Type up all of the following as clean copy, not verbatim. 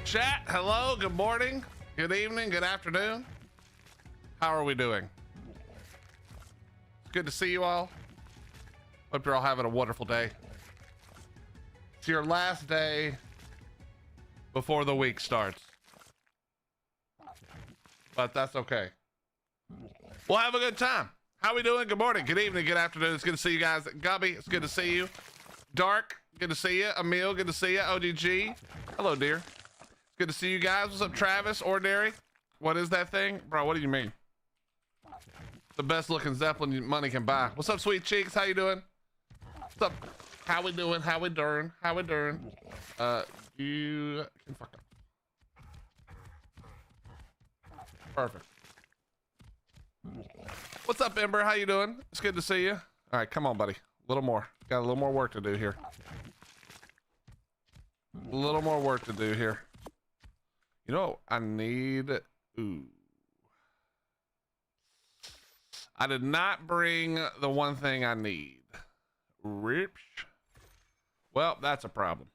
Chat, hello, good morning, good evening, good afternoon. How are we doing? It's good to see you all. Hope you're all having a wonderful day. It's your last day before the week starts. But that's okay. We'll have a good time. How we doing? Good morning, good evening, good afternoon. It's good to see you guys. Gubby, it's good to see you. Dark, good to see you. Emil, good to see you. ODG, hello, dear. Good to see you guys. What's up, Travis? Ordinary? What is that thing? Bro, what do you mean? The best looking Zeppelin money can buy. What's up, sweet cheeks? How you doing? What's up? How we doing? How we doing? How we doing? You can fuck up. Perfect. What's up, Ember? How you doing? It's good to see you. All right, come on, buddy. A little more. Got a little more work to do here. A little more work to do here. You know, I need, ooh. I did not bring the one thing I need. Rips. Well, that's a problem.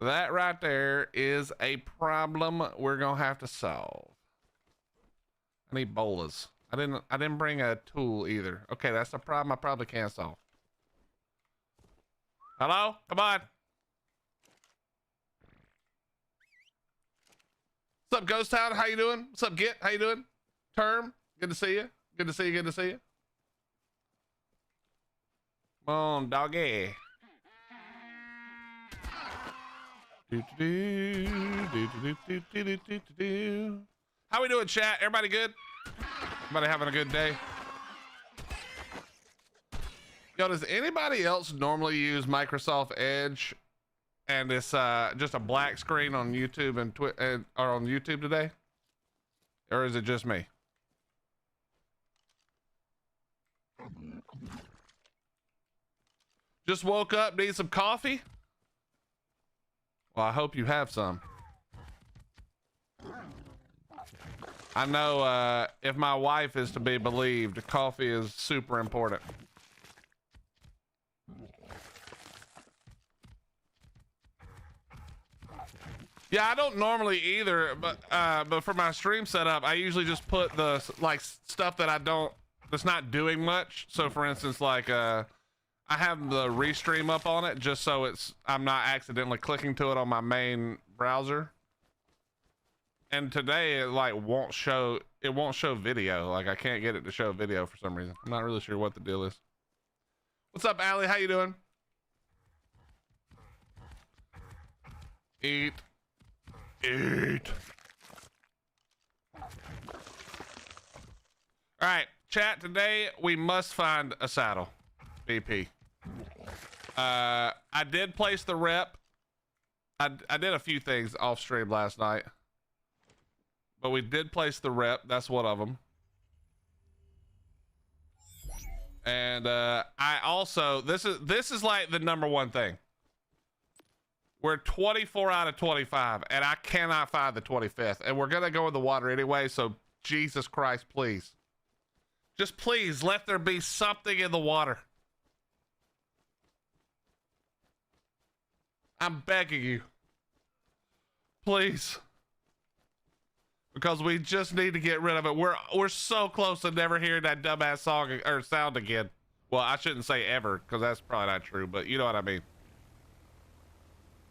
That right there is a problem we're gonna have to solve. I need bolas. I didn't bring a tool either. Okay, that's a problem I probably can't solve. Hello? Come on. What's up, Ghost Town? How you doing? What's up, Git? How you doing? Term? Good to see you. Good to see you. Good to see you. Come on, doggy. How we doing, chat? Everybody good? Everybody having a good day? Yo, does anybody else normally use Microsoft Edge? And it's just a black screen on YouTube and or on YouTube today, or is it just me? Just woke up, need some coffee? Well, I hope you have some. I know if my wife is to be believed, coffee is super important. Yeah, I don't normally either, but for my stream setup, I usually just put the like stuff that that's not doing much. So for instance, like I have the restream up on it just so I'm not accidentally clicking to it on my main browser. And today it like won't show video. Like I can't get it to show video for some reason. I'm not really sure what the deal is. What's up, Allie? How you doing? Eat. All right, chat, today we must find a saddle. BP. I did place the rep I did a few things off stream last night, but we did place the rep. That's one of them. And I also this is like the number one thing. We're 24 out of 25, and I cannot find the 25th. And we're gonna go in the water anyway. So Jesus Christ, please, just please let there be something in the water. I'm begging you, please, because we just need to get rid of it. We're so close to never hearing that dumbass song or sound again. Well, I shouldn't say ever, because that's probably not true, but you know what I mean.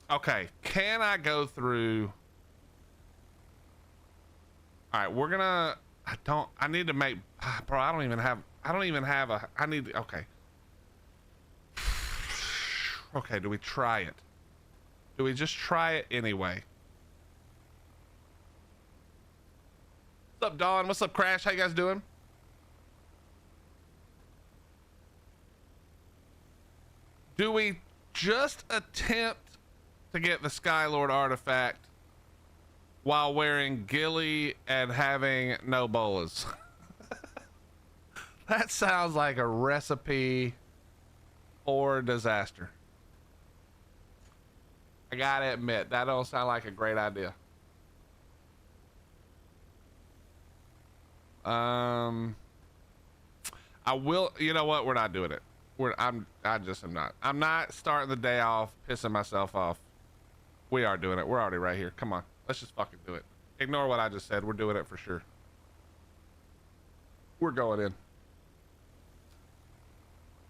Okay, can I go through? All right, we're gonna. I need to make. Bro, I don't even have a. I need. Okay. Okay, do we try it? Do we just try it anyway? What's up, Dawn? What's up, Crash? How you guys doing? Do we just attempt to get the Skylord artifact while wearing ghillie and having no bolas? That sounds like a recipe for disaster. I gotta admit, that don't sound like a great idea. I will. You know what? We're not doing it. I just am not. I'm not starting the day off pissing myself off. We are doing it. We're already right here. Come on. Let's just fucking do it. Ignore what I just said. We're doing it for sure. We're going in.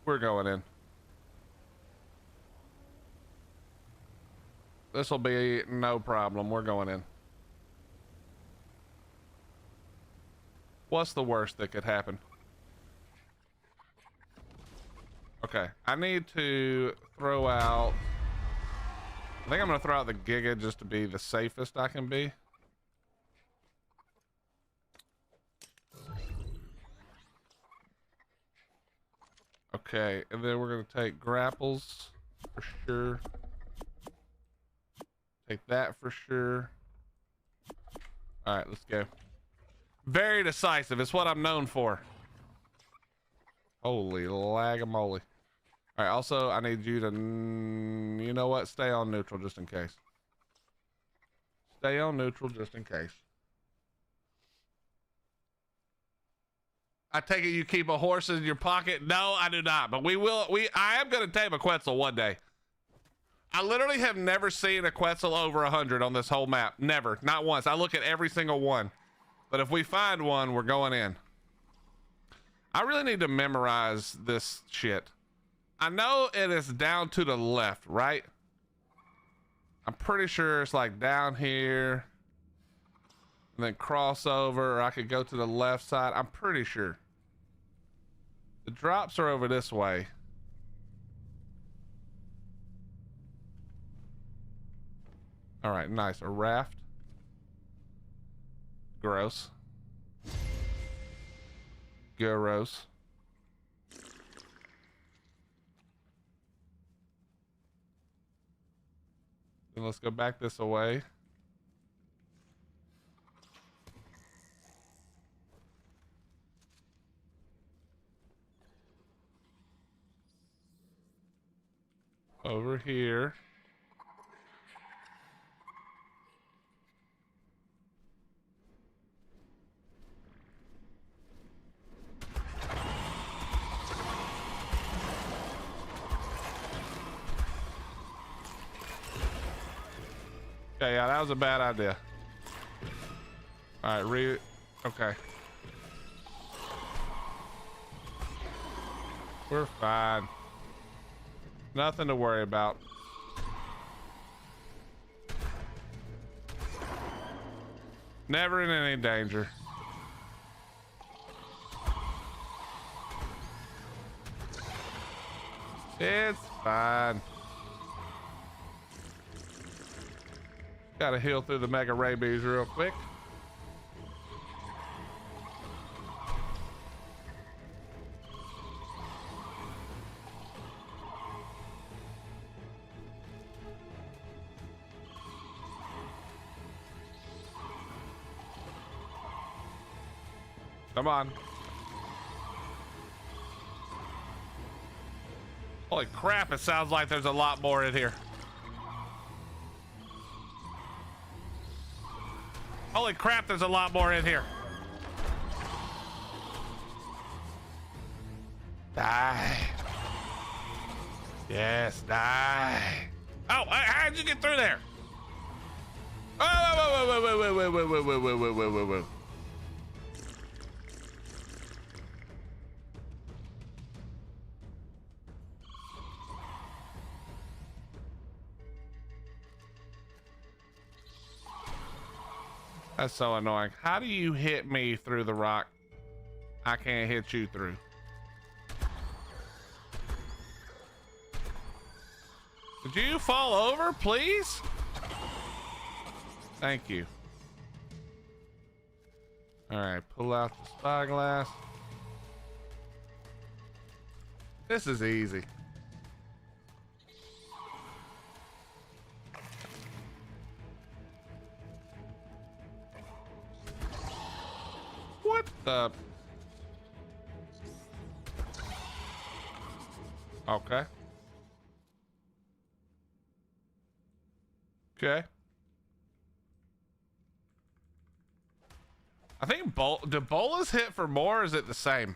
We're going in. This will be no problem. We're going in. What's the worst that could happen? Okay, I need to throw out. I think I'm gonna throw out the Giga just to be the safest I can be. Okay, and then we're gonna take grapples for sure. Take that for sure. All right, let's go. Very decisive. It's what I'm known for. Holy lag-a-moly. All right, also, I need you to, you know what? Stay on neutral just in case. Stay on neutral just in case. I take it you keep a horse in your pocket? No, I do not. But I am going to tame a Quetzal one day. I literally have never seen a Quetzal over 100 on this whole map. Never. Not once. I look at every single one. But if we find one, we're going in. I really need to memorize this shit. I know it is down to the left, right? I'm pretty sure it's like down here. And then cross over, or I could go to the left side. I'm pretty sure. The drops are over this way. All right, nice. A raft. Gross. Gross. Then let's go back this way. Over here. Okay, yeah, that was a bad idea. All right, okay. We're fine. Nothing to worry about. Never in any danger. It's fine. Gotta heal through the mega rabies real quick. Come on. Holy crap, it sounds like there's a lot more in here. Holy crap, there's a lot more in here. Die. Yes, die. Oh, how'd you get through there? Oh, wait. That's so annoying. How do you hit me through the rock? I can't hit you through. Could you fall over, please? Thank you. All right, pull out the spyglass. This is easy. What the? Okay. Okay. I think do bolas hit for more, or is it the same?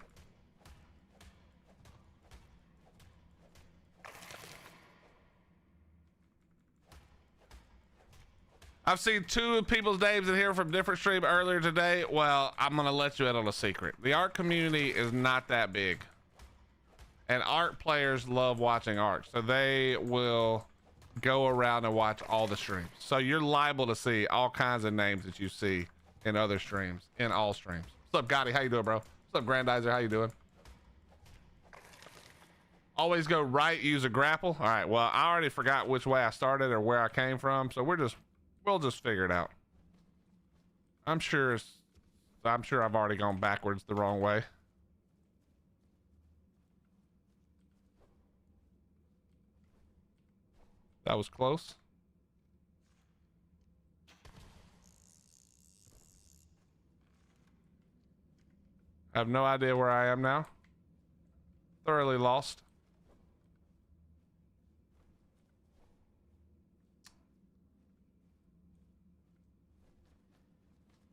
I've seen two people's names in here from different stream earlier today. Well, I'm gonna let you in on a secret. The Ark community is not that big, and Ark players love watching Ark, so they will go around and watch all the streams. So you're liable to see all kinds of names that you see in other streams, in all streams. What's up, Gotti? How you doing, bro? What's up, Grandizer? How you doing? Always go right, use a grapple. All right, well, I already forgot which way I started or where I came from, so we'll just figure it out. I'm sure I've already gone backwards the wrong way. That was close. I have no idea where I am now. Thoroughly lost.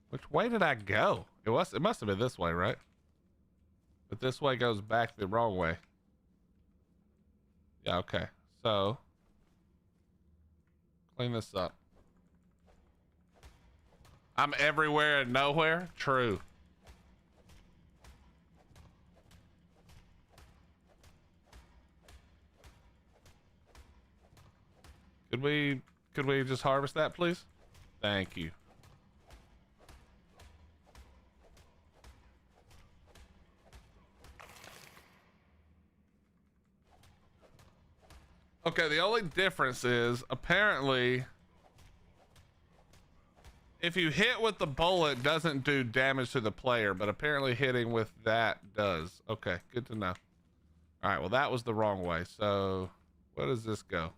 Which way did I go? It must have been this way, right? But this way goes back the wrong way. Yeah, okay. So clean this up. I'm everywhere and nowhere. True. Could we just harvest that, please? Thank you. Okay, the only difference is apparently if you hit with the bullet, it doesn't do damage to the player, but apparently hitting with that does. Okay, good to know. All right, well, that was the wrong way. So where does this go?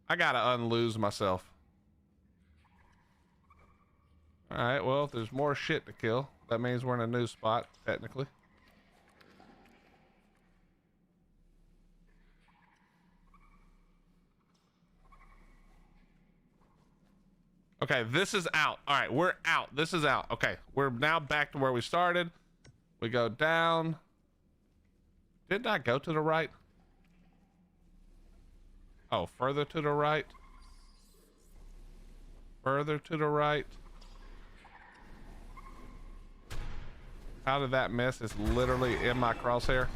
I gotta unlose myself. All right, well, if there's more shit to kill, that means we're in a new spot, technically. Okay, this is out. All right, we're out. This is out. Okay, we're now back to where we started. We go down. Didn't I go to the right? Oh, further to the right. Further to the right. How did that miss? It's literally in my crosshair.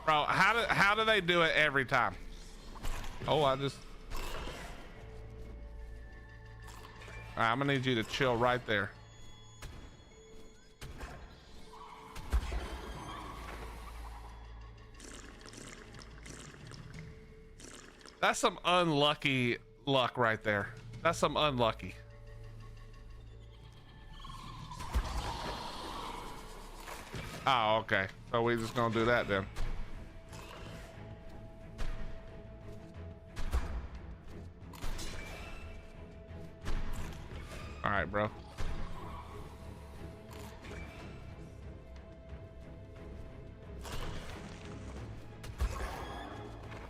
Bro, how do they do it every time? Oh, all right, I'm gonna need you to chill right there. That's some unlucky luck right there. That's some unlucky. Oh, okay. So we just gonna do that then. All right, bro.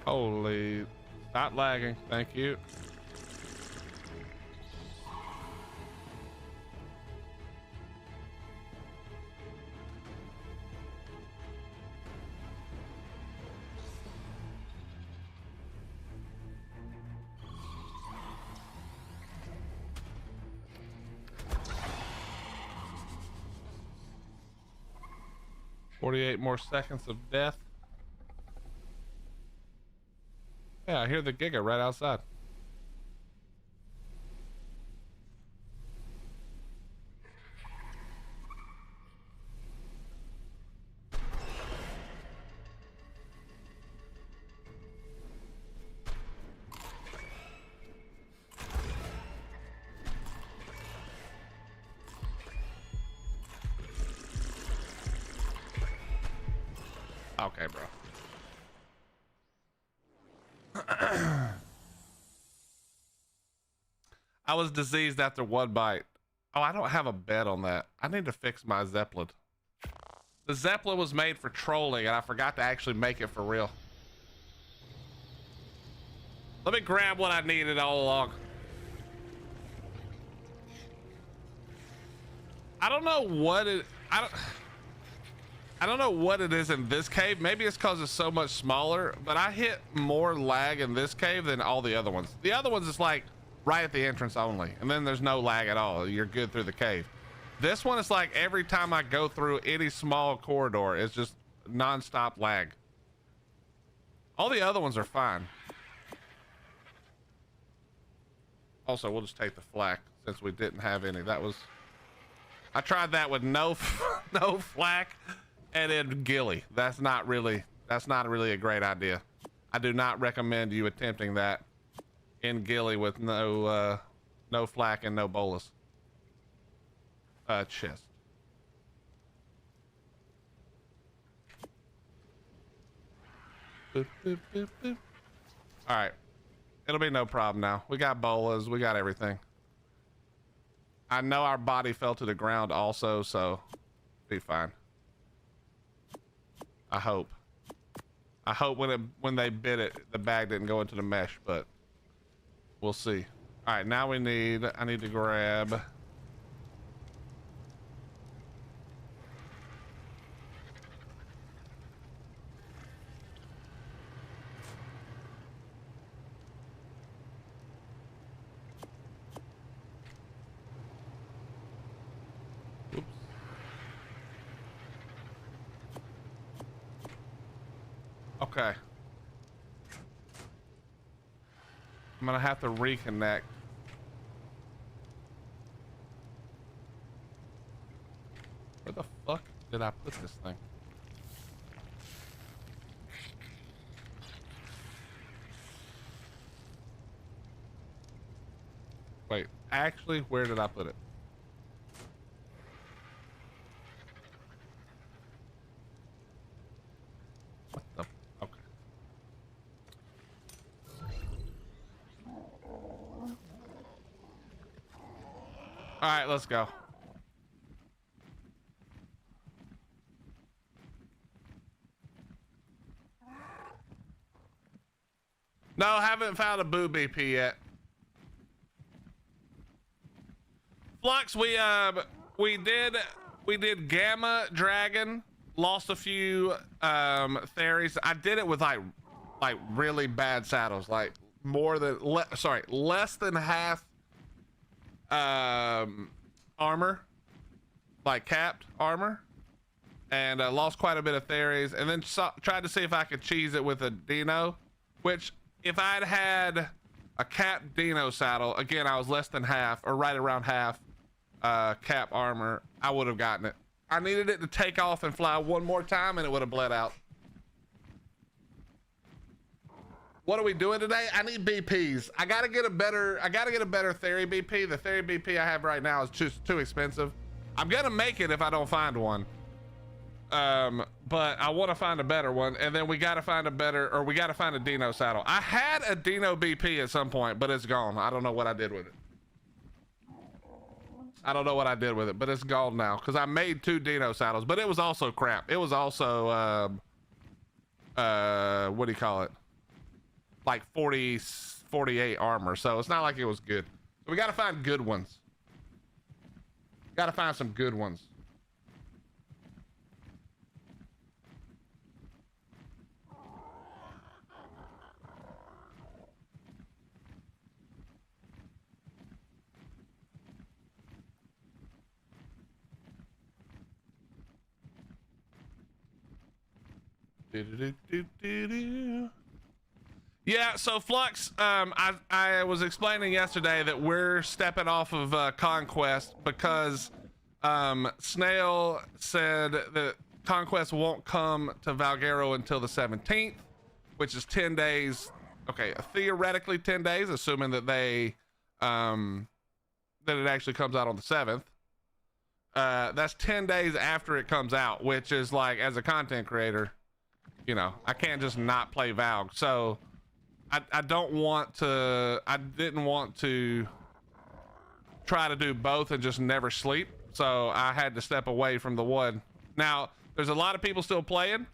Holy, stop lagging. Thank you. $48 more seconds of death. Yeah, I hear the Giga right outside. Okay, bro. I was diseased after one bite. Oh, I don't have a bet on that. I need to fix my Zeppelin. The Zeppelin was made for trolling, and I forgot to actually make it for real. Let me grab what I needed all along. I don't know what it... I don't know what it is in this cave. Maybe it's because it's so much smaller, but I hit more lag in this cave than all the other ones. The other ones is like right at the entrance only, and then there's no lag at all. You're good through the cave. This one is like every time I go through any small corridor, it's just non-stop lag. All the other ones are fine. Also, we'll just take the flak since we didn't have any. That was... I tried that with no flak. And then ghillie. That's not really a great idea. I do not recommend you attempting that in ghillie with no flak and no bolus. Chest. Boop, boop, boop, boop. All right, it'll be no problem now. We got bolas, we got everything. I know our body fell to the ground also, so be fine. I hope when they bit it, the bag didn't go into the mesh, but we'll see. All right, now I need to grab. Okay. I'm gonna have to reconnect. Where the fuck did I put this thing? Wait, actually, where did I put it? What the? Okay. All right, let's go. No, haven't found a boo BP yet. Flux, we did Gamma Dragon, lost a few theories. I did it with like really bad saddles, like less than half armor, like capped armor, and lost quite a bit of theories, and then tried to see if I could cheese it with a Dino, which if I'd had a capped Dino saddle, again, I was less than half or right around half cap armor, I would have gotten it. I needed it to take off and fly one more time and it would have bled out. What are we doing today? I need BPs. I gotta get a better theory BP. The theory BP I have right now is just too expensive. I'm gonna make it if I don't find one. But I want to find a better one, and then we gotta find a Dino saddle. I had a Dino BP at some point, but it's gone. I don't know what I did with it. But it's gone now because I made 2 Dino saddles, but it was also crap. It was also what do you call it? like 48 armor, so it's not like it was good. So we got to find good ones. Got to find some good ones. Yeah, so Flux, I was explaining yesterday that we're stepping off of Conquest because Snail said that Conquest won't come to Valguero until the 17th, which is 10 days. Okay, theoretically 10 days, assuming that they that it actually comes out on the 7th. That's 10 days after it comes out, which is like, as a content creator, you know, I can't just not play Valg. So I didn't want to try to do both and just never sleep. So I had to step away from the one. Now, there's a lot of people still playing.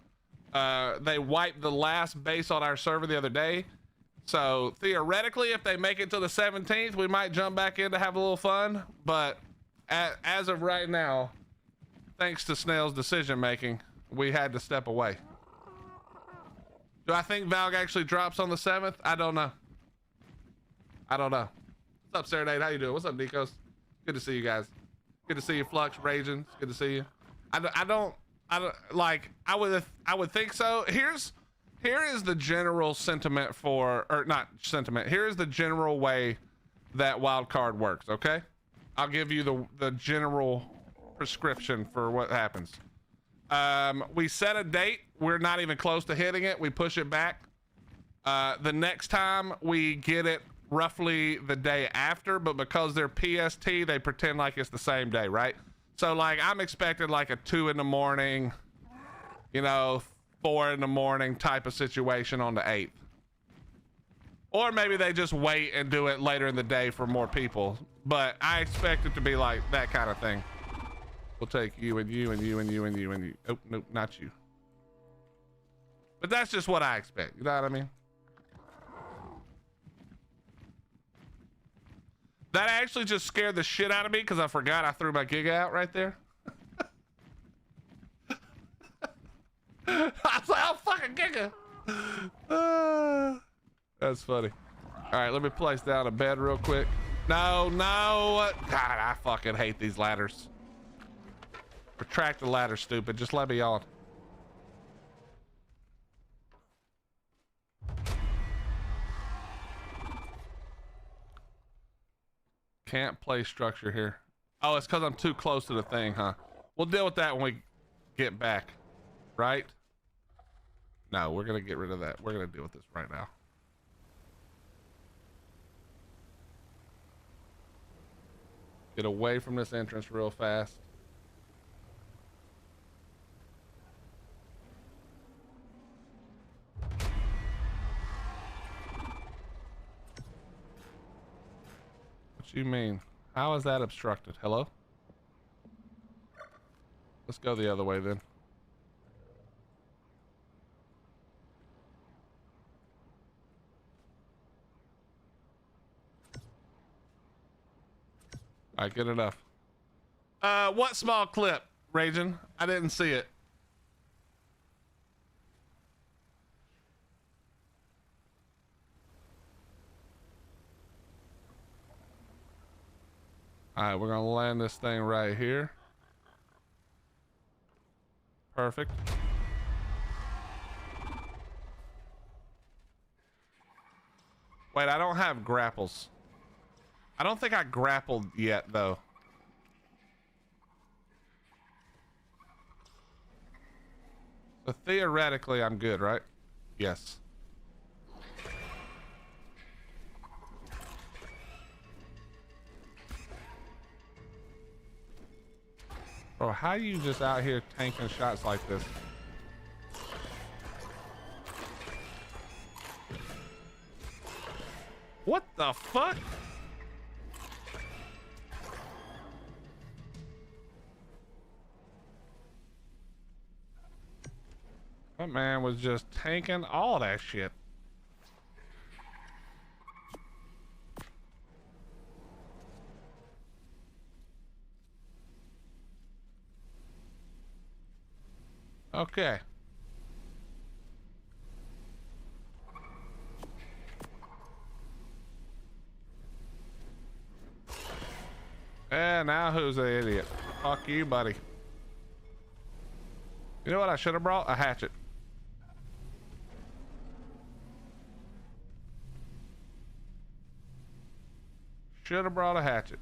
They wiped the last base on our server the other day. So theoretically, if they make it to the 17th, we might jump back in to have a little fun. But as of right now, thanks to Snail's decision making, we had to step away. Do I think Valg actually drops on the 7th? I don't know. I don't know. What's up, Serenade? How you doing? What's up, Nikos? Good to see you guys. Good to see you, Flux, Raging. It's good to see you. I don't like, I would think so. Here is the general sentiment for, or not sentiment. Here is the general way that wildcard works. Okay. I'll give you the general prescription for what happens. We set a date. We're not even close to hitting it. We push it back. The next time we get it roughly the day after, but because they're PST, they pretend like it's the same day, right? So like I'm expecting like a 2 in the morning, you know, 4 in the morning type of situation on the 8th. Or maybe they just wait and do it later in the day for more people. But I expect it to be like that kind of thing. We'll take you and you and you and you and you and you. Oh, nope, not you. But that's just what I expect. You know what I mean? That actually just scared the shit out of me because I forgot I threw my Giga out right there. I was like, oh, fucking Giga. That's funny. All right, let me place down a bed real quick. No. God, I fucking hate these ladders. Retract the ladder, stupid. Just let me on. Can't play structure here. Oh, it's because I'm too close to the thing, huh? We'll deal with that when we get back, right? No, we're gonna get rid of that. We're gonna deal with this right now. Get away from this entrance real fast. What you mean? How is that obstructed? Hello? Let's go the other way then. All right, good enough. What small clip, Raging? I didn't see it. All right, we're gonna land this thing right here. Perfect. Wait, I don't have grapples. I don't think I grappled yet, though. So theoretically, I'm good, right? Yes. Bro, how you just out here tanking shots like this? What the fuck? That man was just tanking all that shit. Okay. And now who's the idiot? Fuck you, buddy. You know what I should have brought? A hatchet. Should have brought a hatchet.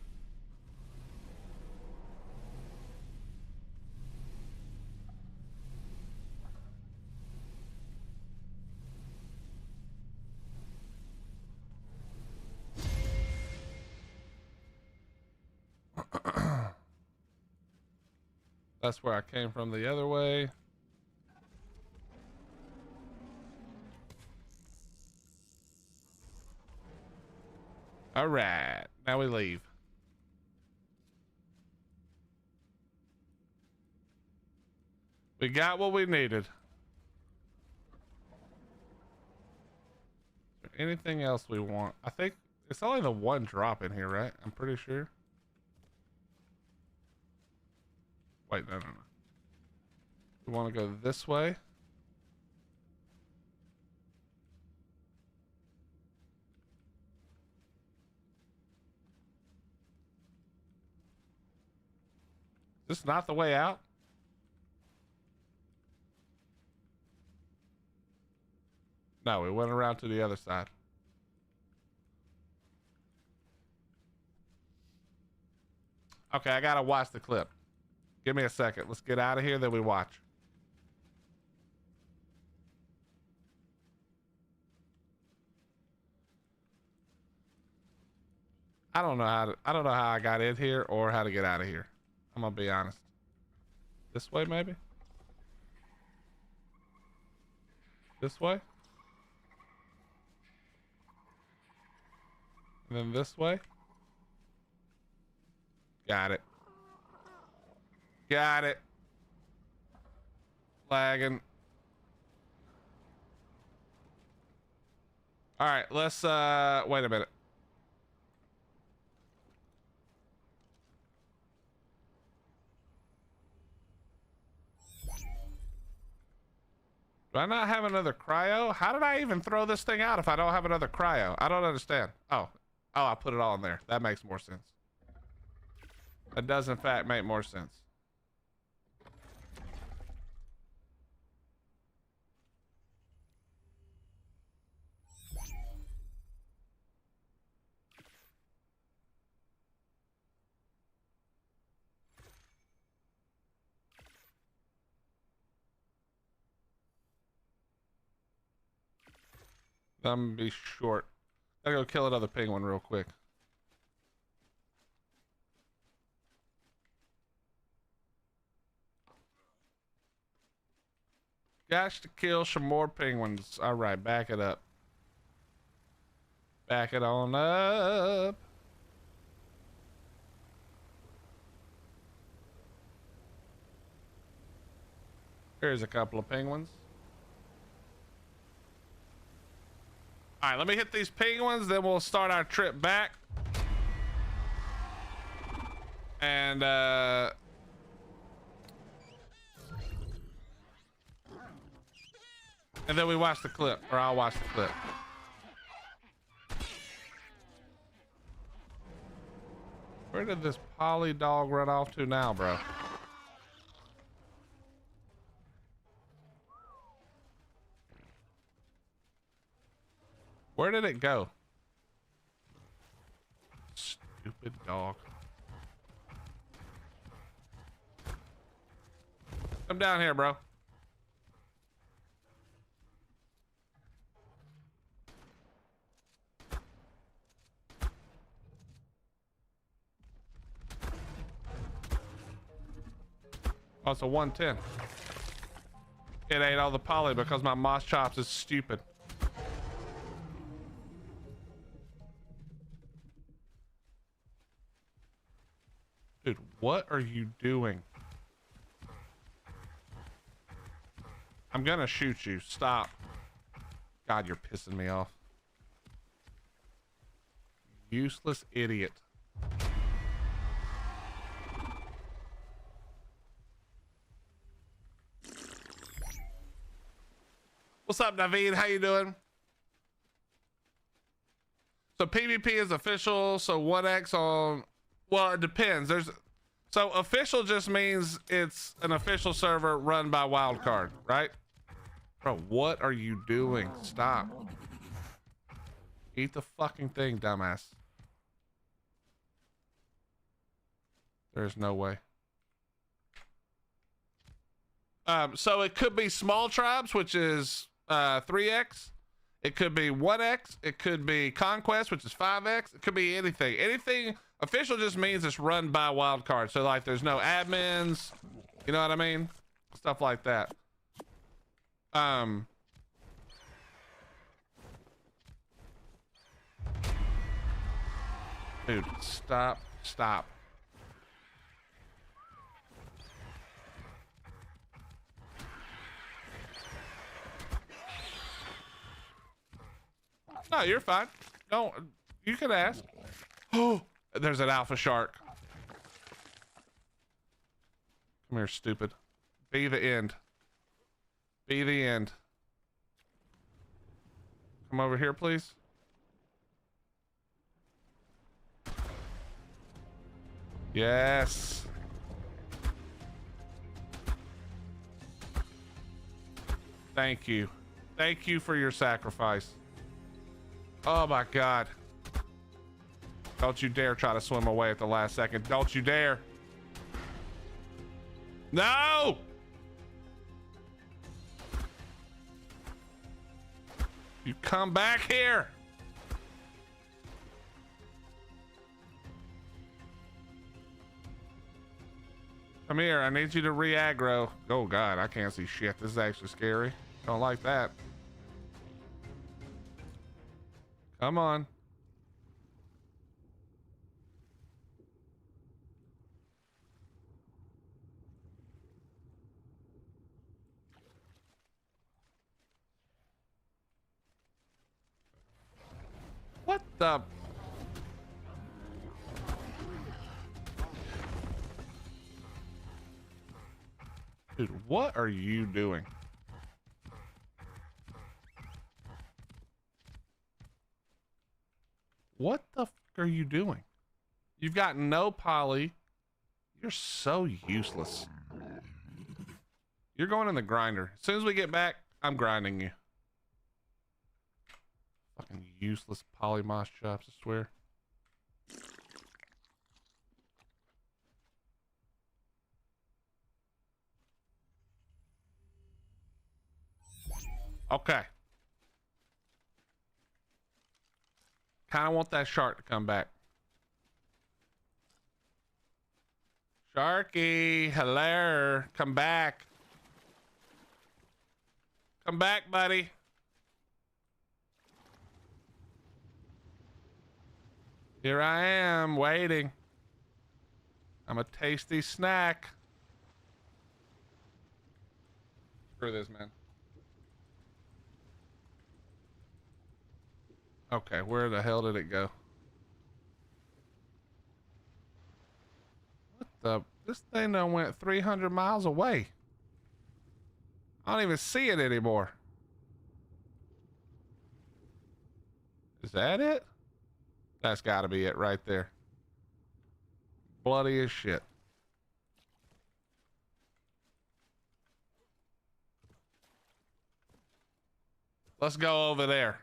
That's where I came from the other way. All right, now we leave. We got what we needed. Is there anything else we want? I think it's only the one drop in here, right? I'm pretty sure. Wait, no. We want to go this way. Is this not the way out? No, we went around to the other side. Okay, I gotta watch the clip. Give me a second. Let's get out of here, then we watch. I don't know how I got in here or how to get out of here. I'm gonna be honest. This way, maybe? This way? And then this way? Got it. Got it. Lagging. All right, let's wait a minute. Do I not have another cryo? How did I even throw this thing out if I don't have another cryo? I don't understand. Oh, I put it all in there. That makes more sense. That does in fact make more sense. I'm gonna be short. I gotta go kill another penguin real quick. Got to kill some more penguins. All right, back it up. Back it on up. Here's a couple of penguins. All right, let me hit these penguins, then we'll start our trip back. And then we watch the clip, or I'll watch the clip. Where did this poly dog run off to now, bro? Where did it go? Stupid dog. Come down here, bro. Oh, it's a 110. It ate all the poly because my moss chops is stupid. Dude, what are you doing? I'm gonna shoot you. Stop. God, you're pissing me off. Useless idiot. What's up, Naveed? How you doing? So PvP is official. So 1x on, well, it depends. So official just means it's an official server run by Wildcard, right? Bro, what are you doing? Stop. Eat the fucking thing, dumbass. There's no way. So it could be small tribes, which is 3x. It could be 1x. It could be conquest, which is 5x. It could be anything. Anything official just means it's run by Wildcard. So like there's no admins, you know what I mean? Stuff like that. Dude, stop. No, you're fine. Don't. You can ask. Oh, there's an alpha shark. Come here, stupid. Be the end. Be the end. Come over here, please. Yes. Thank you. Thank you for your sacrifice. Oh my God. Don't you dare try to swim away at the last second. Don't you dare. No! You come back here. Come here. I need you to re-aggro. Oh God, I can't see shit. This is actually scary. Don't like that. Come on. What the? Dude, what are you doing? What the fuck are you doing? You've got no poly. You're so useless. You're going in the grinder. As soon as we get back, I'm grinding you. Fucking useless polymoss chops, I swear. Okay. Kind of want that shark to come back. Sharky, hello. Come back. Come back, buddy. Here I am, waiting. I'm a tasty snack. Screw this, man. Okay, where the hell did it go? What the? This thing done went 300 miles away. I don't even see it anymore. Is that it? That's gotta be it right there. Bloody as shit. Let's go over there.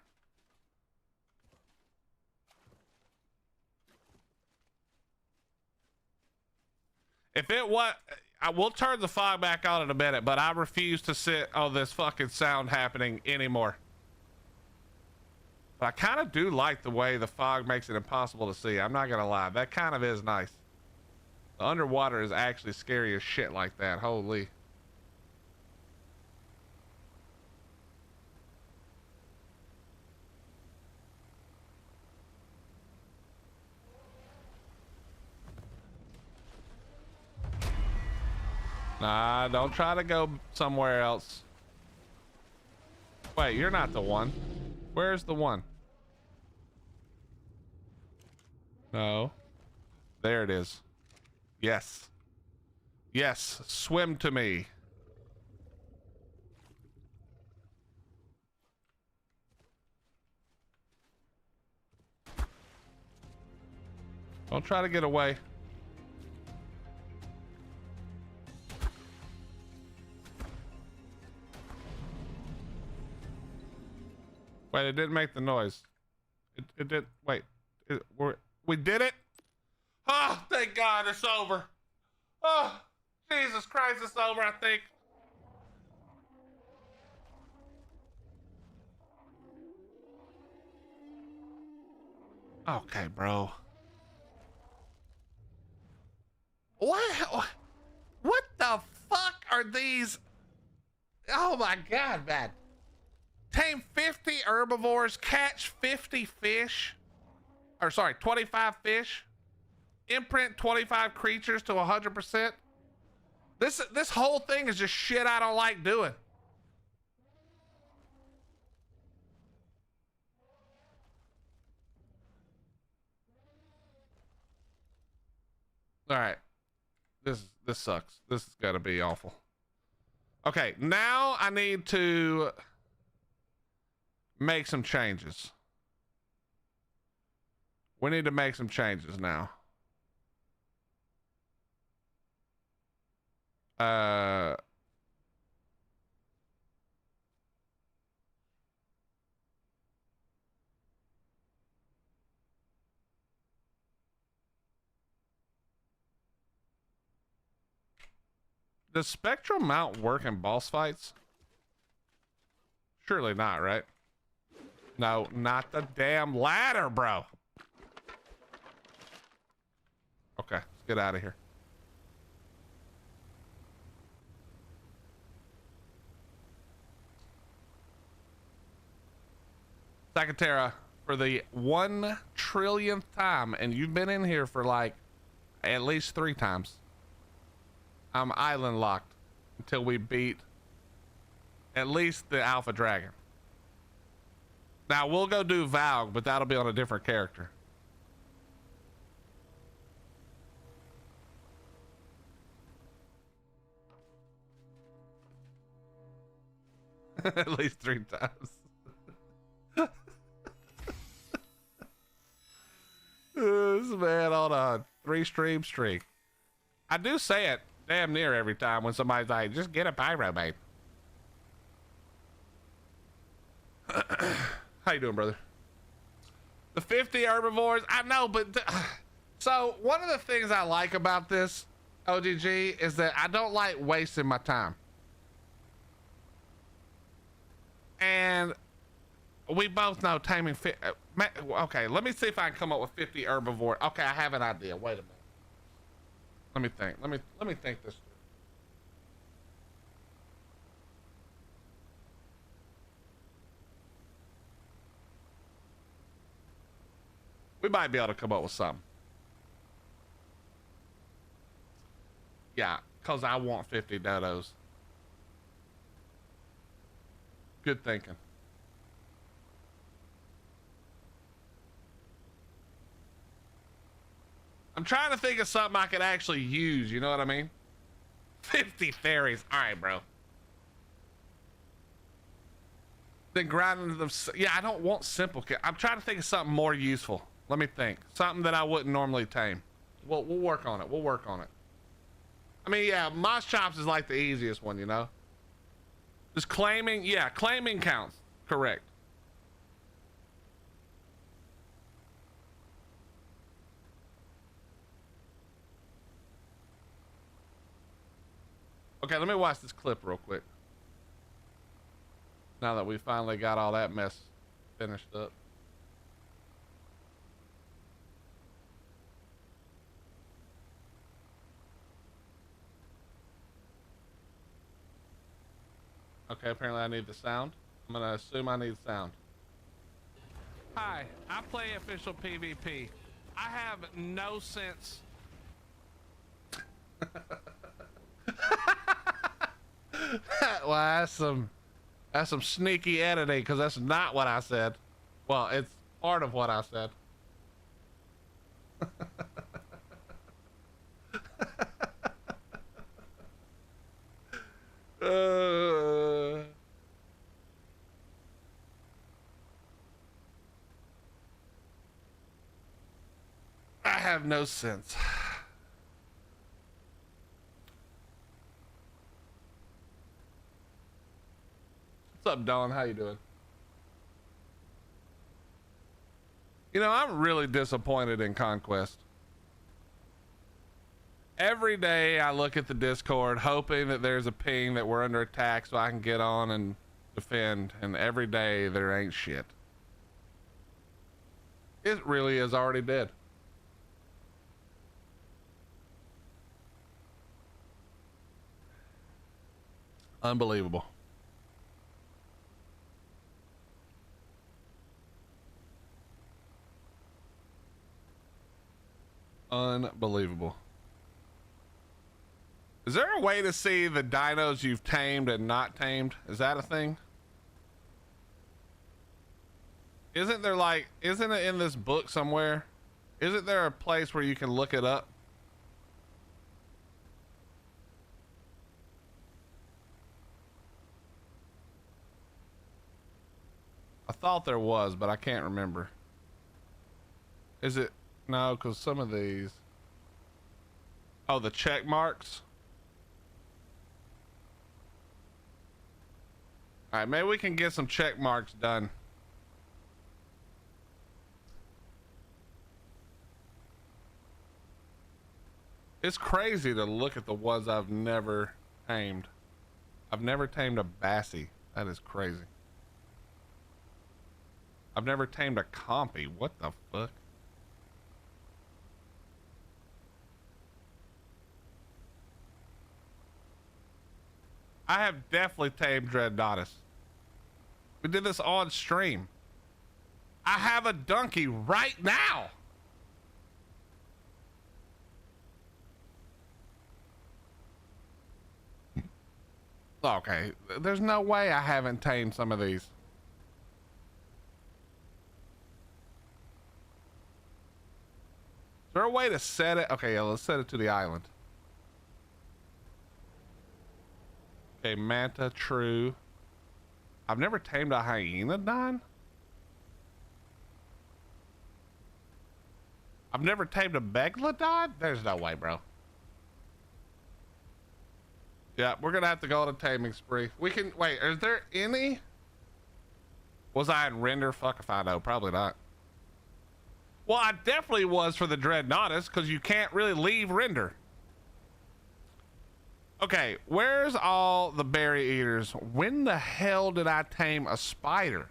If it was, I will turn the fog back on in a minute, but I refuse to sit on this fucking sound happening anymore. But I kind of do like the way the fog makes it impossible to see. I'm not gonna lie, that kind of is nice. The underwater is actually scary as shit like that. Holy. Nah, don't try to go somewhere else. Wait, you're not the one. Where's the one? No. There it is. Yes. Yes, swim to me. Don't try to get away. Wait, it didn't make the noise. It did. Wait, we did it. Oh, thank God, it's over. Oh, Jesus Christ, it's over, I think. Okay, bro. What the fuck are these? Oh my God, man. Tame 50 herbivores, catch 50 fish. Or sorry, 25 fish. Imprint 25 creatures to 100%. This whole thing is just shit I don't like doing. All right. This sucks. This is gonna be awful. Okay, now I need to make some changes. We need to make some changes now. Does Spectral mount work in boss fights? Surely not, right? No, not the damn ladder, bro. Okay, let's get out of here. Sakatera, for the 1 trillionth time, and you've been in here for like at least 3 times. I'm island locked until we beat at least the Alpha Dragon. Now we'll go do Valg, but that'll be on a different character. At least 3 times. This man on a 3-stream streak. I do say it damn near every time when somebody's like, just get a pyro, babe. How you doing, brother? The 50 herbivores, I know, but so one of the things I like about this OGG is that I don't like wasting my time. And we both know taming okay, let me see if I can come up with 50 herbivore. Okay, I have an idea. Wait a minute. Let me think. Let me think this through. We might be able to come up with something. Yeah, because I want 50 dodos. Good thinking. I'm trying to think of something I could actually use, you know what I mean? 50 fairies. All right, bro. Then grinding them. Yeah, I don't want simple. I'm trying to think of something more useful. Let me think. Something that I wouldn't normally tame. We'll work on it. We'll work on it. I mean, yeah, Moss Chops is like the easiest one, you know? Just claiming. Yeah, claiming counts. Correct. Okay, let me watch this clip real quick. Now that we finally got all that mess finished up. Okay, apparently I need the sound. I'm gonna assume I need sound. Hi, I play official PvP. I have no sense. Well, that's some sneaky editing, because that's not what I said. Well, it's part of what I said. I have no sense. What's up, Dawn? How you doing? You know, I'm really disappointed in Conquest. Every day I look at the Discord hoping that there's a ping that we're under attack so I can get on and defend, and every day there ain't shit. It really is already dead. Unbelievable. Unbelievable. Is there a way to see the dinos you've tamed and not tamed? Is that a thing? Isn't there like, isn't it in this book somewhere? Isn't there a place where you can look it up? I thought there was, but I can't remember. Is it? No, because some of these. Oh, the check marks. All right, maybe we can get some check marks done. It's crazy to look at the ones I've never tamed. I've never tamed a Bassie. That is crazy. I've never tamed a Compy. What the fuck? I have definitely tamed Dreadnoughtus. We did this on stream. I have a donkey right now. Okay, there's no way I haven't tamed some of these. Is there a way to set it? Okay, yeah, let's set it to the island. Okay, Manta, true. I've never tamed a Hyaenodon. I've never tamed a Megalodon? There's no way, bro. Yeah, we're gonna have to go on a taming spree. We can, wait, is there any? Was I in render? Fuck if I know, probably not. Well, I definitely was for the Dreadnoughtus, because you can't really leave render. Okay, where's all the berry eaters? When the hell did I tame a spider?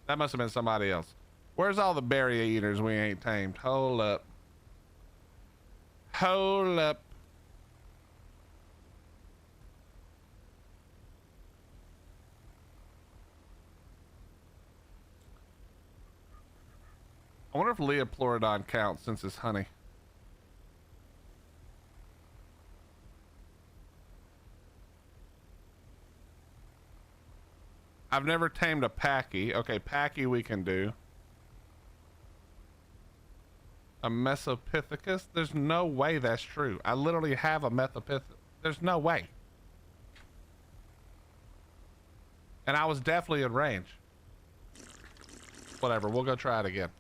That must have been somebody else. Where's all the berry eaters we ain't tamed? Hold up. Hold up. I wonder if Leoplorodon counts since it's honey. I've never tamed a Packy. Okay, Packy we can do. A Mesopithecus? There's no way that's true. I literally have a Mesopithecus. There's no way. And I was definitely in range. Whatever, we'll go try it again.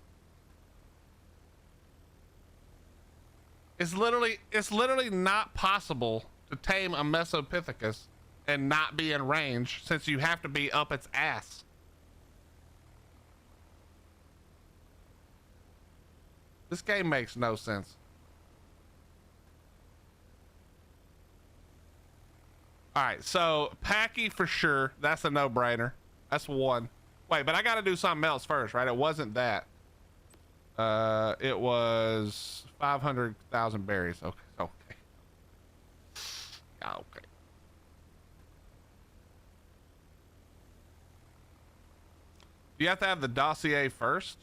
It's literally not possible to tame a Mesopithecus and not be in range, since you have to be up its ass. This game makes no sense. All right, so Packy for sure. That's a no-brainer. That's one. Wait, but I got to do something else first, right? It wasn't that. It was 500,000 berries. Okay. Okay. Okay. You have to have the dossier first.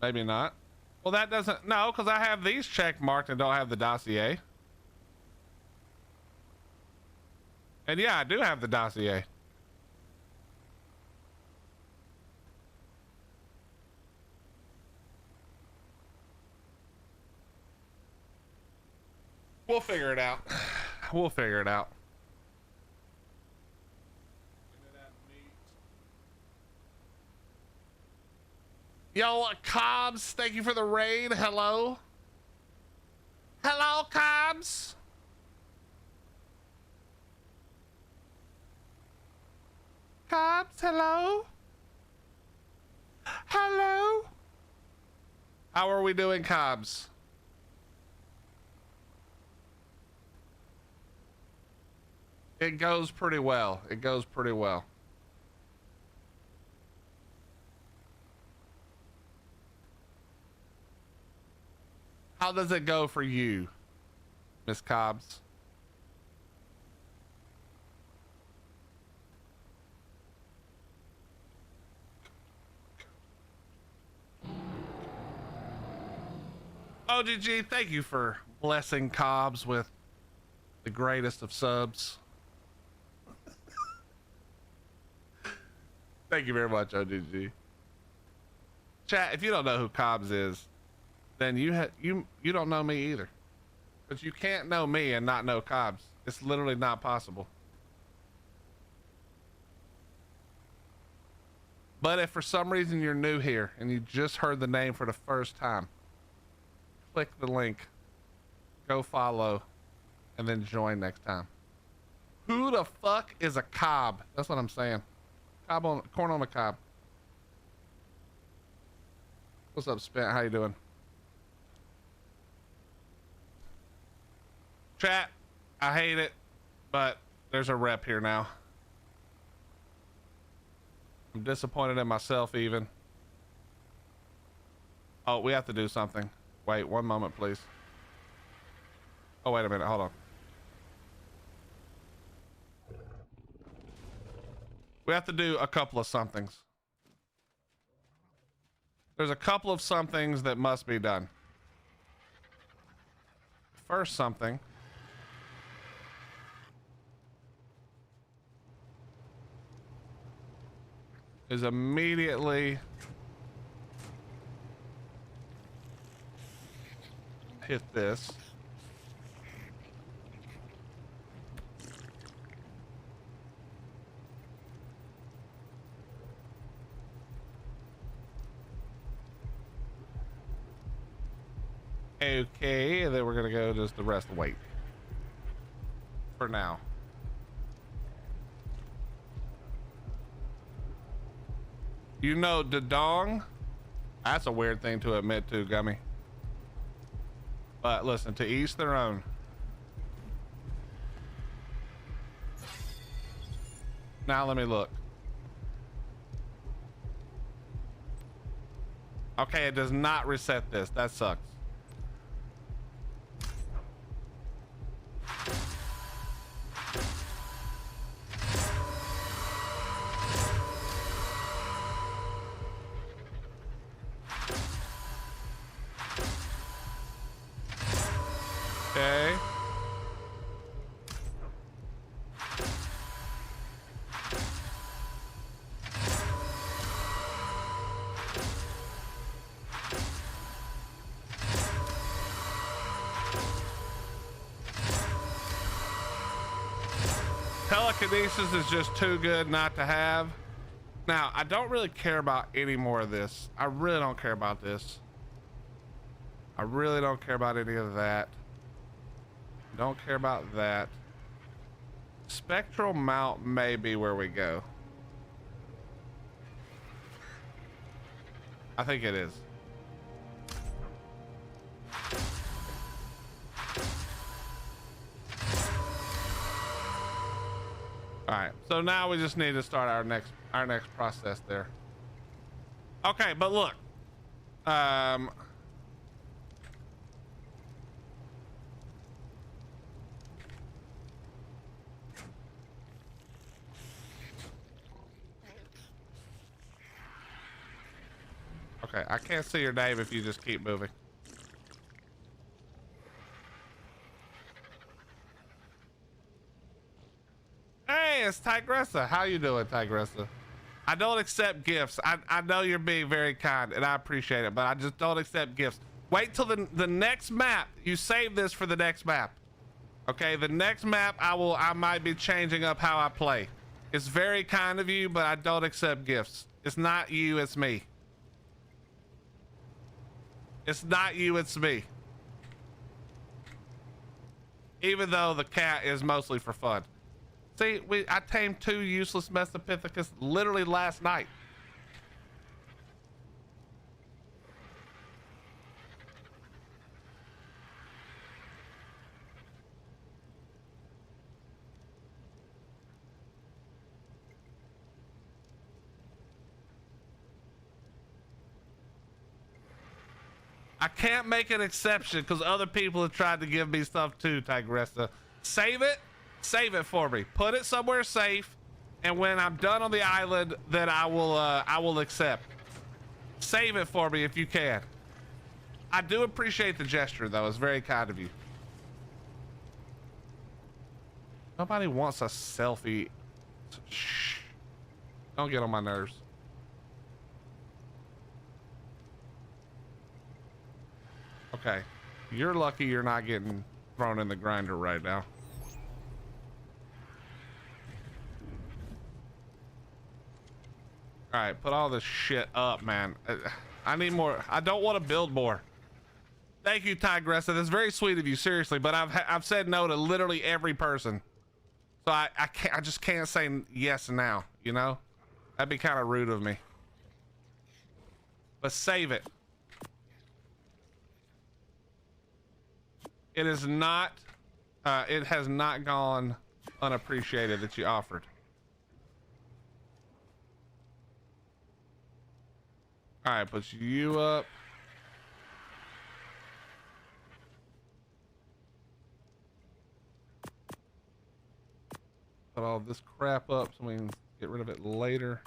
Maybe not. Well, that doesn't, no, because I have these check marked and don't have the dossier. And yeah, I do have the dossier. We'll figure it out. We'll figure it out. Yo, Cobbs, thank you for the raid. Hello. Hello, Cobbs. Cobbs, hello. Hello. How are we doing, Cobbs? It goes pretty well. It goes pretty well. How does it go for you, Miss Cobbs? OGG, thank you for blessing Cobbs with the greatest of subs. Thank you very much, OGG. Chat, if you don't know who Cobbs is, then you don't know me either. But you can't know me and not know Cobbs. It's literally not possible. But if for some reason you're new here and you just heard the name for the first time, click the link, go follow, and then join next time. Who the fuck is a cob? That's what I'm saying. Corn on the cob. What's up, Spent? How you doing? Chat, I hate it, but there's a rep here now. I'm disappointed in myself even. Oh, we have to do something. Wait, one moment, please. Oh, wait a minute. Hold on. We have to do a couple of somethings. There's a couple of somethings that must be done. First something is immediately hit this. Okay, and then we're gonna go just the rest wait for now. You know, Dadong, that's a weird thing to admit to, Gummy. But listen, to each their own. Now let me look. Okay, it does not reset this. That sucks. Okay. Telekinesis is just too good not to have. Now, I don't really care about any more of this. I really don't care about this. I really don't care about any of that. Don't care about that. Spectral mount may be where we go. I think it is. All right, so now we just need to start our next process there. Okay, but look, okay, I can't see your name if you just keep moving. Hey, it's Tigressa. How you doing, Tigressa? I don't accept gifts. I know you're being very kind, and I appreciate it, but I just don't accept gifts. Wait till the next map. You save this for the next map. Okay, the next map I might be changing up how I play. It's very kind of you, but I don't accept gifts. It's not you, it's me. It's not you, it's me. Even though the cat is mostly for fun. See, I tamed 2 useless Mesopithecus literally last night. I can't make an exception because other people have tried to give me stuff too, Tigressa. Save it for me. Put it somewhere safe, and when I'm done on the island, then I will accept. Save it for me if you can. I do appreciate the gesture, though. It's very kind of you. Nobody wants a selfie. Shh. Don't get on my nerves. Okay, you're lucky you're not getting thrown in the grinder right now. All right, put all this shit up, man. I need more. I don't want to build more. Thank you, Tigressa. That's very sweet of you, seriously. But I've said no to literally every person, so I just can't say yes now. You know, that'd be kind of rude of me. But save it. It is not. It has not gone unappreciated that you offered. All right, put you up. Put all this crap up so we can get rid of it later.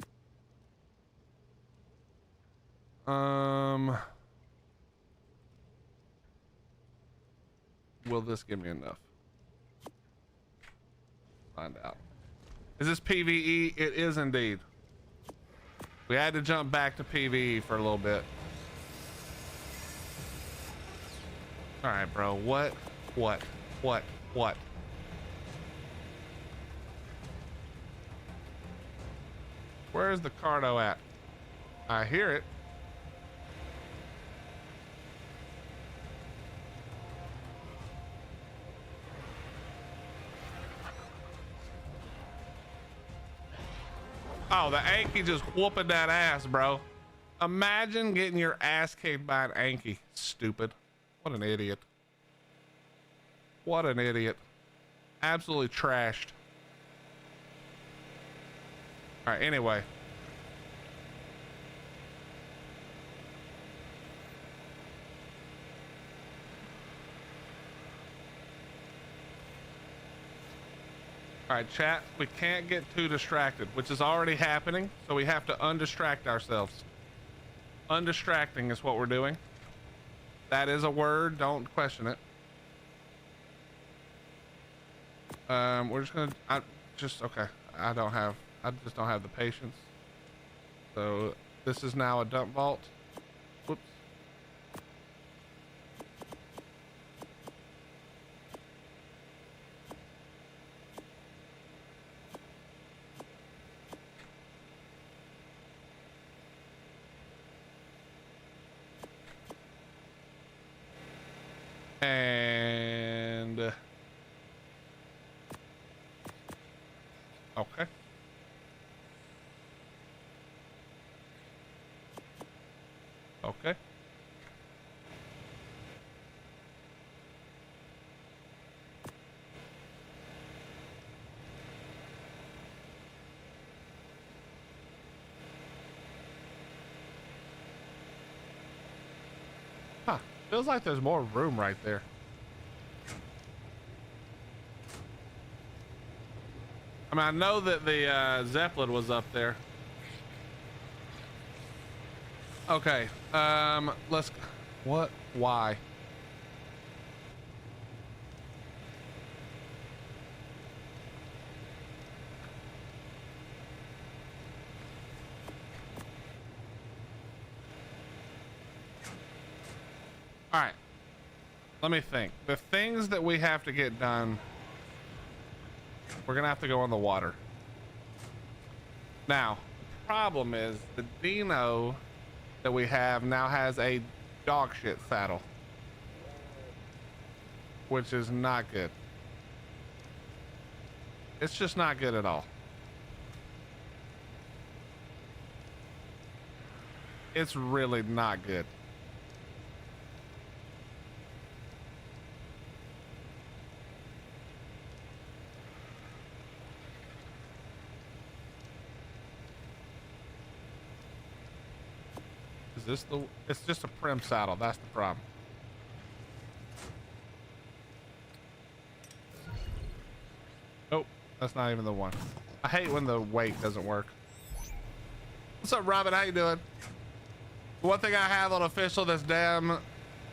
Will this give me enough? Find out. Is this PVE? It is indeed. We had to jump back to PVE for a little bit. All right, bro. What? Where's the cardo at? I hear it. Oh, the Anki just whooping that ass, bro. Imagine getting your ass kicked by an Anki. Stupid. What an idiot. What an idiot. Absolutely trashed. All right, anyway. All right, chat, we can't get too distracted, which is already happening, so we have to undistract ourselves. Undistracting is what we're doing. That is a word, don't question it. We're just gonna, okay. I just don't have the patience. So this is now a dump vault. Whoops. And okay. Okay. Huh. Feels like there's more room right there. I mean, I know that the Zeppelin was up there. Okay. Let's. What? Why? All right. Let me think. The things that we have to get done, we're gonna have to go on the water. Now, the problem is the Dino that we have now has a dog shit saddle, which is not good. It's just not good at all. It's really not good. Is this the, it's just a prim saddle. That's the problem. Nope, that's not even the one. I hate when the weight doesn't work. What's up, Robin? How you doing? One thing I have on official, this damn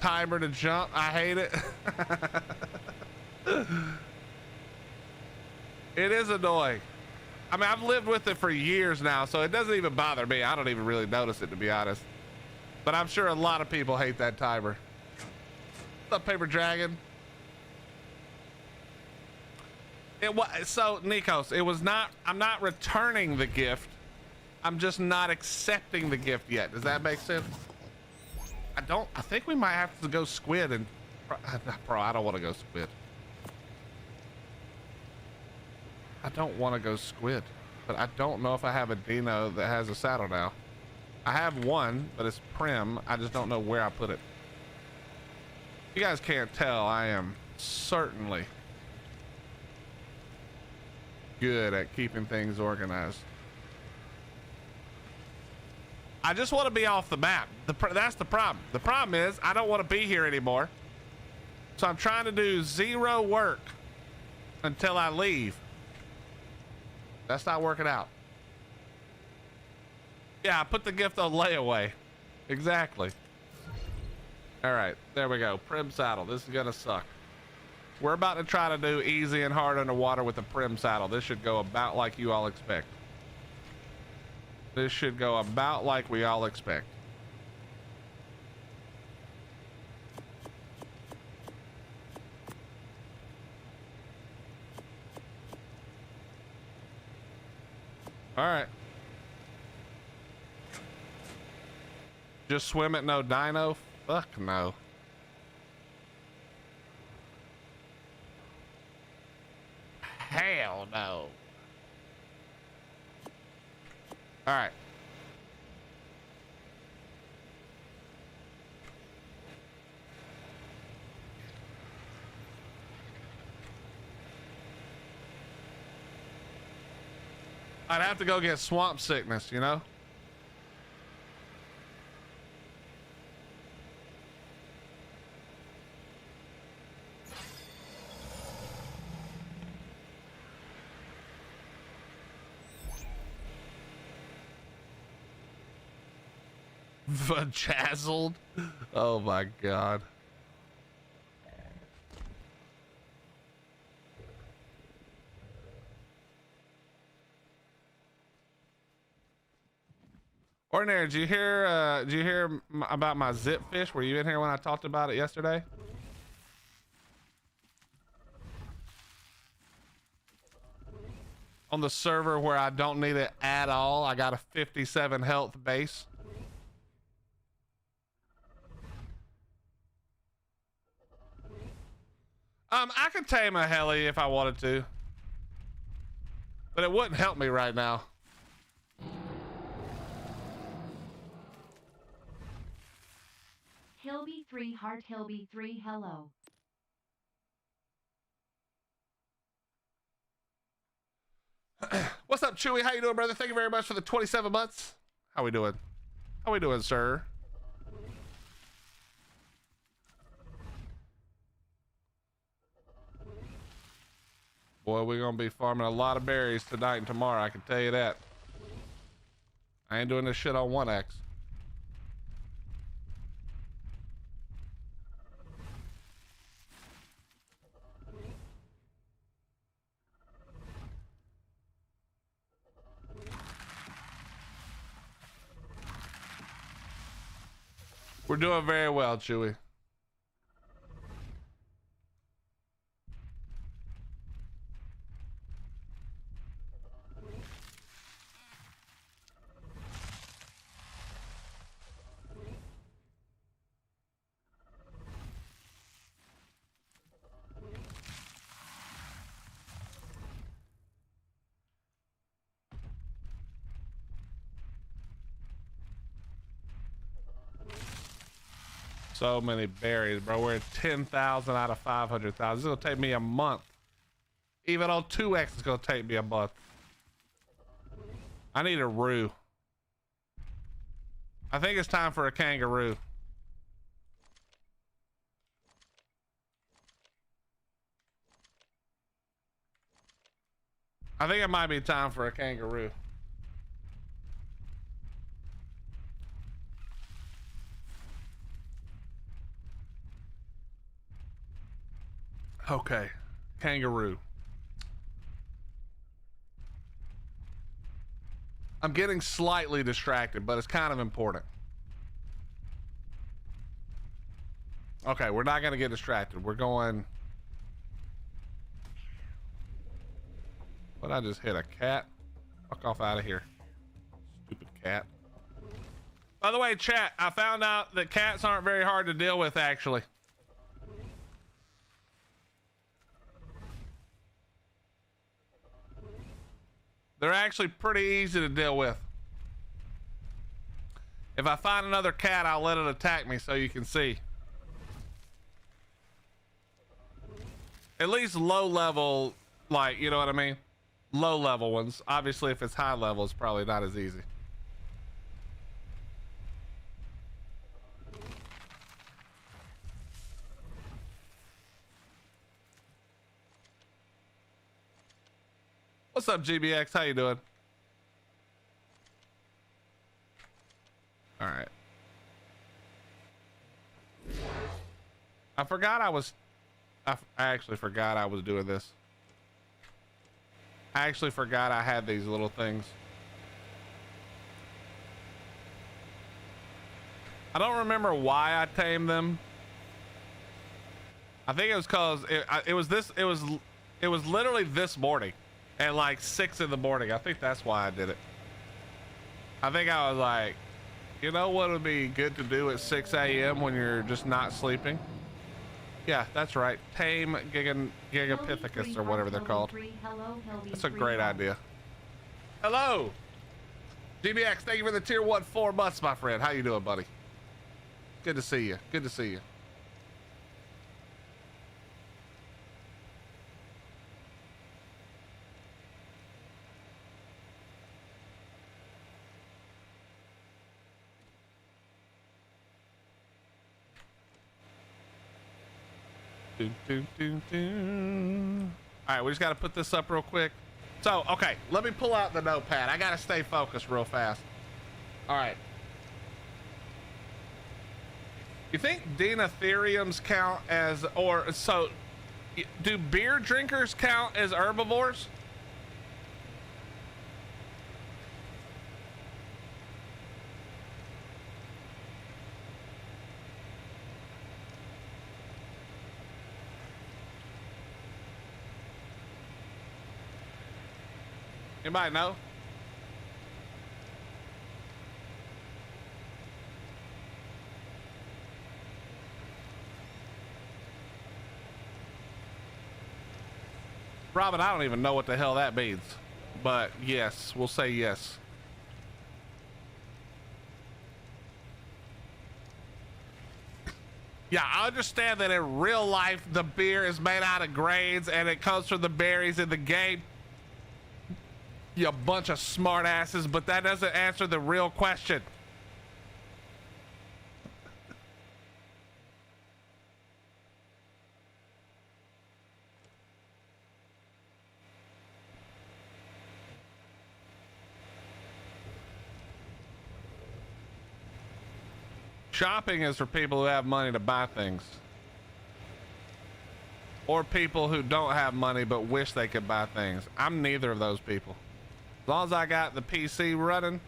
timer to jump. I hate it. It is annoying. I mean, I've lived with it for years now, so it doesn't even bother me. I don't even really notice it, to be honest. But I'm sure a lot of people hate that timer. What's up, Paper Dragon? It was, so Nikos, it was not, I'm not returning the gift. I'm just not accepting the gift yet. Does that make sense? I think we might have to go squid and, bro, I don't want to go squid. I don't want to go squid, but I don't know if I have a Dino that has a saddle now. I have one, but it's prim. I just don't know where I put it. You guys can't tell, I am certainly good at keeping things organized. I just want to be off the map. That's the problem. The problem is I don't want to be here anymore. So I'm trying to do 0 work until I leave. That's not working out. Yeah, I put the gift on layaway. Exactly. All right, there we go. Prim saddle. This is gonna suck. We're about to try to do easy and hard underwater with a prim saddle. This should go about like you all expect. This should go about like we all expect. All right. Just swim it, no dino? Fuck no. Hell no. All right. I'd have to go get swamp sickness, you know? Vajazzled? Oh my God. Ordinary, did you hear about my zip fish? Were you in here when I talked about it yesterday? On the server where I don't need it at all, I got a 57 health base. I could tame a heli if I wanted to, but it wouldn't help me right now. Hilby 3 heart, Hilby 3 hello. What's up, Chewy? How you doing, brother? Thank you very much for the 27 months. How we doing? How we doing, sir? Boy, we're gonna be farming a lot of berries tonight and tomorrow, I can tell you that. I ain't doing this shit on 1x. We're doing very well, Chewy. So many berries, bro. We're at 10,000 out of 500,000. This is gonna take me a month. Even on 2x, it's gonna take me a month. I need a roo. I think it's time for a kangaroo. I think it might be time for a kangaroo. Okay, kangaroo. I'm getting slightly distracted, but it's kind of important. Okay, we're not gonna get distracted. We're going. What, I just hit a cat? Fuck off out of here. Stupid cat. By the way, chat, I found out that cats aren't very hard to deal with, actually. They're actually pretty easy to deal with. If I find another cat, I'll let it attack me so you can see. At least low level, like, you know what I mean? Low level ones. Obviously, if it's high level, it's probably not as easy. What's up, GBX? How you doing? All right. I forgot I was... I actually forgot I was doing this. I actually forgot I had these little things. I don't remember why I tamed them. I think it was cause it was literally this morning at like 6 in the morning. I think that's why I did it. I think I was like, you know what would be good to do at 6 a.m. when you're just not sleeping? Yeah, that's right. Tame Gigapithecus or whatever they're called. That's a great idea. Hello! GBX, thank you for the tier 1 4 months, my friend. How you doing, buddy? Good to see you. Good to see you. All right, we just got to put this up real quick. So, okay, let me pull out the notepad. I got to stay focused real fast. All right. You think Denatheriums count as, or so, do beer drinkers count as herbivores? Anybody know? Robin, I don't even know what the hell that means, but yes, we'll say yes. Yeah, I understand that in real life, the beer is made out of grains and it comes from the berries in the game. You bunch of smart asses, but that doesn't answer the real question. Shopping is for people who have money to buy things. Or people who don't have money but wish they could buy things. I'm neither of those people. As long as I got the PC running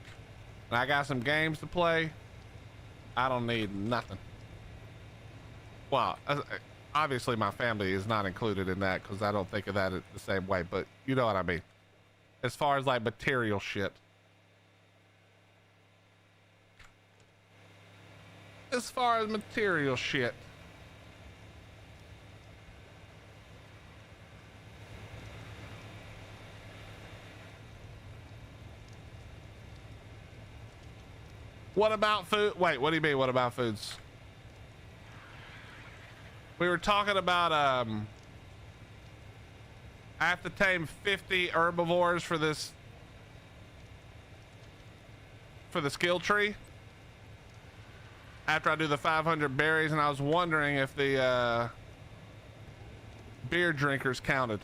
and I got some games to play, I don't need nothing. Well, obviously my family is not included in that because I don't think of that the same way, but you know what I mean. As far as like material shit. As far as material shit. What about food? Wait, what do you mean, what about foods? We were talking about I have to tame 50 herbivores for the skill tree after I do the 500 berries, and I was wondering if the beer drinkers counted.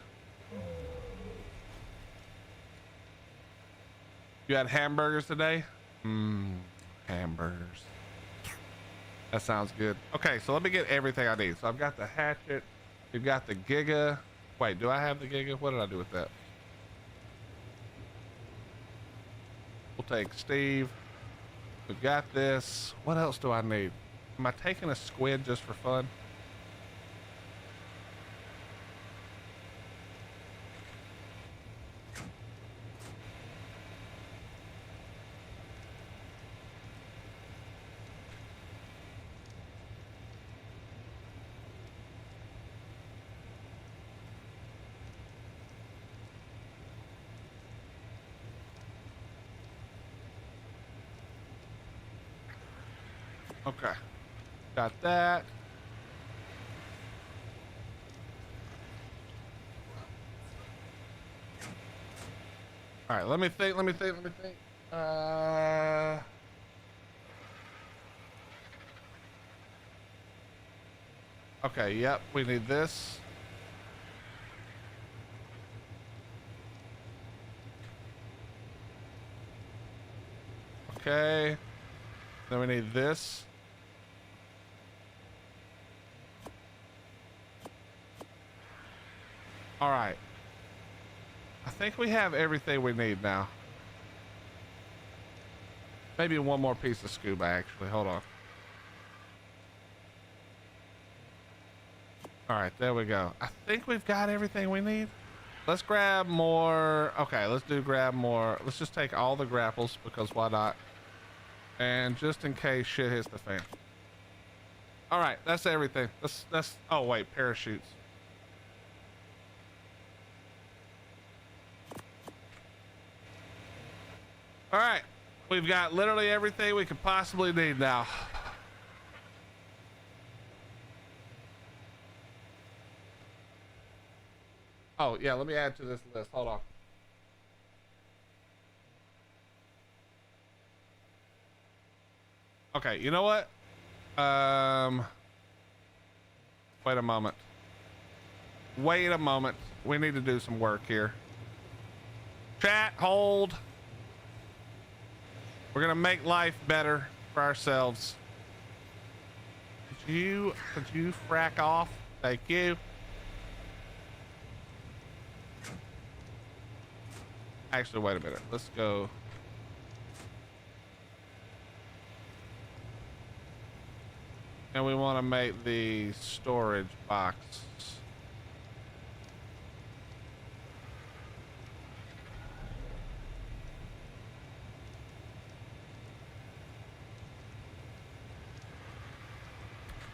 You had hamburgers today? Hamburgers. That sounds good. Okay, so let me get everything I need. So I've got the hatchet. We've got the giga. Wait, do I have the giga? What did I do with that? We'll take Steve. We've got this. What else do I need? Am I taking a squid just for fun? Okay, got that. All right, let me think. Okay, yep, we need this. Okay, then we need this. All right. I think we have everything we need now. Maybe one more piece of scuba, actually. Hold on. All right, there we go. I think we've got everything we need. Let's grab more. Okay, let's grab more. Let's just take all the grapples, because why not? And just in case shit hits the fan. All right, that's everything. That's oh wait, parachutes. All right, we've got literally everything we could possibly need now. Oh yeah, let me add to this list. Hold on. Okay, you know what? Wait a moment. Wait a moment. We need to do some work here. Chat, hold. We're gonna make life better for ourselves. Could you frack off? Thank you. Actually, wait a minute. Let's go. And we want to make the storage box.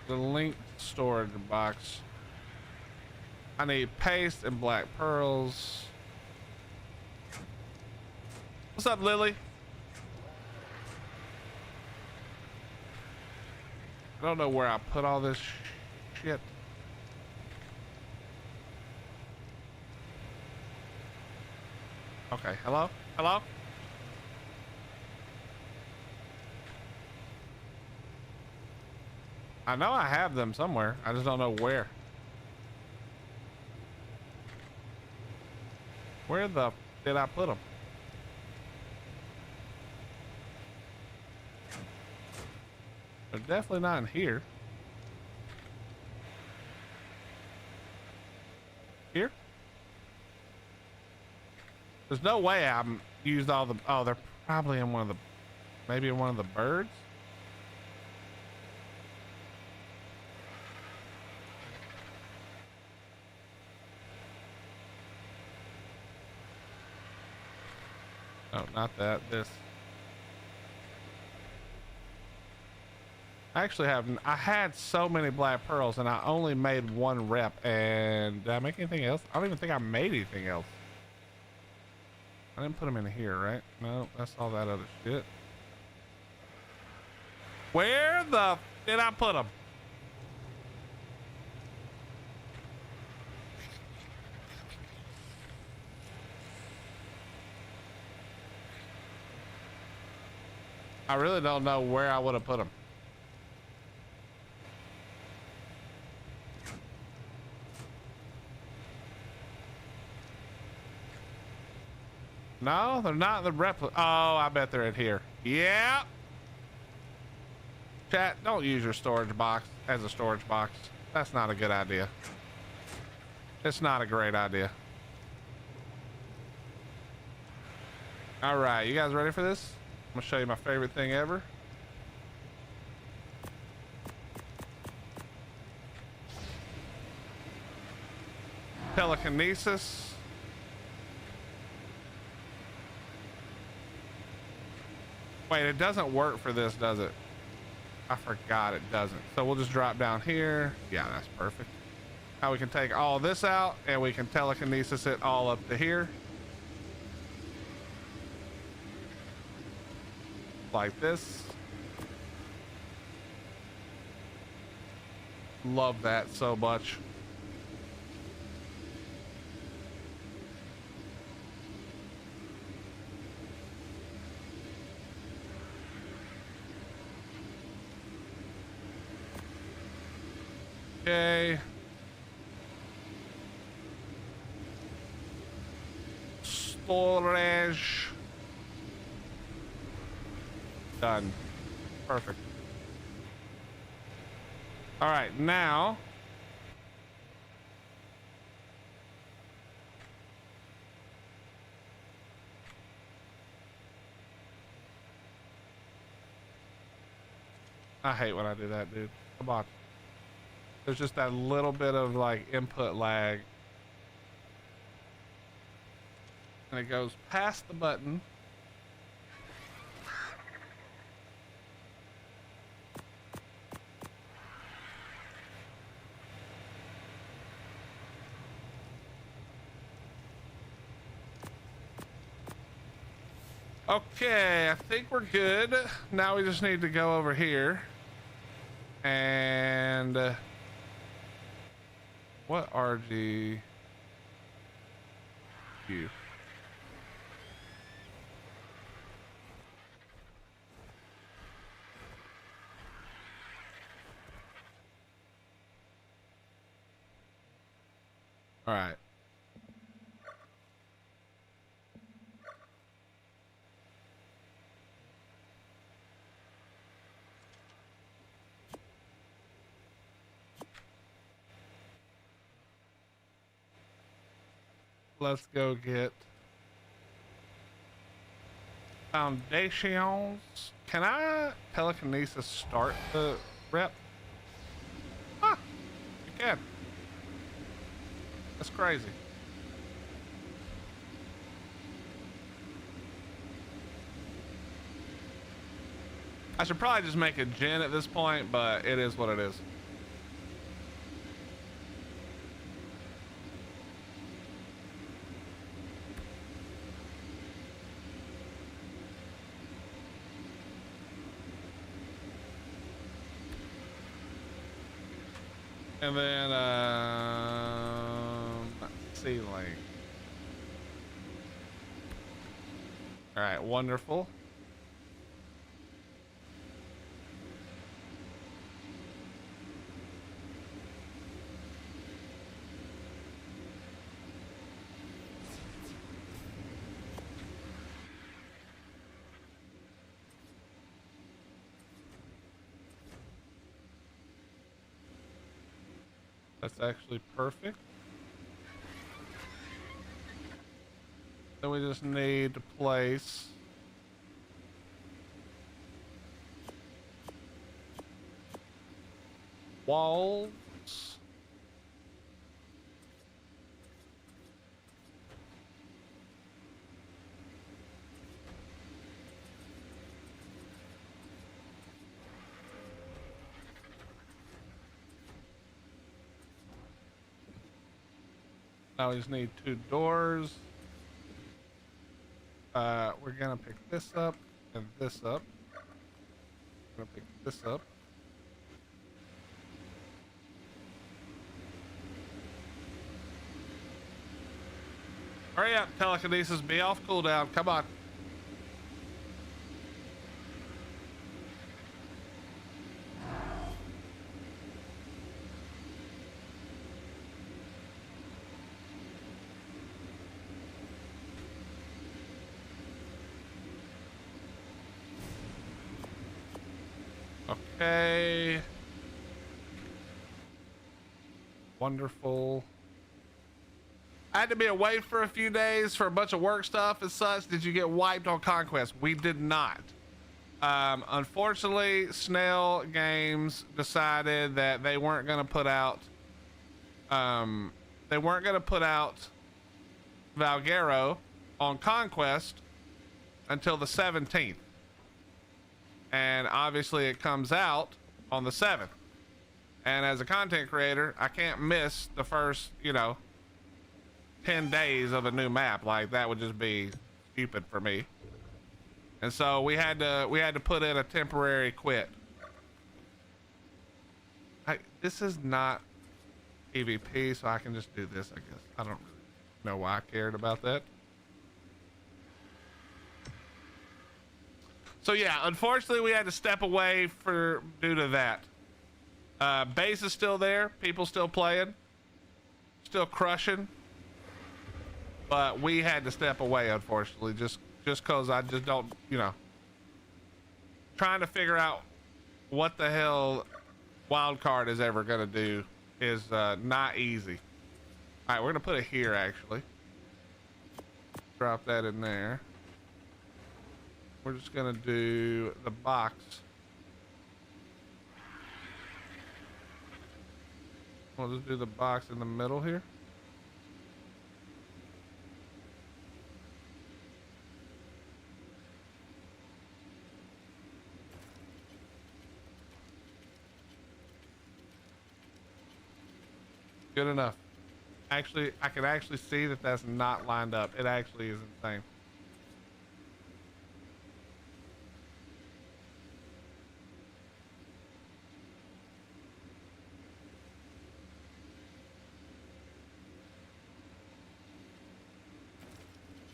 The linked storage box. I need paste and black pearls. What's up, Lily? I don't know where I put all this shit. Okay, hello? Hello? I know I have them somewhere. I just don't know where. Where the did I put them? They're definitely not in here. Here? There's no way I'm used all the. Oh, they're probably in one of the. Maybe in one of the birds. No, not that. This. I actually have. I had so many black pearls, and I only made one rep. And did I make anything else? I don't even think I made anything else. I didn't put them in here, right? No, that's all that other shit. Where the did I put them? I really don't know where I would have put them. No, they're not the replica. Oh, I bet they're in here. Yeah. Chat, don't use your storage box as a storage box. That's not a good idea. It's not a great idea. All right, you guys ready for this? I'm gonna show you my favorite thing ever. Telekinesis. Wait, it doesn't work for this, does it? I forgot it doesn't. So we'll just drop down here. Yeah, that's perfect. Now we can take all this out and we can telekinesis it all up to here. Like this. Love that so much. Okay. Storage. Done. Perfect. All right, now I hate when I do that, dude. Come on. There's just that little bit of like input lag. And it goes past the button. Okay, I think we're good. Now we just need to go over here. And what RG you? All right. Let's go get foundations. Can I telekinesis start the rep? Ah, you can. That's crazy. I should probably just make a gen at this point, but it is what it is. And then, ceiling. All right, wonderful. That's actually perfect. Then we just need to place walls. Now we just need 2 doors. We're gonna pick this up and this up. We're gonna pick this up. Hurry up, telekinesis, be off cooldown. Come on. Okay. Wonderful. I had to be away for a few days for a bunch of work stuff and such. Did you get wiped on Conquest? We did not. Unfortunately, Snail Games decided that they weren't going to put out Valguero on Conquest until the 17th. And obviously it comes out on the 7th. And as a content creator, I can't miss the first, 10 days of a new map. Like, that would just be stupid for me. And so we had to put in a temporary quit. This is not PvP, so I can just do this, I guess. I don't really know why I cared about that. So yeah, unfortunately we had to step away due to that. Base is still there, people still playing, still crushing, but we had to step away, unfortunately, just cause I just don't, trying to figure out what the hell wildcard is ever gonna do is not easy. All right, we're gonna put it here, actually. Drop that in there. We're just gonna do the box. We'll just do the box in the middle here. Good enough. Actually, I can actually see that that's not lined up. It actually is insane.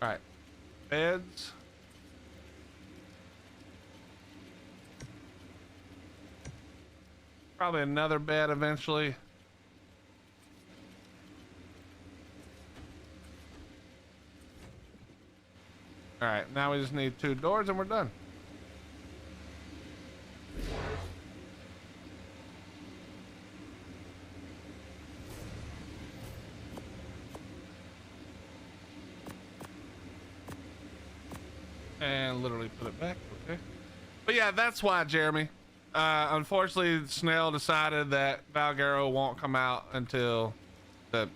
All right, beds. Probably another bed eventually. All right, now we just need 2 doors and we're done. And literally put it back, okay. But yeah, that's why, Jeremy. Unfortunately, Snail decided that Valguero won't come out until the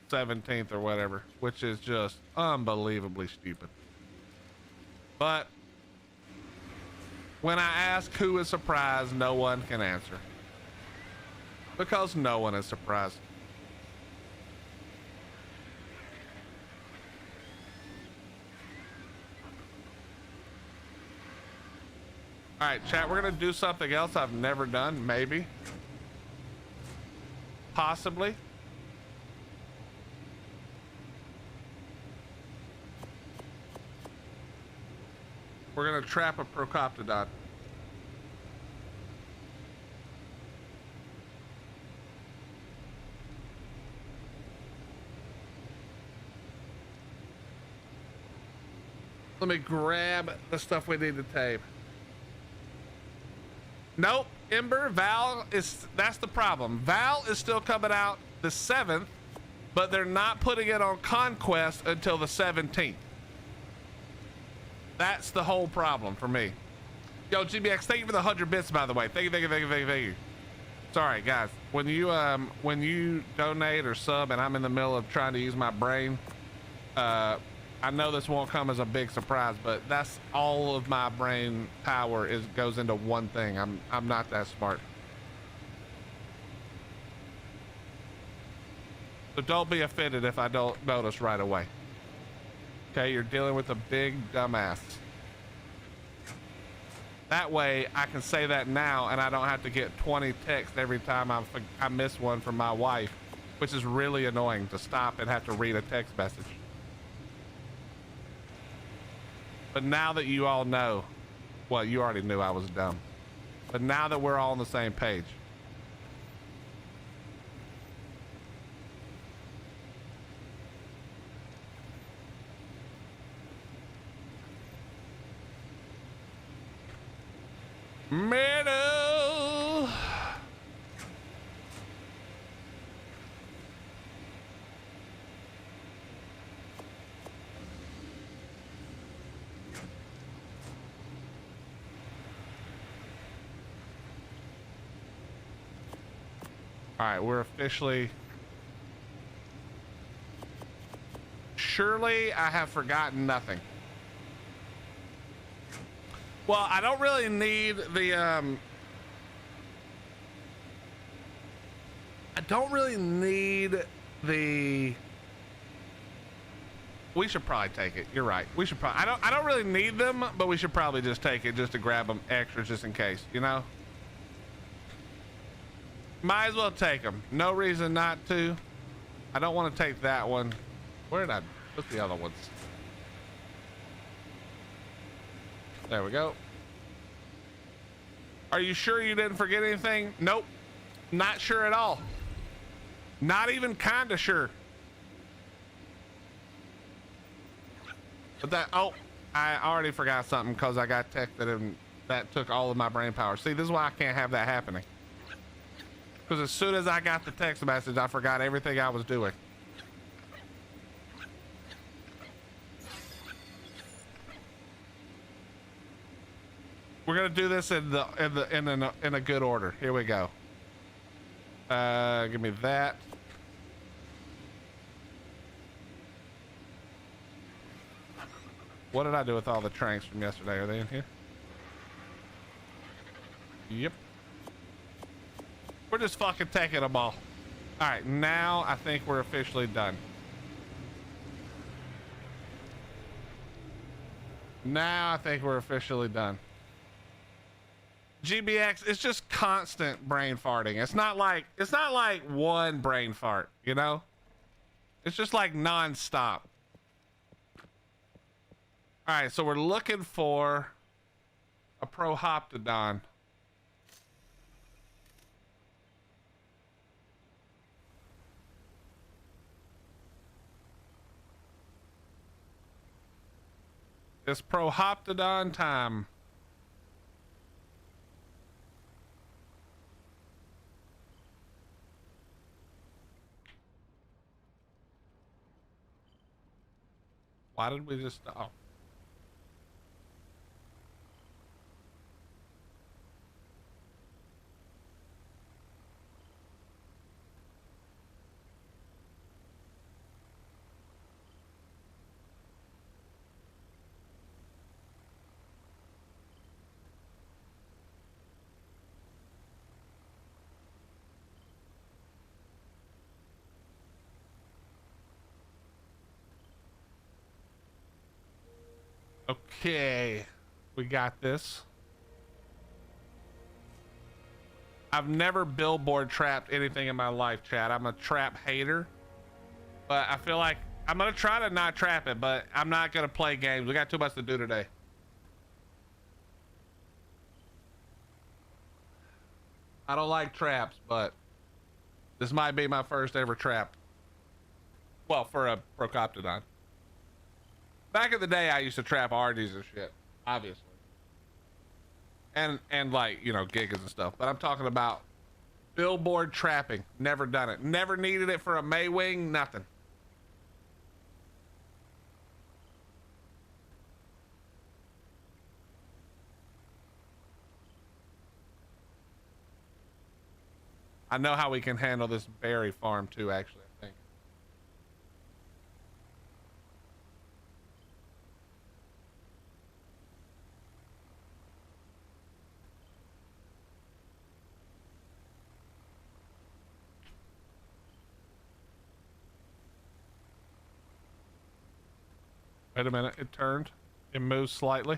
17th or whatever, which is just unbelievably stupid. But when I ask who is surprised, no one can answer. Because no one is surprised. All right, chat, we're gonna do something else I've never done, maybe. Possibly. We're gonna trap a Procoptodon. Let me grab the stuff we need to tame. Nope, Ember, Val that's the problem. Val is still coming out the 7th, but they're not putting it on Conquest until the 17th. That's the whole problem for me. Yo, GBX, thank you for the 100 bits, by the way. Thank you. Sorry, guys. When you donate or sub and I'm in the middle of trying to use my brain, I know this won't come as a big surprise, but that's all of my brain power goes into one thing. I'm not that smart. So don't be offended if I don't notice right away. Okay, you're dealing with a big dumbass. That way I can say that now and I don't have to get 20 texts every time I miss one from my wife, which is really annoying to stop and have to read a text message. But now that you all know, well, you already knew I was dumb, but now that we're all on the same page. Meadow. All right, we're officially... Surely I have forgotten nothing. Well, I don't really need the, I don't really need the... We should probably take it. You're right. We should probably... I don't really need them, but we should probably just take it just to grab them extra just in case, you know? Might as well take them. No reason not to. I don't want to take that one. Where did I put the other ones? There we go. Are you sure you didn't forget anything? Nope. Not sure at all. Not even kind of sure. But that... Oh, I already forgot something because I got texted and that took all of my brain power. See, this is why I can't have that happening. Because as soon as I got the text message, I forgot everything I was doing. We're gonna do this in a good order. Here we go. Give me that. What did I do with all the tranks from yesterday? Are they in here? Yep. We're just fucking taking them all. All right, now I think we're officially done. Now I think we're officially done. GBX, it's just constant brain farting. It's not like one brain fart, you know? It's just like non-stop. All right, so we're looking for a Prohoptodon. It's Prohoptodon time. Why did we just... Oh. Okay, we got this. I've never billboard trapped anything in my life, chat. I'm a trap hater, but I feel like I'm gonna try to not trap it, but I'm not gonna play games. We got too much to do today. I don't like traps, but this might be my first ever trap. Well, for a Procoptodon. Back in the day, I used to trap RDs and shit, obviously. And like, you know, gigas and stuff. But I'm talking about billboard trapping. Never done it. Never needed it for a Maywing, nothing. I know how we can handle this berry farm too, actually, I think. Wait a minute, it turned. It moved slightly.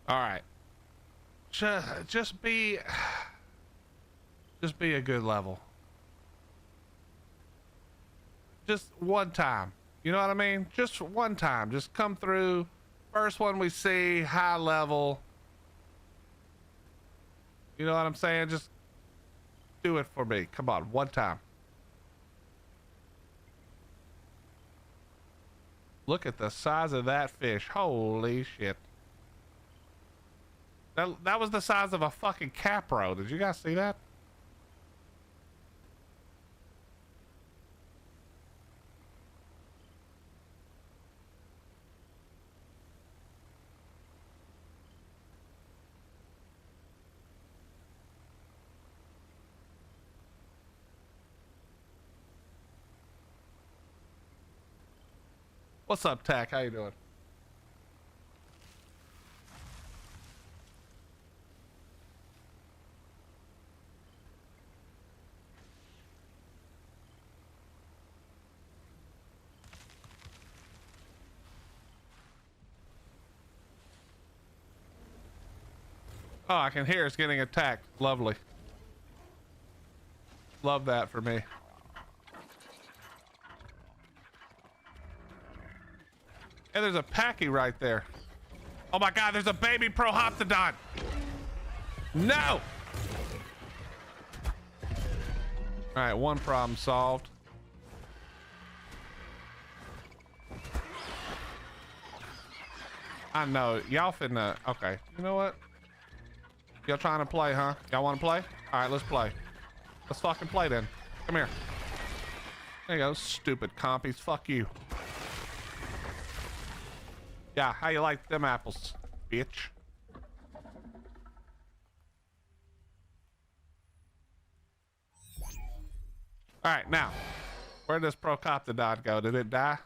All right. Just be a good level. Just one time. You know what I mean? Just one time. Just come through. First one we see, high level. You know what I'm saying? Just do it for me. Come on, one time. Look at the size of that fish. Holy shit. That was the size of a fucking capro. Did you guys see that? What's up, Tack? How you doing? Oh, I can hear it's getting attacked. Lovely. Love that for me. And there's a Packy right there. Oh my God, there's a baby Prohoptodon. No! All right, one problem solved. I know, y'all finna, okay. You know what? Y'all trying to play, huh? Y'all wanna play? All right, let's play. Let's fucking play then. Come here. There you go, stupid compies, fuck you. Yeah, how you like them apples, bitch? All right, now, where does Procoptodon go? Did it die?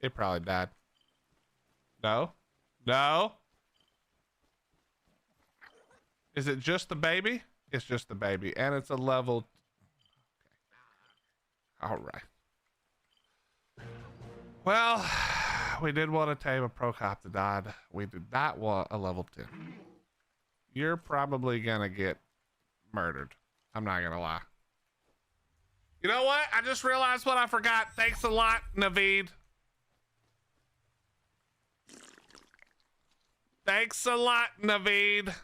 It probably died. No? No? Is it just the baby? It's just the baby, and it's a level. All right. Well, we did want to tame a Procoptodon. We did not want a level 10. You're probably gonna get murdered. I'm not gonna lie. You know what? I just realized what I forgot. Thanks a lot, Naveed. Thanks a lot, Naveed.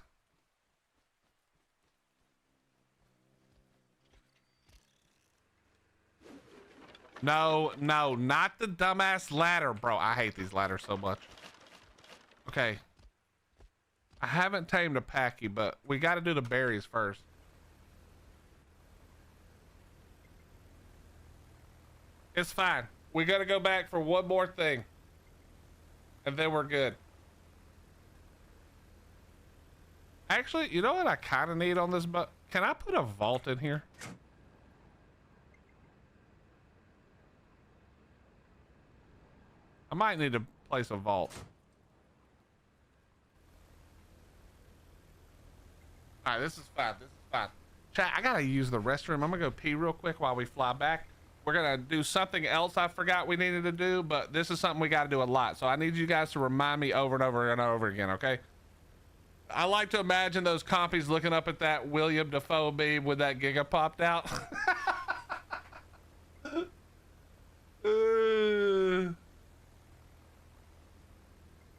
No, no, not the dumbass ladder, bro. I hate these ladders so much. Okay. I haven't tamed a Packy, but we got to do the berries first. It's fine. We got to go back for one more thing. And then we're good. Actually, you know what I kind of need on this? But can I put a vault in here? I might need to place a vault. All right, this is fine. This is fine. Chat, I gotta use the restroom. I'm gonna go pee real quick while we fly back. We're gonna do something else I forgot we needed to do, but this is something we gotta do a lot. So I need you guys to remind me over and over and over again, okay? I like to imagine those compies looking up at that William Dafoe meme when that Giga popped out.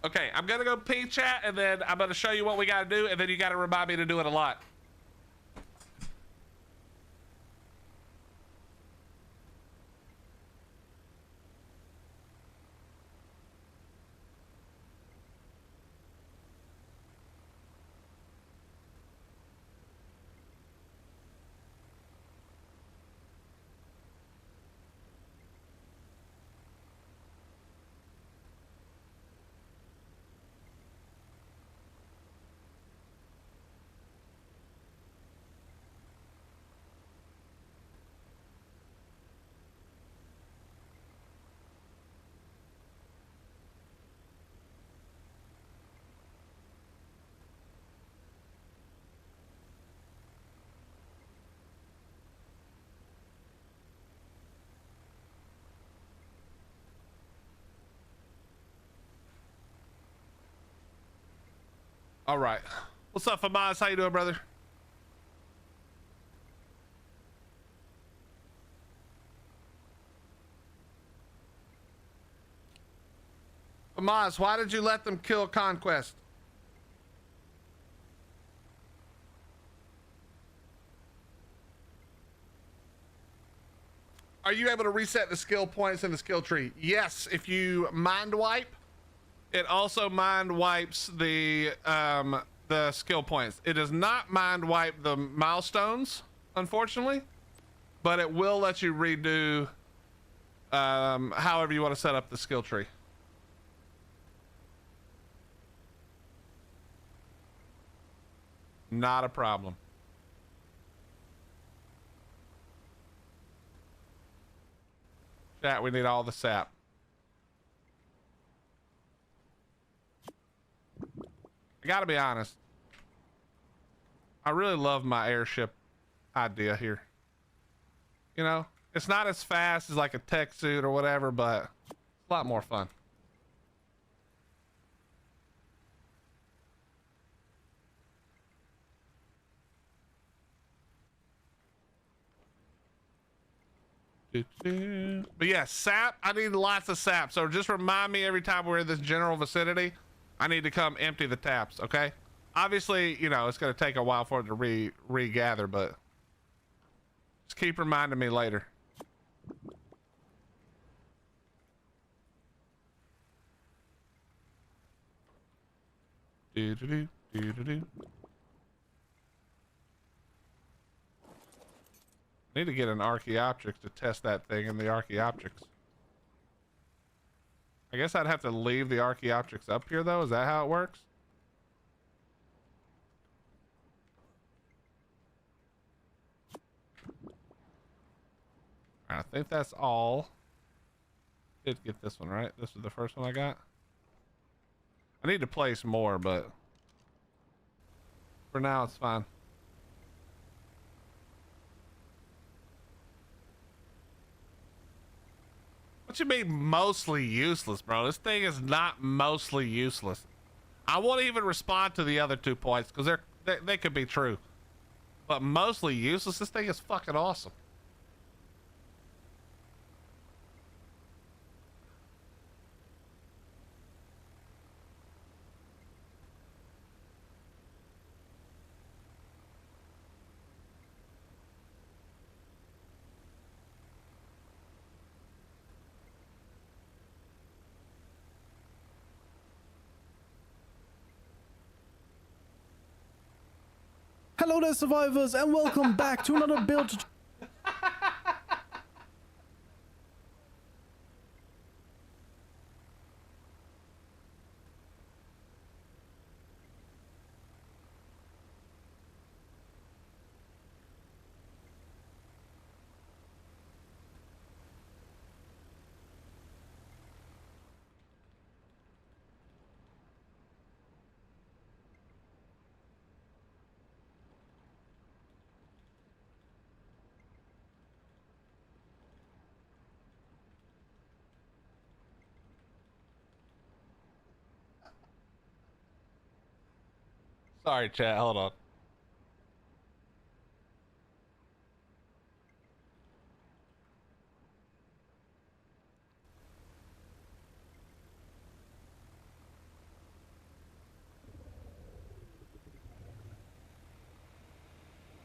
Okay, I'm gonna go pee, chat, and then I'm gonna show you what we gotta do, and then you gotta remind me to do it a lot. All right. What's up, Famas? How you doing, brother? Famas, why did you let them kill Conquest? Are you able to reset the skill points in the skill tree? Yes, if you mind wipe, it also mind wipes the skill points. It does not mind wipe the milestones, unfortunately, but it will let you redo however you want to set up the skill tree. Not a problem. Chat, we need all the sap. I gotta be honest. I really love my airship idea here. You know, it's not as fast as like a tech suit or whatever, but it's a lot more fun. But yeah, sap, I need lots of sap. So just remind me every time we're in this general vicinity, I need to come empty the taps, okay? Obviously, you know, it's going to take a while for it to regather, but just keep reminding me later. Do-do-do, do-do-do. Need to get an Archaeopteryx to test that thing in the Archaeopteryx. I guess I'd have to leave the Archaeopteryx up here though. Is that how it works? I think that's all. Did get this one right. This was the first one I got. I need to place more, but for now it's fine. What you mean mostly useless, bro? This thing is not mostly useless. I won't even respond to the other 2 points because they could be true. But mostly useless, this thing is fucking awesome. Hello there, survivors, and welcome back to another build. Sorry, chat. Hold on.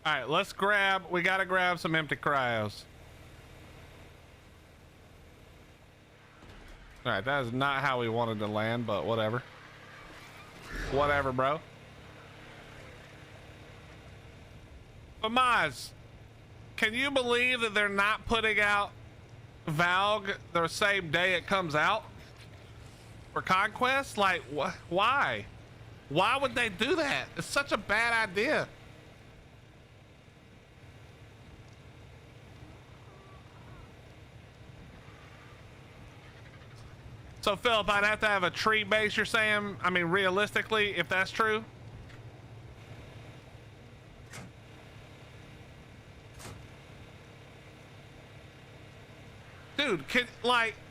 All right, let's grab. We got to grab some empty cryos. All right, that is not how we wanted to land, but whatever. Whatever, bro. But Maz, can you believe that they're not putting out Valg the same day it comes out for Conquest? Like, why? Why would they do that? It's such a bad idea. So, Philip, I'd have to have a tree base, you're saying? I mean, realistically, if that's true? Dude,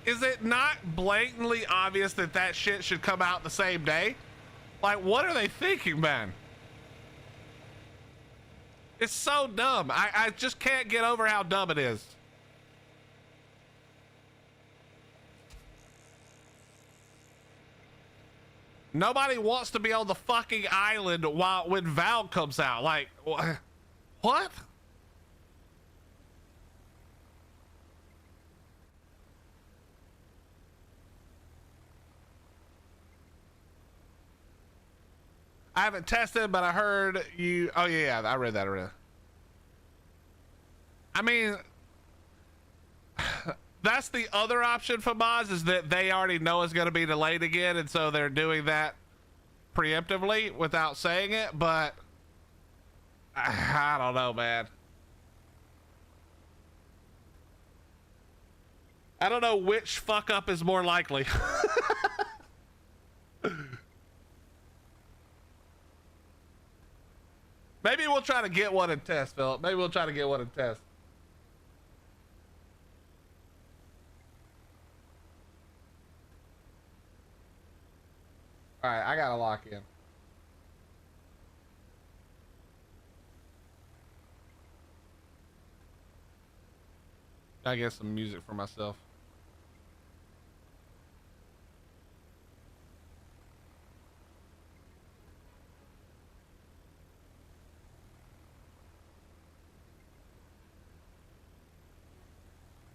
is it not blatantly obvious that that shit should come out the same day? Like, what are they thinking, man? It's so dumb. I just can't get over how dumb it is. Nobody wants to be on the fucking island when Valg comes out. Like, what? I haven't tested, but I heard you. Oh yeah, I read that already. I mean, that's the other option for mods, is that they already know it's going to be delayed again, and so they're doing that preemptively without saying it. But I don't know, man. I don't know which fuck up is more likely. Maybe we'll try to get one and test, Philip. Maybe we'll try to get one and test. All right, I gotta lock in. I get some music for myself.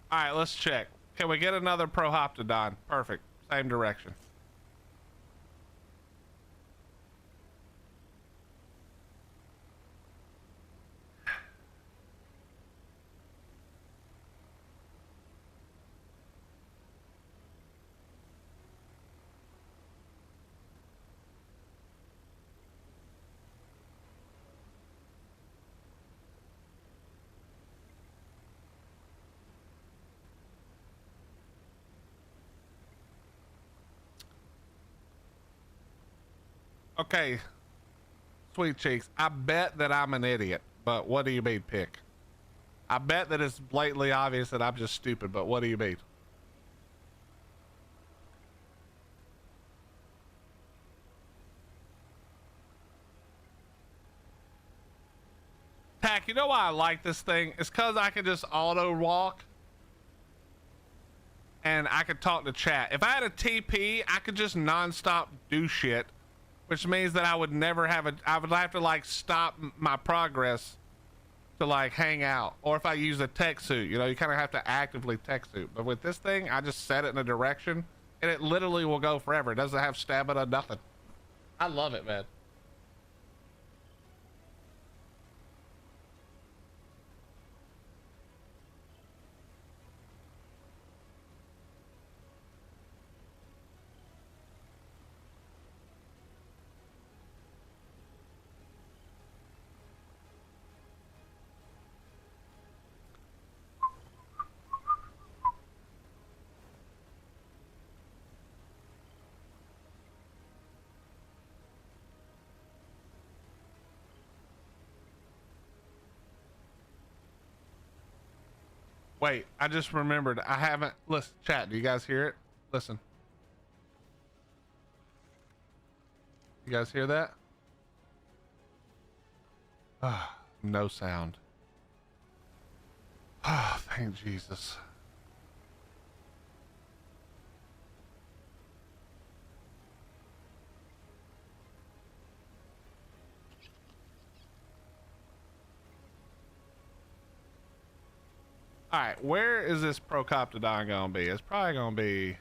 All right, let's check. Can we get another Prohoptodon? Perfect. Same direction. Okay, Sweet Cheeks, I bet that I'm an idiot, but what do you mean pick? I bet that it's blatantly obvious that I'm just stupid, but what do you mean? Tack, you know why I like this thing? It's because I can just auto walk and I could talk to chat. If I had a TP, I could just nonstop do shit, which means that I would never have I would have to like stop my progress to like hang out. Or if I use a tech suit, you know, you kind of have to actively tech suit. But with this thing, I just set it in a direction and it literally will go forever. It doesn't have stamina, nothing. I love it, man. Wait, I just remembered. I haven't. Listen, chat. Do you guys hear it? Listen. You guys hear that? Ah, no sound. Ah, thank Jesus. All right, where is this Procoptodon gonna be? It's probably gonna be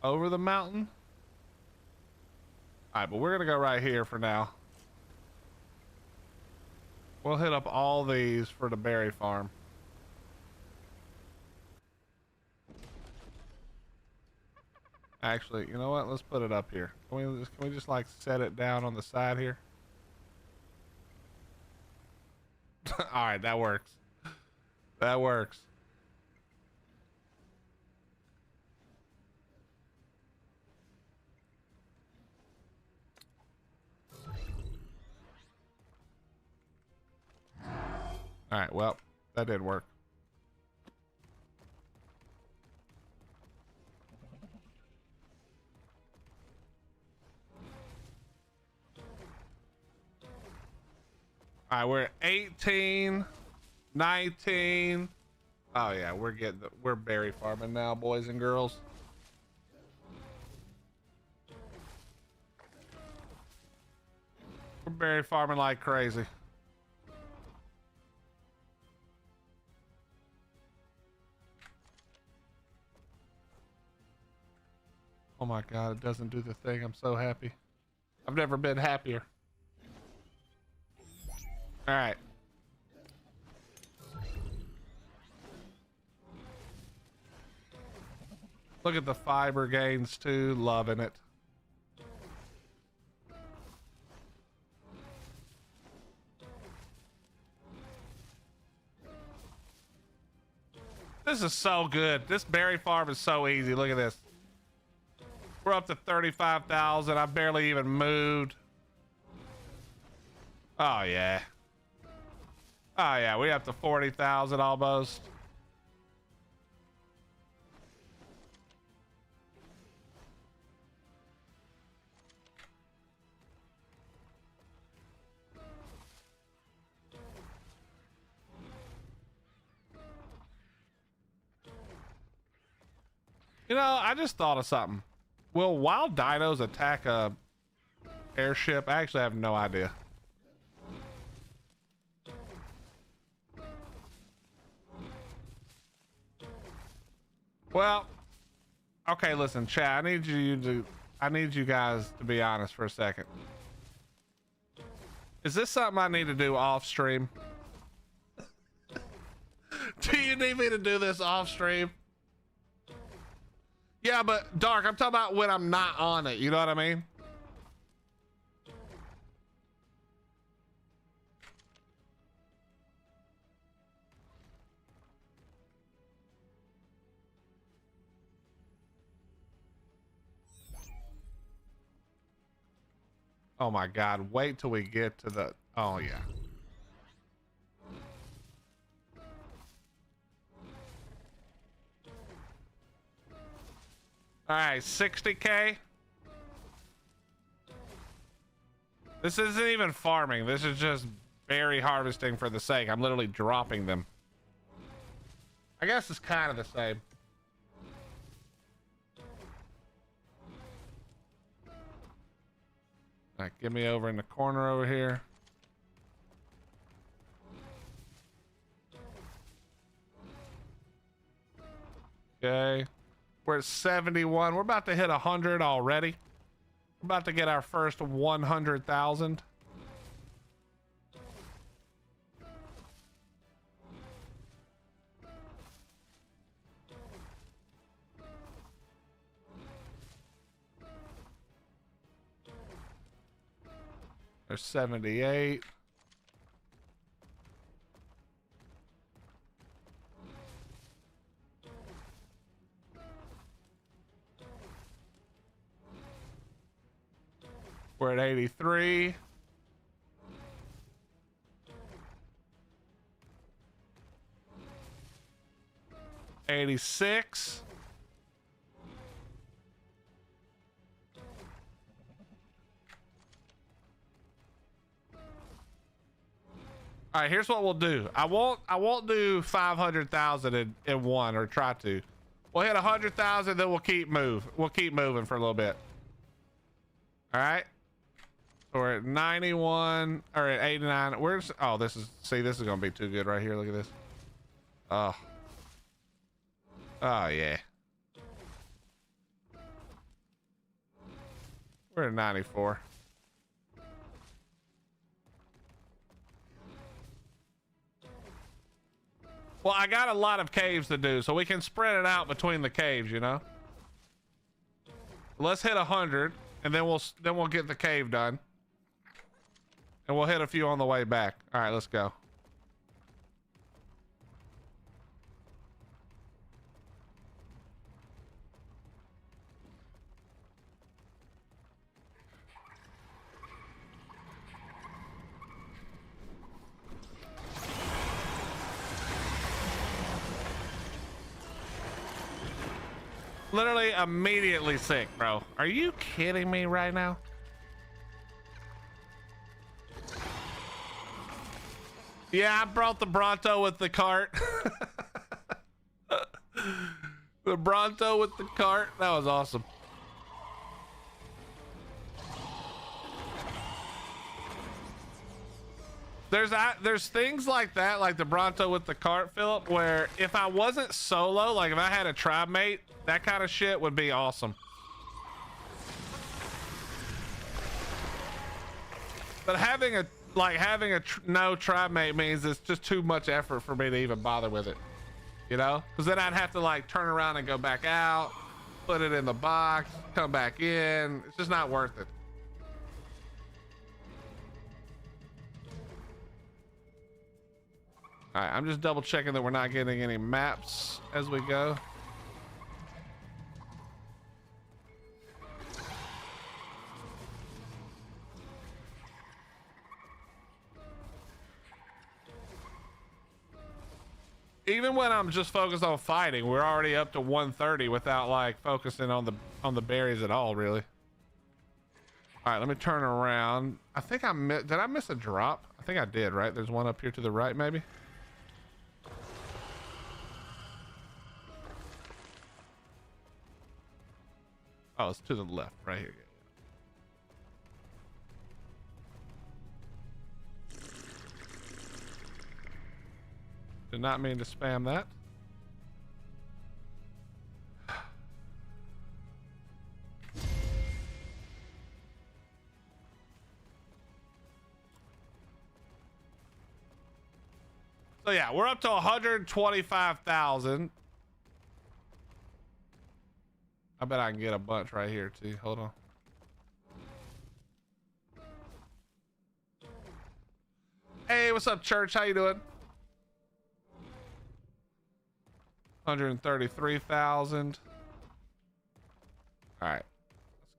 over the mountain. All right, but we're gonna go right here for now. We'll hit up all these for the berry farm. Actually, you know what? Let's put it up here. Can we just like set it down on the side here? All right, that works. That works. All right, well, that didn't work. All right, we're at 18, 19. Oh yeah, we're berry farming now, boys and girls. We're berry farming like crazy. Oh my God, it doesn't do the thing. I'm so happy. I've never been happier. All right. Look at the fiber gains too. Loving it. This is so good. This berry farm is so easy. Look at this. We're up to 35,000. I barely even moved. Oh yeah. Oh yeah, we up to 40,000 almost. You know, I just thought of something. Will wild dinos attack a airship? I actually have no idea. Well, okay, listen, chat. I need you guys to be honest for a second. Is this something I need to do off stream? Do you need me to do this off stream? Yeah, but Dark, I'm talking about when I'm not on it. You know what I mean? Oh my God, wait till we get to the, oh yeah. All right, 60K. This isn't even farming. This is just berry harvesting for the sake. I'm literally dropping them. I guess it's kind of the same. All right, get me over in the corner over here. Okay. We're at 71. We're about to hit 100 already. We're about to get our first 100,000. There's 78. We're at 83. $86. All right, here's what we'll do. I won't do 500,000 in one, or try to. We'll hit 100,000, then we'll keep moving for a little bit. All right. So we're at 91 or at 89. Where's, oh, this is gonna be too good right here. Look at this. Oh yeah. We're at 94. Well, I got a lot of caves to do, so we can spread it out between the caves, you know. Let's hit 100, and then we'll get the cave done. And we'll hit a few on the way back. All right, let's go. Literally immediately sick, bro. Are you kidding me right now? Yeah, I brought the Bronto with the cart. The Bronto with the cart. That was awesome. There's things like that, like the Bronto with the cart, Philip, where if I wasn't solo, like if I had a tribe mate, that kind of shit would be awesome. But having a no tribe mate means it's just too much effort for me to even bother with it, you know? Because then I'd have to like turn around and go back out, put it in the box, come back in. It's just not worth it. All right, I'm just double checking that we're not getting any maps as we go. Even when I'm just focused on fighting, we're already up to 130 without like focusing on the berries at all, really. All right, let me turn around. I think did I miss a drop? I think I did, right? There's one up here to the right, maybe. Oh, it's to the left, right here. Did not mean to spam that. So yeah, we're up to 125,000. I bet I can get a bunch right here too. Hold on. Hey, what's up, church? How you doing? 133,000. All right, let's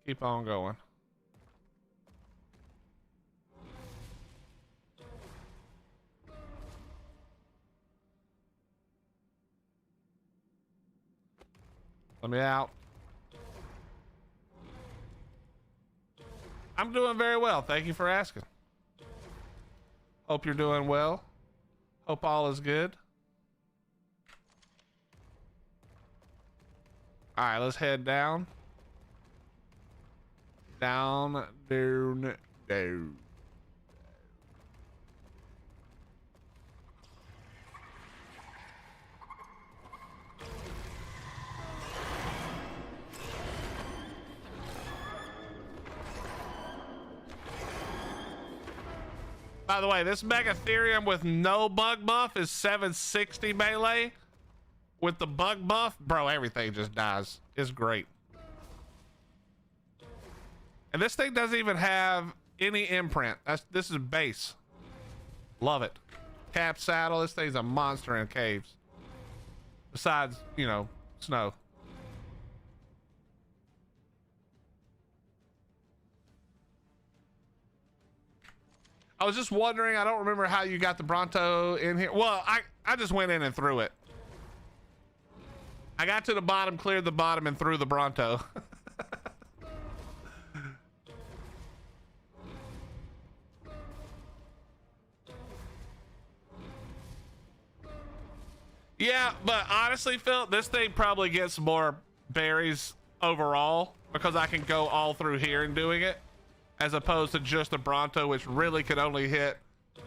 keep on going. Let me out. I'm doing very well. Thank you for asking. Hope you're doing well. Hope all is good. All right, let's head down. Down, down, down. By the way, this Megatherium with no bug buff is 760 melee. With the bug buff, bro, everything just dies. It's great. And this thing doesn't even have any imprint. This is base. Love it. Cap saddle. This thing's a monster in caves. Besides, you know, snow. I was just wondering, I don't remember how you got the Bronto in here. Well, I just went in and threw it. I got to the bottom, cleared the bottom, and threw the Bronto. Yeah, but honestly, Phil, this thing probably gets more berries overall because I can go all through here and doing it, as opposed to just a Bronto, which really could only hit.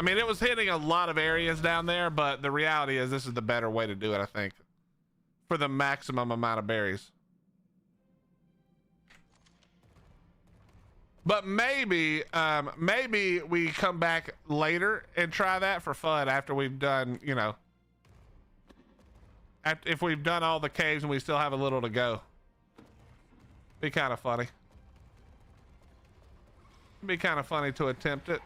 I mean, it was hitting a lot of areas down there, but the reality is this is the better way to do it, I think, for the maximum amount of berries. But maybe we come back later and try that for fun after we've done, you know, if we've done all the caves and we still have a little to go. Be kind of funny. Be kind of funny to attempt it.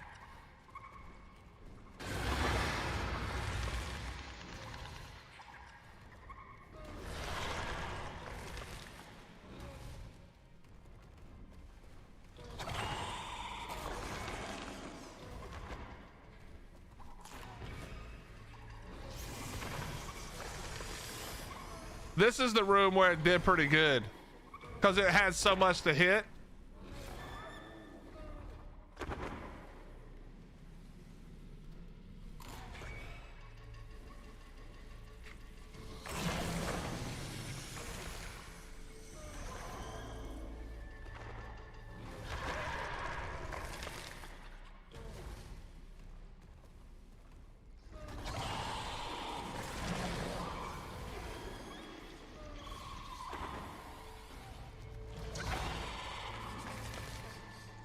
This is the room where it did pretty good because it had so much to hit.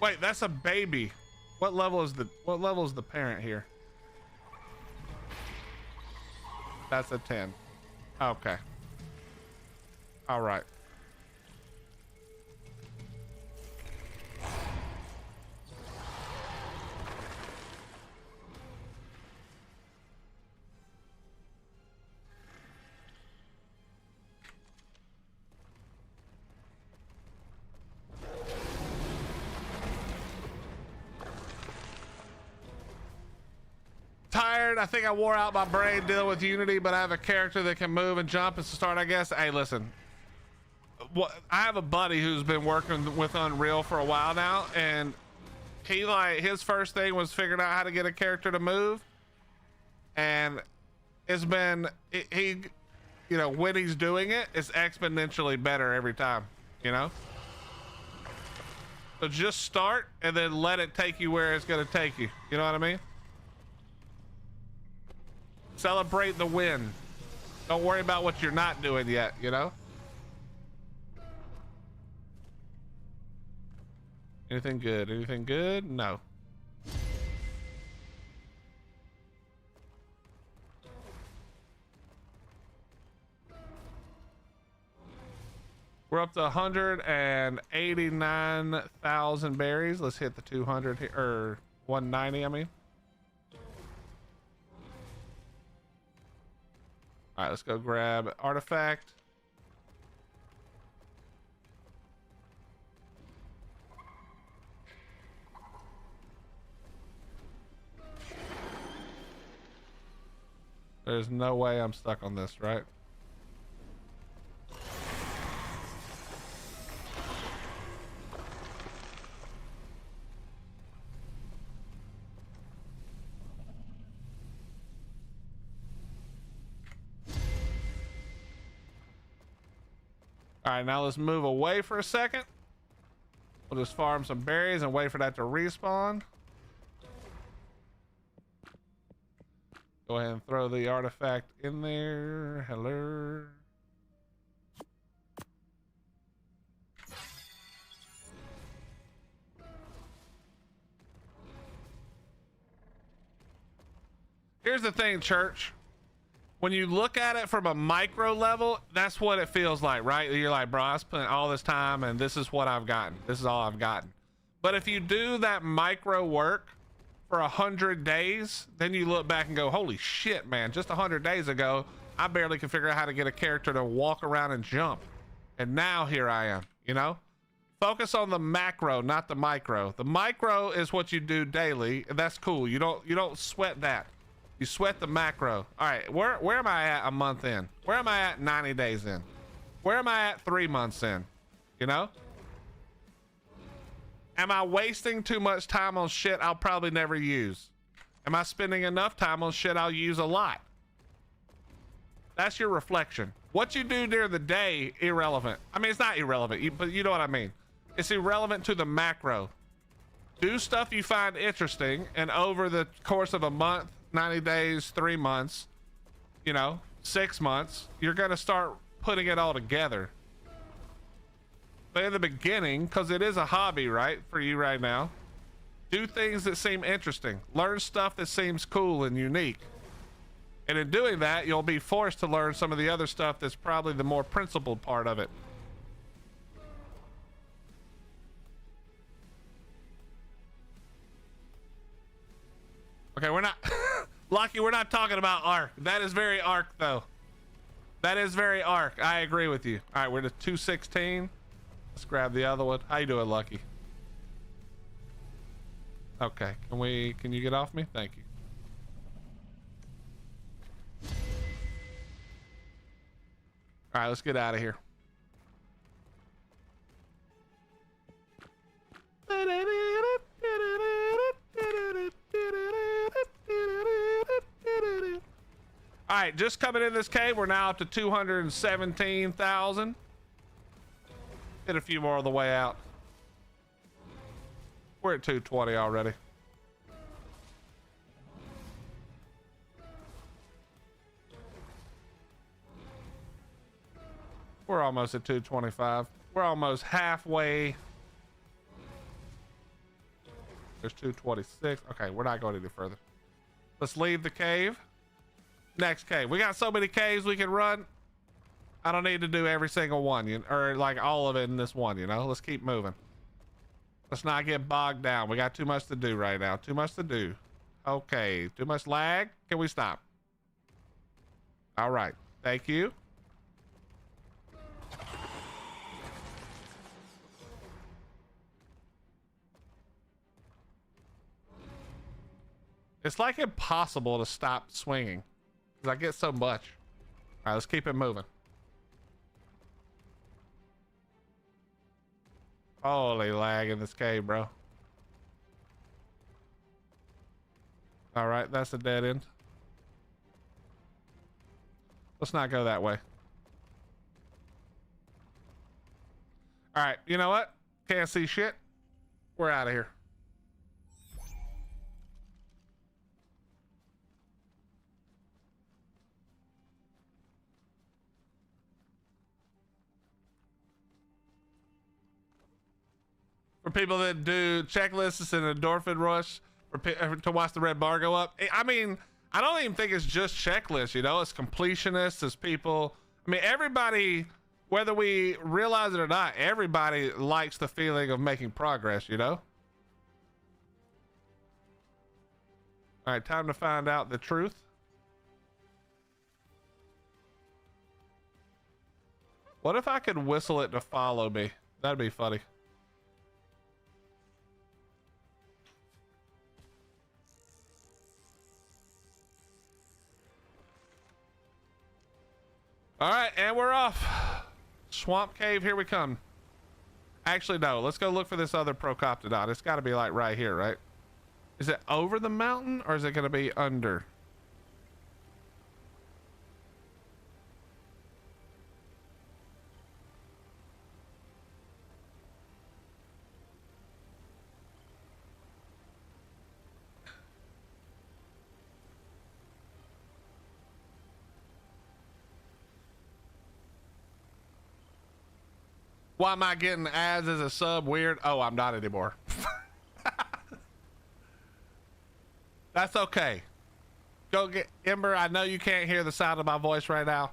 Wait, that's a baby. What level is the parent here? That's a 10. Okay. All right. Tired. I think I wore out my brain dealing with Unity, but I have a character that can move and jump as a start, I guess. Hey, listen. I have a buddy who's been working with Unreal for a while now, and he his first thing was figuring out how to get a character to move, and it's been he you know, when he's doing it, it's exponentially better every time, you know. So just start and then let it take you where it's going to take you. You know what I mean? Celebrate the win. Don't worry about what you're not doing yet, you know? Anything good? Anything good? No. We're up to 189,000 berries. Let's hit the 200 here, or 190, I mean. All right, let's go grab artifact. There's no way I'm stuck on this, right? All right, now let's move away for a second. We'll just farm some berries and wait for that to respawn. Go ahead and throw the artifact in there. Hello. Here's the thing, church. When you look at it from a micro level, that's what it feels like, right? You're like, bro, I spent all this time and this is what I've gotten. This is all I've gotten. But if you do that micro work for 100 days, then you look back and go, holy shit, man, just 100 days ago, I barely could figure out how to get a character to walk around and jump. And now here I am, you know? Focus on the macro, not the micro. The micro is what you do daily, and that's cool. You don't sweat that. You sweat the macro. All right, where am I at a month in? Where am I at 90 days in? Where am I at 3 months in? You know? Am I wasting too much time on shit I'll probably never use? Am I spending enough time on shit I'll use a lot? That's your reflection. What you do during the day, irrelevant. I mean, it's not irrelevant, but you know what I mean. It's irrelevant to the macro. Do stuff you find interesting, and over the course of a month, 90 days, 3 months, you know, 6 months, you're going to start putting it all together. But in the beginning, because it is a hobby, right, for you right now, do things that seem interesting. Learn stuff that seems cool and unique. And in doing that, you'll be forced to learn some of the other stuff that's probably the more principled part of it. Okay, we're not Lucky, we're not talking about Ark. That is very Ark though. That is very Ark. I agree with you. All right, we're to 216. Let's grab the other one. How you doing, Lucky? Okay, can you get off me? Thank you. All right, let's get out of here. All right, just coming in this cave, we're now up to 217,000. Hit a few more on the way out. We're at 220 already. We're almost at 225. We're almost halfway. There's 226. Okay, we're not going any further. Let's leave the cave. Next cave. We got so many caves we can run. I don't need to do every single one, or like all of it in this one, you know? Let's keep moving. Let's not get bogged down. We got too much to do right now. Too much to do. Okay, too much lag. Can we stop? All right, thank you. It's like impossible to stop swinging because I get so much. All right, let's keep it moving. Holy lag in this cave, bro. All right, that's a dead end. Let's not go that way. All right, you know what? Can't see shit. We're out of here. For people that do checklists and endorphin rush to watch the red bar go up. I mean, I don't even think it's just checklists, you know, it's completionists, it's people. I mean, everybody, whether we realize it or not, everybody likes the feeling of making progress, you know? All right, time to find out the truth. What if I could whistle it to follow me? That'd be funny. All right, and we're off. Swamp cave, here we come. Actually, no, let's go look for this other Procoptodon. It's got to be like right here, right? Is it over the mountain or is it going to be under? Why am I getting ads as a sub weird? Oh, I'm not anymore. That's okay. Go get Ember. I know you can't hear the sound of my voice right now,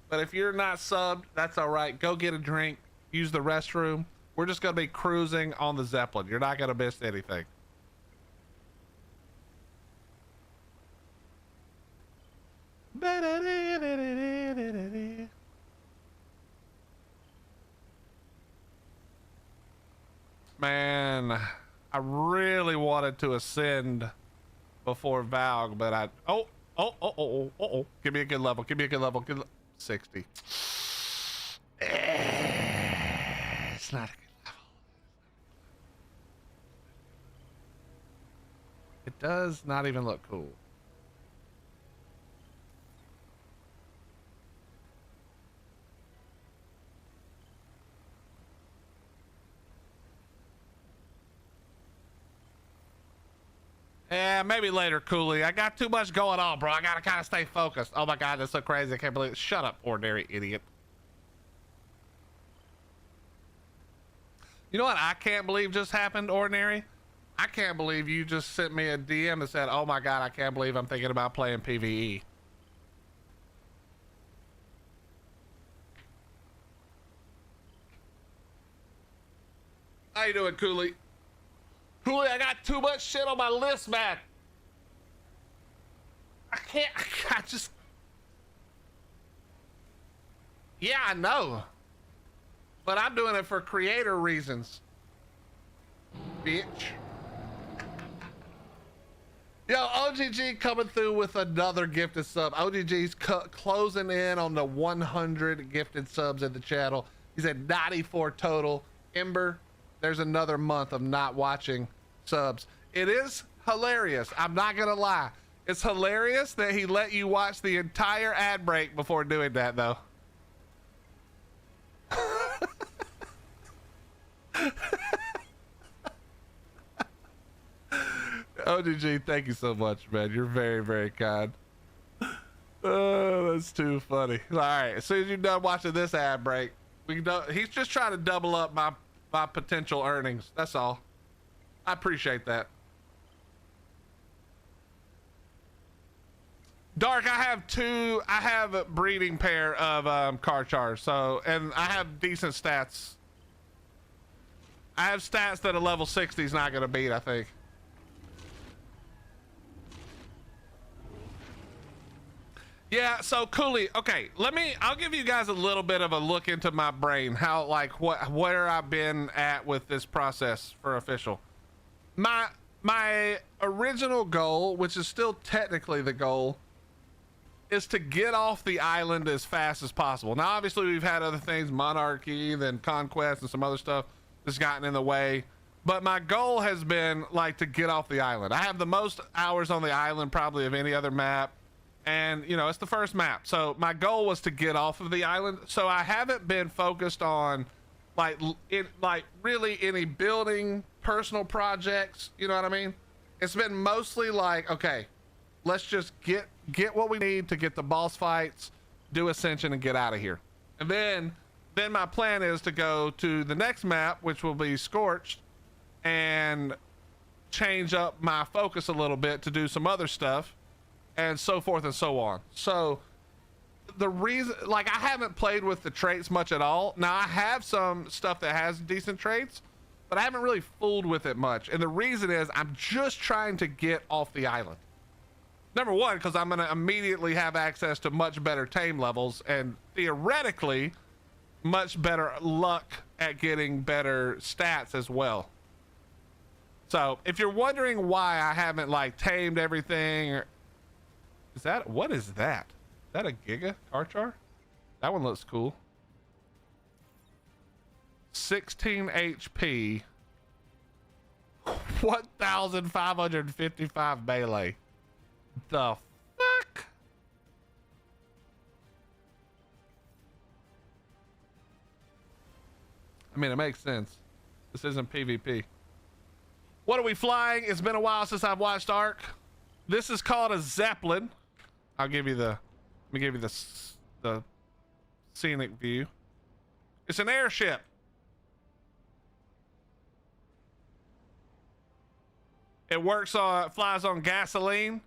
but if you're not subbed, that's all right. Go get a drink, use the restroom. We're just going to be cruising on the Zeppelin. You're not going to miss anything. Man, I really wanted to ascend before Valg, but oh. Give me a good level. Give me a good level. 60. It's not a good level. It does not even look cool. Yeah, maybe later, Cooley. I got too much going on, bro. I gotta kind of stay focused. Oh my God, that's so crazy. I can't believe it. Shut up, ordinary idiot. You know what I can't believe just happened, ordinary? I can't believe you just sent me a DM and said, oh my God, I can't believe I'm thinking about playing PVE. How you doing, Cooley? Cooley, I got too much shit on my list, man. I just... Yeah, I know. But I'm doing it for creator reasons. Bitch. Yo, OGG coming through with another gifted sub. OGG's closing in on the 100 gifted subs in the channel. He's at 94 total. Ember, there's another month of not watching subs. It is hilarious. I'm not gonna lie. It's hilarious that he let you watch the entire ad break before doing that, though. OGG, thank you so much, man. You're very, very kind. Oh, that's too funny. All right, as soon as you're done watching this ad break, we can do, he's just trying to double up my potential earnings. That's all. I appreciate that. Dark, I have a breeding pair of car chars, so, and I have decent stats. I have stats that a level 60 is not going to beat, I think. Yeah, so Cooley, okay, I'll give you guys a little bit of a look into my brain, how, like, where I've been at with this process for official. My original goal, which is still technically the goal, is to get off the island as fast as possible. Now, obviously, we've had other things, monarchy, then conquest, and some other stuff that's gotten in the way. But my goal has been, like, to get off the island. I have the most hours on the island probably of any other map. And, you know, it's the first map. So my goal was to get off of the island. So I haven't been focused on, like really any building, personal projects. You know what I mean? It's been mostly like, okay, let's just get what we need to get the boss fights, do Ascension, and get out of here. And then my plan is to go to the next map, which will be Scorched, and change up my focus a little bit to do some other stuff, and so forth and so on. So the reason, like, I haven't played with the traits much at all. Now, I have some stuff that has decent traits, but I haven't really fooled with it much. And the reason is I'm just trying to get off the island. Number one, because I'm going to immediately have access to much better tame levels and theoretically much better luck at getting better stats as well. So if you're wondering why I haven't, like, tamed everything, or what is that? Is that a Giga car char? That one looks cool. 16 HP. 1,555 melee. The fuck? I mean, it makes sense. This isn't PvP. What are we flying? It's been a while since I've watched Ark. This is called a Zeppelin. I'll give you the, let me give you the scenic view. It's an airship. It flies on gasoline.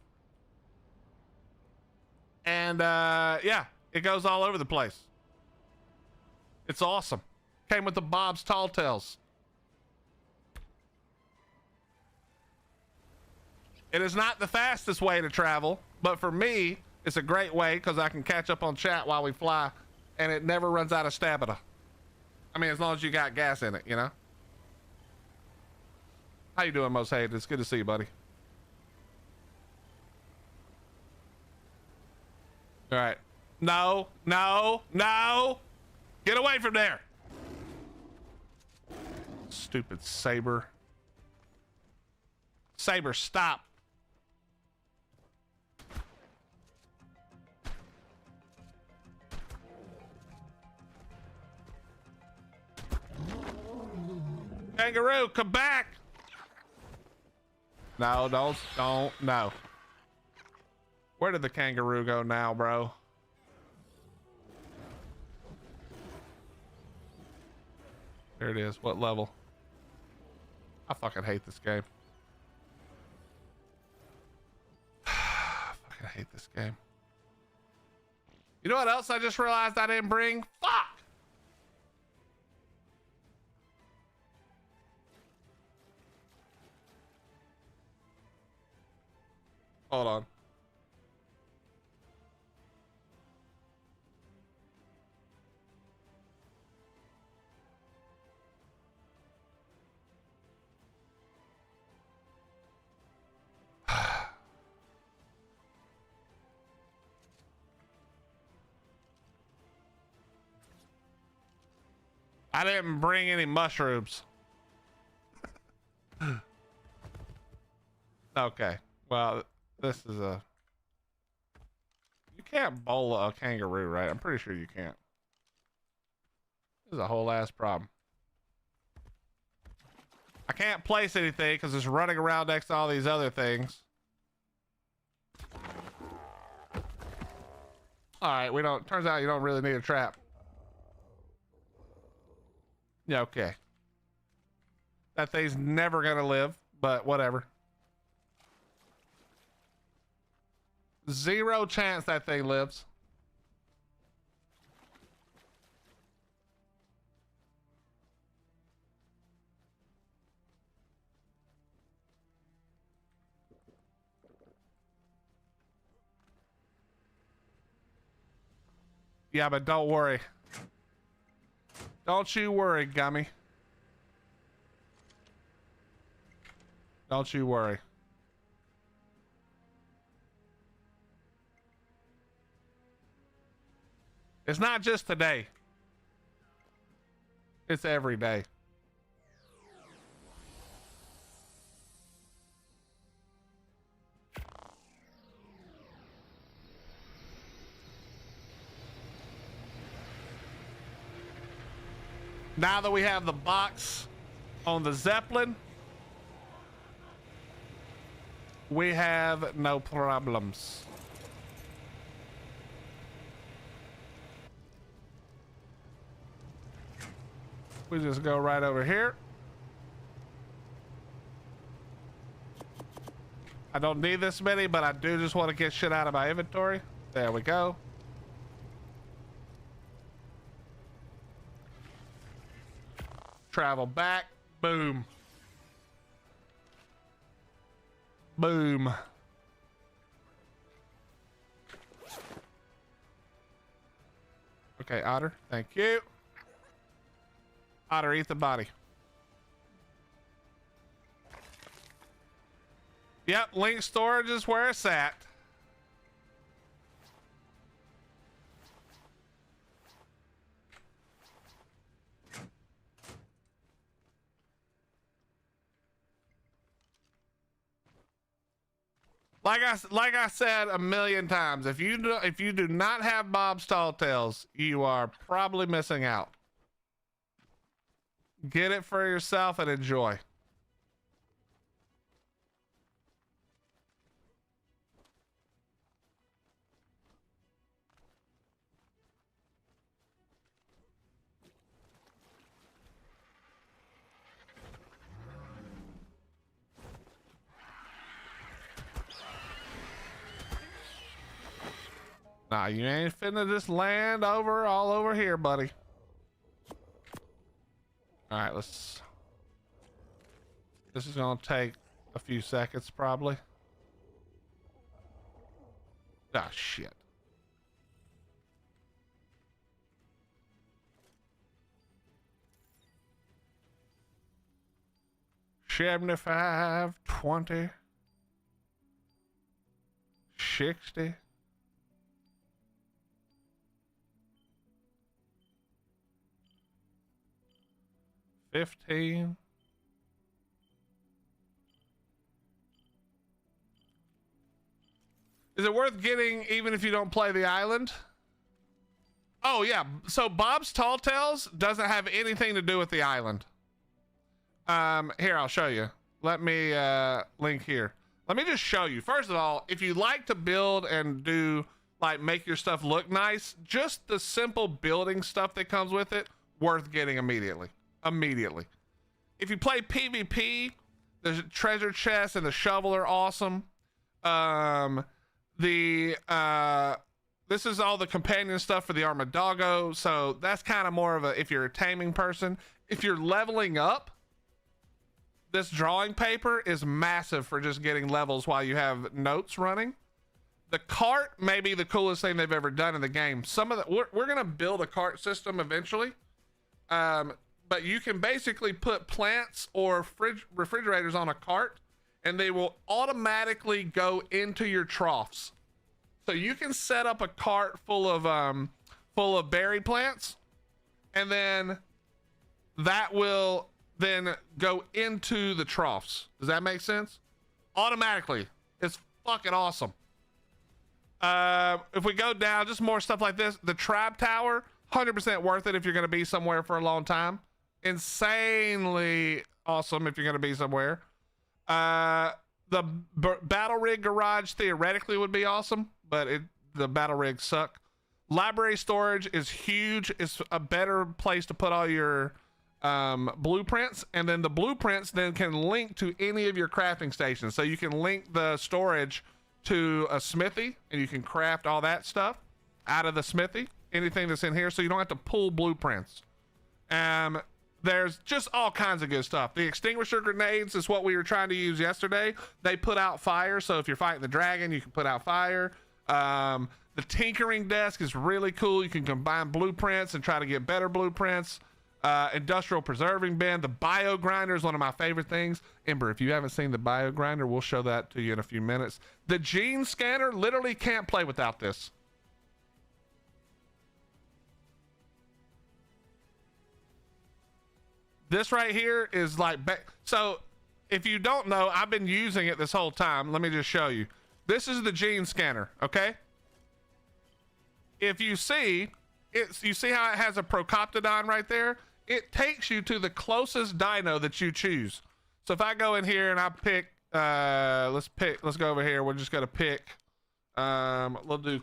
And yeah, it goes all over the place. It's awesome. Came with the Bob's Tall Tales. It is not the fastest way to travel, but for me, it's a great way because I can catch up on chat while we fly, and it never runs out of stamina. I mean, as long as you got gas in it, you know? How you doing, Most Hated? It's good to see you, buddy. All right. No, no, no. Get away from there. Stupid Saber. Saber, stop. Kangaroo, come back. No, don't, no. Where did the kangaroo go now, bro? There it is. What level? I fucking hate this game. I fucking hate this game. You know what else I just realized I didn't bring? Fuck! Hold on. I didn't bring any mushrooms. Okay. Well, this is a... You can't bowl a kangaroo, right? I'm pretty sure you can't. This is a whole ass problem. I can't place anything because it's running around next to all these other things. Alright, turns out you don't really need a trap. Yeah, okay. That thing's never gonna live, but whatever. Zero chance that thing lives. Yeah, but don't worry. Don't you worry, Gummy. Don't you worry. It's not just today. It's every day. Now that we have the box on the Zeppelin, we have no problems. We just go right over here. I don't need this many, but I do just want to get shit out of my inventory. There we go. Travel back. Boom. Boom. Okay, Otter. Thank you. Otter, eat the body. Yep, link storage is where it's at. Like I said a million times, if you do not have Bob's Tall Tales, you are probably missing out. Get it for yourself and enjoy. Nah, you ain't finna just land all over here, buddy. All right, this is gonna take a few seconds probably. Ah, shit. $75, $20, $60. $15. Is it worth getting even if you don't play the island? Oh yeah, so Bob's Tall Tales doesn't have anything to do with the island. Here, I'll show you. Let me link here. Let me just show you. First of all, if you like to build and do like make your stuff look nice, just the simple building stuff that comes with it, worth getting immediately. If you play PvP, the treasure chest and the shovel are awesome. This is all the companion stuff for the Armadillo, so that's kind of more of a, if you're a taming person. If you're leveling up, this drawing paper is massive for just getting levels while you have notes running. The cart may be the coolest thing they've ever done in the game. We're gonna build a cart system eventually. But you can basically put plants or refrigerators on a cart and they will automatically go into your troughs. So you can set up a cart full of berry plants and then that will then go into the troughs. Does that make sense? Automatically. It's fucking awesome. If we go down, just more stuff like this. The Tribe Tower, 100% worth it if you're going to be somewhere for a long time. Insanely awesome if you're going to be somewhere. The battle rig garage theoretically would be awesome, but the battle rigs suck. Library storage is huge. It's a better place to put all your blueprints, and then the blueprints then can link to any of your crafting stations. So you can link the storage to a smithy, and you can craft all that stuff out of the smithy, anything that's in here, so you don't have to pull blueprints. There's just all kinds of good stuff. The extinguisher grenades is what we were trying to use yesterday. They put out fire, so if you're fighting the dragon, you can put out fire. The tinkering desk is really cool. You can combine blueprints and try to get better blueprints. Industrial preserving bin. The bio grinder is one of my favorite things. Ember, if you haven't seen the bio grinder, we'll show that to you in a few minutes. The gene scanner, literally can't play without this. This right here is like, so if you don't know, I've been using it this whole time. Let me just show you. This is the gene scanner, okay? If you see, you see how it has a Procoptodon right there? It takes you to the closest dino that you choose. So if I go in here and I pick, let's go over here. We're just gonna pick, we'll do,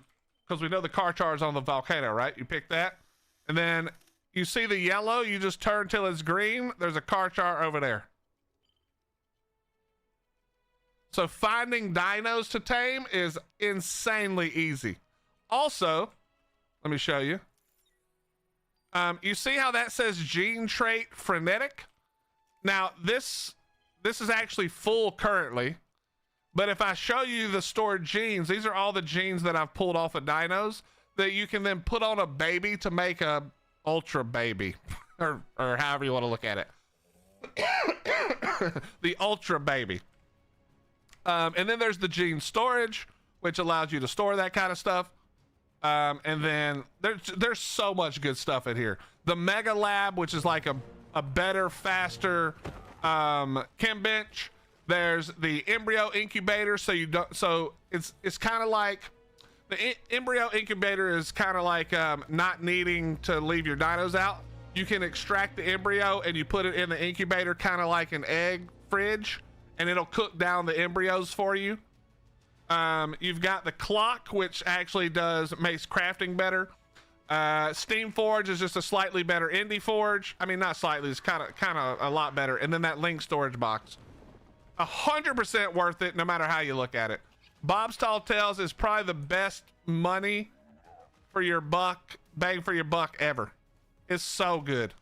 because we know the car charge on the volcano, right? You pick that, and then you see the yellow, you just turn till it's green. There's a car chart over there. So finding dinos to tame is insanely easy. Also, let me show you. You see how that says gene trait frenetic? Now this is actually full currently, but if I show you the stored genes, these are all the genes that I've pulled off of dinos that you can then put on a baby to make a ultra baby, or however you want to look at it. The ultra baby. And then there's the gene storage, which allows you to store that kind of stuff. And then there's so much good stuff in here. The mega lab, which is like a better, faster chem bench. There's the embryo incubator, so it's kind of like the embryo incubator is kind of like not needing to leave your dinos out. You can extract the embryo and you put it in the incubator, kind of like an egg fridge, and it'll cook down the embryos for you. You've got the clock, which actually makes crafting better. Steam Forge is just a slightly better indie forge. I mean, not slightly, it's kind of a lot better. And then that link storage box, 100% worth it, no matter how you look at it. Bob's Tall Tales is probably the best money for your buck, bang for your buck ever. It's so good.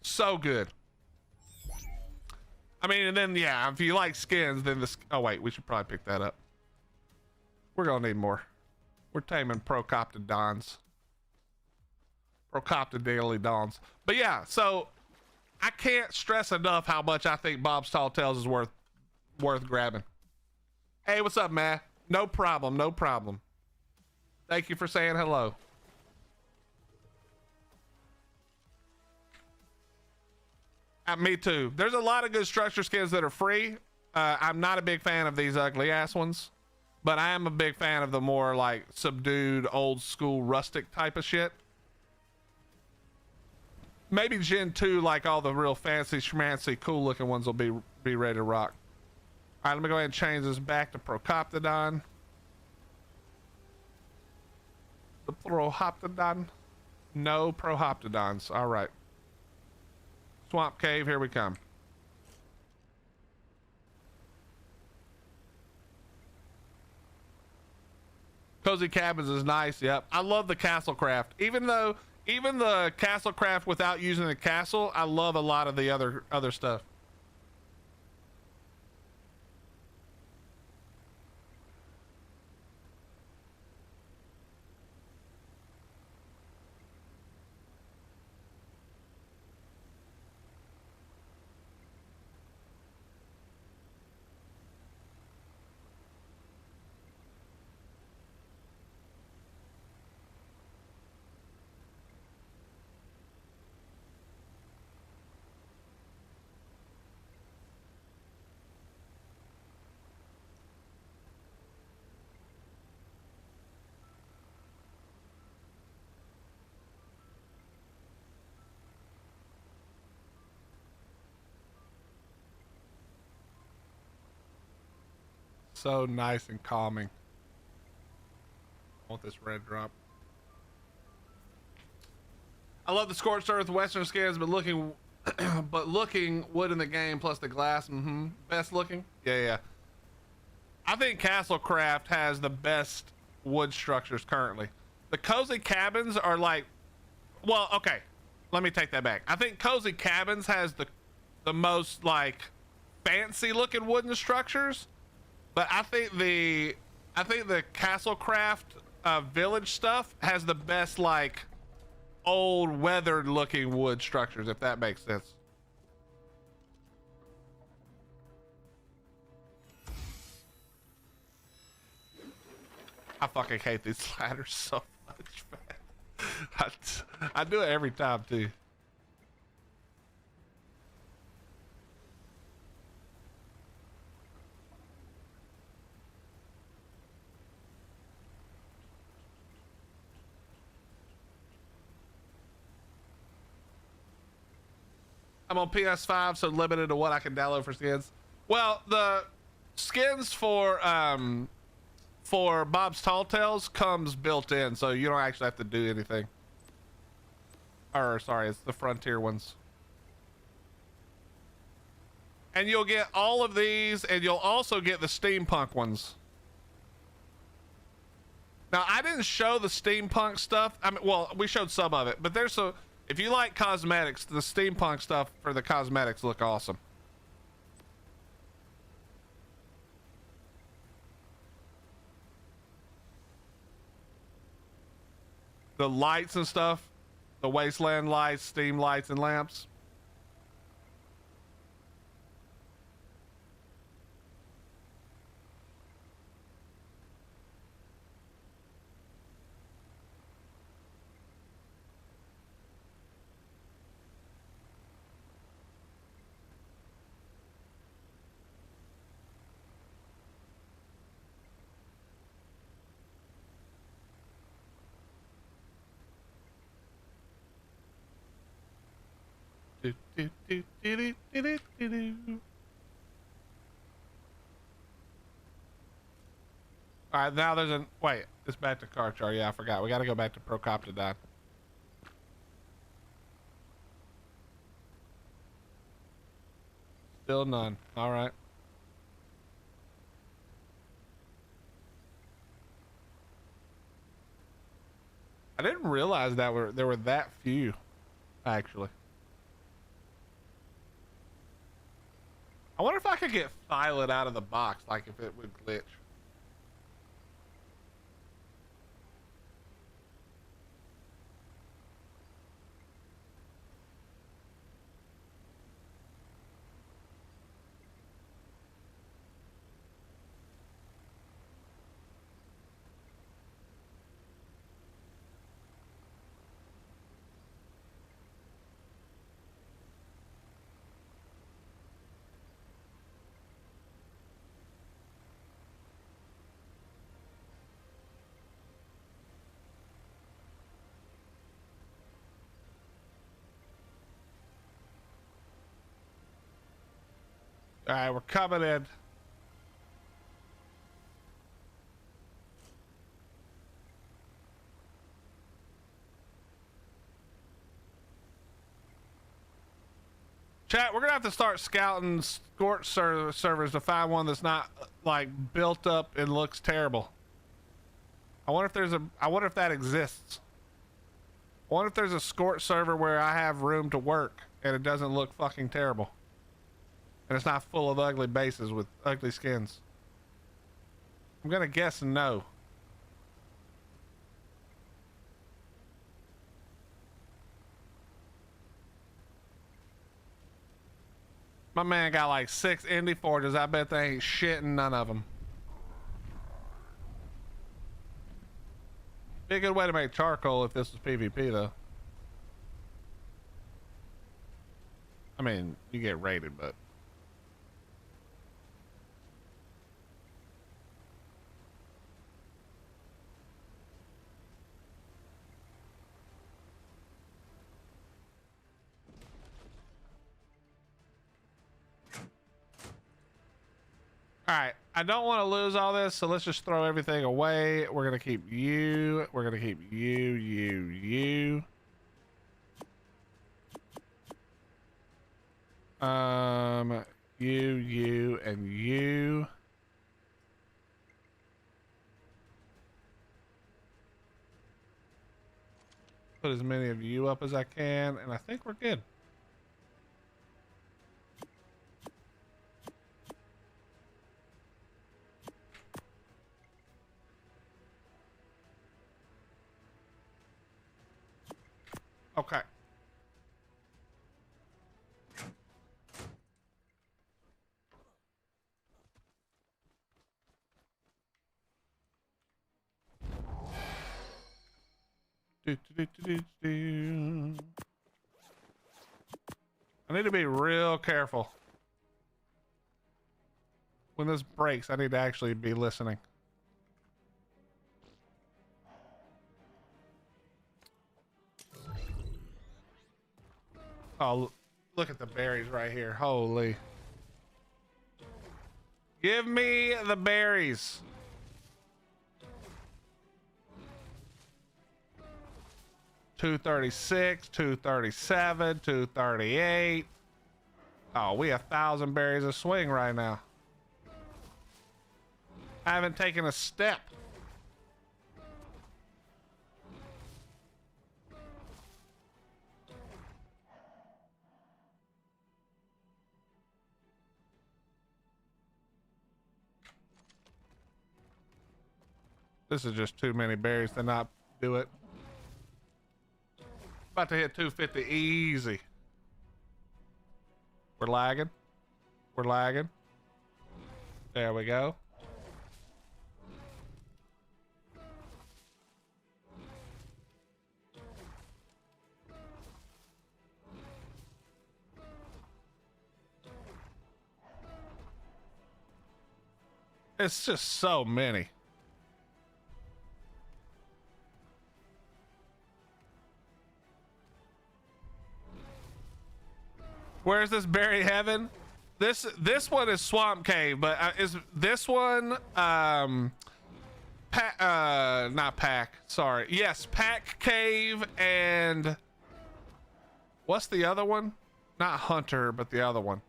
So good. I mean, and then, yeah, if you like skins, then oh wait, we should probably pick that up. We're gonna need more. We're taming Procoptodons. Procoptodons. But yeah, so I can't stress enough how much I think Bob's Tall Tales is worth grabbing. Hey, what's up, man? No problem, no problem. Thank you for saying hello. Me too. There's a lot of good structure skins that are free. I'm not a big fan of these ugly ass ones, but I am a big fan of the more like subdued, old school, rustic type of shit. Maybe Gen 2, like all the real fancy, schmancy, cool looking ones will be ready to rock. All right, let me go ahead and change this back to Procoptodon. The Prohoptodon. No Prohoptodons. All right. Swamp cave, here we come. Cozy cabins is nice. Yep, I love the castle craft. Even the castle craft without using the castle, I love a lot of the other stuff. So nice and calming. I want this red drop. I love the scorched earth western skins, but looking wood in the game plus the glass. Best looking. Yeah. I think Castlecraft has the best wood structures currently. The cozy cabins are like, well, okay, let me take that back. I think cozy cabins has the most like fancy looking wooden structures, but I think the Castlecraft village stuff has the best like old weathered looking wood structures, if that makes sense. I fucking hate these ladders so much, man. I do it every time too. I'm on PS5, so limited to what I can download for skins. Well, the skins for Bob's Tall Tales comes built in, so you don't actually have to do anything. Or sorry, it's the Frontier ones. And you'll get all of these, and you'll also get the steampunk ones. Now, I didn't show the steampunk stuff. I mean, well, we showed some of it, but there's a, if you like cosmetics, the steampunk stuff for the cosmetics look awesome. The lights and stuff, the wasteland lights, steam lights and lamps. All right, now there's a wait. It's back to car char. Yeah, I forgot. We got to go back to Procoptodon. Still none. All right. I didn't realize that there were that few, actually. I wonder if I could get Violet out of the box, like if it would glitch. All right, we're coming in. Chat, we're gonna have to start scouting servers to find one that's not like built up and looks terrible. I wonder if that exists. I wonder if there's a Scorch server where I have room to work and it doesn't look fucking terrible. And it's not full of ugly bases with ugly skins. I'm gonna guess no. My man got like 6 Indy Forges. I bet they ain't shit in none of them. Be a good way to make charcoal if this was PvP though. I mean, you get raided, but. All right, I don't want to lose all this, so let's just throw everything away. We're gonna keep you. We're gonna keep you, you. You, and you. put as many of you up as I can, and I think we're good. Okay. I need to be real careful. When this breaks, I need to actually be listening. Oh, look at the berries right here. Holy. Give me the berries. $236, $237, $238. Oh, we 1,000 berries a swing right now. I haven't taken a step. This is just too many berries to not do it. About to hit 250 easy. We're lagging. We're lagging. There we go. It's just so many. Where's this berry heaven? This one is swamp cave, but is this one not pack? Sorry. Yes, pack cave and what's the other one? Not hunter, but the other one.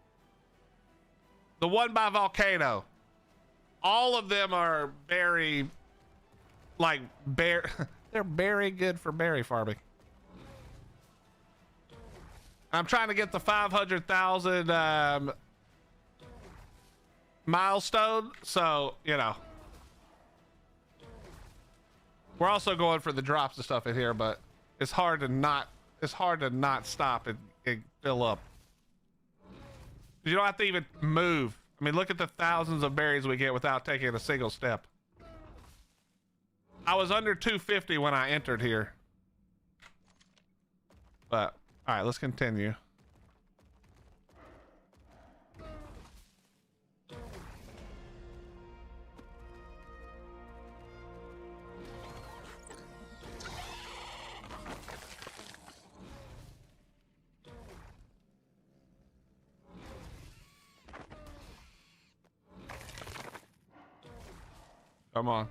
The one by volcano. All of them are berry, like they're very good for berry farming. I'm trying to get the 500,000 milestone, so you know. We're also going for the drops and stuff in here, but it's hard to not stop and fill up. You don't have to even move. I mean, look at the thousands of berries we get without taking a single step. I was under 250 when I entered here. But, all right, let's continue. Come on.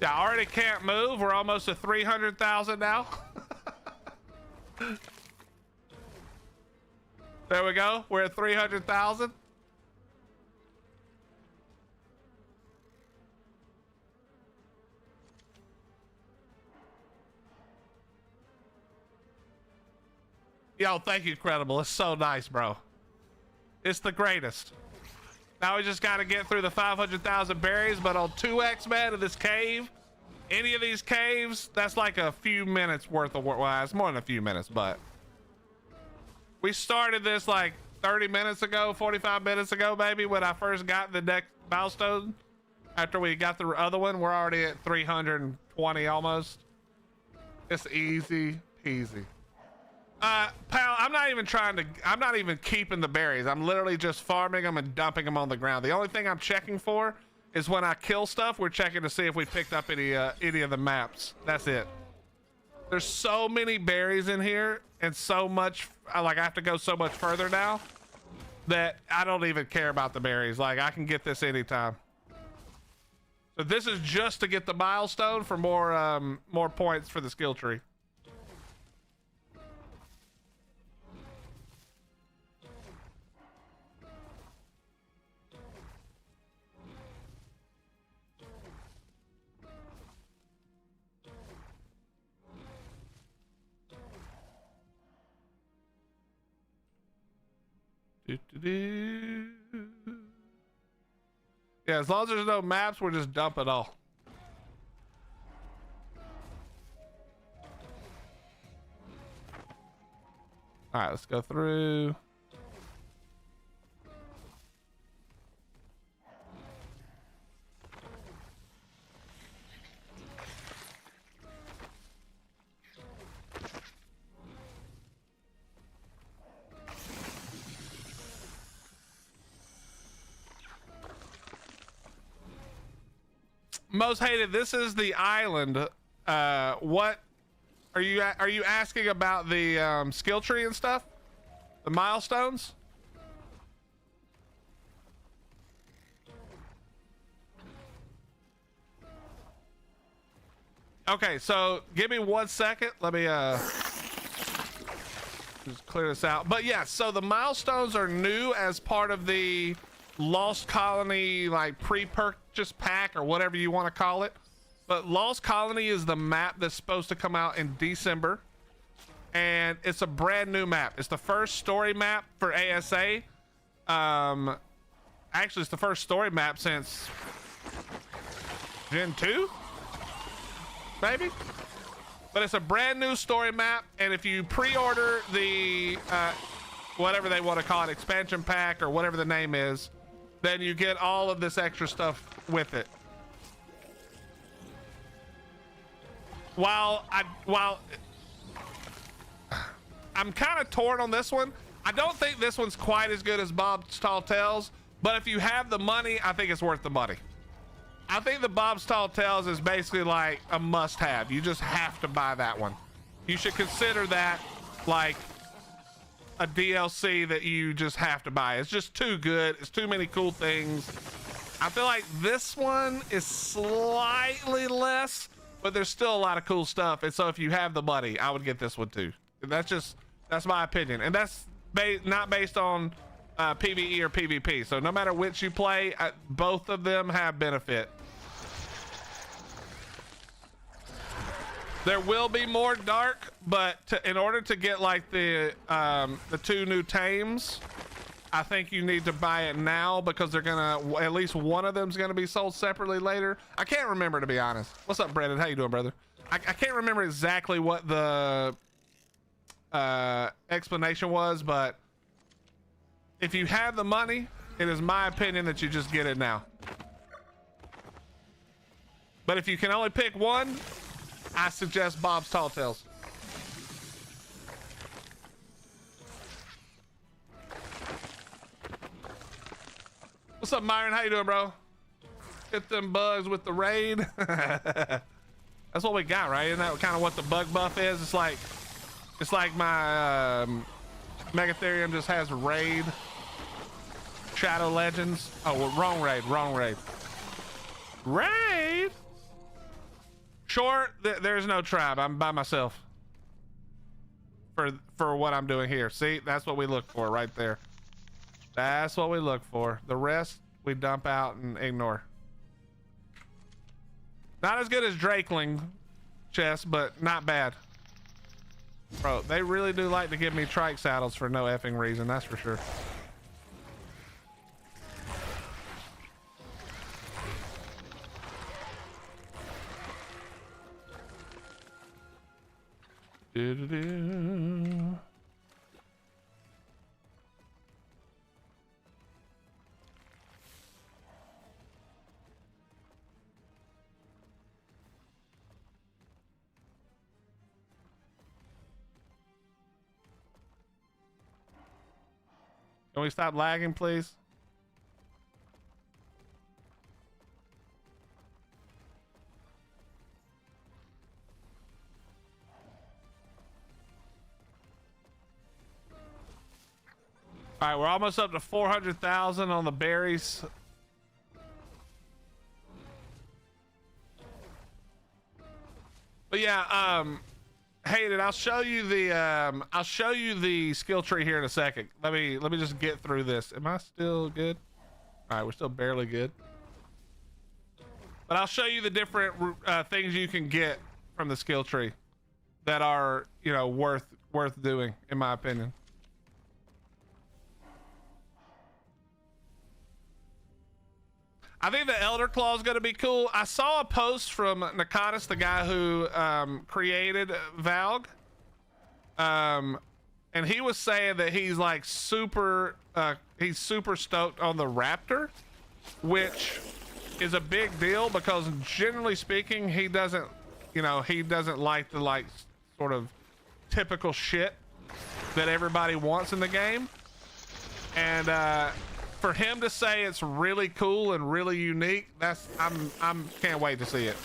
Yeah, I already can't move. We're almost at 300,000 now. There we go. We're at 300,000. Yo, thank you, Credible. It's so nice, bro. It's the greatest. Now we just got to get through the 500,000 berries, but on 2x, man, of this cave, any of these caves, that's like a few minutes worth of work. Well, it's more than a few minutes, but we started this like 30 minutes ago, 45 minutes ago, maybe, when I first got the next milestone. After we got the other one, we're already at 320 almost. It's easy peasy. Pal, I'm not even keeping the berries. I'm literally just farming them and dumping them on the ground. The only thing I'm checking for is when I kill stuff, we're checking to see if we picked up any of the maps. That's it. There's so many berries in here and so much, like I have to go so much further now that I don't even care about the berries. Like I can get this anytime. So this is just to get the milestone for more points for the skill tree. Yeah, as long as there's no maps, we're just dump it all. All right, let's go through. Most hated. This is the island. What are you asking about the skill tree and stuff? The milestones? Okay, so give me 1 second. Let me just clear this out. But yeah, so the milestones are new as part of the Lost Colony, like pre-purchase pack or whatever you want to call it. But Lost Colony is the map that's supposed to come out in December, and it's a brand new map. It's the first story map for ASA. Actually, it's the first story map since Gen 2, maybe. But it's a brand new story map, and if you pre-order the whatever they want to call it, expansion pack or whatever the name is, then you get all of this extra stuff with it. While I'm kind of torn on this one. I don't think this one's quite as good as Bob's Tall Tales, but if you have the money, I think it's worth the money. I think the Bob's Tall Tales is basically like a must-have. You just have to buy that one. You should consider that like a DLC that you just have to buy. It's just too good. It's too many cool things. I feel like this one is slightly less, but there's still a lot of cool stuff. And so if you have the money, I would get this one too. That's my opinion. And that's not based on PVE or PvP. So no matter which you play, both of them have benefit. There will be more dark, but in order to get like the 2 new tames, I think you need to buy it now because they're gonna, at least one of them's gonna be sold separately later. I can't remember, to be honest. What's up, Brandon? How you doing, brother? I can't remember exactly what the explanation was, but if you have the money, it is my opinion that you just get it now. But if you can only pick one, I suggest Bob's Tall Tales. What's up, Myron? How you doing, bro? Hit them bugs with the raid. That's what we got, right? Isn't that kind of what the bug buff is? It's like my Megatherium just has raid. Shadow Legends. Oh, well, wrong raid. Raid? Sure, there's no tribe. I'm by myself for what I'm doing here. See, that's what we look for right there. That's what we look for. The rest we dump out and ignore. Not as good as Drakeling chest, but not bad. Bro, they really do like to give me trike saddles for no effing reason, that's for sure. Can we stop lagging, please? All right, we're almost up to 400,000 on the berries. But yeah, Hayden, I'll show you the skill tree here in a second. Let me just get through this. Am I still good? All right, we're still barely good. But I'll show you the different things you can get from the skill tree that are, you know, worth doing, in my opinion. I think the Elder Claw is going to be cool. I saw a post from Nakatis, the guy who created Valg. And he was saying that he's like super stoked on the Raptor, which is a big deal because generally speaking, he doesn't like the like sort of typical shit that everybody wants in the game. And for him to say it's really cool and really unique, I'm can't wait to see it.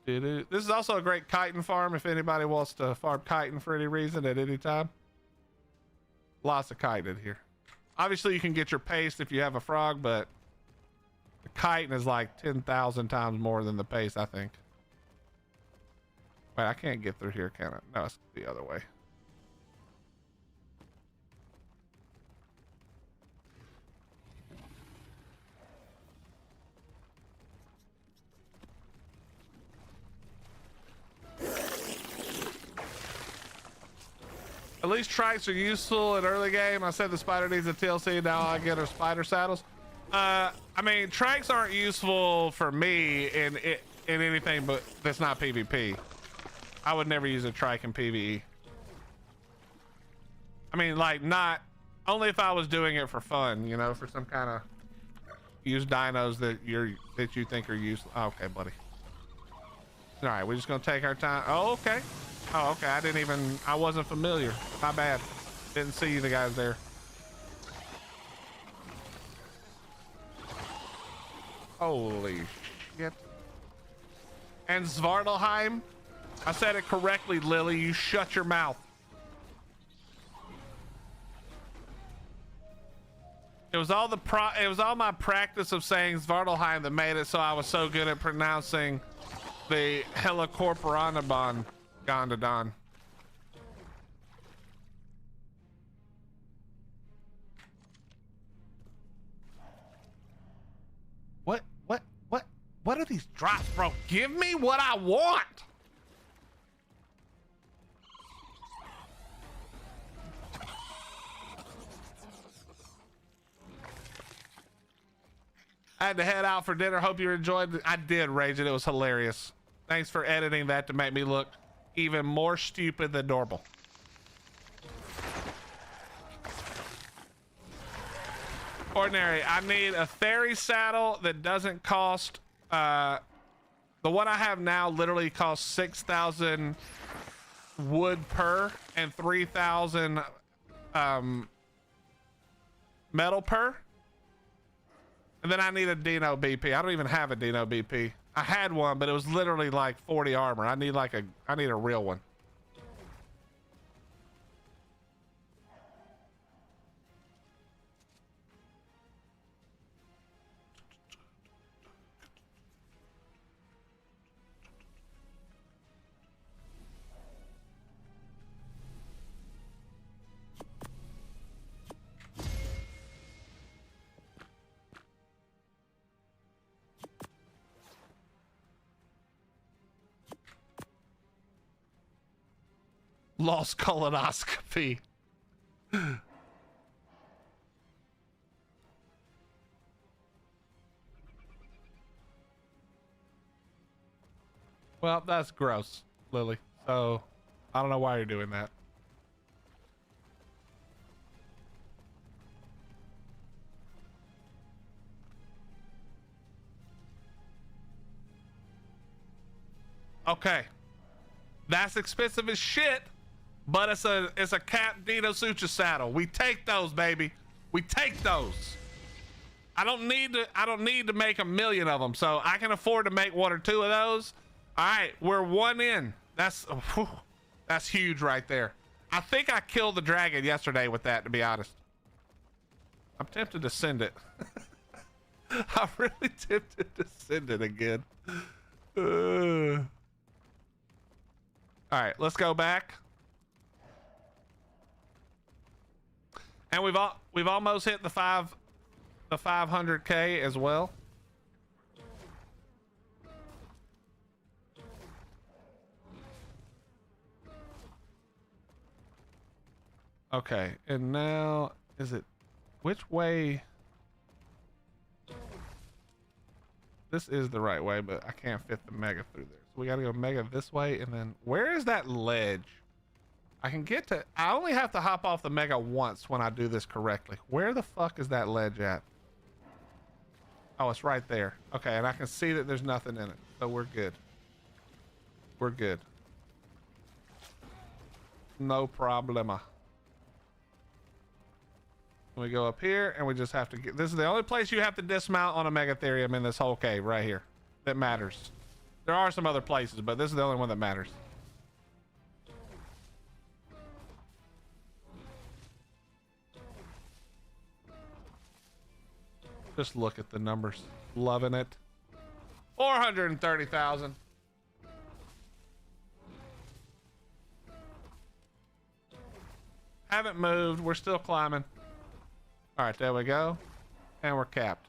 This is also a great chitin farm if anybody wants to farm chitin for any reason at any time. Lots of chitin here. Obviously you can get your paste if you have a frog, but the chitin is like 10,000 times more than the paste, I think. Wait, I can't get through here, can I? No, it's the other way. At least trikes are useful in early game. I said the spider needs a TLC, now I get her spider saddles. I mean, trikes aren't useful for me in anything but that's not PvP. I would never use a trike in PVE. I mean, like, not only if I was doing it for fun, you know, for some kind of use dinos that you think are useful. Oh, okay, buddy. All right, we're just gonna take our time. Oh, okay. Oh, okay. I wasn't familiar. My bad. Didn't see the guys there. Holy shit. And Svartalheim. I said it correctly, Lily. You shut your mouth. It was all my practice of saying Svartalheim that made it so I was so good at pronouncing the Helicorporanabon Gondadon. What are these drops, bro? Give me what I want. I had to head out for dinner. Hope you enjoyed it. I did, Rage It. It was hilarious. Thanks for editing that to make me look even more stupid than normal. Ordinary, I need a fairy saddle that doesn't cost, the one I have now literally costs 6,000 wood per and 3,000 metal per. And then I need a Dino BP. I don't even have a Dino BP. I had one, but it was literally like 40 armor. I need a real one. Lost colonoscopy. Well, that's gross, Lily. So I don't know why you're doing that. Okay. That's expensive as shit. But it's a Cap Dino Sutra saddle. We take those, baby. We take those. I don't need to make a million of them, so I can afford to make one or two of those. All right, we're one in. That's huge right there. I think I killed the dragon yesterday with that, to be honest. I'm tempted to send it. I'm really tempted to send it again. All right, let's go back. And we've almost hit the 500K as well. Okay, and now is it which way? This is the right way, but I can't fit the mega through there. So we gotta go mega this way, and then where is that ledge? I can get to, I only have to hop off the mega once when I do this correctly. Where the fuck is that ledge at? Oh, it's right there. Okay, and I can see that there's nothing in it. So we're good. We're good. No problema. We go up here and we just have to get, this is the only place you have to dismount on a megatherium in this whole cave right here that matters. There are some other places, but this is the only one that matters. Just look at the numbers. Loving it. 430,000. Haven't moved. We're still climbing. All right, there we go. And we're capped.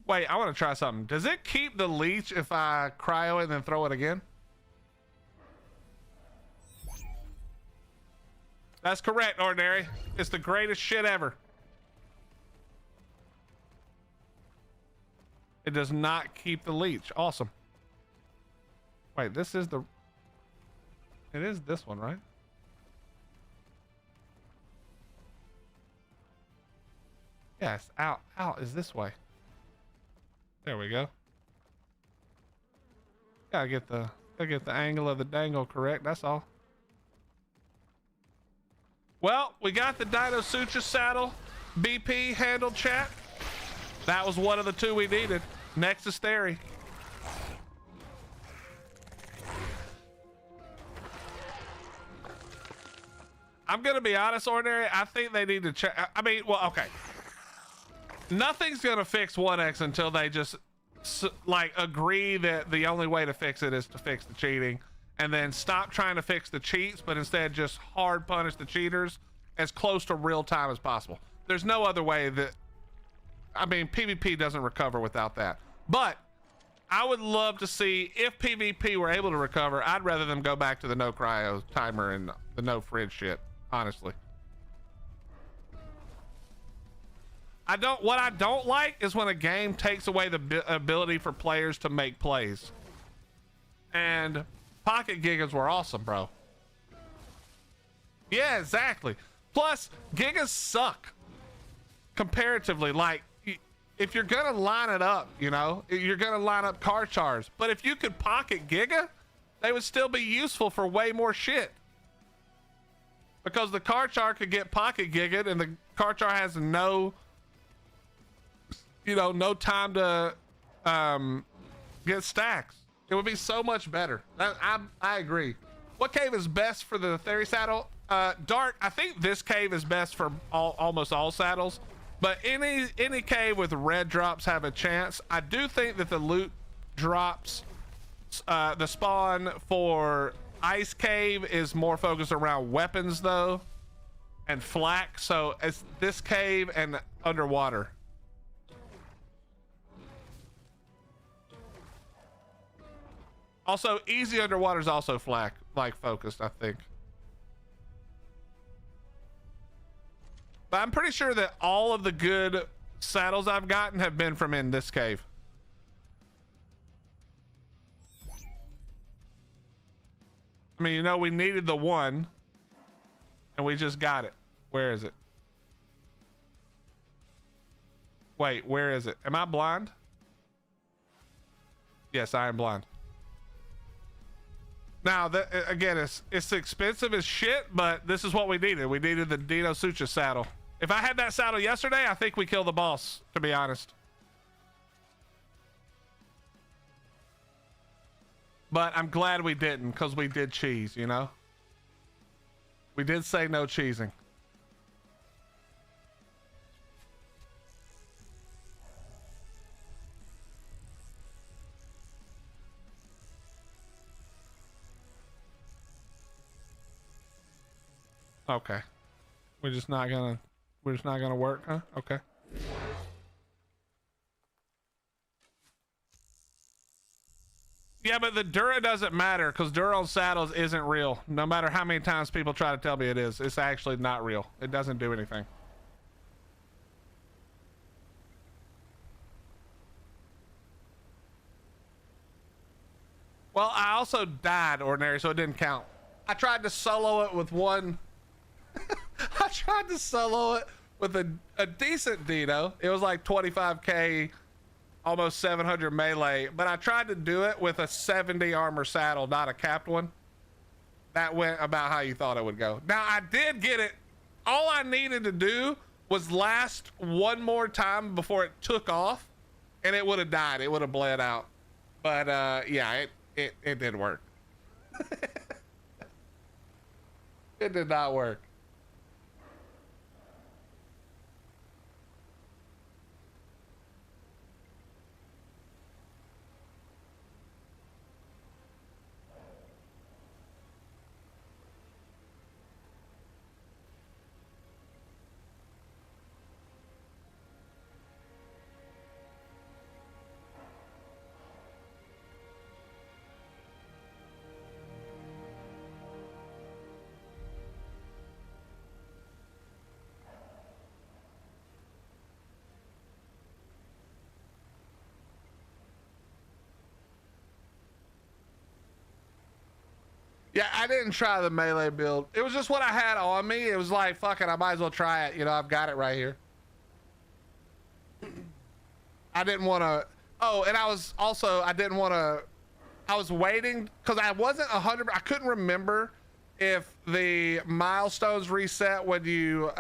Wait, I want to try something. Does it keep the leech if I cryo it and then throw it again? That's correct, Ordinary. It's the greatest shit ever. It does not keep the leech. Awesome. Wait, this is the... It is this one, right? Yes, out is this way. There we go. Gotta get the angle of the dangle correct, that's all. Well, we got the Dino Suture saddle BP handled, chat. That was one of the two we needed. Next is Theory. I'm gonna be honest, Ordinary. I think they need to check. I mean, well, okay. Nothing's gonna fix 1x until they just like agree that the only way to fix it is to fix the cheating, and then stop trying to fix the cheats, but instead just hard punish the cheaters as close to real time as possible. There's no other way that, I mean, PvP doesn't recover without that. But I would love to see if PvP were able to recover. I'd rather them go back to the no cryo timer and the no fridge shit. Honestly, what I don't like is when a game takes away the ability for players to make plays. And pocket gigas were awesome, bro. Yeah, exactly. Plus, gigas suck comparatively. Like, if you're gonna line it up, you know, you're gonna line up car chars. But if you could pocket giga, they would still be useful for way more shit. Because the car char could get pocket gigged, and the car char has no, you know, no time to get stacks. It would be so much better. I agree. What cave is best for the Theory saddle? Dark. I think this cave is best for almost all saddles, but any cave with red drops have a chance. I do think that the loot drops, the spawn for Ice Cave is more focused around weapons though, and flak. So it's this cave and underwater. Also, easy underwater is also flak like focused, I think. But I'm pretty sure that all of the good saddles I've gotten have been from in this cave. I mean, you know, we needed the one and we just got it. Where is it? Wait, where is it? Am I blind? Yes, I am blind. Now, again, it's expensive as shit, but this is what we needed. We needed the Dino Suture saddle. If I had that saddle yesterday, I think we kill the boss, to be honest. But I'm glad we didn't, because we did cheese, you know? We did say no cheesing. Okay. We're just not gonna work, huh? Okay. Yeah, but the Dura doesn't matter because Dura on saddles isn't real. No matter how many times people try to tell me it is, it's actually not real. It doesn't do anything. Well, I also died ordinary, so it didn't count. I tried to solo it with one. I tried to solo it with a decent Dino. It was like 25k, almost 700 melee, but I tried to do it with a 70 armor saddle, not a capped one. That went about how you thought it would go. Now I did get it. All I needed to do was last one more time before it took off, and it would have died. It would have bled out. But yeah, it didn't work. It did not work. Yeah, I didn't try the melee build. It was just what I had on me. It was like, fuck it, I might as well try it. You know, I've got it right here. I didn't want to. Oh, and I was also, I didn't want to. I was waiting because I wasn't 100. I couldn't remember if the milestones reset when you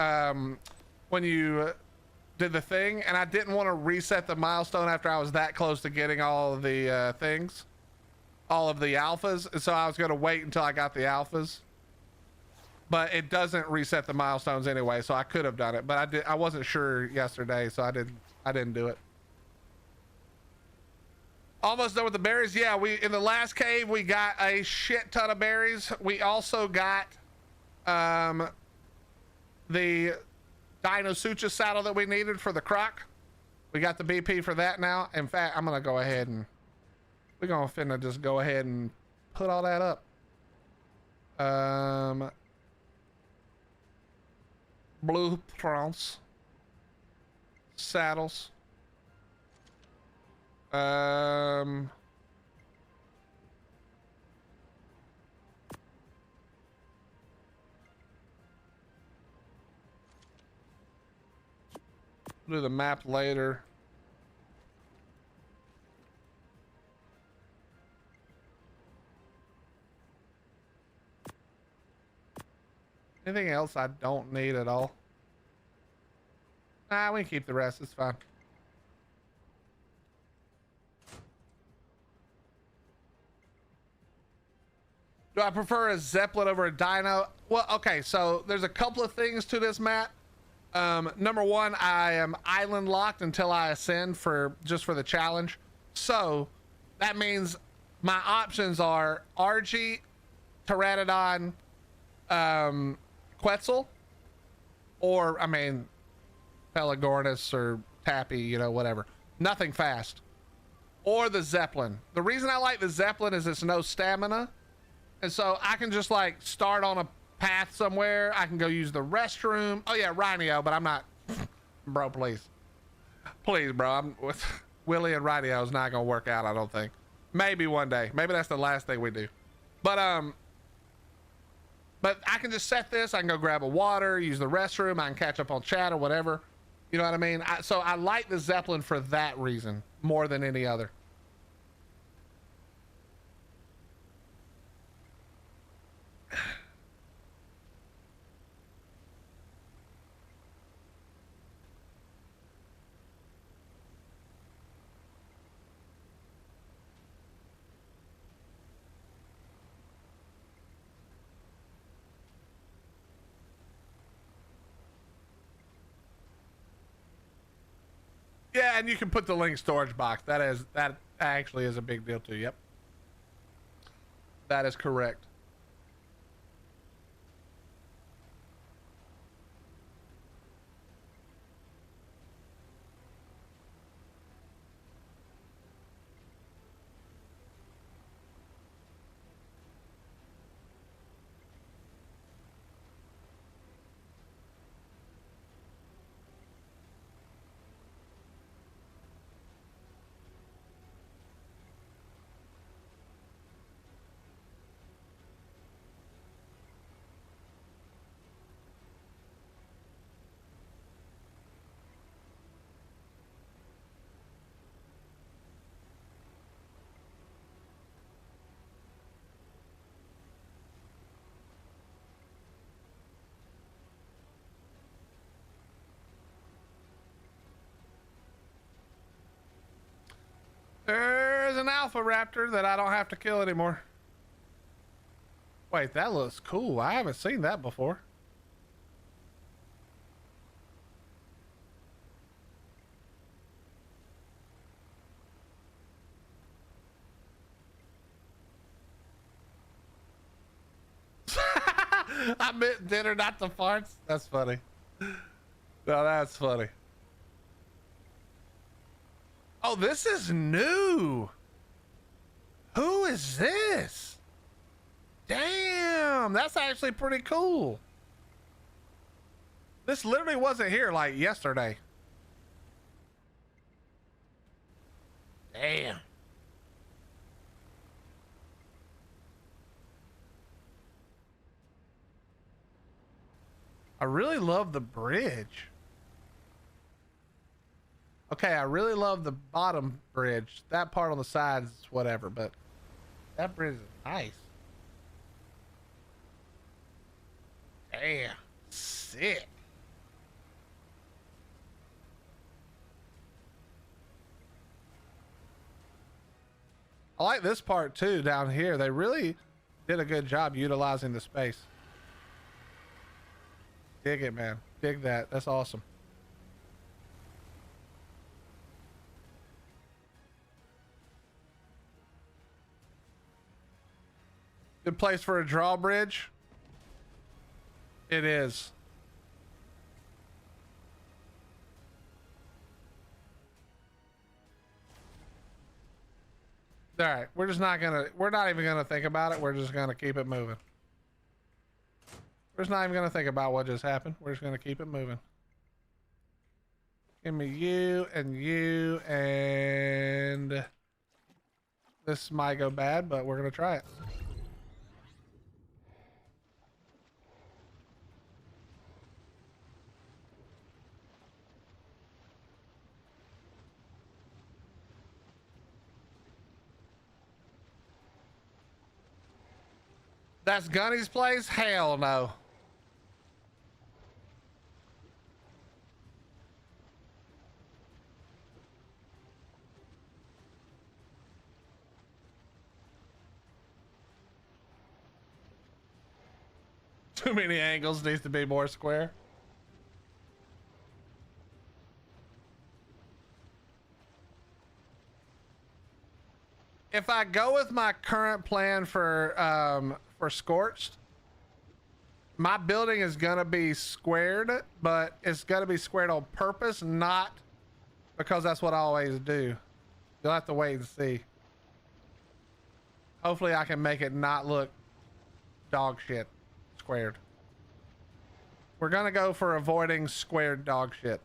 did the thing, and I didn't want to reset the milestone after I was that close to getting all of the things. All of the alphas, and so I was going to wait until I got the alphas, but it doesn't reset the milestones anyway, so I could have done it, but I wasn't sure yesterday, so I didn't do it. Almost done with the berries. Yeah, we in the last cave we got a shit ton of berries. We also got the Dino Sutra saddle that we needed for the croc. We got the BP for that now. In fact, I'm gonna go ahead and we're gonna finna just go ahead and put all that up. Blue prawns, saddles. Do the map later. Anything else I don't need at all? Nah, we can keep the rest. It's fine. Do I prefer a Zeppelin over a Dino? Well, okay, so there's a couple of things to this map. Number one, I am island locked until I ascend just for the challenge. So that means my options are RG, Pteranodon, Quetzal, or I mean Pelagornis or Tappy, you know, whatever. Nothing fast. Or the Zeppelin. The reason I like the Zeppelin is it's no stamina. And so I can just like start on a path somewhere. I can go use the restroom. Oh yeah, Rhinio, but I'm not. Bro, please. Please, bro. I'm with Willie and Rhinio is not gonna work out, I don't think. Maybe one day. Maybe that's the last thing we do. But I can just set this. I can go grab a water, use the restroom. I can catch up on chat or whatever. You know what I mean? So I like the Zeppelin for that reason more than any other. Yeah, and you can put the link storage box. That actually is a big deal too. Yep. That is correct. There's an alpha raptor that I don't have to kill anymore. Wait, that looks cool. I haven't seen that before. I meant dinner, not the farts. That's funny. No, that's funny. Oh, this is new. Who is this? Damn, that's actually pretty cool. This literally wasn't here like yesterday. Damn. I really love the bridge. Okay, I really love the bottom bridge. That part on the sides is whatever, but that bridge is nice. Damn, sick. I like this part too down here. They really did a good job utilizing the space. Dig it, man. Dig that. That's awesome. Good place for a drawbridge. It is. All right, we're not even gonna think about it. We're just gonna keep it moving. We're just not even gonna think about what just happened. We're just gonna keep it moving. Give me you, and this might go bad, but we're gonna try it. That's Gunny's place? Hell no. Too many angles, needs to be more square. If I go with my current plan for Scorched, my building is gonna be squared, but it's gonna be squared on purpose, not because that's what I always do. You'll have to wait and see. Hopefully I can make it not look dog shit squared. We're gonna go for avoiding squared dog shit.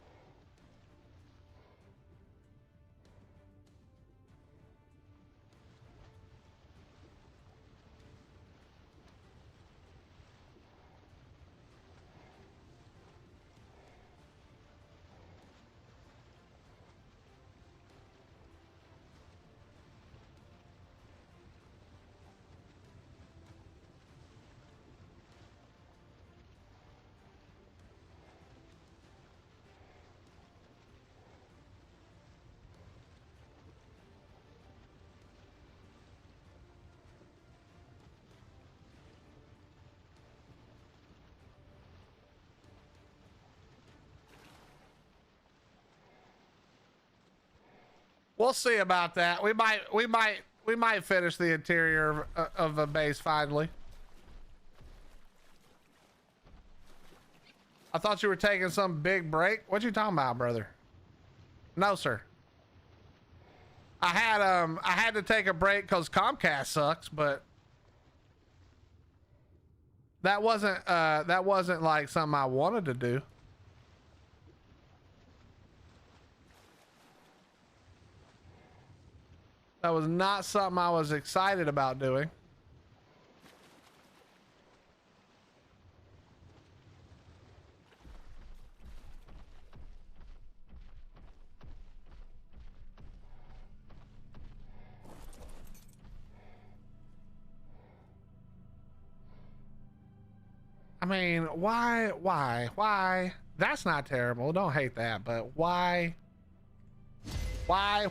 We'll see about that. We might finish the interior of a base finally. I thought you were taking some big break. What you talking about, brother? No, sir. I had to take a break because Comcast sucks, but that wasn't like something I wanted to do. That was not something I was excited about doing. I mean, why? That's not terrible. Don't hate that, but why? Why?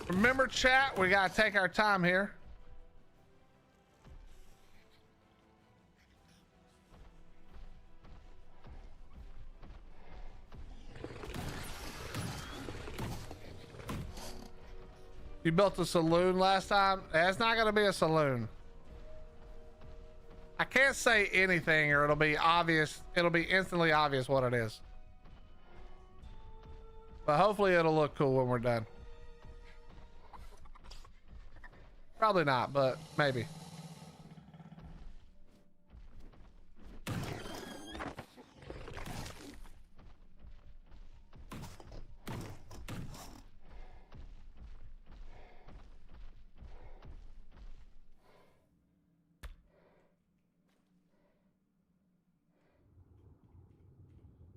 Remember, chat, we gotta take our time here. You built a saloon last time? It's not gonna be a saloon. I can't say anything or it'll be obvious. It'll be instantly obvious what it is. But hopefully it'll look cool when we're done. Probably not, but maybe.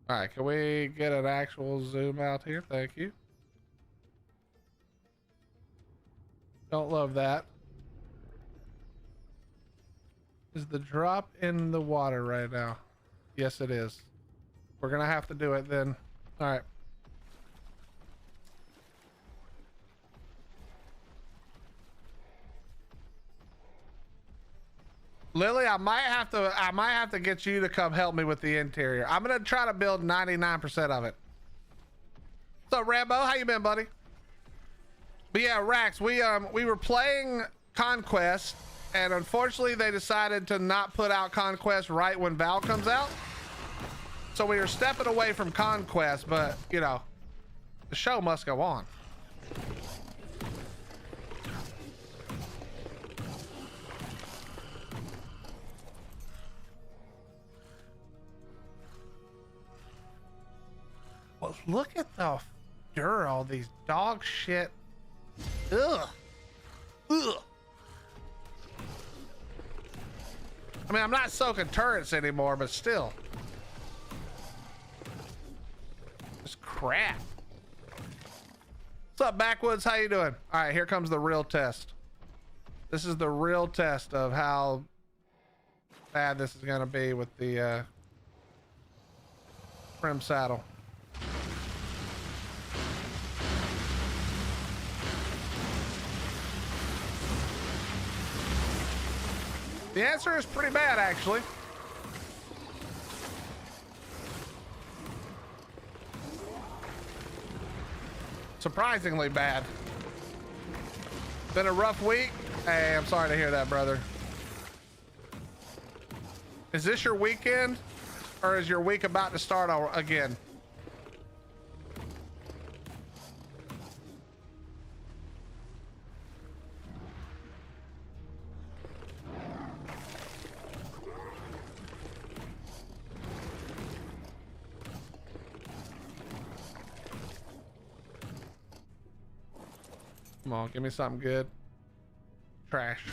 All right, can we get an actual zoom out here? Thank you. Don't love that. Is the drop in the water right now? Yes, it is. We're gonna have to do it then. All right. Lily, I might have to get you to come help me with the interior. I'm gonna try to build 99% of it. What's up, Rambo? How you been, buddy? But yeah, Rax, we were playing Conquest, and unfortunately they decided to not put out Conquest right when Valg comes out. So we are stepping away from Conquest, but you know, the show must go on. Well, look at the all these dog shit. Ugh. Ugh. I mean, I'm not soaking turrets anymore, but still. Just crap. What's up, Backwoods? How you doing? All right, here comes the real test. This is the real test of how bad this is going to be with the Prim saddle. The answer is pretty bad, actually. Surprisingly bad. Been a rough week. Hey, I'm sorry to hear that, brother. Is this your weekend? Or is your week about to start again? Come on, give me something good. Trash.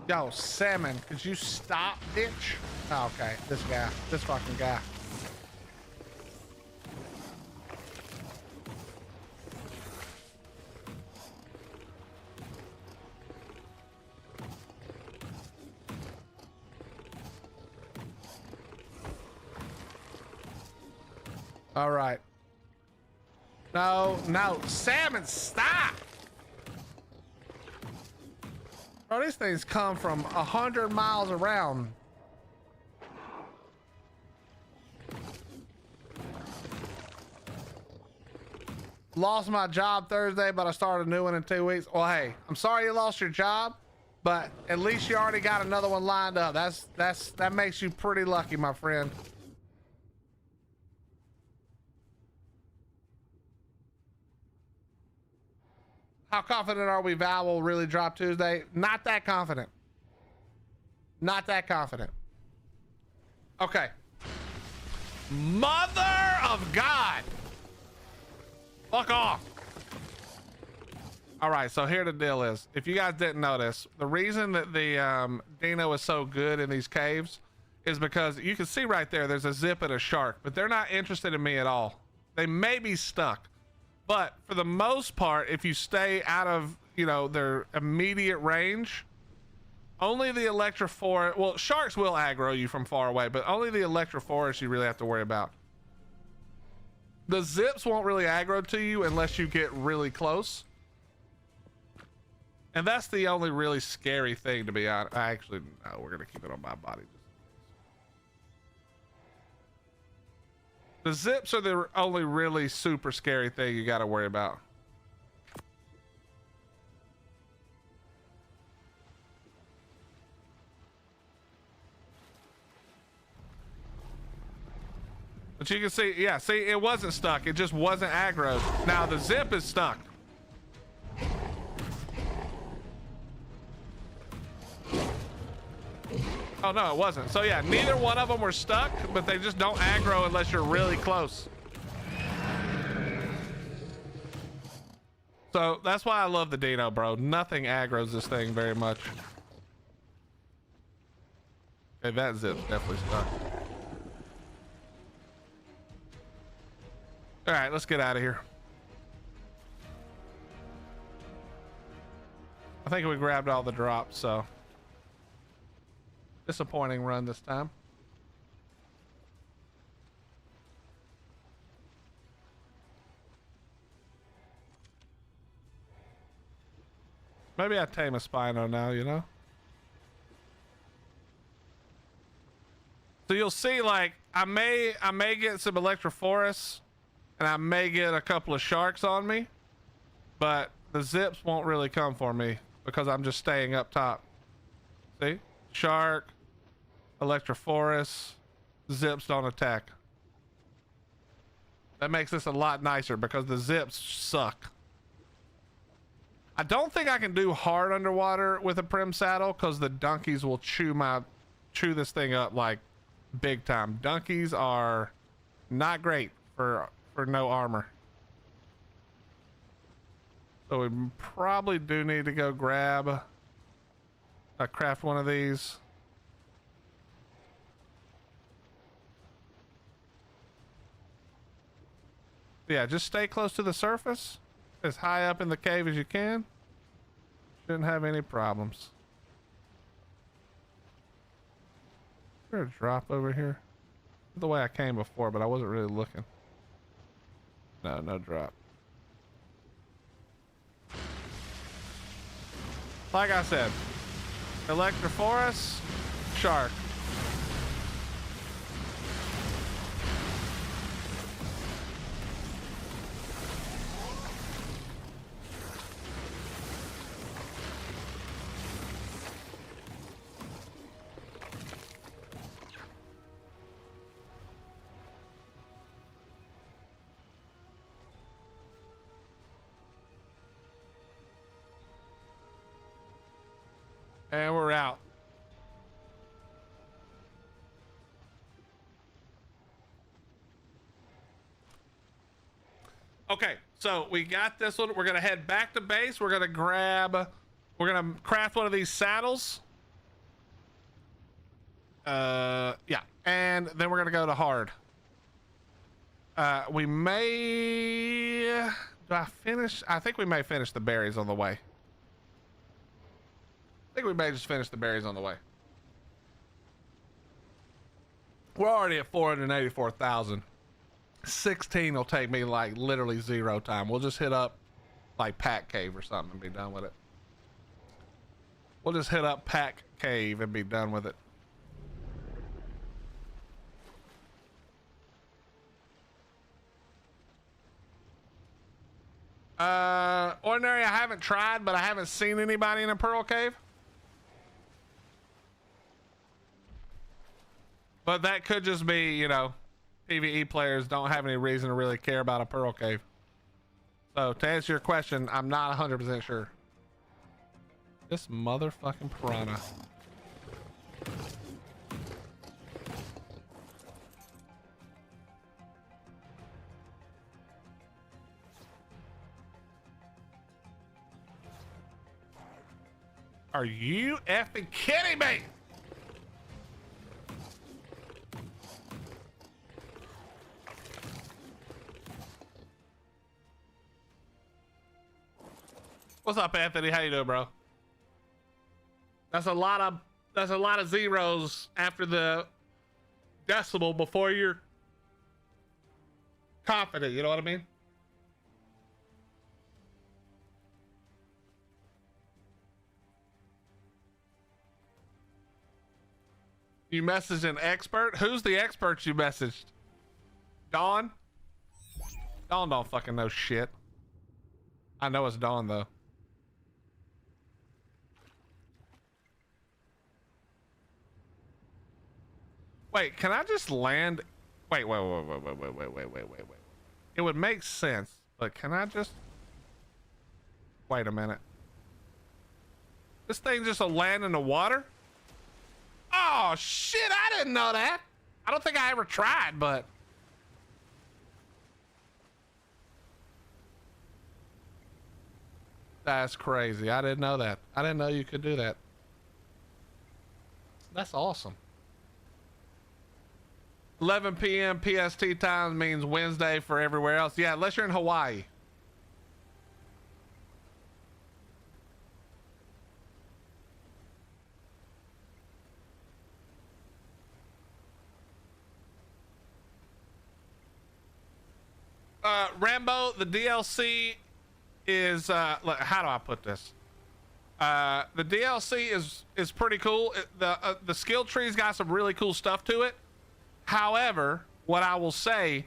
Yo, salmon, could you stop, bitch? Oh, okay, this guy, this fucking guy. All right. No, no, salmon, stop. Bro, these things come from 100 miles around. Lost my job Thursday, but I started a new one in 2 weeks. Well, hey, I'm sorry you lost your job, but at least you already got another one lined up. That makes you pretty lucky, my friend. How confident are we Val will really drop Tuesday? Not that confident. Not that confident. Okay. Mother of God. Fuck off. All right, so here the deal is. If you guys didn't notice, the reason that the Dino is so good in these caves is because you can see right there, there's a zip and a shark, but they're not interested in me at all. They may be stuck. But for the most part, if you stay out of, you know, their immediate range, only the electrophorus, well, sharks will aggro you from far away, but only the electrophorus you really have to worry about. The zips won't really aggro to you unless you get really close. And that's the only really scary thing, to be honest. Actually, no, we're going to keep it on my body. The zips are the only really super scary thing you got to worry about. But you can see, yeah, see, it wasn't stuck. It just wasn't aggroed. Now the zip is stuck. Oh, no, it wasn't. So yeah, neither one of them were stuck, but they just don't aggro unless you're really close. So that's why I love the Dino, bro. Nothing aggroes this thing very much. Okay, that zip's definitely stuck. All right, let's get out of here. I think we grabbed all the drops, so. Disappointing run this time. Maybe I tame a Spino now, you know? So you'll see, like, I may get some electrophorus and I may get a couple of sharks on me, but the zips won't really come for me because I'm just staying up top. See? Shark, electrophorus, zips don't attack. That makes this a lot nicer because the zips suck. I don't think I can do hard underwater with a prim saddle because the donkeys will chew this thing up like big time. Donkeys are not great for no armor. So we probably do need to go grab craft one of these. Yeah, just stay close to the surface, as high up in the cave as you can. Shouldn't have any problems. Is there a drop over here? The way I came before, but I wasn't really looking. No, no drop. Like I said, electrophorus, shark. And we're out. Okay, so we got this one. We're gonna head back to base. We're gonna craft one of these saddles, Yeah, and then we're gonna go to hard. We may. Do I finish? I think we may finish the berries on the way. I think we may just finish the berries on the way. We're already at 484,000. 16 will take me like literally 0 time. We'll just hit up like Pack Cave or something and be done with it. We'll just hit up Pack Cave and be done with it. Ordinary, I haven't tried, but I haven't seen anybody in a Pearl Cave. But that could just be, you know, PVE players don't have any reason to really care about a Pearl Cave. So to answer your question, I'm not 100% sure. This motherfucking piranha. Are you effing kidding me? What's up, Anthony? How you doing, bro? That's a lot of zeros after the decimal before you're confident, you know what I mean? You messaged an expert? Who's the expert you messaged? Dawn? Dawn don't fucking know shit. I know it's Dawn though. Wait, can I just land? Wait. It would make sense, but can I just? Wait a minute. This thing just will land in the water? Oh shit, I didn't know that. I don't think I ever tried, but. That's crazy. I didn't know that. I didn't know you could do that. That's awesome. 11 p.m. PST time means Wednesday for everywhere else. Yeah, unless you're in Hawaii. Rambo, the DLC is how do I put this? The DLC is pretty cool. The skill tree's got some really cool stuff to it. However, what I will say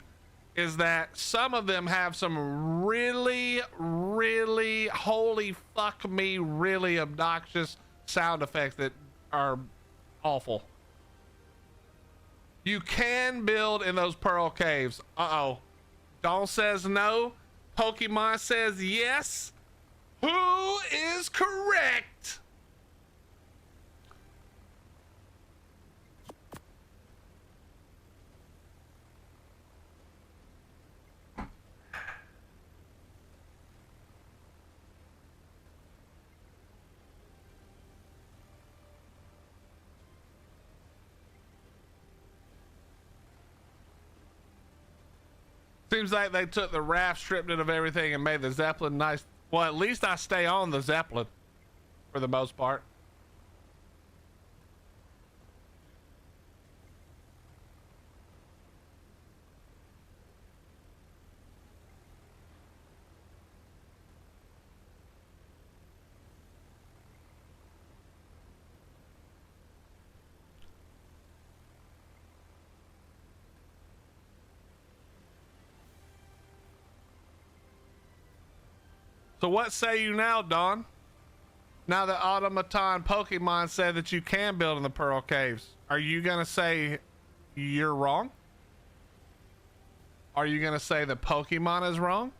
is that some of them have some really, really, holy fuck me, really obnoxious sound effects that are awful. You can build in those Pearl Caves. Uh-oh. Dawn says no. Pokemon says yes. Who is correct? Seems like they took the raft, stripped it of everything, and made the Zeppelin nice. Well, at least I stay on the Zeppelin for the most part. So what say you now, Dawn? Now that Automaton Pokemon said that you can build in the Pearl Caves, are you gonna say you're wrong? Are you gonna say that Pokemon is wrong?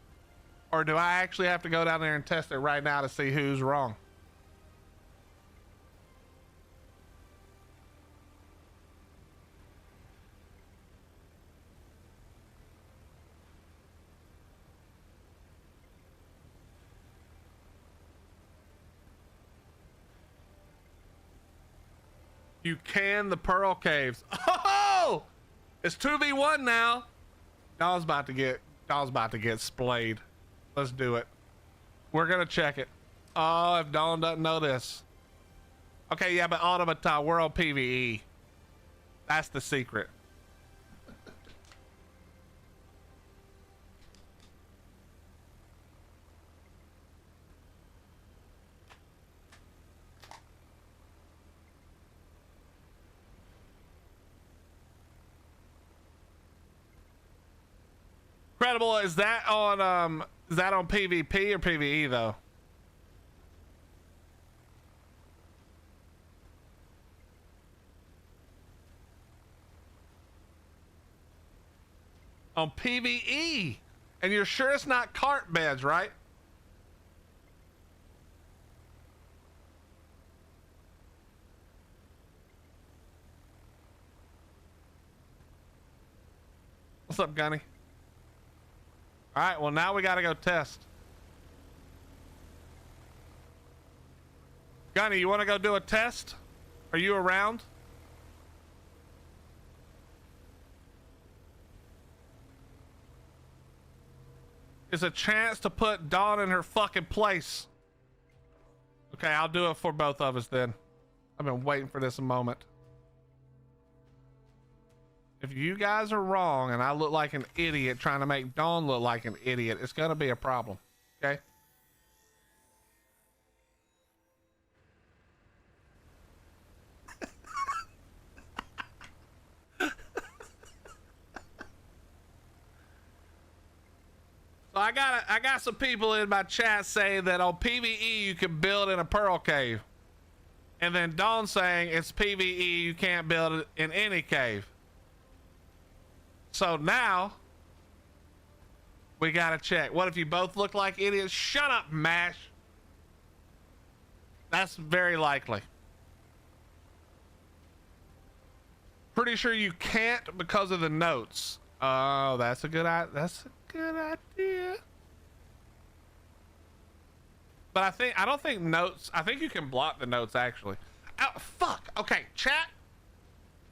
Or do I actually have to go down there and test it right now to see who's wrong? You can the pearl caves. Oh, it's 2v1 now. Dawn's about to get splayed. Let's do it. We're gonna check it. Oh, if Dawn doesn't know this. Okay, yeah, but Automata, we're on PVE. That's the secret. Incredible, is that on PvP or PvE though? On PvE. And you're sure it's not cart beds, right? What's up, Gunny? All right, well, now we got to go test. Gunny, you want to go do a test? Are you around? It's a chance to put Dawn in her fucking place. Okay, I'll do it for both of us then. I've been waiting for this moment. If you guys are wrong and I look like an idiot trying to make Dawn look like an idiot, it's gonna be a problem. Okay? So I got some people in my chat saying that on PvE you can build in a pearl cave. And then Dawn saying it's PvE, you can't build it in any cave. So now we gotta check. What if you both look like idiots? Shut up, Mash. That's very likely. Pretty sure you can't because of the notes. Oh, that's a good idea. But I don't think notes. I think you can block the notes actually. Oh, fuck. Okay, chat.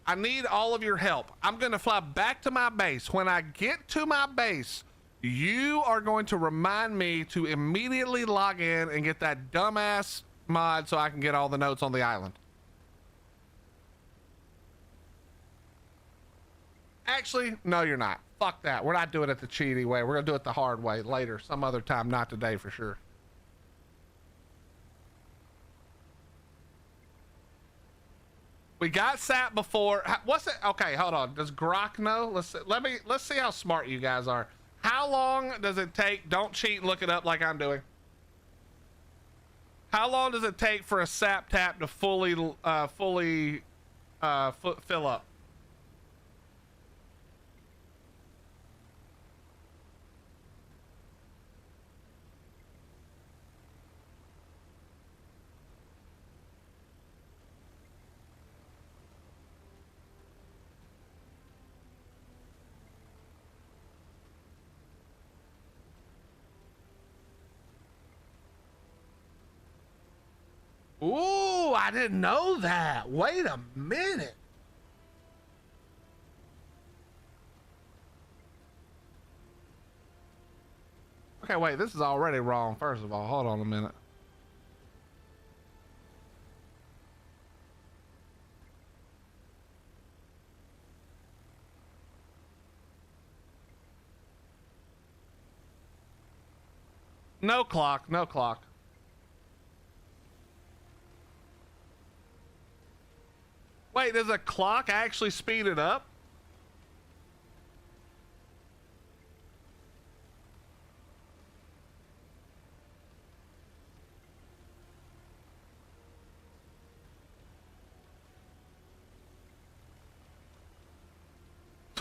I need all of your help. I'm gonna fly back to my base. When I get to my base, you are going to remind me to immediately log in and get that dumbass mod so I can get all the notes on the island. Actually, no, you're not. Fuck that. We're not doing it the cheaty way. We're gonna do it the hard way later, some other time, not today for sure. We got sat before. What's it? Okay, hold on. Does Grok know? Let's see how smart you guys are. How long does it take? Don't cheat and look it up like I'm doing. How long does it take for a sap tap to fully fill up? Ooh, I didn't know that. Wait a minute. Okay, wait, this is already wrong. First of all, hold on a minute. No clock, no clock. Wait, does a clock actually speed it up?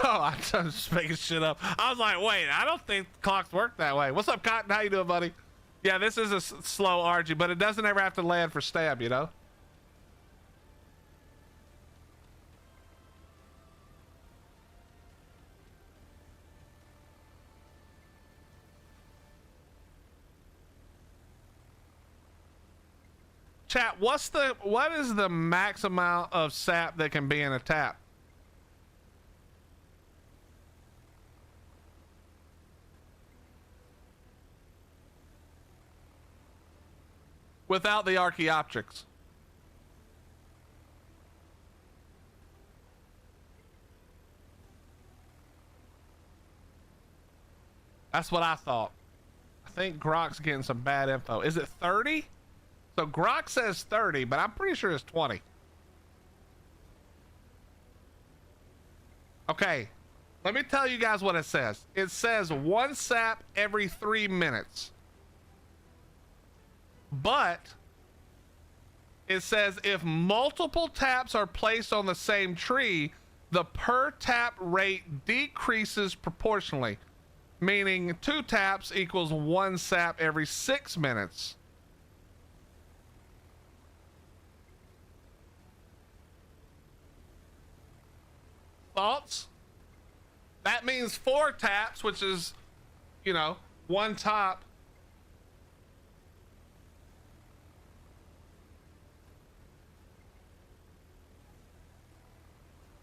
Oh, I'm just making shit up. I was like, wait, I don't think clocks work that way. What's up, Cotton? How you doing, buddy? Yeah, this is a slow RG, but it doesn't ever have to land for stab, you know? Chat, what is the max amount of sap that can be in a tap? Without the archaeopteryx. That's what I thought. I think Grok's getting some bad info. Is it 30? So Grok says 30, but I'm pretty sure it's 20. Okay, let me tell you guys what it says. It says 1 sap every 3 minutes. But it says if multiple taps are placed on the same tree, the per tap rate decreases proportionally. Meaning 2 taps equals 1 sap every 6 minutes. Thoughts? That means 4 taps, which is, you know, 1 top.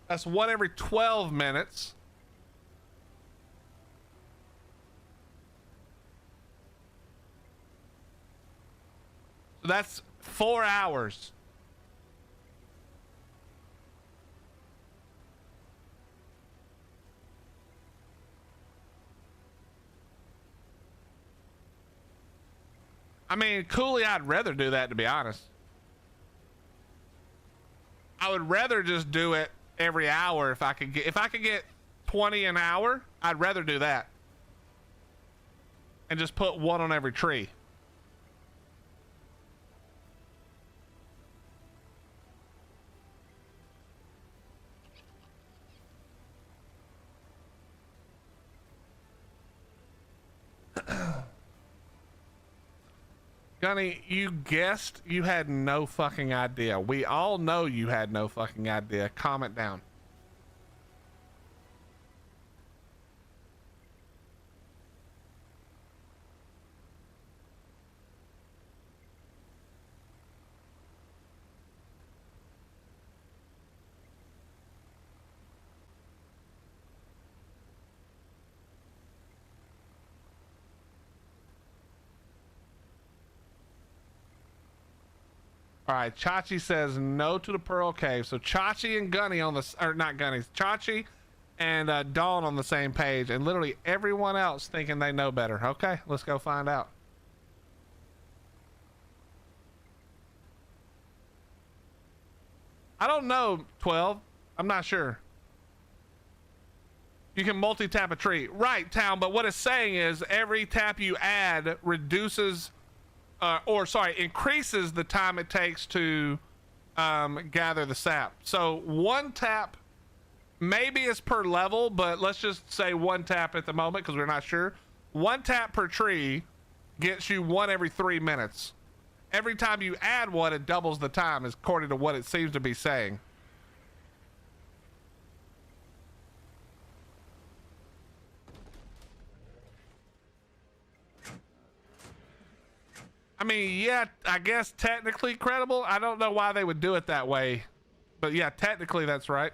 That's 1 every 12 minutes. So that's 4 hours. I mean, Cooley, I'd rather do that, to be honest. I would rather just do it every hour if I could get 20 an hour, I'd rather do that. And just put 1 on every tree. Gunny, you guessed. You had no fucking idea. We all know you had no fucking idea. Comment down. All right, Chachi says no to the Pearl Cave. So Chachi and Gunny on the, or not Gunny, Chachi and Dawn on the same page, and literally everyone else thinking they know better. Okay, let's go find out. I don't know, 12. I'm not sure. You can multi-tap a tree. Right, Town, but what it's saying is every tap you add reduces increases the time it takes to gather the sap. So 1 tap maybe is per level, but let's just say 1 tap at the moment because we're not sure. 1 tap per tree gets you 1 every 3 minutes. Every time you add 1, it doubles the time, according to what it seems to be saying. I mean, yeah, I guess technically credible. I don't know why they would do it that way, but yeah, technically that's right.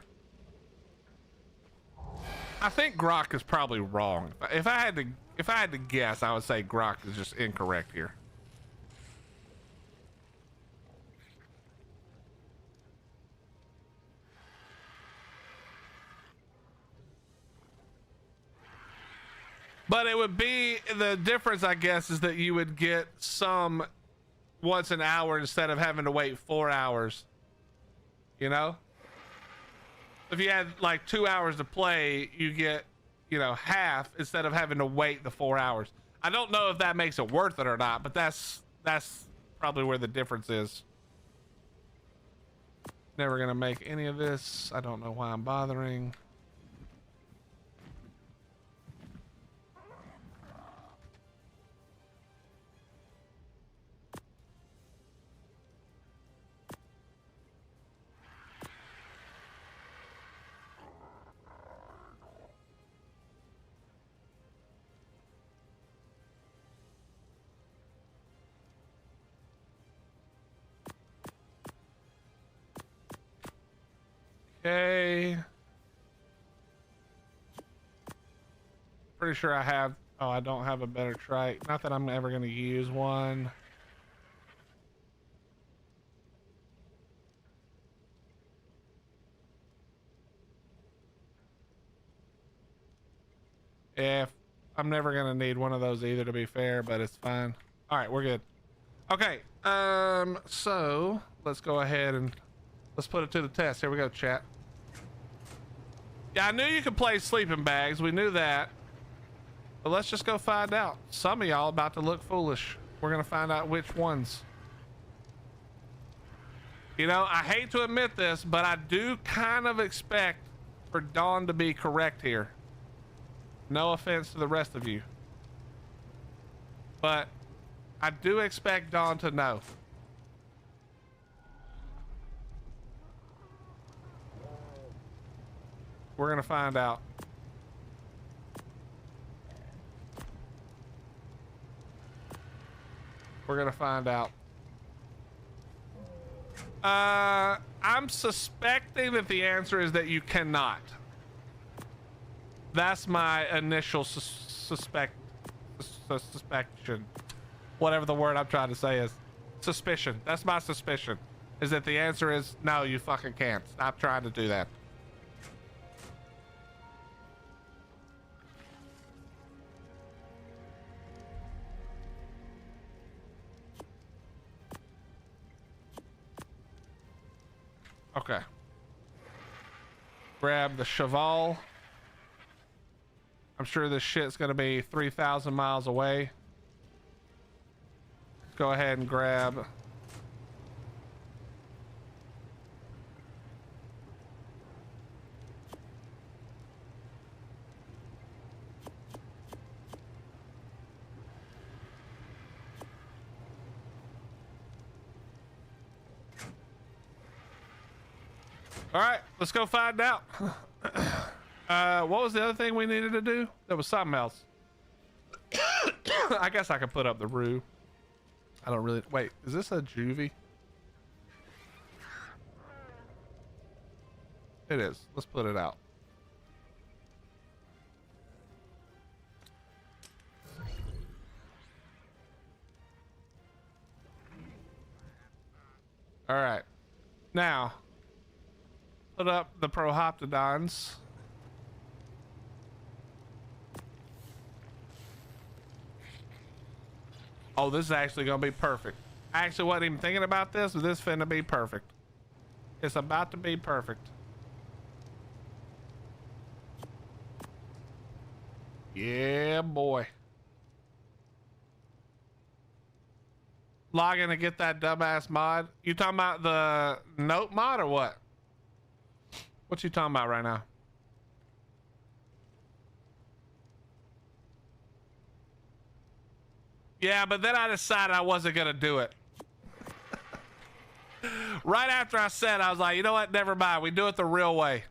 I think Grok is probably wrong. If I had to guess, I would say Grok is just incorrect here. But it would be, the difference, I guess, is that you would get some once an hour instead of having to wait 4 hours. You know? If you had like 2 hours to play, you get, you know, half instead of having to wait the 4 hours. I don't know if that makes it worth it or not, but that's probably where the difference is. Never gonna make any of this. I don't know why I'm bothering. Okay. Pretty sure I have. Oh, I don't have a better trike. Not that I'm ever going to use one. If I'm never going to need one of those either, to be fair, but it's fine. All right, we're good. Okay. So let's go ahead and let's put it to the test. Here we go, chat. Yeah, I knew you could play sleeping bags. We knew that. But let's just go find out. Some of y'all about to look foolish. We're going to find out which ones. You know, I hate to admit this, but I do kind of expect for Dawn to be correct here. No offense to the rest of you. But I do expect Dawn to know. We're going to find out. We're gonna find out. I'm suspecting that the answer is that you cannot. That's my initial suspicion. Whatever the word I'm trying to say is. Suspicion. That's my suspicion. Is that the answer is no, you fucking can't. Stop trying to do that. Okay. Grab the cheval. I'm sure this shit's gonna be 3,000 miles away. Let's go ahead and grab. All right, let's go find out. What was the other thing we needed to do? There was something else. I guess I could put up the roo. I don't really. Wait, is this a juvie? It is. Let's put it out. All right. Now, put up the prohoptodons. Oh, this is actually gonna be perfect. I actually wasn't even thinking about this, but this is finna be perfect. It's about to be perfect. Yeah, boy. Log in to get that dumbass mod. You talking about the note mod or what? What you talking about right now? Yeah, but then I decided I wasn't gonna do it. Right after I said, I was like, you know what? Never mind. We do it the real way.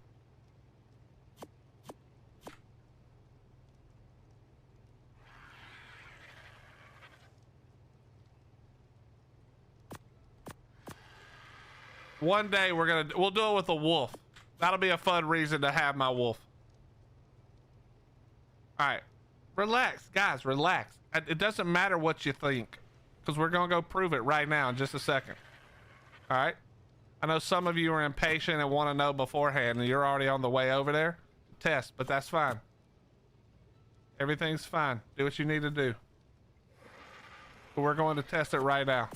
One day we'll do it with a wolf. That'll be a fun reason to have my wolf. All right, relax, guys, relax. It doesn't matter what you think, because we're gonna go prove it right now in just a second. All right. I know some of you are impatient and want to know beforehand, and you're already on the way over there to test, but that's fine. Everything's fine. Do what you need to do. But we're going to test it right now.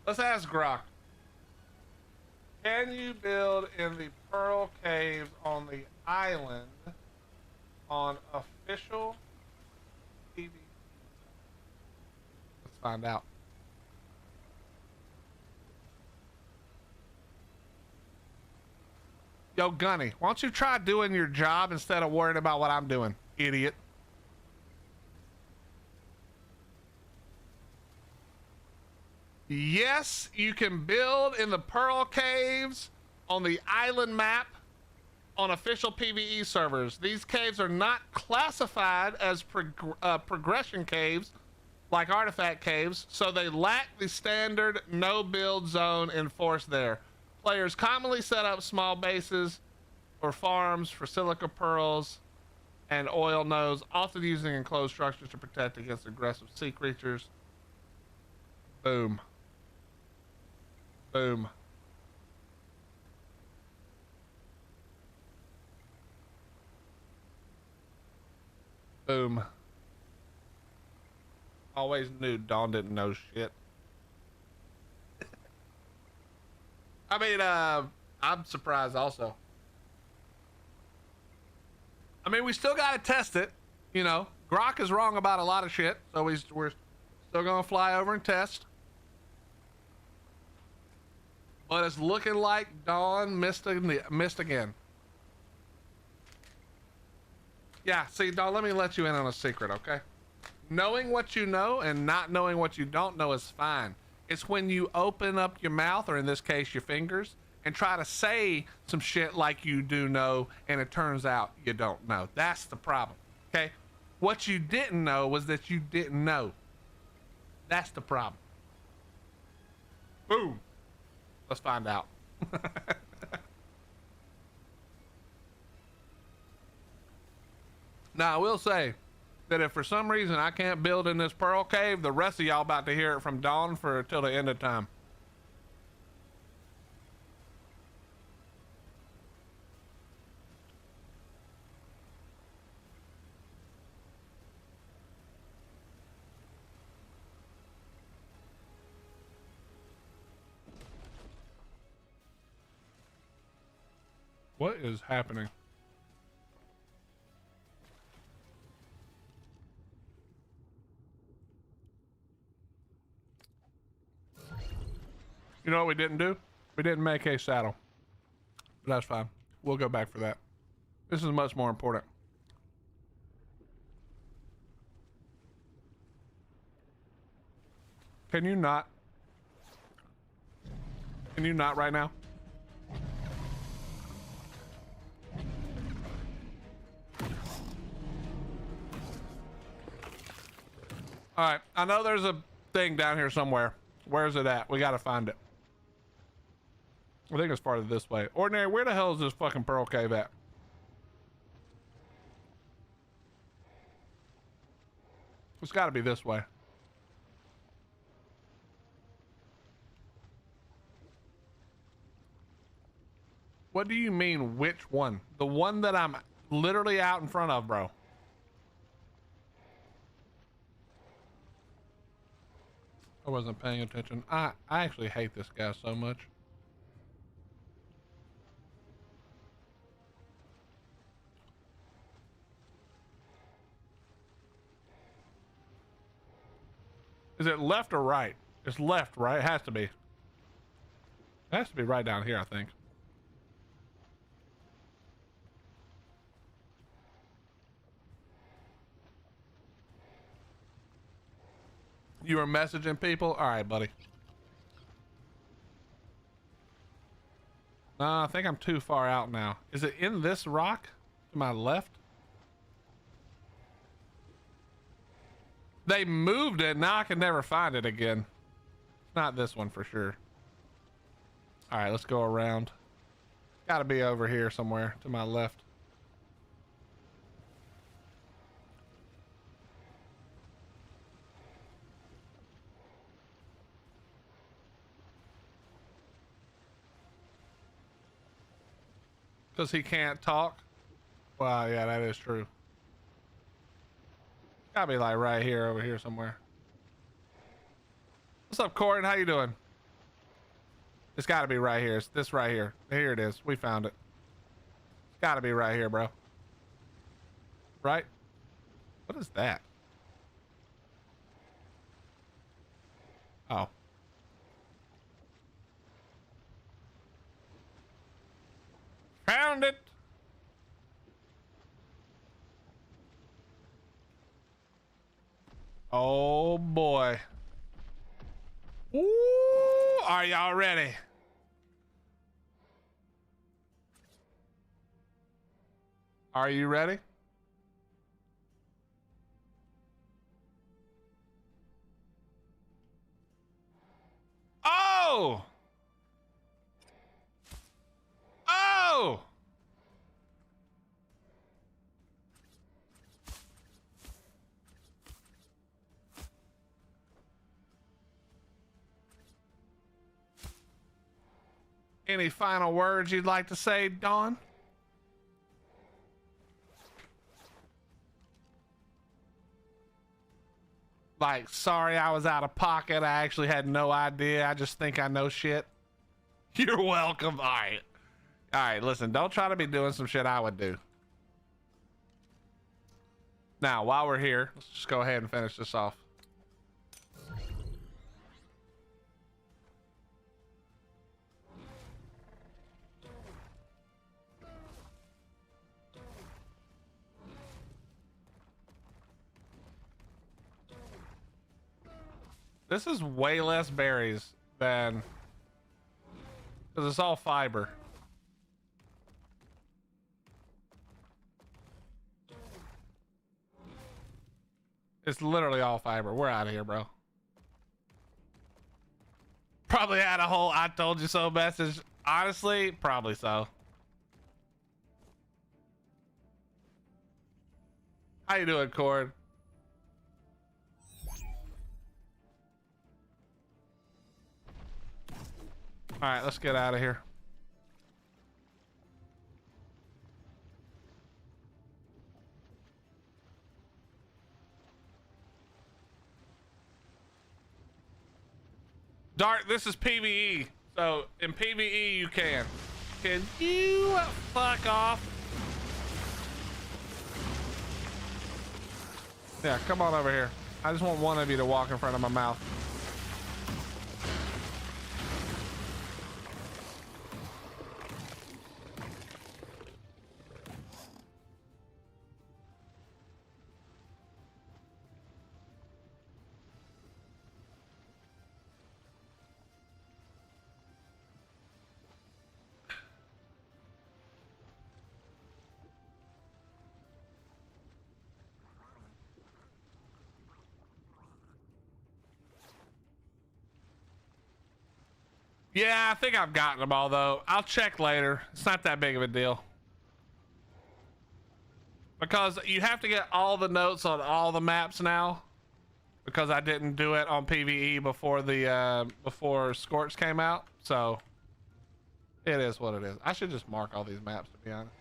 Let's ask Grok. Can you build in the Pearl Caves on the island on official PVE? Let's find out. Yo, Gunny, why don't you try doing your job instead of worrying about what I'm doing, idiot? Yes, you can build in the Pearl Caves on the island map on official PVE servers. These caves are not classified as progression caves like artifact caves, so they lack the standard no build zone enforced there. Players commonly set up small bases or farms for silica pearls and oil nodes, often using enclosed structures to protect against aggressive sea creatures. Boom. Boom. Boom. Always knew Dawn didn't know shit. I mean, I'm surprised also. I mean, we still gotta test it. You know, Grok is wrong about a lot of shit, so we're still gonna fly over and test. But it's looking like Dawn missed again. Yeah, see, Dawn, let me let you in on a secret, okay? Knowing what you know and not knowing what you don't know is fine. It's when you open up your mouth, or in this case, your fingers, and try to say some shit like you do know, and it turns out you don't know. That's the problem, okay? What you didn't know was that you didn't know. That's the problem. Boom. Let's find out. Now, I will say that if for some reason I can't build in this Pearl Cave, the rest of y'all about to hear it from Dawn for till the end of time. What is happening? You know what we didn't do? We didn't make a saddle. But that's fine. We'll go back for that. This is much more important. Can you not? Can you not right now? All right, I know there's a thing down here somewhere. Where is it at? We gotta find it. I think it's farther this way. Ordinary, where the hell is this fucking Pearl Cave at? It's gotta be this way. What do you mean, which one? The one that I'm literally out in front of, bro. I wasn't paying attention. I actually hate this guy so much. Is it left or right? It's left, right? It has to be. It has to be right down here, I think. You were messaging people? All right, buddy. I think I'm too far out now. Is it in this rock to my left? They moved it. Now I can never find it again. It's not this one for sure. All right, let's go around. Gotta be over here somewhere to my left. Because he can't talk? Wow, yeah, that is true. Gotta be like right here, over here somewhere. What's up, Corin? How you doing? It's gotta be right here. It's this right here. Here it is. We found it. It's gotta be right here, bro. Right? What is that? Oh. Found it. Oh boy. Ooh. Are y'all ready? Are you ready? Oh! Oh! Any final words you'd like to say, Dawn? Like, sorry I was out of pocket. I actually had no idea. I just think I know shit. You're welcome. All right. All right, listen, don't try to be doing some shit I would do. Now, while we're here, let's just go ahead and finish this off. This is way less berries than, because it's all fiber. It's literally all fiber. We're out of here, bro. Probably had a whole "I told you so" message. Honestly, probably so. How you doing, Cord? All right, let's get out of here. Dark, this is PVE. So in PVE you can. Can you fuck off? Yeah, come on over here. I just want one of you to walk in front of my mouth. Yeah, I think I've gotten them all though. I'll check later. It's not that big of a deal. Because you have to get all the notes on all the maps now. Because I didn't do it on PVE before the before Scorch came out. So it is what it is. I should just mark all these maps, to be honest.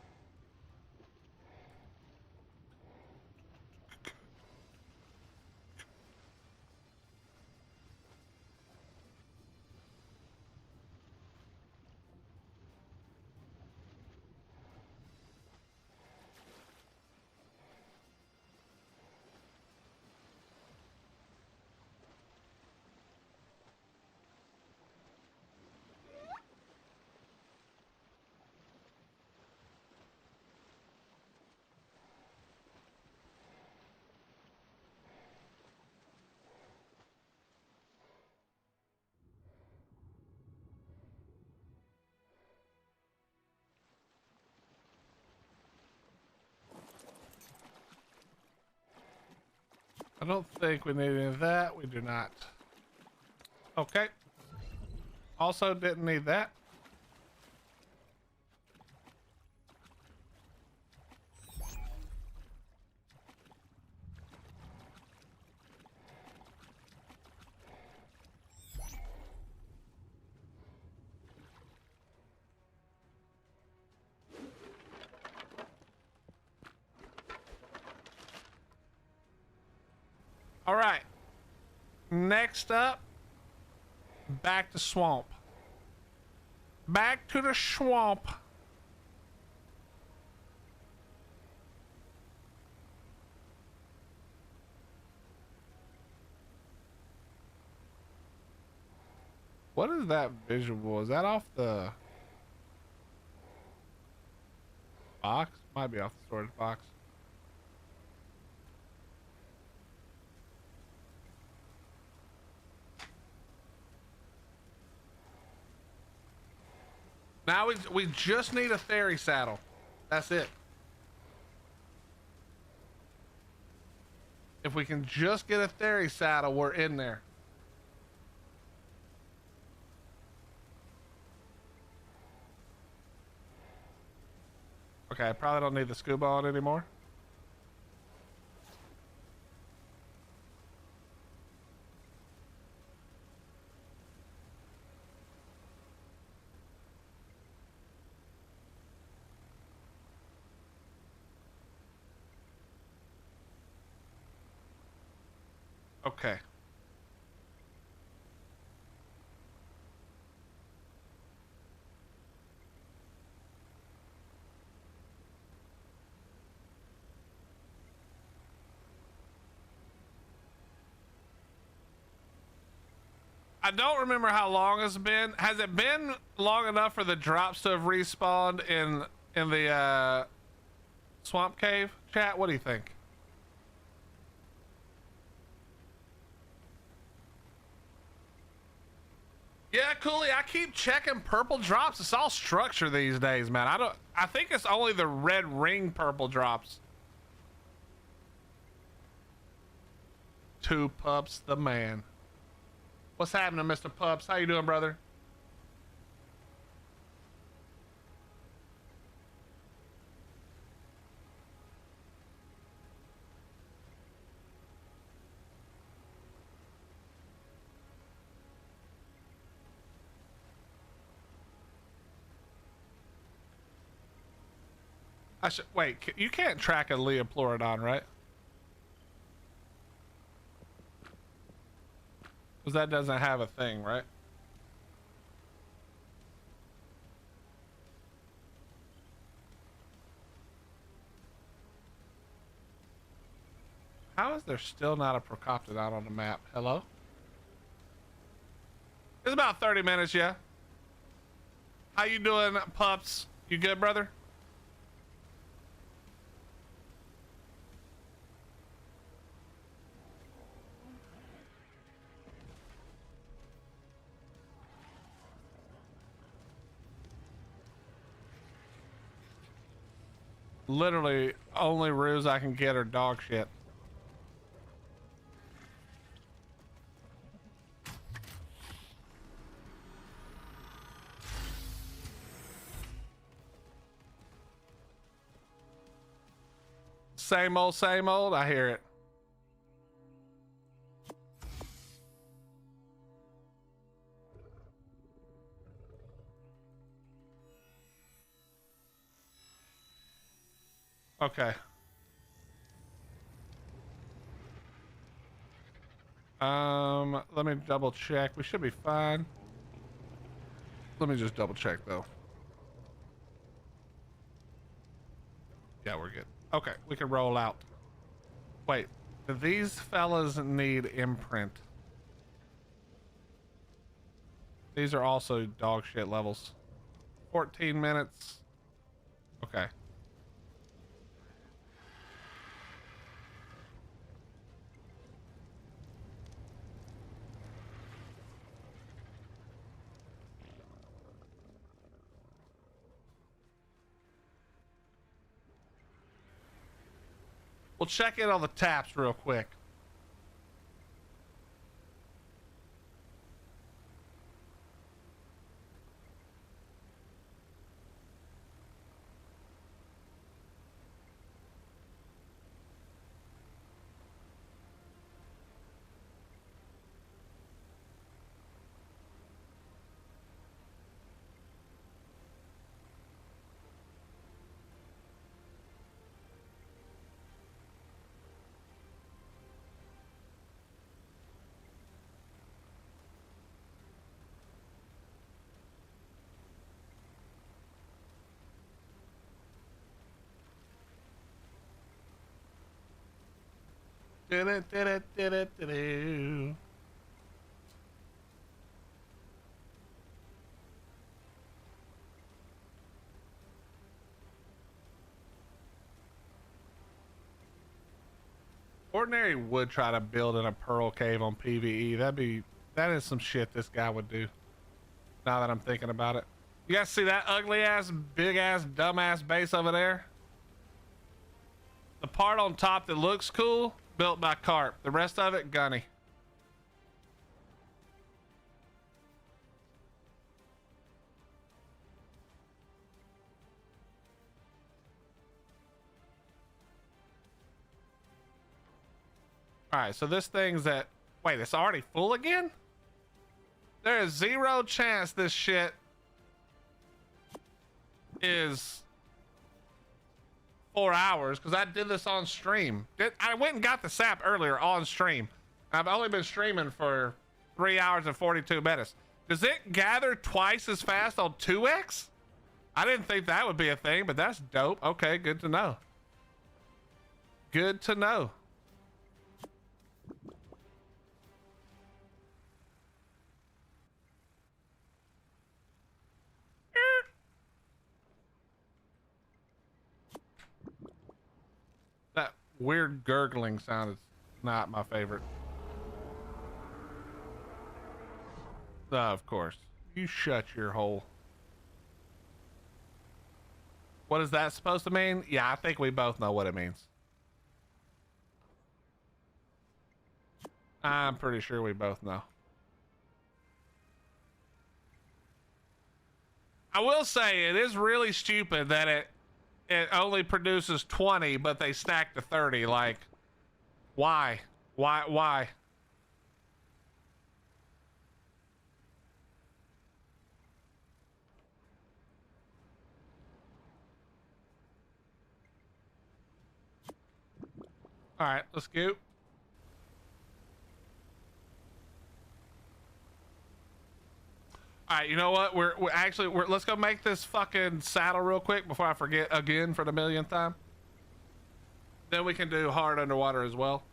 I don't think we need any of that. We do not. Okay. Also didn't need that. All right. Next up, back to swamp. Back to the swamp. What is that visual? Is that off the box? Might be off the storage box. Now we just need a fairy saddle. That's it. If we can just get a fairy saddle, we're in there. Okay, I probably don't need the scuba on anymore. Okay. I don't remember how long it's been. Has it been long enough for the drops to have respawned in the swamp cave? Chat, what do you think? Yeah, Cooley, I keep checking purple drops. It's all structure these days, man. I think it's only the red ring purple drops. Two Pups the man. What's happening, Mr. Pups? How you doing, brother? I should wait. You can't track a Leoplorodon, right? Because that doesn't have a thing, right? How is there still not a Procoptodon on the map? Hello? It's about 30 minutes, yeah. How you doing, Pups? You good, brother? Literally, only ruse I can get are dog shit. Same old, I hear it. Okay. Let me double check. We should be fine. Let me just double check though. Yeah, we're good. Okay, we can roll out. Wait, do these fellas need imprint? These are also dog shit levels. 14 minutes. Okay. We'll check in on the taps real quick. Do-do-do-do-do-do-do. Ordinary would try to build in a pearl cave on PVE. That is some shit this guy would do. Now that I'm thinking about it. You guys see that ugly ass, big ass, dumb ass base over there? The part on top that looks cool, built by Carp. The rest of it, Gunny. All right, so this thing's at, wait, it's already full again? There is zero chance this shit is 4 hours, because I did this on stream. I went and got the sap earlier on stream. I've only been streaming for 3 hours and 42 minutes. Does it gather twice as fast on 2x? I didn't think that would be a thing, but that's dope. Okay, good to know. Good to know. That weird gurgling sound is not my favorite. Of course. You shut your hole. What is that supposed to mean? Yeah, I think we both know what it means. I'm pretty sure we both know. I will say it is really stupid that it only produces 20, but they stack to 30. Like, why? Why? All right, let's go. All right, you know what? We're actually let's go make this fucking saddle real quick before I forget again for the millionth time. Then we can do hard underwater as well.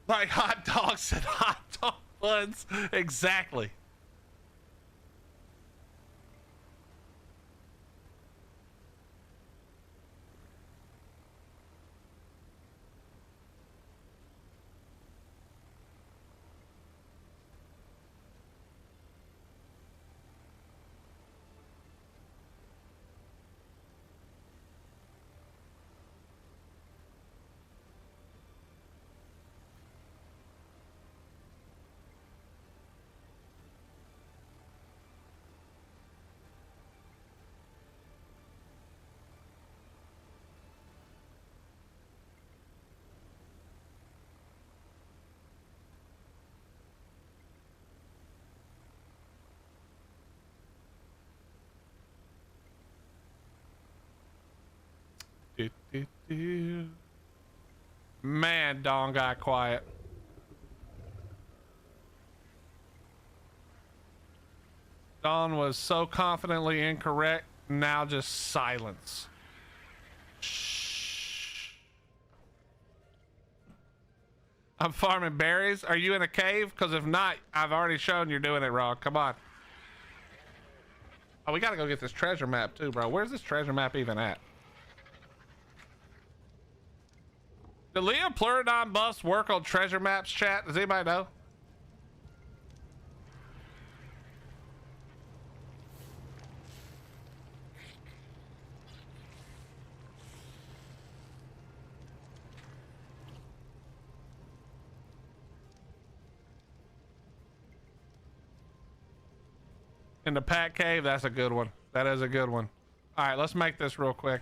Like hot dogs and hot dog buns. Exactly. Man, Dawn got quiet. Dawn was so confidently incorrect, now just silence. Shh. I'm farming berries. Are you in a cave? Because if not, I've already shown you're doing it wrong. Come on. Oh, we gotta go get this treasure map too, bro. Where's this treasure map even at? Do Leo Pleurodon buffs work on treasure maps, chat? Does anybody know? In the Pat Cave, that's a good one. That is a good one. All right, let's make this real quick.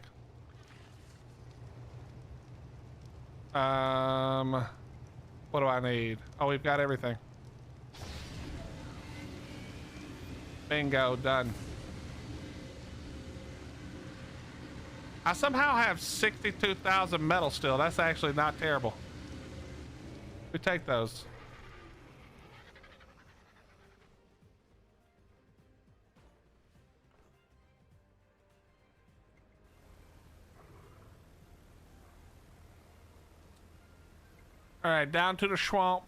What do I need? Oh, we've got everything. Bingo, done. I somehow have 62,000 metal still. That's actually not terrible. We take those. All right, down to the swamp.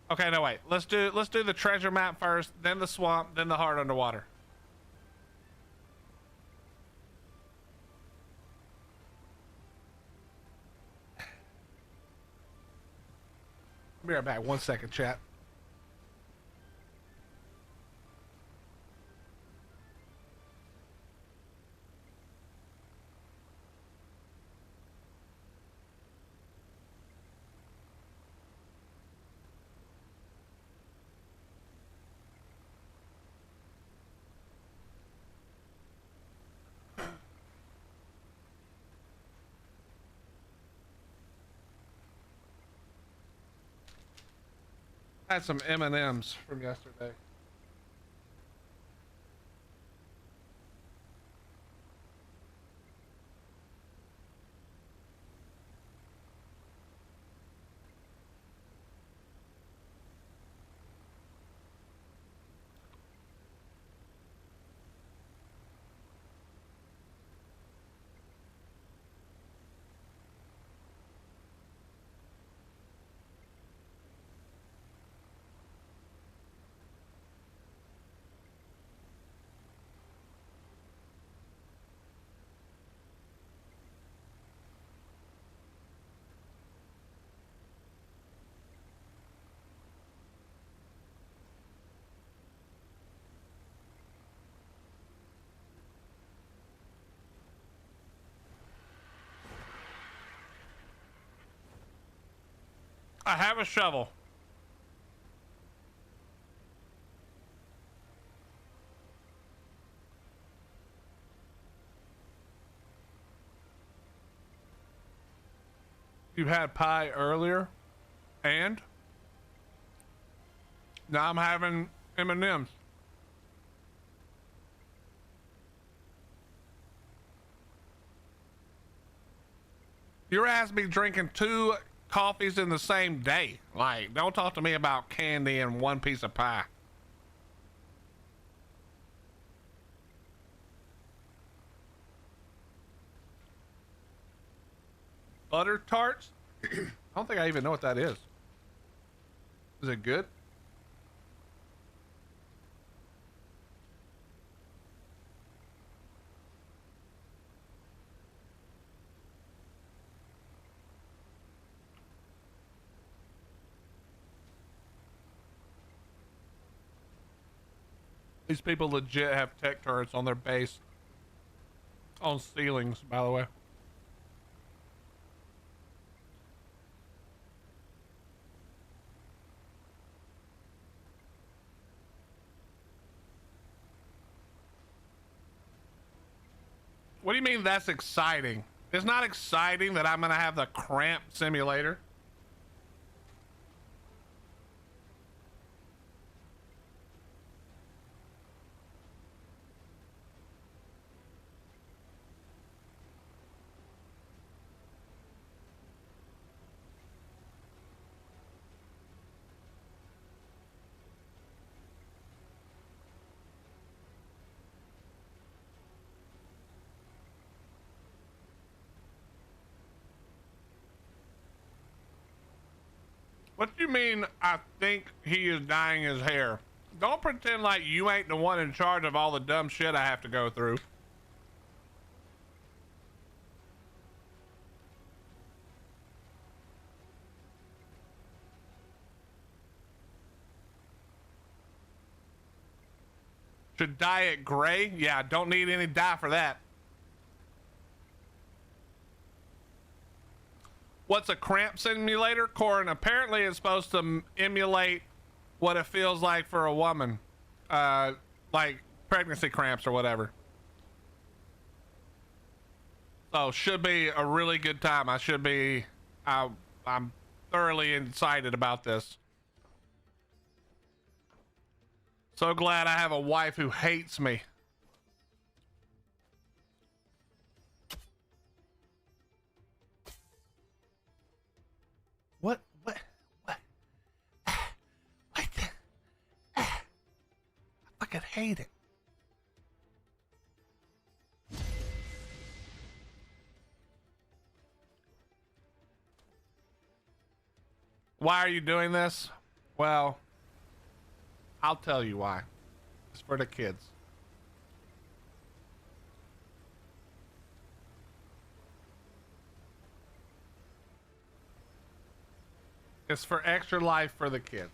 Okay, no wait. Let's do the treasure map first, then the swamp, then the hard underwater. Be right back. 1 second, chat. I had some M&Ms from yesterday. I have a shovel. You had pie earlier, and now I'm having M&Ms. Your ass be drinking 2 coffees in the same day. Like, don't talk to me about candy and 1 piece of pie. Butter tarts? I don't think I even know what that is. Is it good? These people legit have tech turrets on their base. On ceilings, by the way. What do you mean that's exciting? It's not exciting that I'm gonna have the cramp simulator. What do you mean, I think he is dyeing his hair? Don't pretend like you ain't the one in charge of all the dumb shit I have to go through. Should dye it gray? Yeah, don't need any dye for that. What's a cramp simulator? Corin, apparently it's supposed to emulate what it feels like for a woman. Like pregnancy cramps or whatever. So should be a really good time. I'm thoroughly excited about this. So glad I have a wife who hates me. What? I fucking hate it. Why are you doing this? Well, I'll tell you why. It's for the kids. It's for extra life for the kids.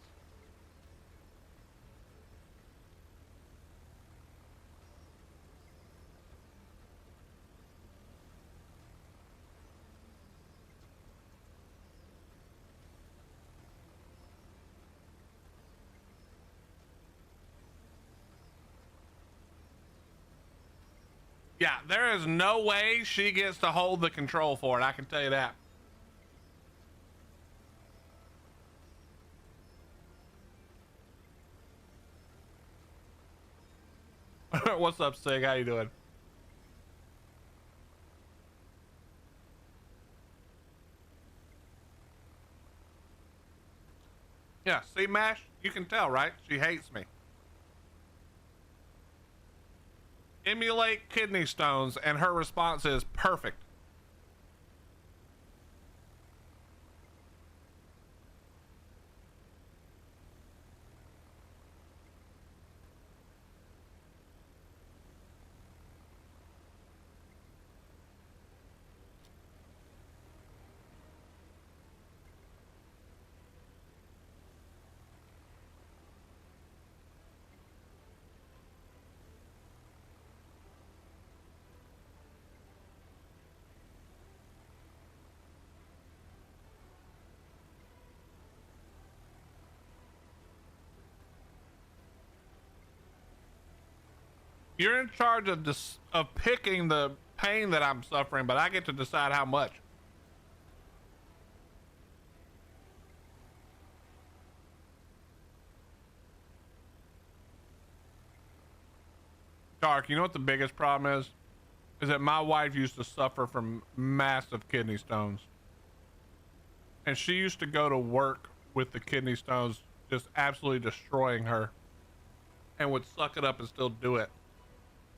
Yeah, there is no way she gets to hold the control for it. I can tell you that. What's up, Sig? How you doing? Yeah, see, Mash? You can tell, right? She hates me. Emulate kidney stones, and her response is perfect. You're in charge of picking the pain that I'm suffering, but I get to decide how much. Dark, you know what the biggest problem is? Is that my wife used to suffer from massive kidney stones. And she used to go to work with the kidney stones just absolutely destroying her. And would suck it up and still do it.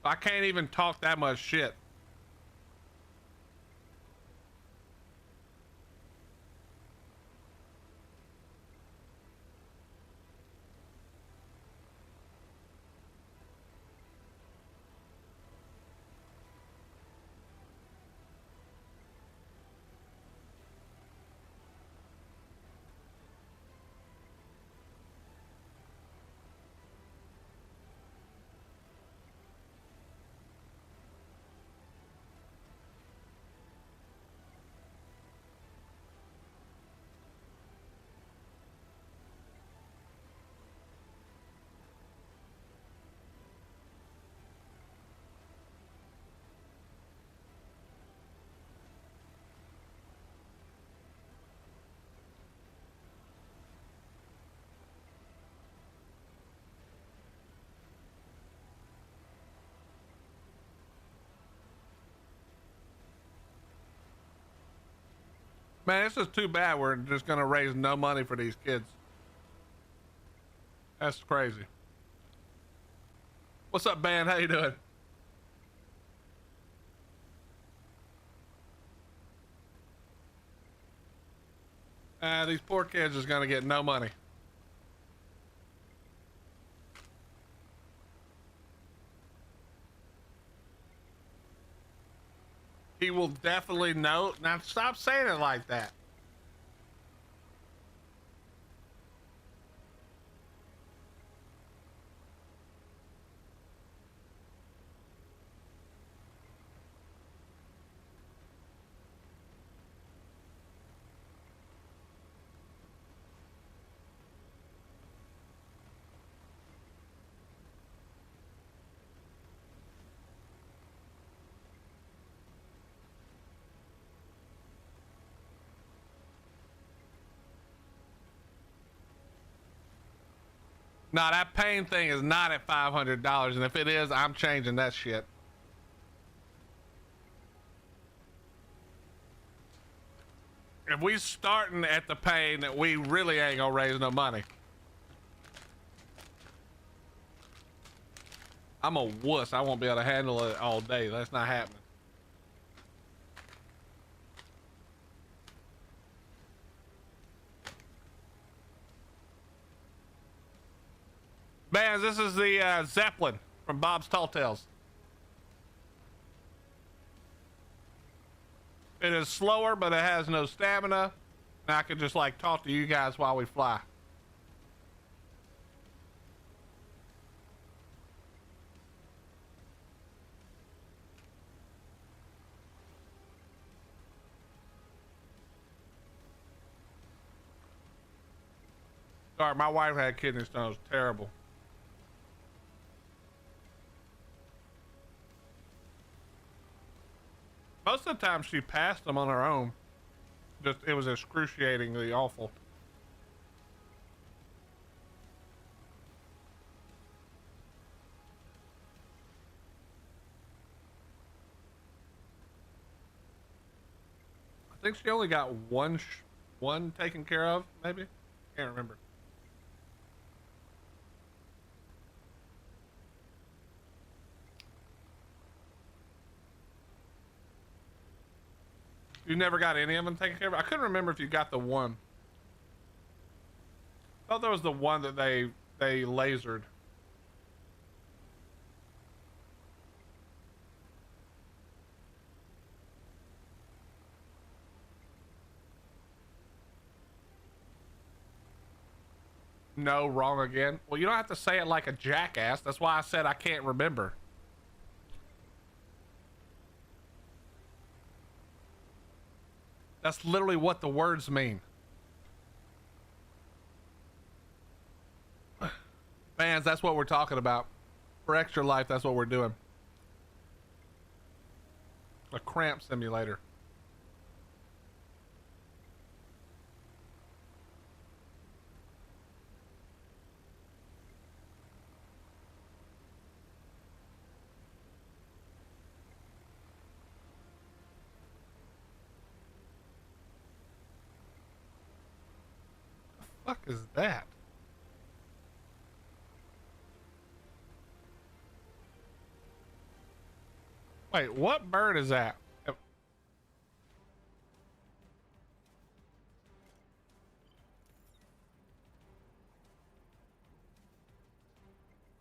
I can't even talk that much shit. Man, this is too bad. We're just gonna raise no money for these kids. That's crazy. What's up, band? How you doing? These poor kids is gonna get no money. He will definitely know. Now stop saying it like that. Nah, that pain thing is not at $500, and if it is, I'm changing that shit. If we starting at the pain, that we really ain't gonna raise no money. I'm a wuss. I won't be able to handle it all day. That's not happening. Bands, this is the Zeppelin from Bob's Tall Tales. It is slower, but it has no stamina. And I can just like talk to you guys while we fly. Sorry, my wife had kidney stones. Terrible. Most of the time she passed them on her own. Just, it was excruciatingly awful. I think she only got one taken care of, maybe? Can't remember. You never got any of them taken care of? I couldn't remember if you got the one. I thought that was the one that they lasered. No, wrong again. Well, you don't have to say it like a jackass. That's why I said I can't remember. That's literally what the words mean. Fans, that's what we're talking about. For Extra Life, that's what we're doing. A cramp simulator. What the fuck is that? Wait, what bird is that?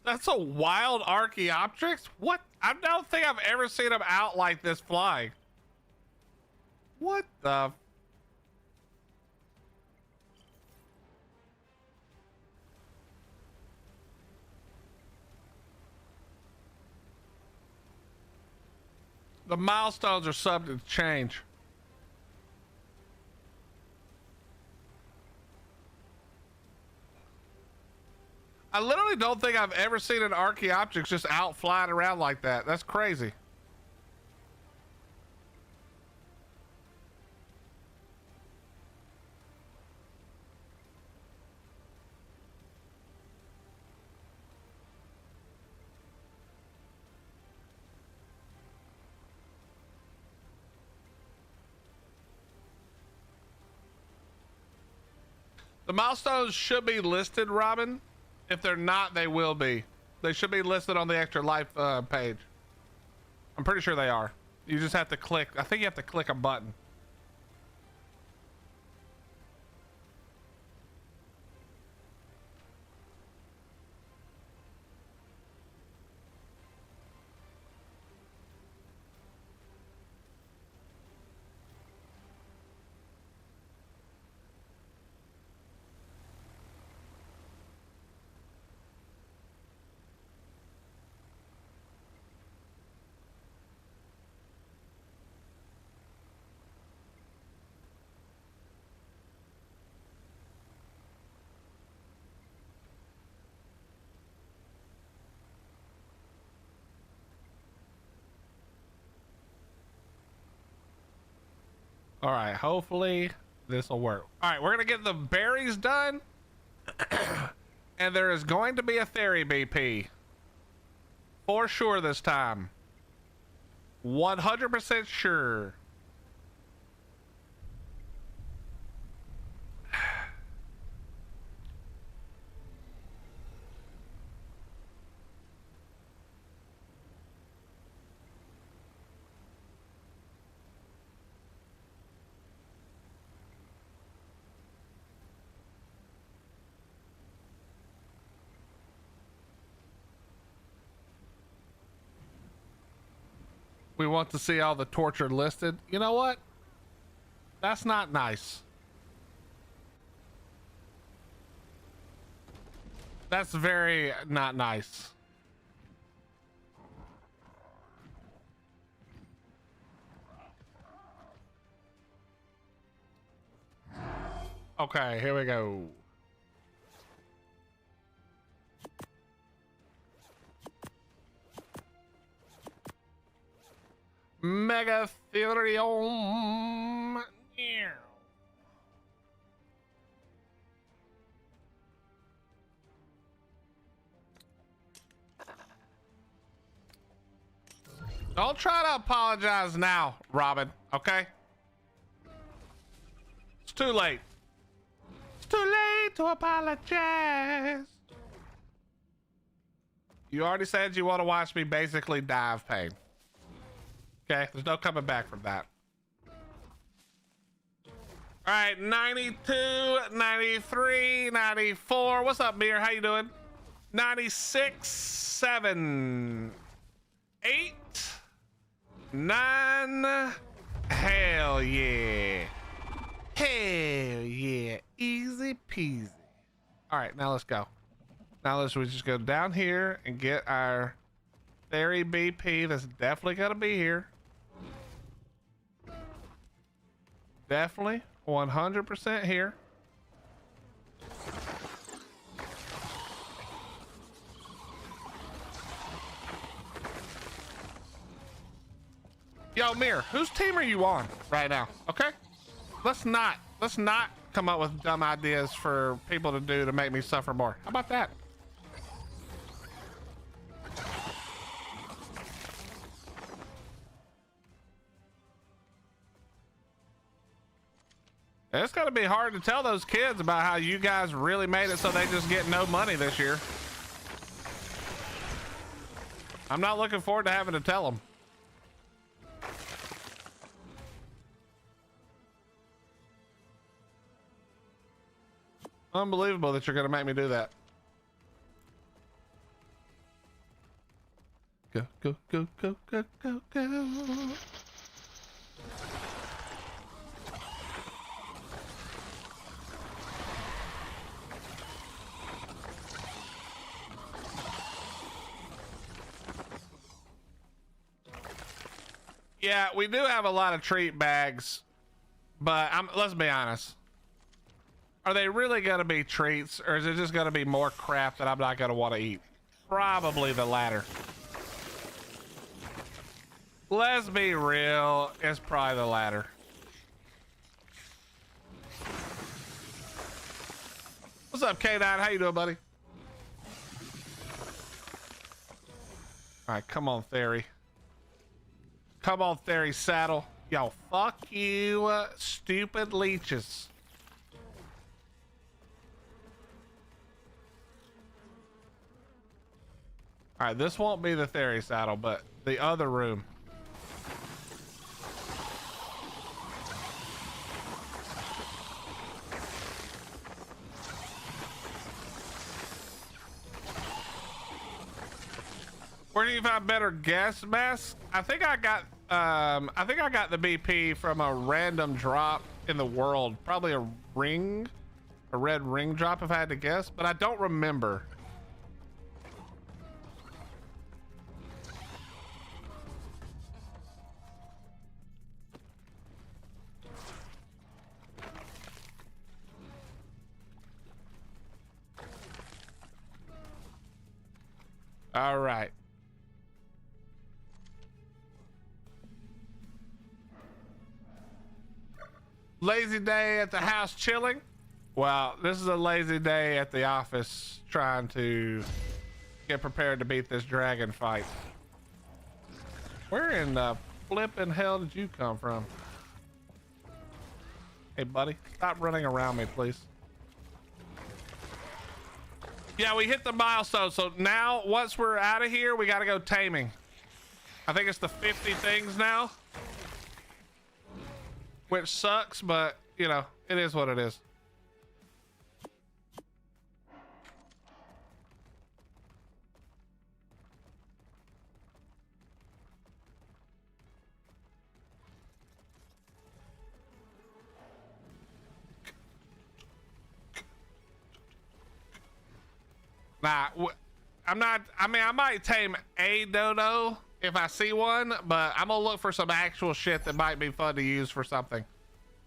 That's a wild Archaeopteryx? What? I don't think I've ever seen them out like this flying. What the? The milestones are subject to change. I literally don't think I've ever seen an Archaeopteryx just out flying around like that. That's crazy. The milestones should be listed, Robin. If they're not, they will be. They should be listed on the Extra Life page. I'm pretty sure they are. You just have to click. I think you have to click a button. All right, hopefully this will work. All right, we're gonna get the berries done, and there is going to be a theory BP for sure this time. 100% sure. We want to see all the torture listed. You know what? That's not nice. That's very not nice. Okay, here we go. Megatherium. Don't try to apologize now, Robin, okay? It's too late. It's too late to apologize. You already said you want to watch me basically die of pain. Okay, there's no coming back from that. All right, 92, 93, 94. What's up, Mir? How you doing? 96, 7, 8, 9. Hell yeah. Hell yeah. Easy peasy. All right, now let's go. Now we just go down here and get our Theory BP. That's definitely gonna be here. Definitely 100% here. Yo, Mir, whose team are you on right now? Okay, let's not come up with dumb ideas for people to do to make me suffer more. How about that? It's gonna be hard to tell those kids about how you guys really made it so they just get no money this year. I'm not looking forward to having to tell them. Unbelievable that you're gonna make me do that. Go, go, go, go, go, go, go. Yeah, we do have a lot of treat bags, but let's be honest. Are they really gonna be treats, or is it just gonna be more crap that I'm not gonna want to eat? Probably the latter. Let's be real, it's probably the latter. What's up, K9? How you doing, buddy? All right, come on, Theory. Come on, Theory Saddle. Yo, fuck you, stupid leeches. All right, this won't be the Theory Saddle, but the other room. Where do you find better gas masks? I think I got the BP from a random drop in the world. Probably a red ring drop if I had to guess, but I don't remember. All right. Lazy day at the house chilling. Well, this is a lazy day at the office trying to get prepared to beat this dragon fight. Where in the flipping hell did you come from? Hey, buddy, stop running around me, please. Yeah, we hit the milestone. So now, once we're out of here, we got to go taming. I think it's the 50 things now. Which sucks, but, you know, it is what it is. Nah, I'm not. I mean, I might tame a dodo if I see one, but I'm gonna look for some actual shit that might be fun to use for something,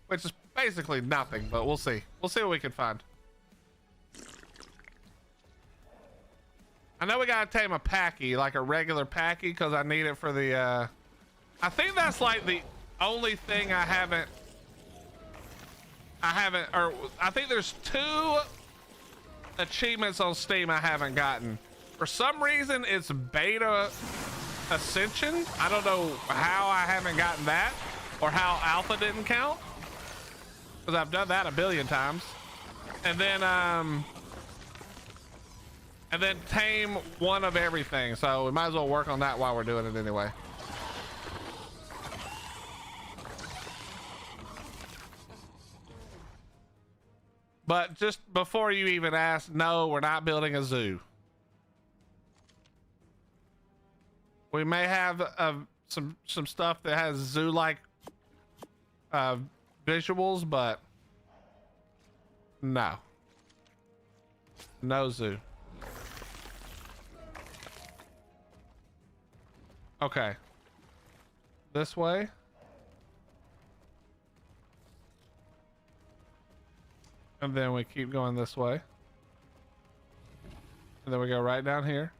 which is basically nothing. But we'll see. We'll see what we can find. I know we gotta tame a packy, like a regular packy, because I need it for the. I think that's like the only thing I haven't. Or I think there's 2 achievements on Steam I haven't gotten. For some reason, it's beta ascension. I don't know how I haven't gotten that, or how alpha didn't count, because I've done that a billion times. And then tame one of everything. So we might as well work on that while we're doing it anyway. But just before you even ask, no, we're not building a zoo. We may have some stuff that has zoo-like visuals, but no. No zoo. Okay. This way. And then we keep going this way. And then we go right down here.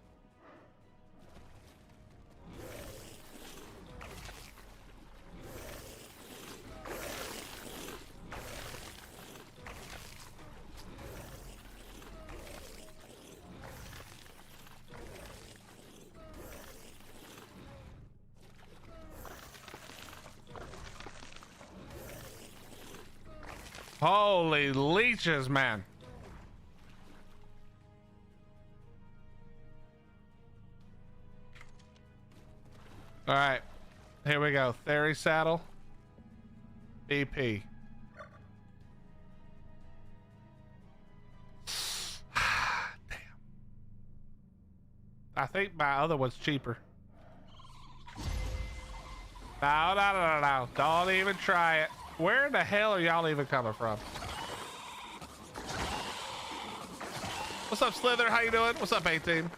Holy leeches, man. All right, here we go. Theory saddle. BP. Damn. I think my other one's cheaper. No. Don't even try it. Where the hell are y'all even coming from? What's up, Slither? How you doing? What's up, 18?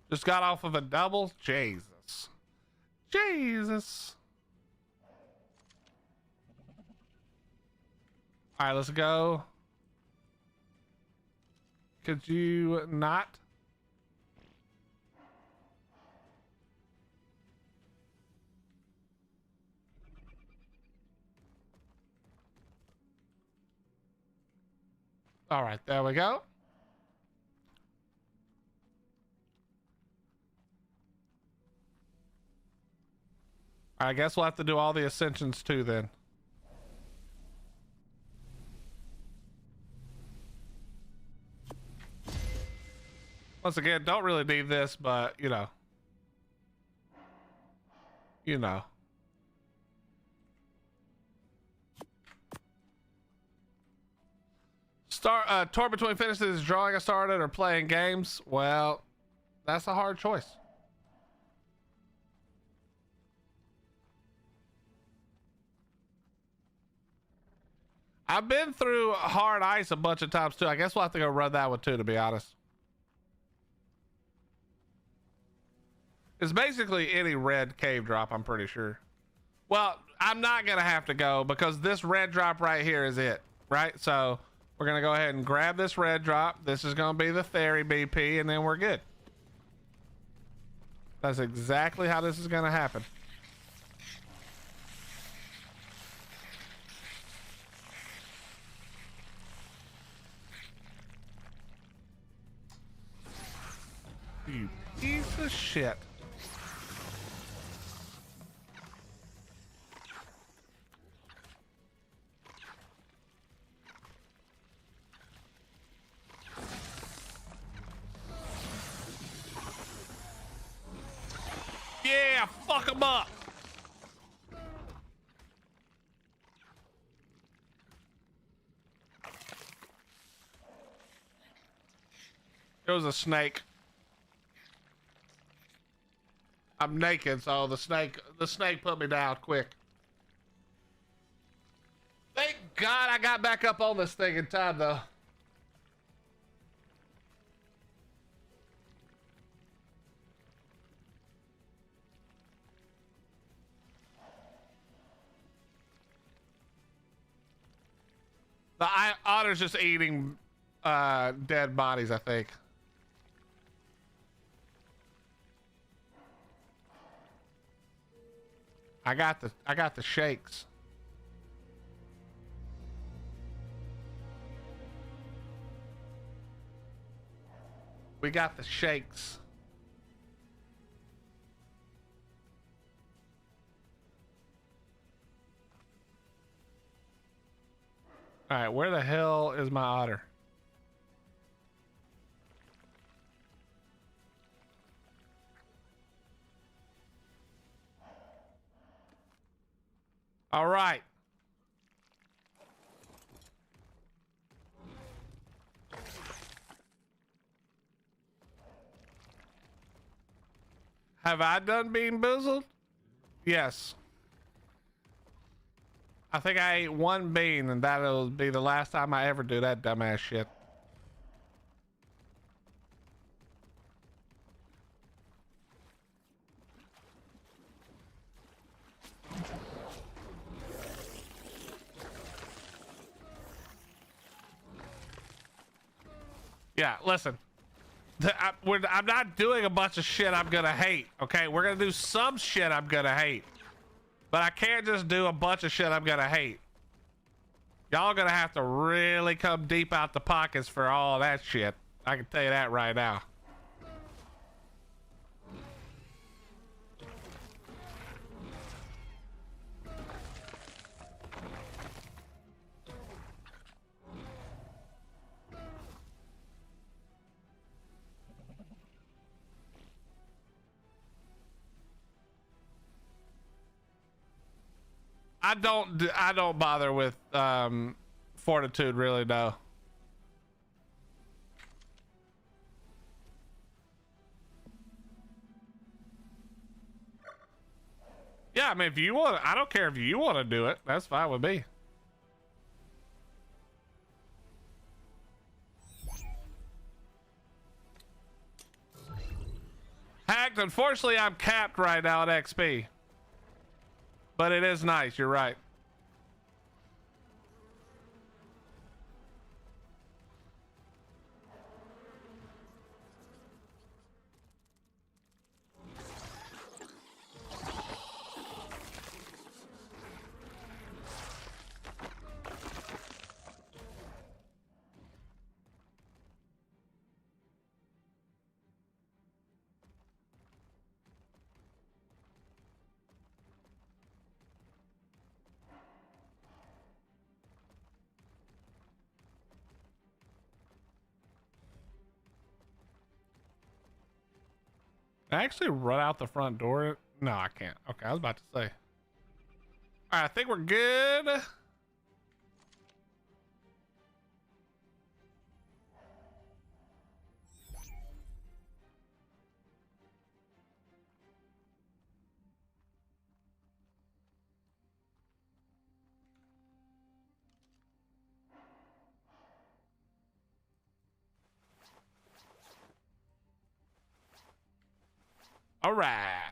Just got off of a double? Jesus. Jesus. All right, let's go. Could you not? All right, there we go. I guess we'll have to do all the ascensions too then. Once again, don't really need this, but you know. You know. Torn between finishes, drawing I started or playing games. Well, that's a hard choice. I've been through hard ice a bunch of times too. I guess we'll have to go run that one too, to be honest. It's basically any red cave drop, I'm pretty sure. Well, I'm not gonna have to go because this red drop right here is it, right? So we're gonna go ahead and grab this red drop. This is gonna be the Theory BP, and then we're good. That's exactly how this is gonna happen. You piece of shit. Yeah, fuck him up. It was a snake. I'm naked, so the snake put me down quick. Thank God I got back up on this thing in time, though. The otter's just eating dead bodies, I think. I got the shakes. We got the shakes. All right, where the hell is my otter? All right. Have I done bean boozled? Yes. I think I ate one bean and that'll be the last time I ever do that dumbass shit. Yeah, listen. I'm not doing a bunch of shit I'm gonna hate, okay? We're gonna do some shit I'm gonna hate. But I can't just do a bunch of shit I'm gonna hate. Y'all gonna have to really come deep out the pockets for all that shit. I can tell you that right now. I don't bother with fortitude, really, no. Yeah, I mean, if you want, I don't care if you want to do it. That's fine with me. Hacked, unfortunately, I'm capped right now at XP. But it is nice, you're right. Can I actually run out the front door? No, I can't. Okay, I was about to say. All right, I think we're good. All right.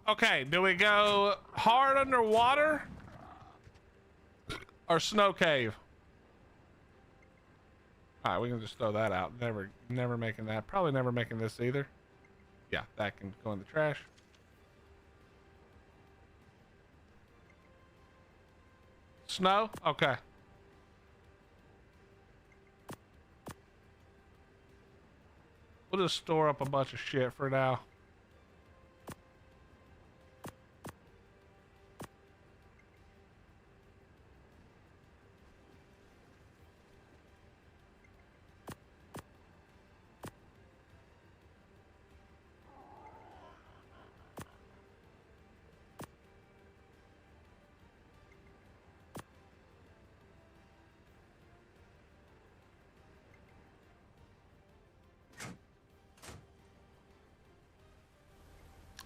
Okay, do we go hard underwater or snow cave? All right, we can just throw that out. Never making that. Probably never making this either. Yeah, that can go in the trash. Snow? Okay. We'll just store up a bunch of shit for now.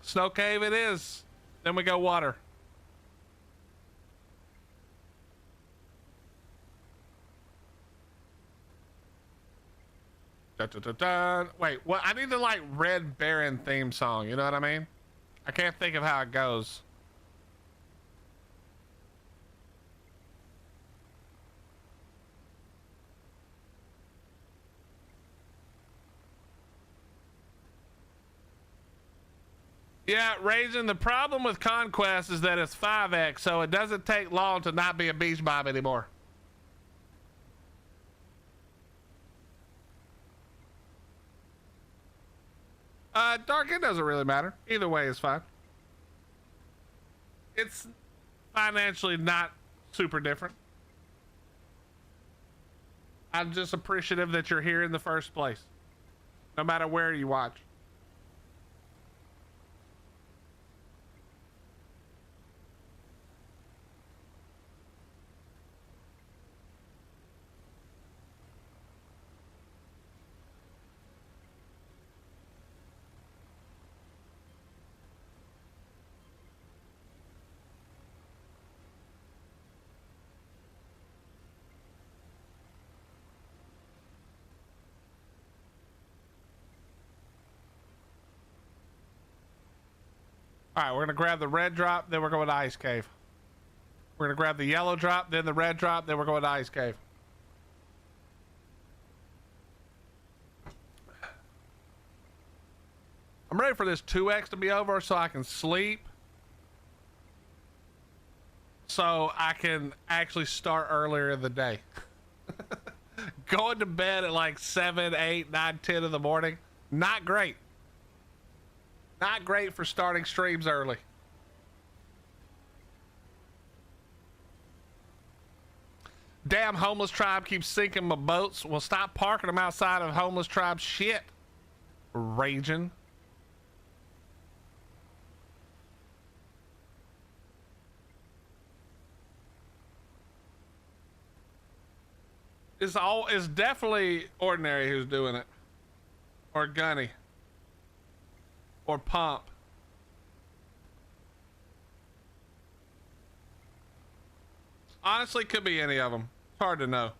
Snow cave it is. Then we go water. Dun, dun, dun, dun. Wait, what? I need the like Red Baron theme song. You know what I mean? I can't think of how it goes. Yeah, Raisin, the problem with Conquest is that it's 5x, so it doesn't take long to not be a beach bomb anymore. Dark, it doesn't really matter. Either way is fine. It's financially not super different. I'm just appreciative that you're here in the first place, no matter where you watch. All right, we're gonna grab the red drop, then we're going to ice cave. We're gonna grab the yellow drop, then the red drop, then we're going to ice cave. I'm ready for this 2x to be over so I can sleep. So I can actually start earlier in the day. Going to bed at like 7, 8, 9, 10 in the morning, not great. Not great for starting streams early. Damn homeless tribe keeps sinking my boats. Well, stop parking them outside of homeless tribe shit. Raging. It's definitely Ordinary who's doing it. Or Gunny. Or Pump. Honestly, could be any of them. It's hard to know.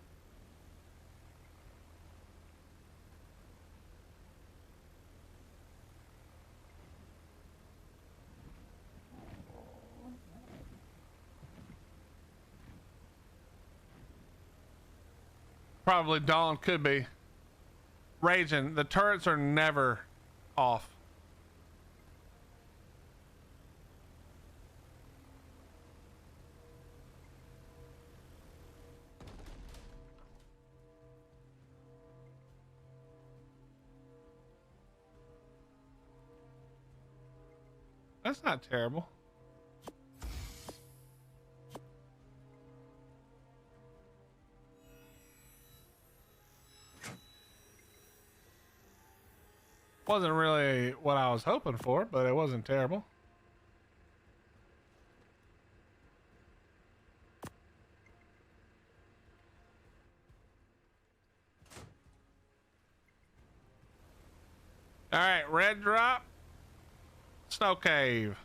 Probably Dawn, could be. Raging, the turrets are never off. That's not terrible. Wasn't really what I was hoping for, but it wasn't terrible. All right, red drop. Snow cave.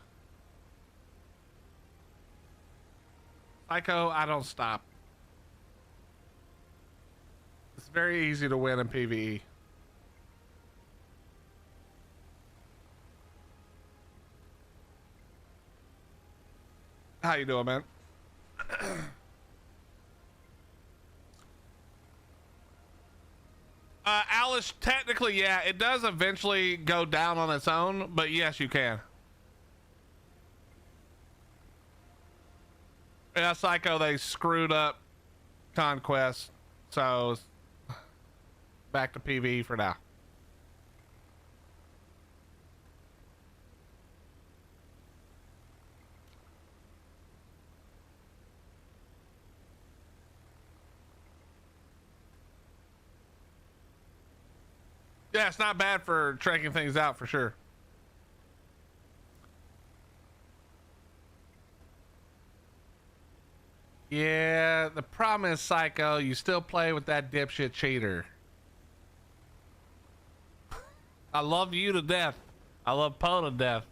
Psycho, I don't stop. It's very easy to win in PVE. How you doing, man? Alice, technically, yeah, it does eventually go down on its own, but yes, you can. Yeah, Psycho, they screwed up Conquest, so back to PvE for now. Yeah, it's not bad for trekking things out for sure. Yeah, the problem is, Psycho, you still play with that dipshit cheater. I love you to death. I love Poe to death.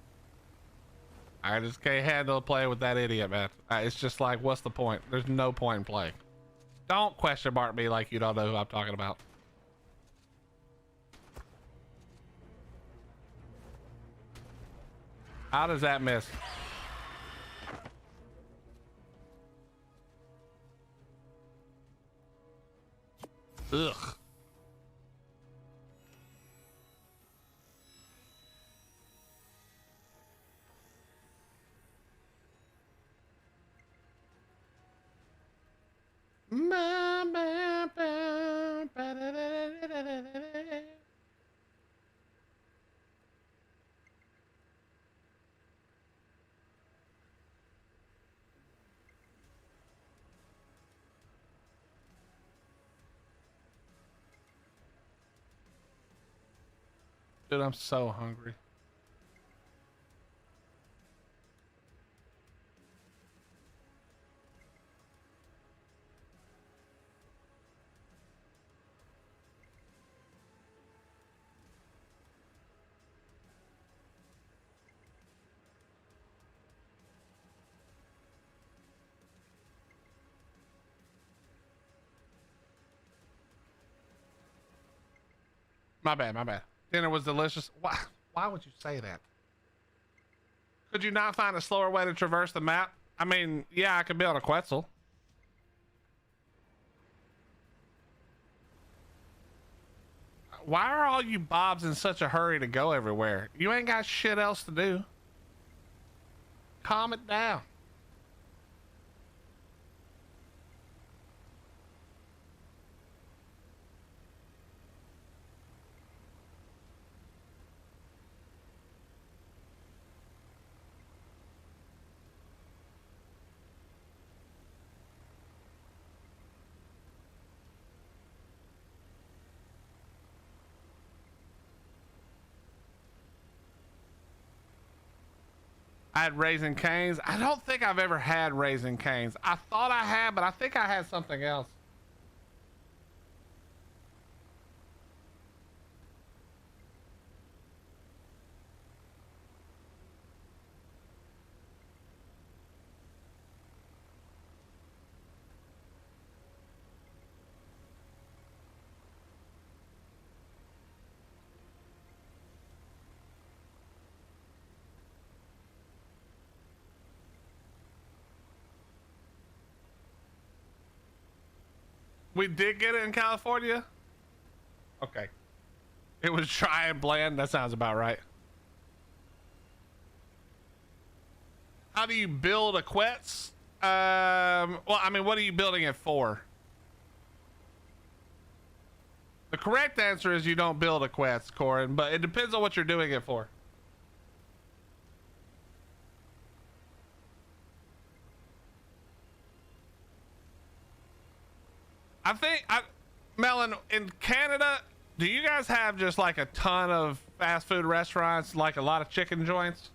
I just can't handle playing with that idiot, man. It's just like, what's the point? There's no point in playing. Don't question mark me like you don't know who I'm talking about. How does that miss? Ugh. Dude, I'm so hungry. My bad, my bad. Dinner was delicious. Why would you say that? Could you not find a slower way to traverse the map? I mean, yeah, I could build a Quetzal. Why are all you bobs in such a hurry to go everywhere? You ain't got shit else to do. Calm it down. I had Raising Canes. I don't think I've ever had Raising Canes. I thought I had, but I think I had something else. We did get it in California? Okay. It was dry and bland. That sounds about right. How do you build a Quetz? Well, I mean, what are you building it for? The correct answer is you don't build a Quetz, Corin, but it depends on what you're doing it for. I think, Melon, in Canada, do you guys have just like a ton of fast food restaurants, like a lot of chicken joints?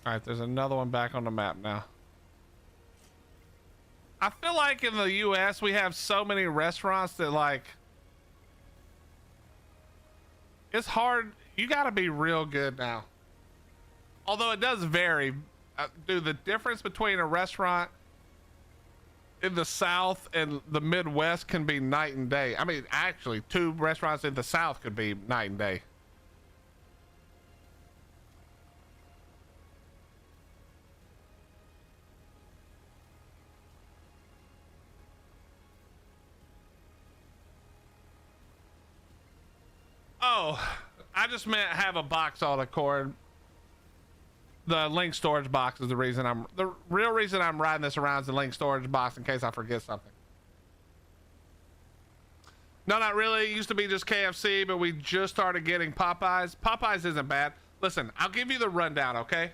All right, there's another one back on the map now. I feel like in the US, we have so many restaurants that like, it's hard. You got to be real good now. Although it does vary. Dude, the difference between a restaurant in the South and the Midwest can be night and day. I mean, actually, two restaurants in the South could be night and day. Oh, I just meant have a box on the cord. The link storage box is the reason the real reason I'm riding this around is the link storage box in case I forget something. No, not really. It used to be just KFC, but we just started getting Popeyes. Popeyes isn't bad. Listen, I'll give you the rundown, okay?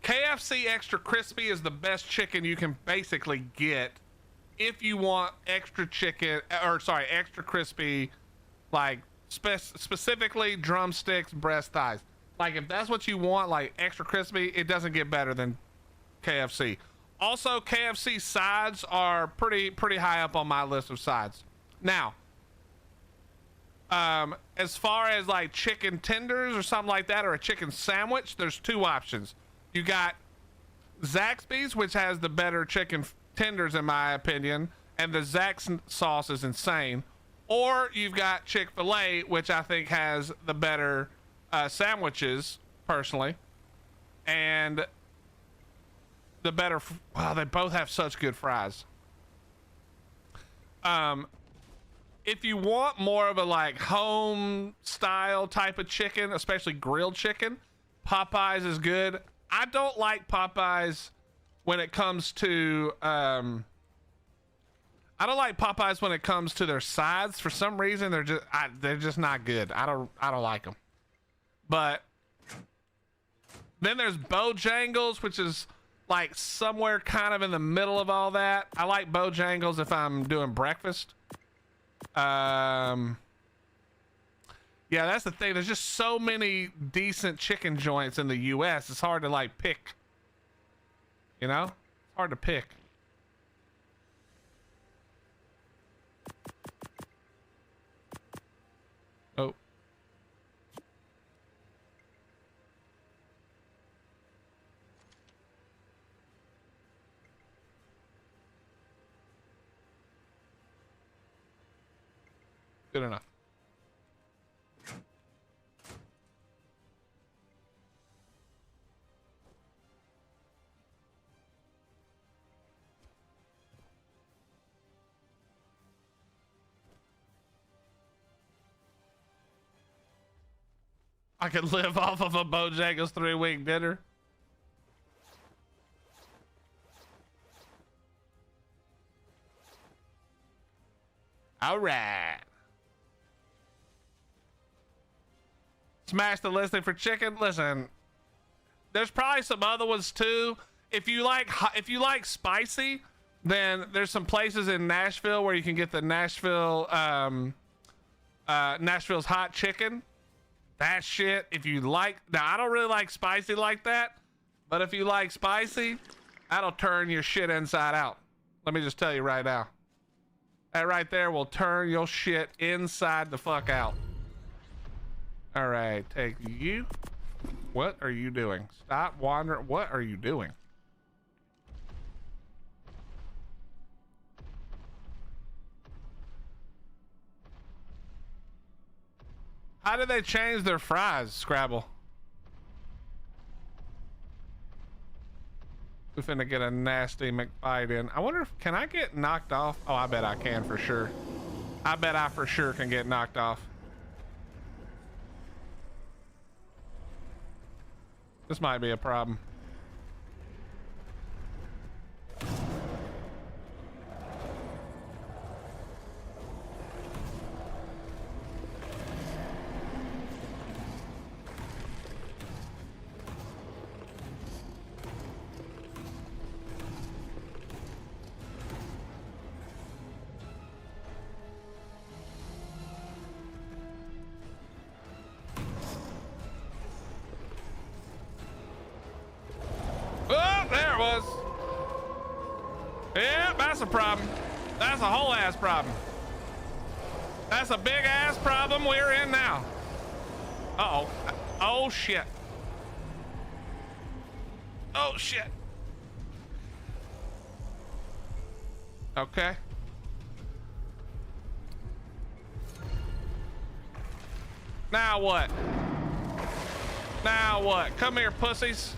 KFC extra crispy is the best chicken you can basically get if you want extra chicken, or sorry, extra crispy, like specifically drumsticks, breast, thighs. Like if that's what you want, like extra crispy, it doesn't get better than KFC. Also, KFC sides are pretty high up on my list of sides. Now, As far as like chicken tenders or something like that, or a chicken sandwich, there's two options. You got Zaxby's, which has the better chicken tenders in my opinion, and the Zax sauce is insane. Or you've got Chick-fil-A, which I think has the better sandwiches personally, and the better. Wow, they both have such good fries. If you want more of a like home style type of chicken, especially grilled chicken, Popeyes is good. I don't like Popeyes when it comes to I don't like Popeyes when it comes to their sides. For some reason, they're just not good. I don't like them. But then there's Bojangles, which is like somewhere kind of in the middle of all that. I like Bojangles if I'm doing breakfast. Yeah, that's the thing. There's just so many decent chicken joints in the US. It's hard to like pick. You know? It's hard to pick. Oh. Good enough. I could live off of a Bojangles 3-week dinner. All right. Smash the listing for chicken. Listen, there's probably some other ones too. If you like spicy, then there's some places in Nashville where you can get the Nashville's hot chicken. That shit, if you like, now I don't really like spicy like that, but if you like spicy, that'll turn your shit inside out. Let me just tell you right now. That right there will turn your shit inside the fuck out. All right, take you. What are you doing? Stop wandering. What are you doing? How did they change their fries, Scrabble? We're finna get a nasty McBite in. I wonder if, can I get knocked off? Oh, I bet I can for sure. I bet I for sure can get knocked off. This might be a problem. That's a problem. That's a whole ass problem. That's a big ass problem we're in now. Uh-oh. Oh shit. Oh shit. Okay. Now what? Now what? Come here, pussies.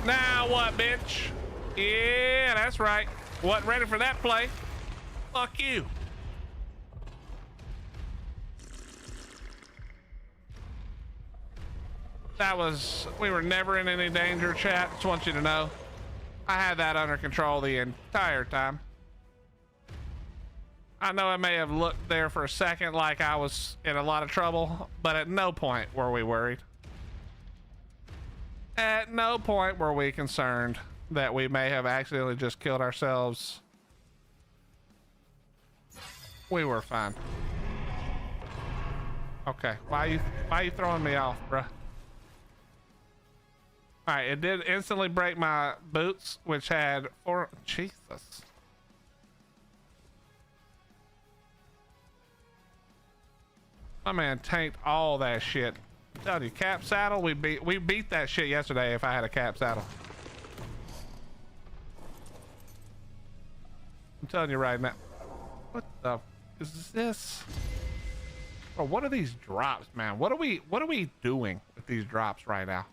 Now what, bitch? Yeah, that's right. Wasn't ready for that play. Fuck you. We were never in any danger, chat. Just want you to know. I had that under control the entire time. I know I may have looked there for a second like I was in a lot of trouble, but at no point were we worried. At no point were we concerned that we may have accidentally just killed ourselves. We were fine. Okay, why are you throwing me off, bruh? All right, it did instantly break my boots, which had four. Jesus. My man tanked all that shit. I'm telling you, cap saddle, we beat that shit yesterday if I had a cap saddle. I'm telling you right now. What the is this? Bro, what are these drops, man? What are we doing with these drops right now?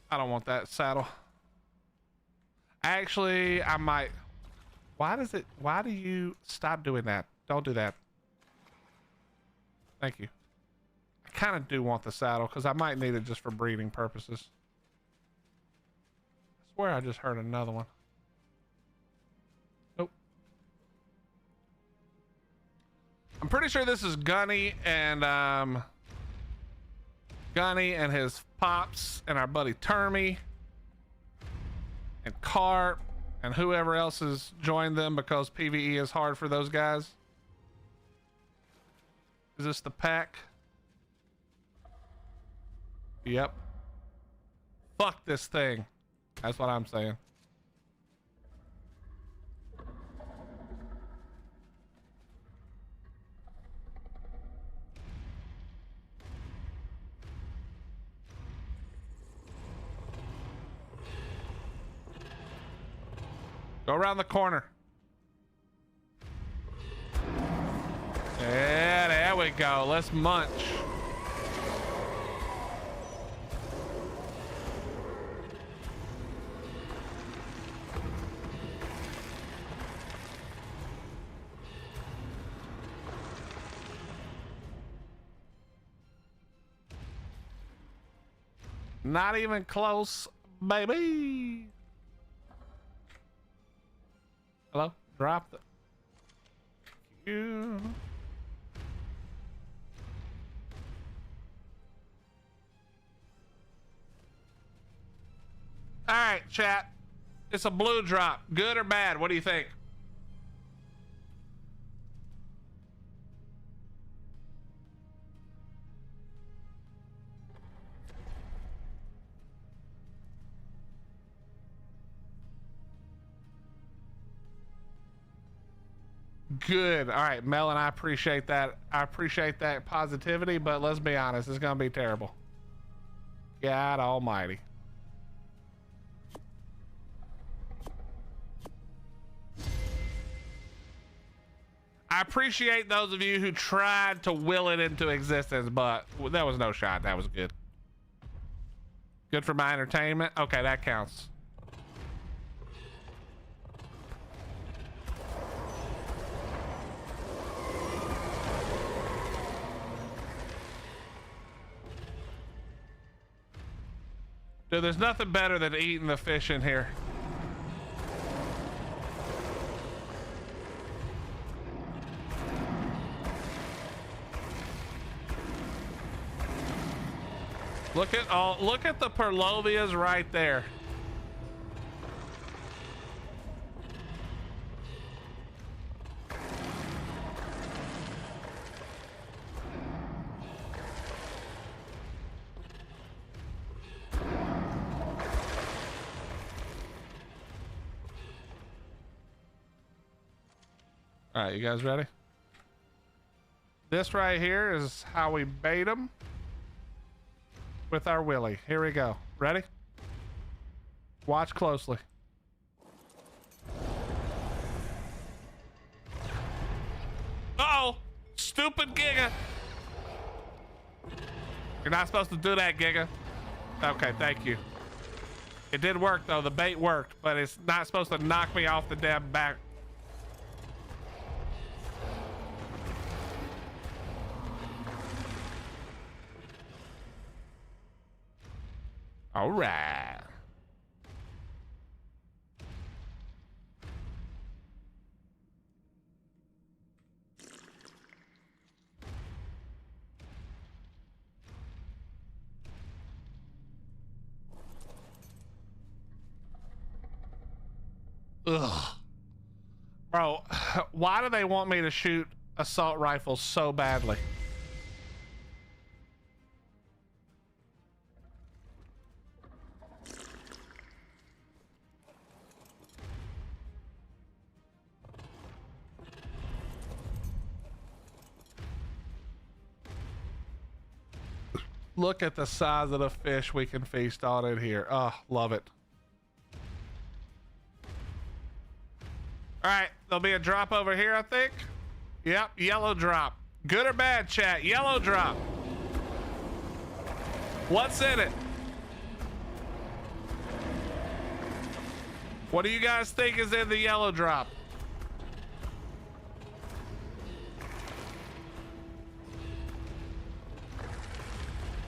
I don't want that saddle. Actually, I might. Why do you stop doing that? Don't do that. Thank you. I kind of do want the saddle because I might need it just for breeding purposes. I swear I just heard another one. Nope. I'm pretty sure this is Gunny and his pops and our buddy Termy and Carp and whoever else has joined them because PVE is hard for those guys. Is this the pack? Yep. Fuck this thing. That's what I'm saying. Go around the corner. Yeah, there we go. Let's munch. Not even close, baby. Hello? Drop the... You... All right, chat. It's a blue drop. Good or bad? What do you think? Good. All right, Melon, I appreciate that. I appreciate that positivity, but let's be honest, it's gonna be terrible. God almighty. I appreciate those of you who tried to will it into existence, but there was no shot. That was good. Good for my entertainment. Okay, that counts. Dude, there's nothing better than eating the fish in here. Look at the Perlovias right there. All right, you guys ready? This right here is how we bait them with our willy. Here we go. Ready? Watch closely. Uh-oh! Stupid Giga! You're not supposed to do that, Giga. Okay, thank you. It did work though. The bait worked, but it's not supposed to knock me off the damn back. All right. Ugh. Bro, why do they want me to shoot assault rifles so badly? Look at the size of the fish we can feast on in here. Oh, love it. All right, there'll be a drop over here, I think. Yep, yellow drop. Good or bad, chat? Yellow drop. What's in it? What do you guys think is in the yellow drop?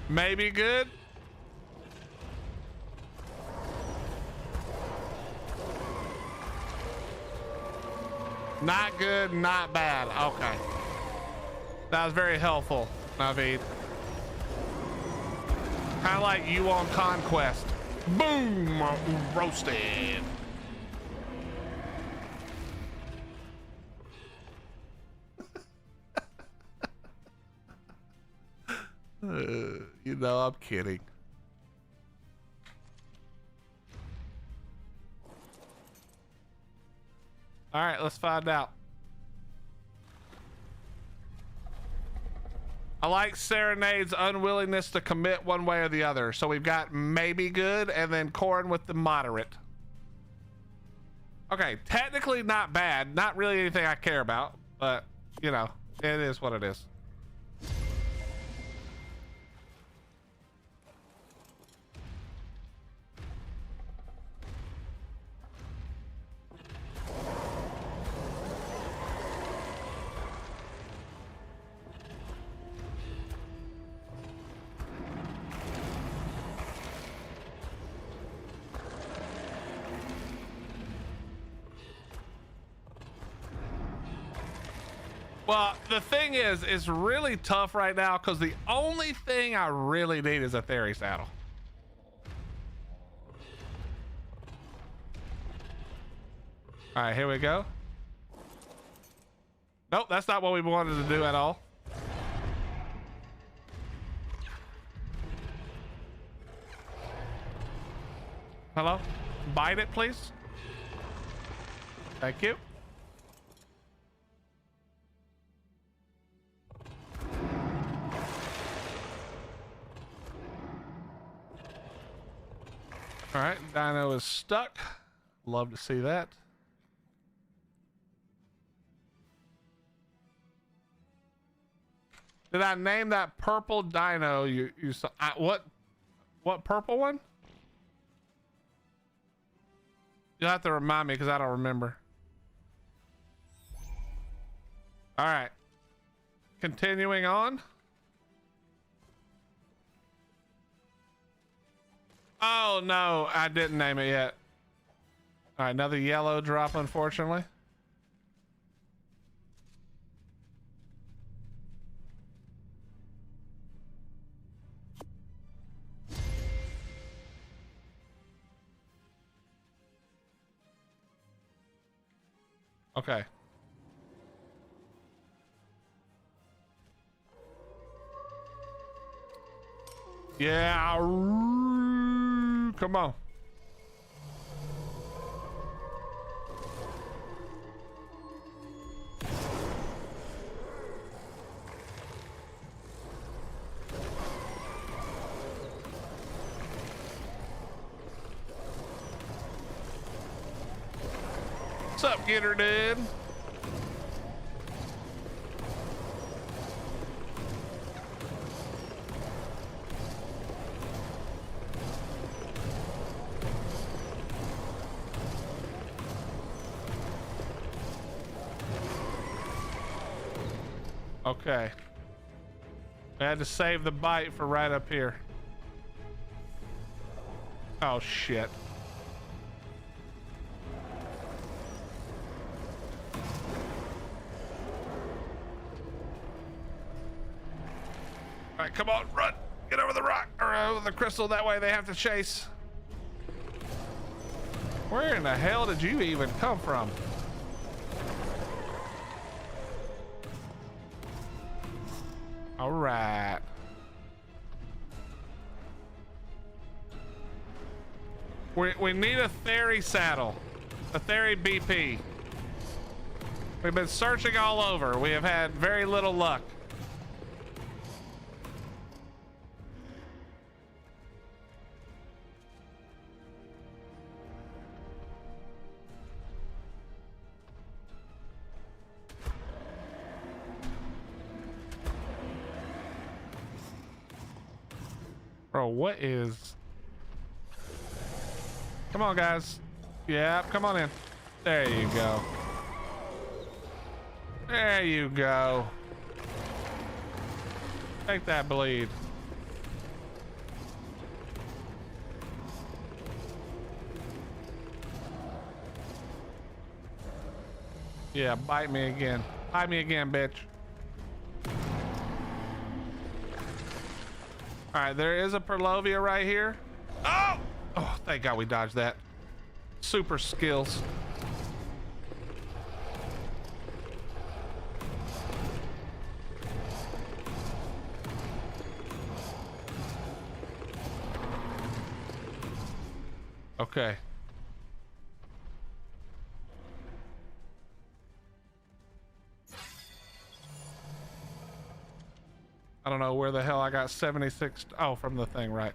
Maybe good. Not good, not bad. Okay. That was very helpful, Naveed. Kind of like you on Conquest. Boom! Roasted. You know, I'm kidding. All right, let's find out. I like Serenade's unwillingness to commit one way or the other. So we've got maybe good and then Corn with the moderate. Okay, technically not bad. Not really anything I care about, but you know, it is what it is. Well, the thing is, it's really tough right now because the only thing I really need is a Theory saddle. All right, here we go. Nope, that's not what we wanted to do at all. Hello? Bite it, please. Thank you. All right, Dino is stuck. Love to see that. Did I name that purple dino you saw? What purple one? You'll have to remind me because I don't remember. All right. Continuing on. Oh no, I didn't name it yet. All right, another yellow drop, unfortunately. Okay. Yeah. Come on. What's up, Getter Dude? Okay. I had to save the bite for right up here. Oh shit. All right, come on, run. Get over the rock or over the crystal. That way they have to chase. Where in the hell did you even come from? All right. We need a Theory saddle, a Theory BP. We've been searching all over. We have had very little luck. Bro, what is... Come on, guys. Yeah, come on in. There you go. There you go. Take that bleed. Yeah, bite me again. Bite me again, bitch. All right, there is a Perlovia right here. Oh! Oh, thank God we dodged that. Super skills. Okay. I don't know where the hell I got 76. Oh, from the thing, right.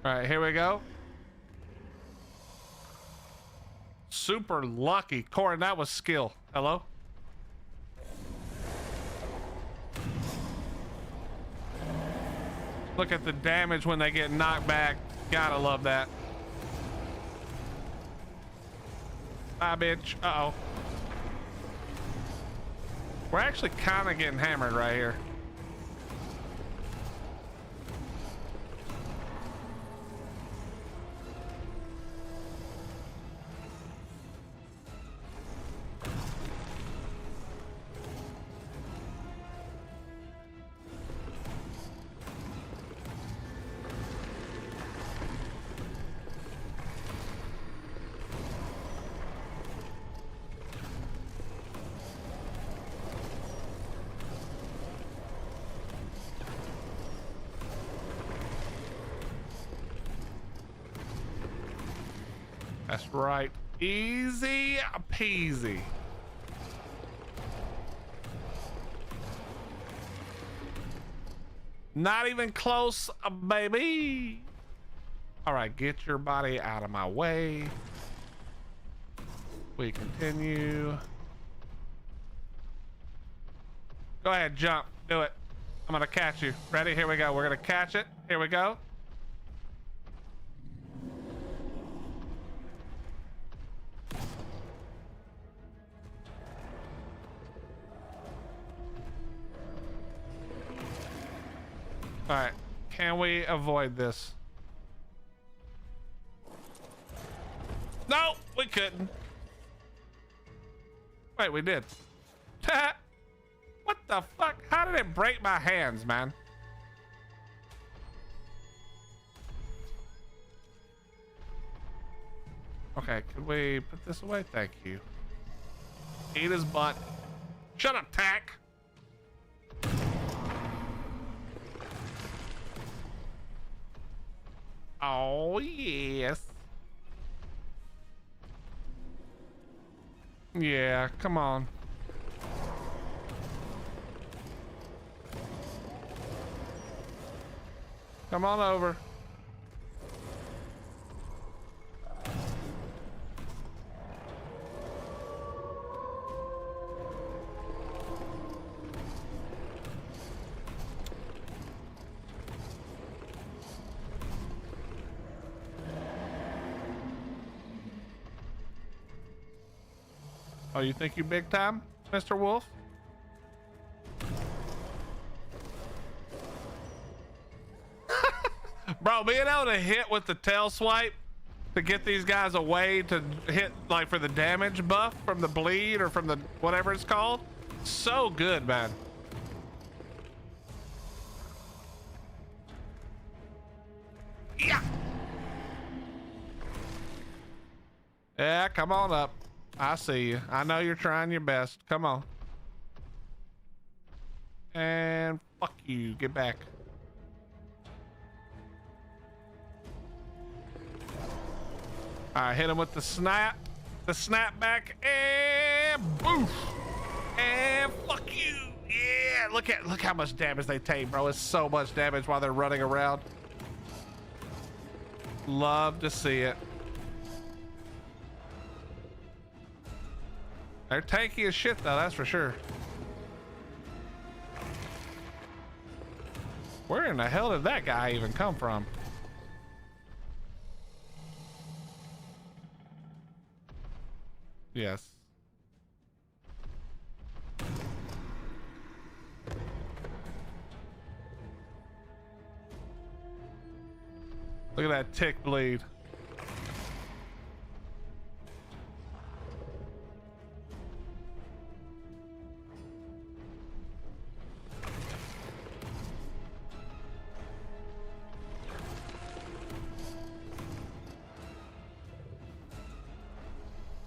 All right, here we go. Super lucky. Corin, that was skill. Hello? Look at the damage when they get knocked back. Gotta love that. Bye, bitch. Uh-oh. We're actually kind of getting hammered right here. That's right. Easy peasy. Not even close, baby. All right, get your body out of my way. We continue. Go ahead, jump. Do it. I'm gonna catch you. Ready? Here we go. We're gonna catch it. Here we go. All right, can we avoid this? No, we couldn't. Wait, we did. What the fuck? How did it break my hands, man? Okay, could we put this away? Thank you. Eat his butt. Shut up, Tack. Oh, yes. Yeah, come on. Come on over. Oh, you think you big time, Mr. Wolf? Bro, being able to hit with the tail swipe to get these guys away to hit, like, for the damage buff from the bleed or from the whatever it's called, so good, man. Yeah. Yeah, come on up. I see you. I know you're trying your best. Come on. And fuck you. Get back. All right, hit him with the snap. The snap back. And boof. And fuck you. Yeah, look how much damage they take, bro. It's so much damage while they're running around. Love to see it. They're tanky as shit, though, that's for sure. Where in the hell did that guy even come from? Yes. Look at that tick bleed.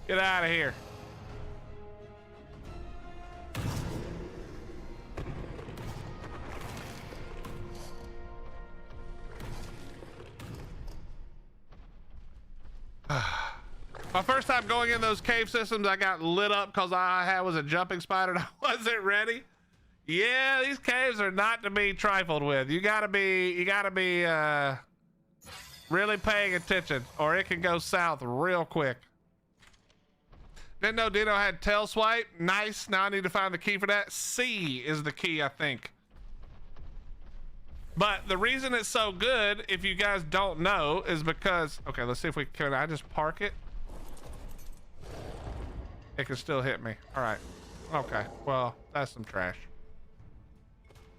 Get out of here. My first time going in those cave systems, I got lit up because all I had was a jumping spider and I wasn't ready. Yeah, these caves are not to be trifled with. You gotta be really paying attention or it can go south real quick. Didn't know Dino had tail swipe. Nice. Now I need to find the key for that. C is the key, I think. But the reason it's so good, if you guys don't know, is because... Okay, let's see if we can... I just park it? It can still hit me. All right. Okay. Well, that's some trash.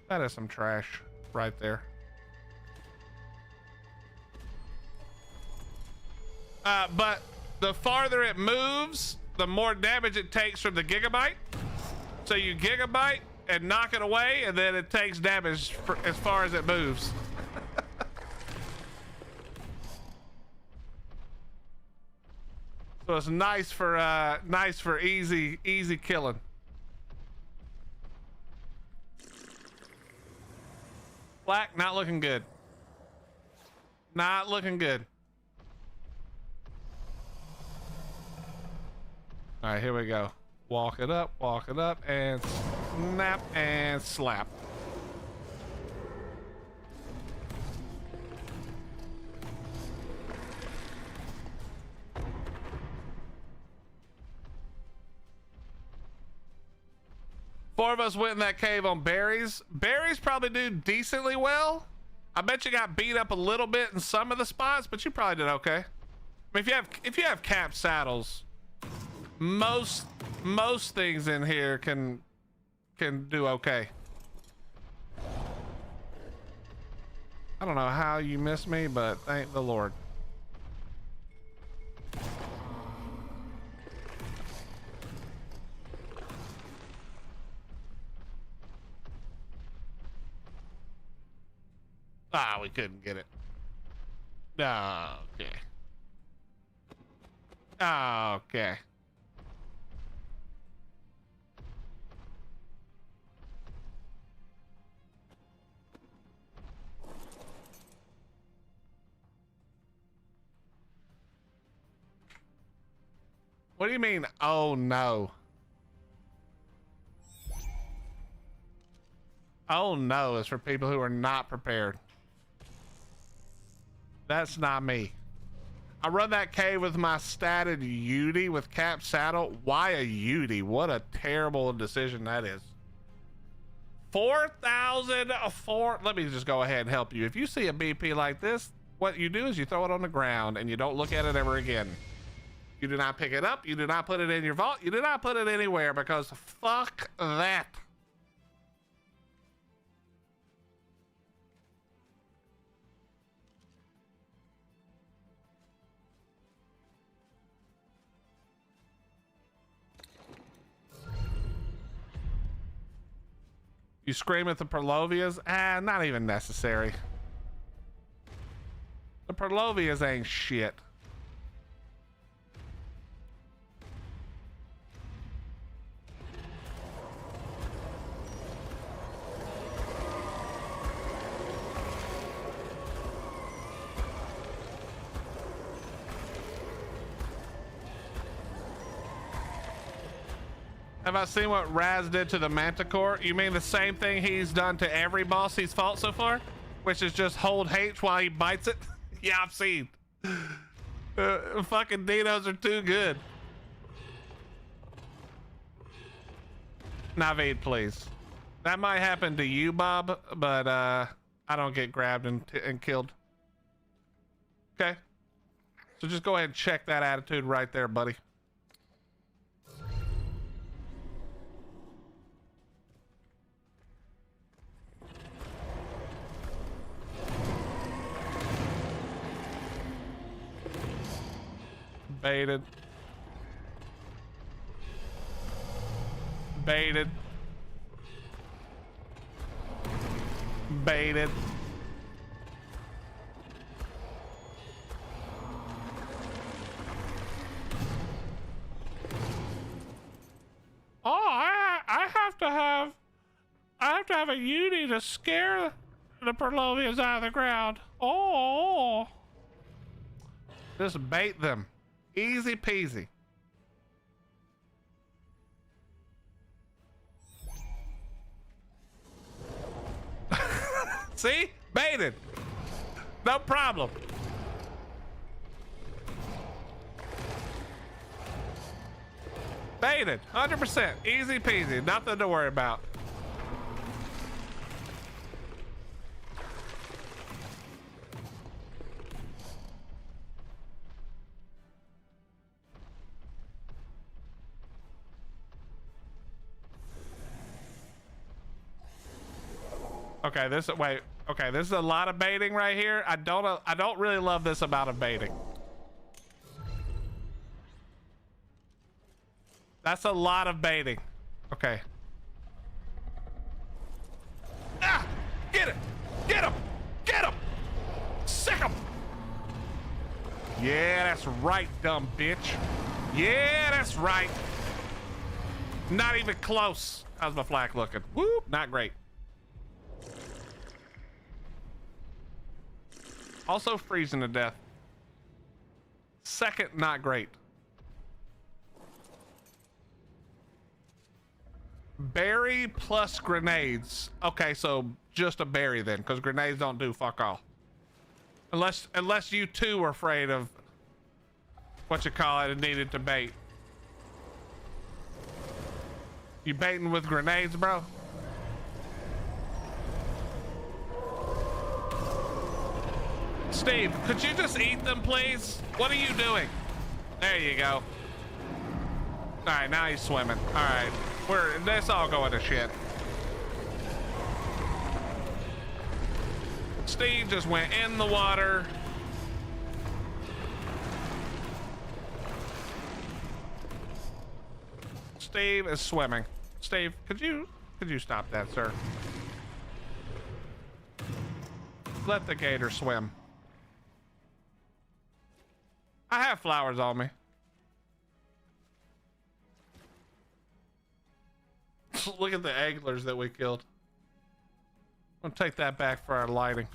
That is some trash right there. But the farther it moves, the more damage it takes from the gigabyte. So you gigabyte and knock it away, and then it takes damage for as far as it moves. So it's nice for easy killing. Black, not looking good. Not looking good. All right, here we go. Walk it up, and snap and slap. Four of us went in that cave on berries. Berries probably do decently well. I bet you got beat up a little bit in some of the spots, but you probably did okay. I mean, if you have cap saddles, most things in here can do okay. I don't know how you missed me, but thank the Lord. Ah, we couldn't get it. Okay. Okay. What do you mean, oh no? Oh no is for people who are not prepared. That's not me. I run that cave with my statted Udi with cap saddle. Why a Udi? What a terrible decision that is. 4,000 4. Let me just go ahead and help you. If you see a BP like this, what you do is you throw it on the ground and you don't look at it ever again. You do not pick it up. You do not put it in your vault. You do not put it anywhere because fuck that. You scream at the Perlovias? Ah, not even necessary. The Perlovias ain't shit. Have I seen what Raz did to the Manticore? You mean the same thing he's done to every boss he's fought so far? Which is just hold H while he bites it? Yeah, I've seen. Fucking dinos are too good. Naveed, please. That might happen to you, Bob, but I don't get grabbed and killed. Okay. So just go ahead and check that attitude right there, buddy. Baited. Baited. Baited. Oh, I have to have a uni to scare the Perlovians out of the ground. Oh. Just bait them. Easy peasy. See? Baited. No problem. Baited. 100%. Easy peasy. Nothing to worry about. Okay, this is a lot of baiting right here. I don't really love this amount of baiting. That's a lot of baiting. Okay. Ah! Get it! Get him! Get him! Sick him! Yeah, that's right, dumb bitch. Yeah, that's right. Not even close. How's my flak looking? Whoop, not great. Also freezing to death. Second, not great. Berry plus grenades. Okay, so just a berry then, because grenades don't do fuck all. Unless you two were afraid of what you call it and needed to bait. You baiting with grenades, bro? Steve, could you just eat them, please? What are you doing? There you go. All right, now he's swimming. All right, this all going to shit. Steve just went in the water. Steve is swimming. Steve, could you stop that, sir? Let the gator swim. I have flowers on me. Look at the anglers that we killed. I'm gonna take that back for our lighting.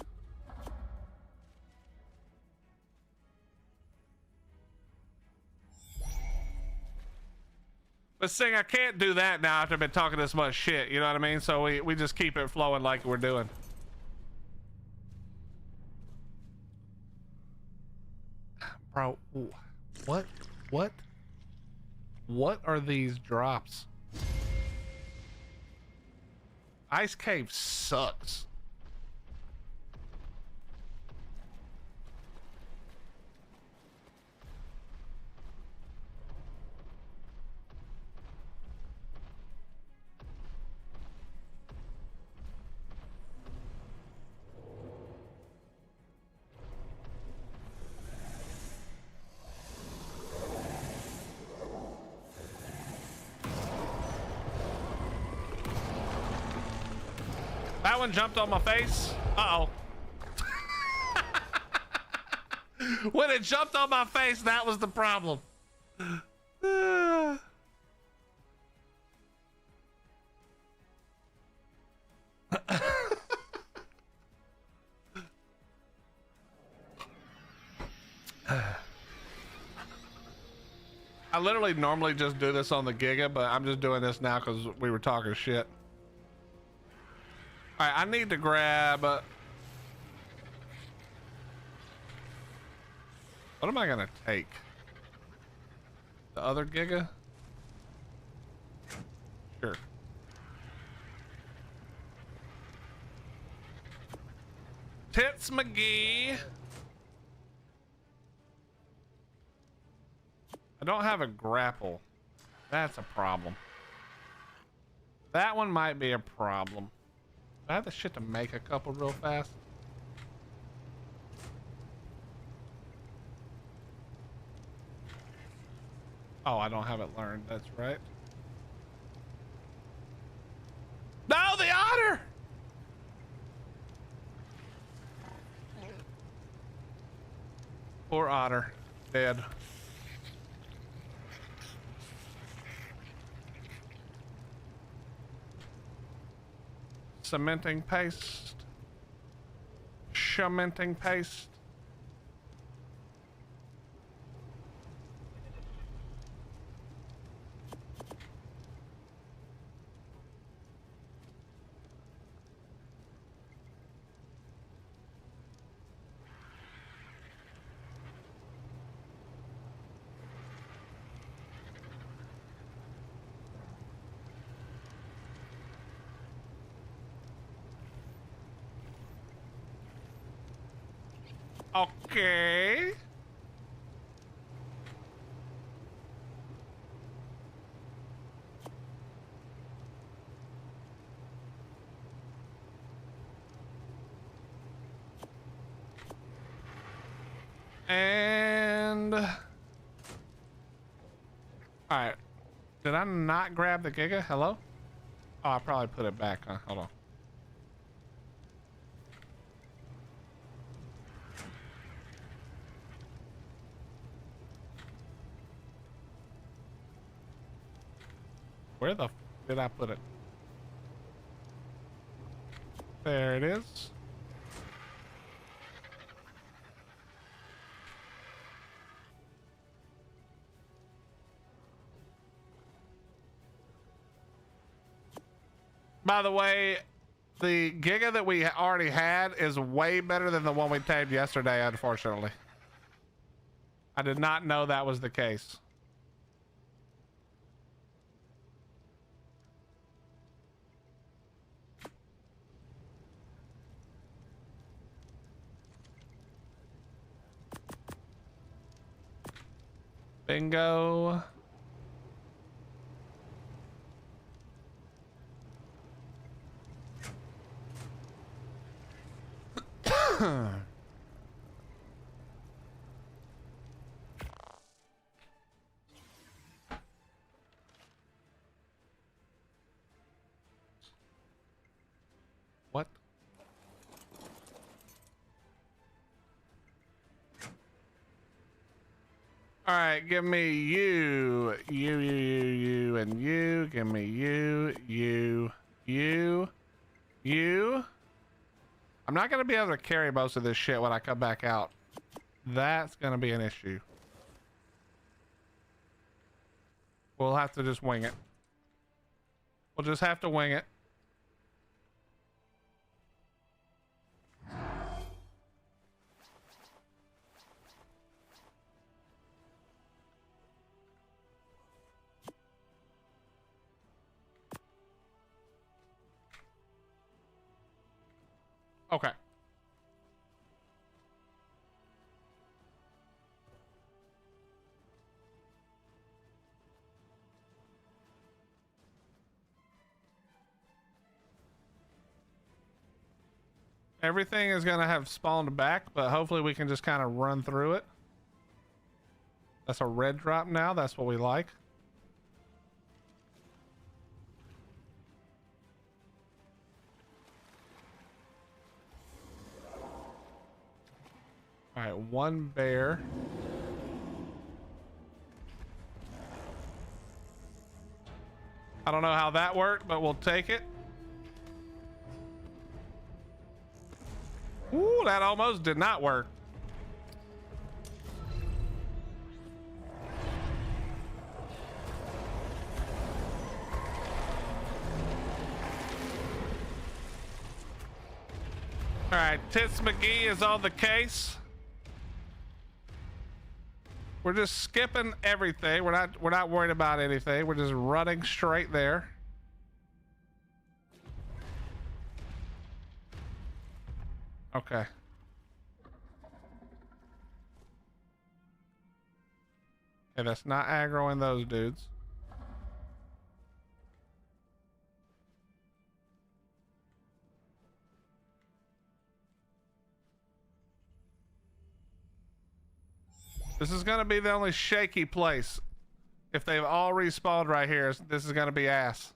But Sing, I can't do that now after I've been talking this much shit, you know what I mean? So we just keep it flowing like we're doing. Bro, what are these drops? Ice Cave sucks. That one jumped on my face. Uh-oh. When it jumped on my face, that was the problem. I literally normally just do this on the Giga, but I'm just doing this now because we were talking shit. All right, I need to grab... what am I gonna take? The other Giga? Sure. Tits McGee. I don't have a grapple. That's a problem. That one might be a problem. I have the shit to make a couple real fast. Oh, I don't have it learned. That's right. No, the otter! Poor otter. Dead. Cementing paste. Cementing paste. Okay. And all right. Did I not grab the Giga? Hello? Oh, I probably put it back, huh? Hold on. Where the f did I put it? There it is. By the way, the Giga that we already had is way better than the one we tamed yesterday, unfortunately. I did not know that was the case. Bingo. What? All right, give me you, and you. Give me you. I'm not gonna be able to carry most of this shit when I come back out. That's gonna be an issue. We'll have to just wing it. We'll just have to wing it. Okay. Everything is going to have spawned back, but hopefully we can just kind of run through it. That's a red drop now. That's what we like. All right, one bear. I don't know how that worked, but we'll take it. Ooh, that almost did not work. All right, Tits McGee is on the case. We're just skipping everything. We're not worried about anything. We're just running straight there. Okay. Okay, that's not aggroing those dudes. This is gonna be the only shaky place. If they've all respawned right here, this is gonna be ass.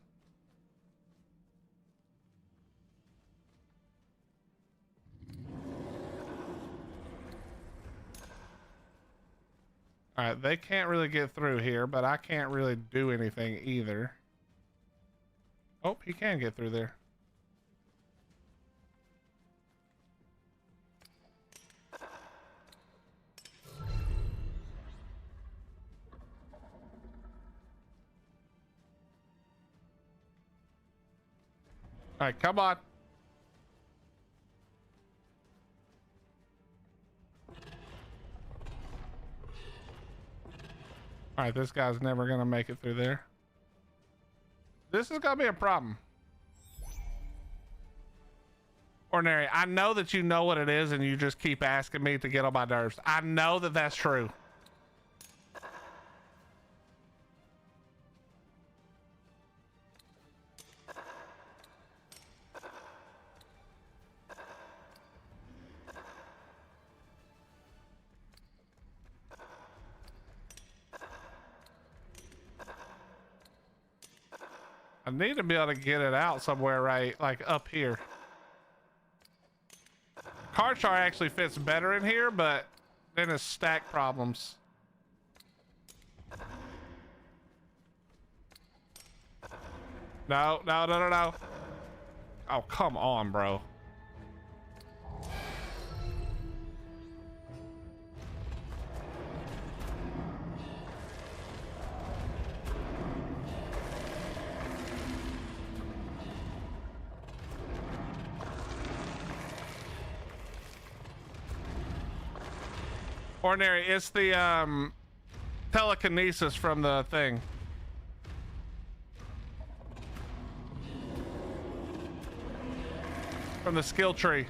All right, they can't really get through here, but I can't really do anything either. Oh, he can get through there. All right, come on. All right, this guy's never gonna make it through there. This is gonna be a problem. Ordinary, I know that you know what it is and you just keep asking me to get on my nerves. I know that that's true. I need to be able to get it out somewhere, right? Like up here. Karchar actually fits better in here, but then it's stack problems. No, no, no, no, no. Oh, come on, bro. Ordinary, it's the telekinesis from the thing. From the skill tree.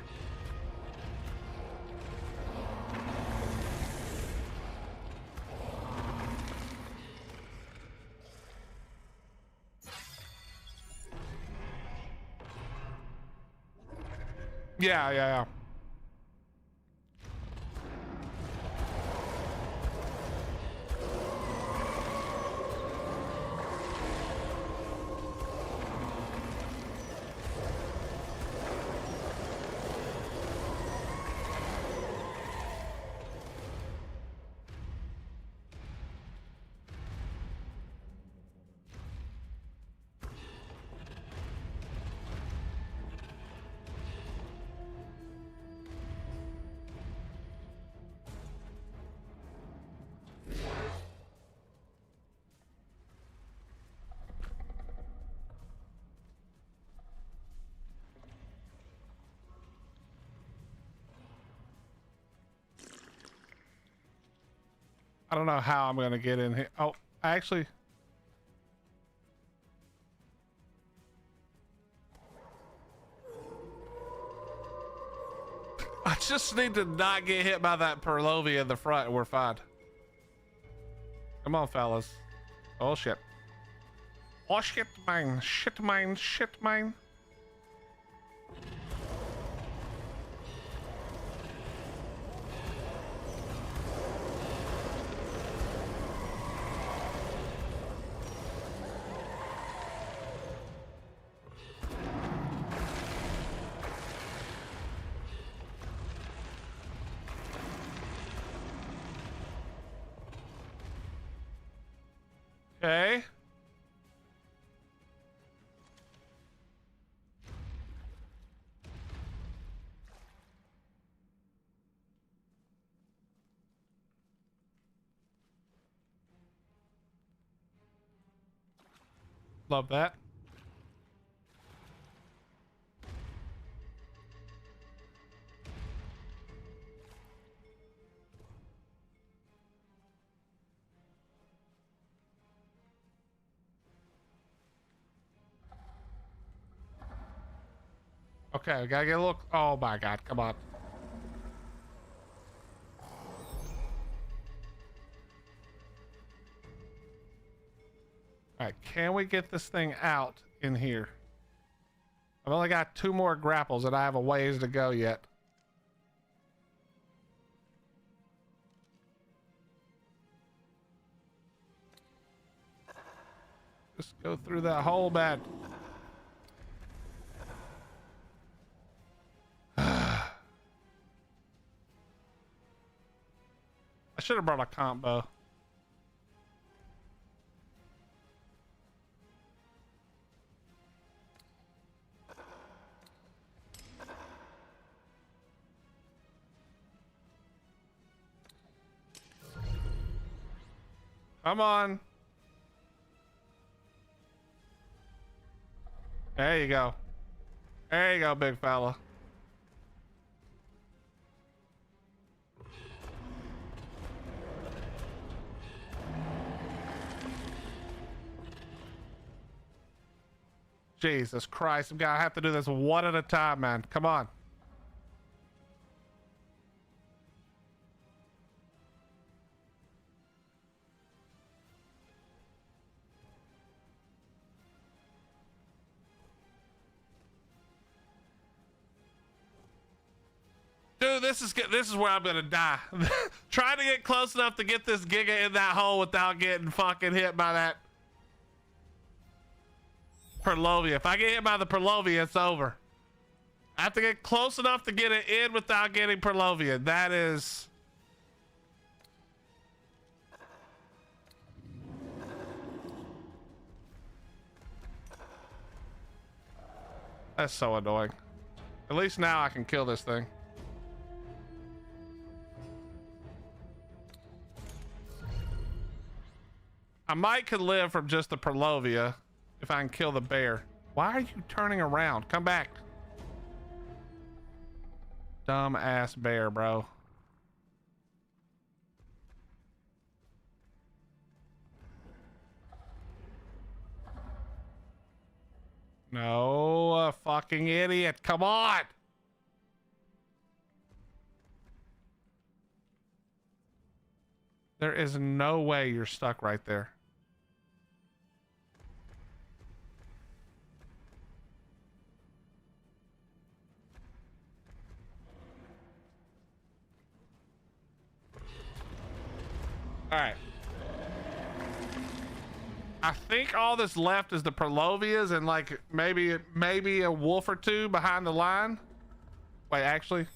Yeah, yeah, yeah. I don't know how I'm gonna get in here. Oh, actually. I just need to not get hit by that Perlovia in the front and we're fine. Come on, fellas. Oh, shit. Oh, shit, mine. Shit, mine. Shit, mine. Okay. Love that. Okay, we gotta get a look. Oh my god, come on. All right, can we get this thing out in here? I've only got 2 more grapples and I have a ways to go yet. Just go through that hole, man. I should have brought a combo. Come on. There you go. There you go, big fella. Jesus Christ, I'm gonna have to do this one at a time, man. Come on. Dude, this is where I'm gonna die. Trying to get close enough to get this Giga in that hole without getting fucking hit by that Perlovia. If I get hit by the Perlovia, it's over. I have to get close enough to get it in without getting Perlovia. That is... That's so annoying. At least now I can kill this thing. I might could live from just the Perlovia if I can kill the bear. Why are you turning around? Come back. Dumb ass bear, bro. No, a fucking idiot. Come on. There is no way you're stuck right there. All right. I think all that's left is the Perlovias and like maybe a wolf or 2 behind the line. Wait, actually,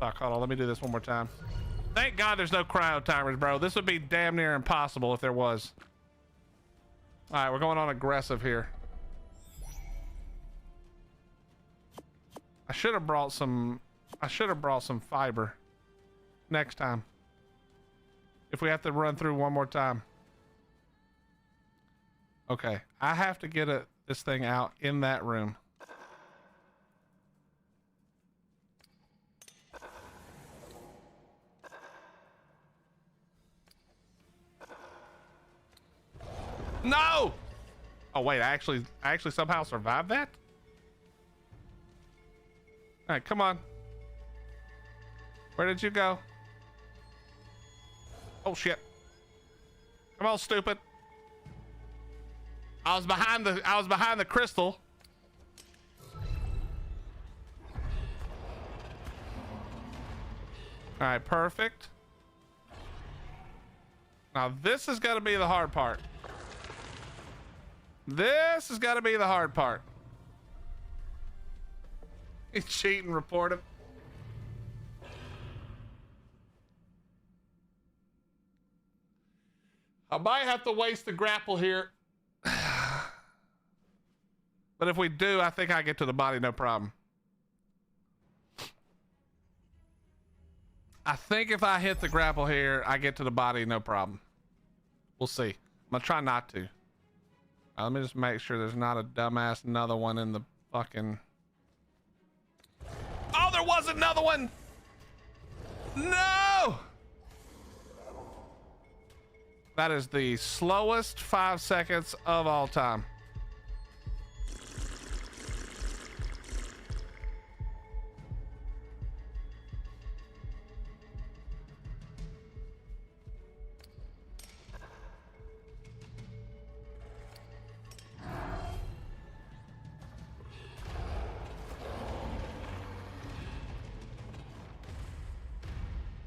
fuck, hold on. Let me do this one more time. Thank God there's no cryo timers, bro. This would be damn near impossible if there was. All right, we're going on aggressive here. I should have brought some fiber next time. If we have to run through one more time. Okay, I have to get this thing out in that room. No! Oh wait, I actually somehow survived that? All right, come on. Where did you go? Oh shit. Come on, stupid. I was behind the crystal. All right, perfect. Now this is gonna be the hard part. This is gonna be the hard part. He's cheating, report him. I might have to waste the grapple here. But if we do, I think I get to the body, no problem. I think if I hit the grapple here, I get to the body, no problem. We'll see. I'm gonna try not to. Let me just make sure there's not a dumbass another one in the fucking... Oh, there was another one! No! That is the slowest 5 seconds of all time.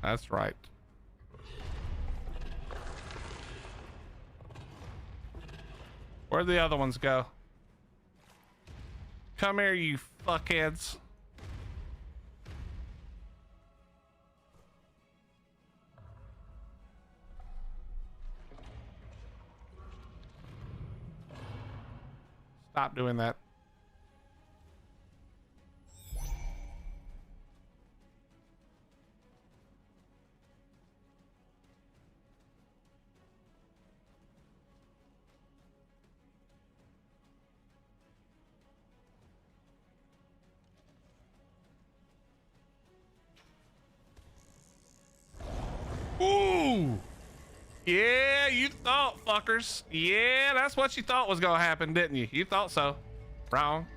That's right. Where'd the other ones go? Come here, you fuckheads. Stop doing that. Ooh! Yeah, you thought, fuckers. Yeah, that's what you thought was gonna happen, didn't you? You thought so. Wrong.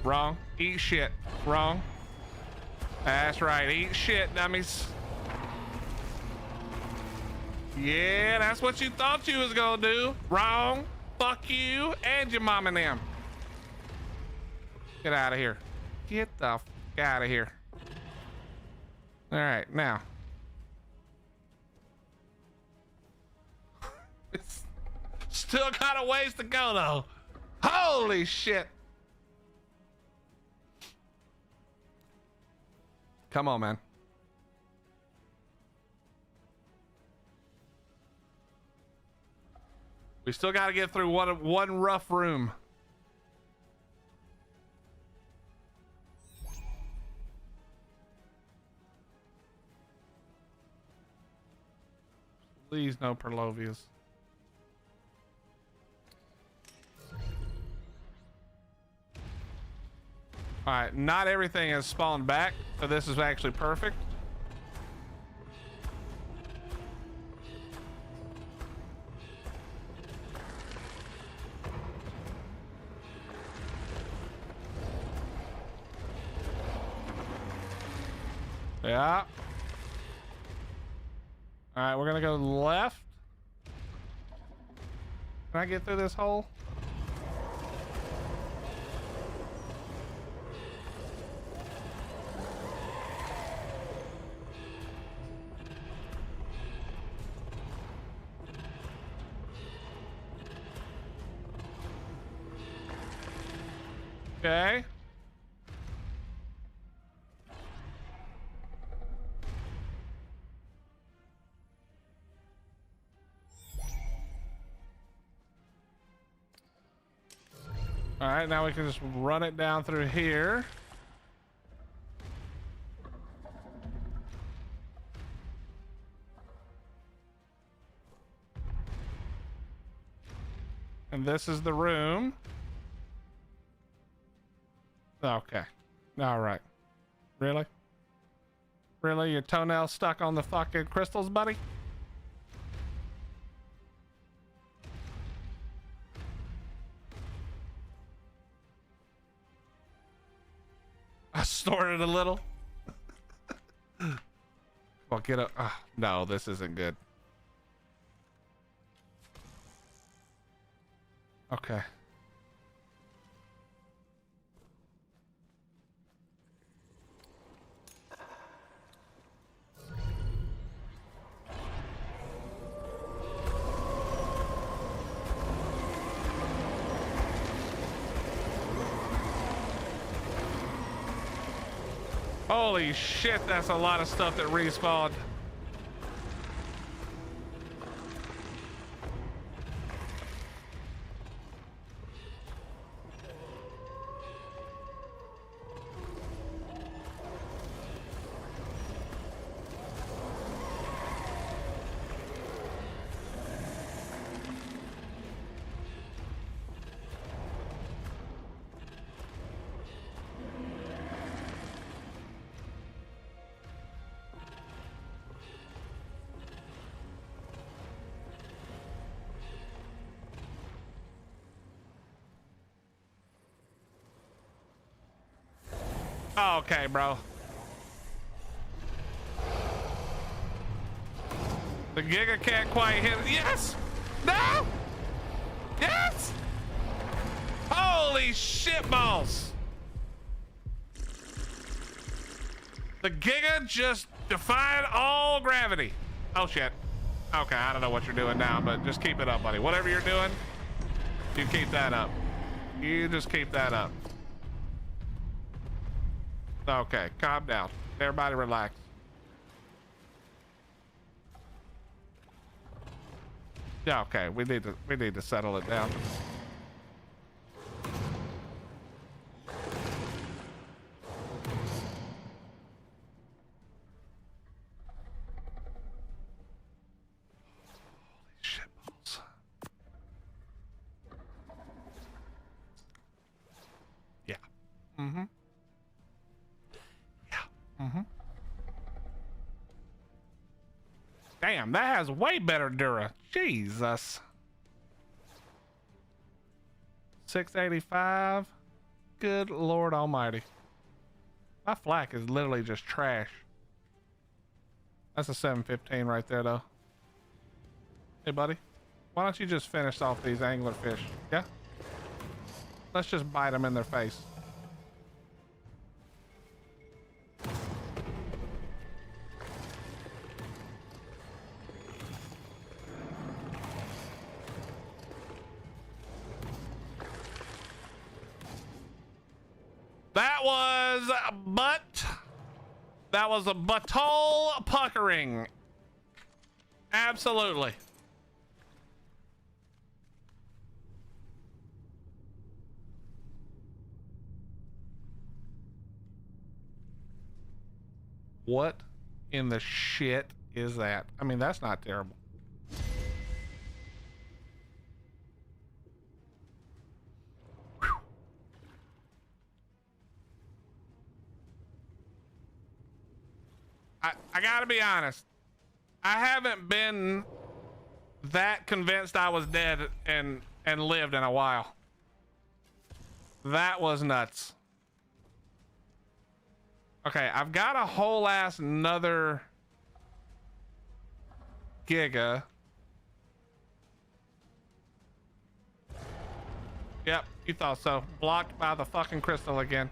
Wrong. Eat shit. Wrong. That's right. Eat shit, dummies. Yeah, that's what you thought you was gonna do. Wrong. Fuck you and your mom and them. Get out of here. Get the fuck out of here. All right, now. It's still got a ways to go though. Holy shit. Come on, man. We still got to get through one rough room. Please no Perlovias. All right, not everything has spawned back, so this is actually perfect. Yeah. All right, we're gonna go left. Can I get through this hole? Okay. All right, now we can just run it down through here. And this is the room. Okay. All right. Really? Really? Your toenail stuck on the fucking crystals, buddy? I snorted a little. Well, get up. No, this isn't good. Okay. Holy shit, that's a lot of stuff that respawned. Okay, bro. The Giga can't quite hit it. Yes! No! Yes! Holy shit balls! The Giga just Define all gravity. Oh shit. Okay, I don't know what you're doing now, but just keep it up, buddy. Whatever you're doing, you keep that up. You just keep that up. Okay, calm down. Everybody relax. Yeah, okay, we need to settle it down. Yeah. Mm-hmm. Yeah. Mm-hmm. Damn, that has way better Dura. Jesus. 685. Good Lord Almighty. My flak is literally just trash. That's a 715 right there, though. Hey, buddy. Why don't you just finish off these anglerfish? Yeah? Let's just bite them in their face. That was a butthole puckering. Absolutely. What in the shit is that? I mean, that's not terrible. I gotta be honest. I haven't been that convinced I was dead and lived in a while. That was nuts. Okay, I've got a whole ass another giga. Yep, you thought so. Blocked by the fucking crystal again.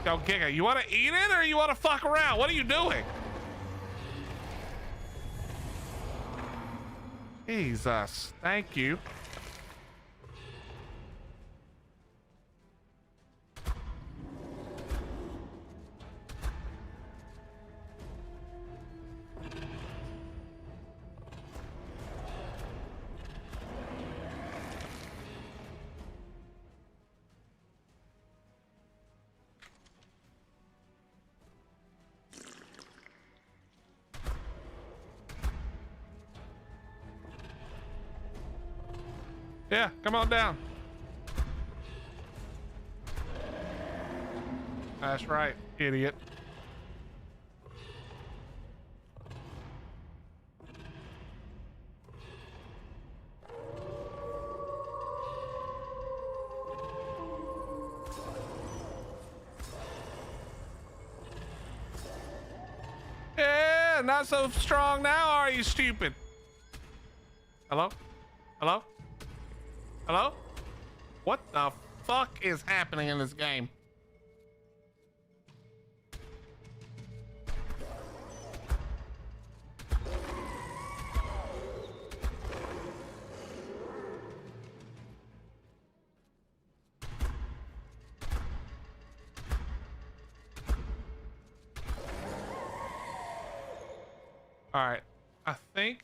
Yo, Giga, you want to eat it or you want to fuck around? What are you doing? Jesus, thank you. Yeah, come on down. That's right, idiot. Yeah, not so strong now, are you, stupid? Hello? Hello? Hello? What the fuck is happening in this game? All right, I think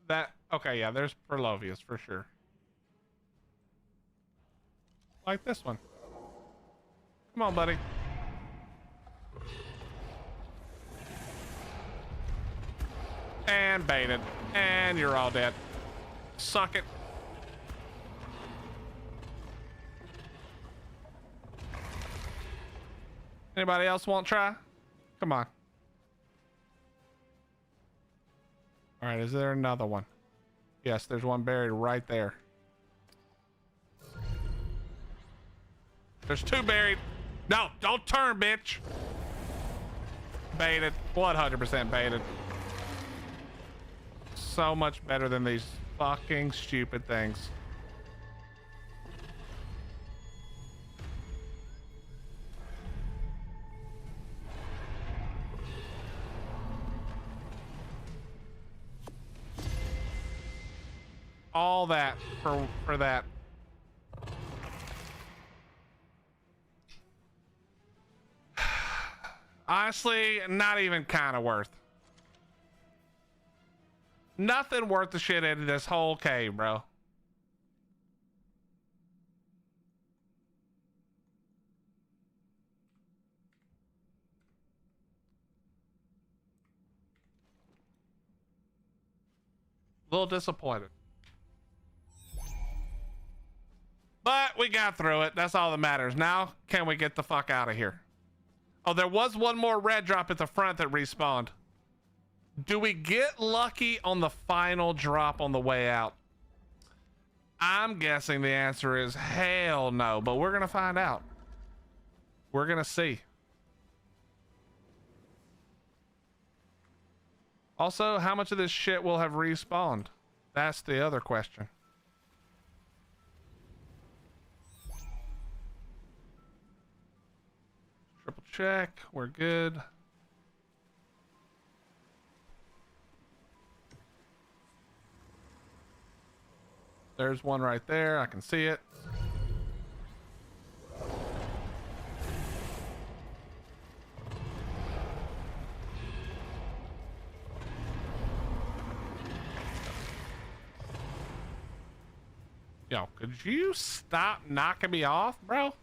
that, okay, yeah, there's Perlovius for sure. Like this one. Come on, buddy. And baited. And you're all dead. Suck it. Anybody else want to try? Come on. All right, is there another one? Yes, there's one buried right there. There's two buried. No, don't turn, bitch. Baited. 100% baited. So much better than these fucking stupid things. all that for that. Honestly, not even kind of worth. Nothing worth the shit in this whole cave, bro. A little disappointed. But we got through it. That's all that matters. Now, can we get the fuck out of here? Oh, there was one more red drop at the front that respawned. Do we get lucky on the final drop on the way out? I'm guessing the answer is hell no, but we're going to find out. We're going to see. Also, how much of this shit will have respawned? That's the other question. Triple check. We're good. There's one right there. I can see it. Yo, could you stop knocking me off, bro?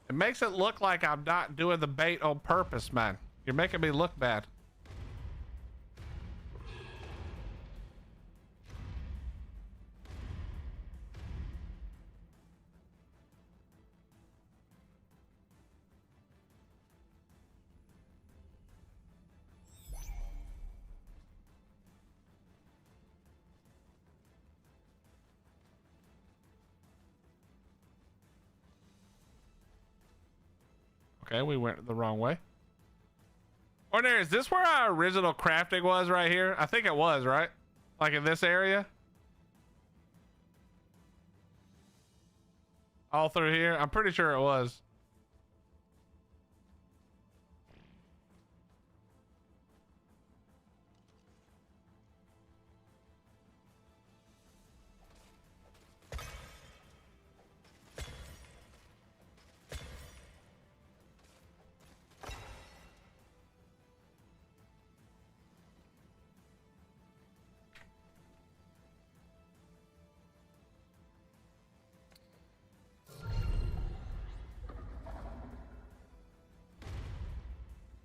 It makes it look like I'm not doing the bait on purpose, man. You're making me look bad. Okay, we went the wrong way. Ordinary, is this where our original crafting was right here? I think it was, right? Like in this area? All through here? I'm pretty sure it was.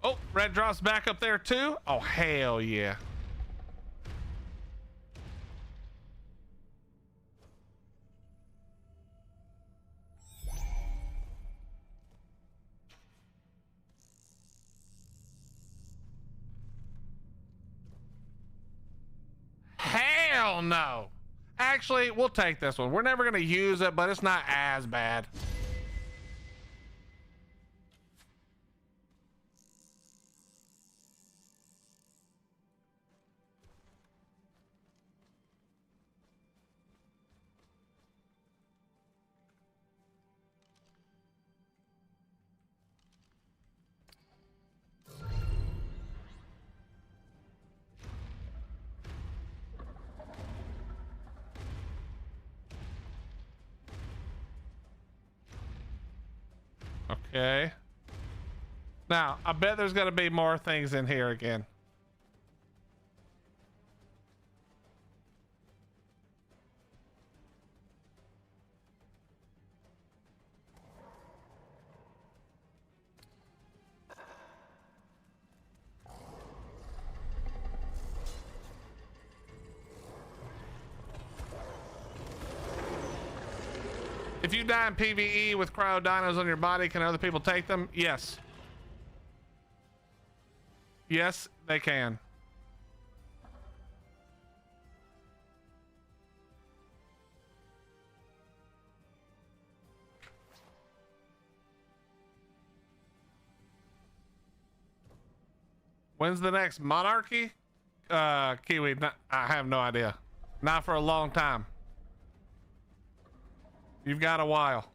Oh, red drops back up there too? Oh, hell yeah. Hell no. Actually, we'll take this one. We're never going to use it, but it's not as bad. Okay. Now, I bet there's going to be more things in here again. If you die in PVE with cryo dinos on your body, can other people take them? Yes. Yes, they can. When's the next monarchy? Kiwi, I have no idea. Not for a long time. You've got a while.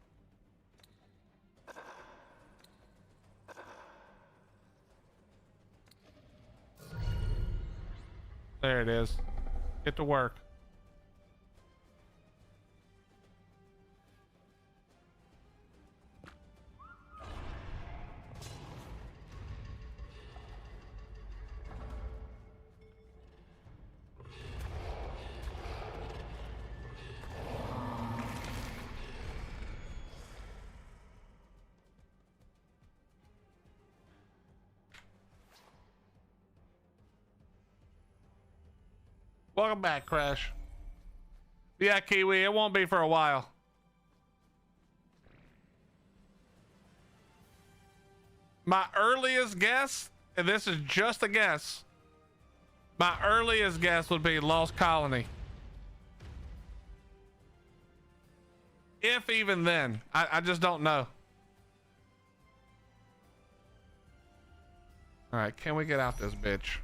There it is. Get to work. Welcome back, Crash. Yeah, Kiwi, it won't be for a while. My earliest guess, and this is just a guess, my earliest guess would be Lost Colony. If even then. I just don't know. All right, can we get out this bitch?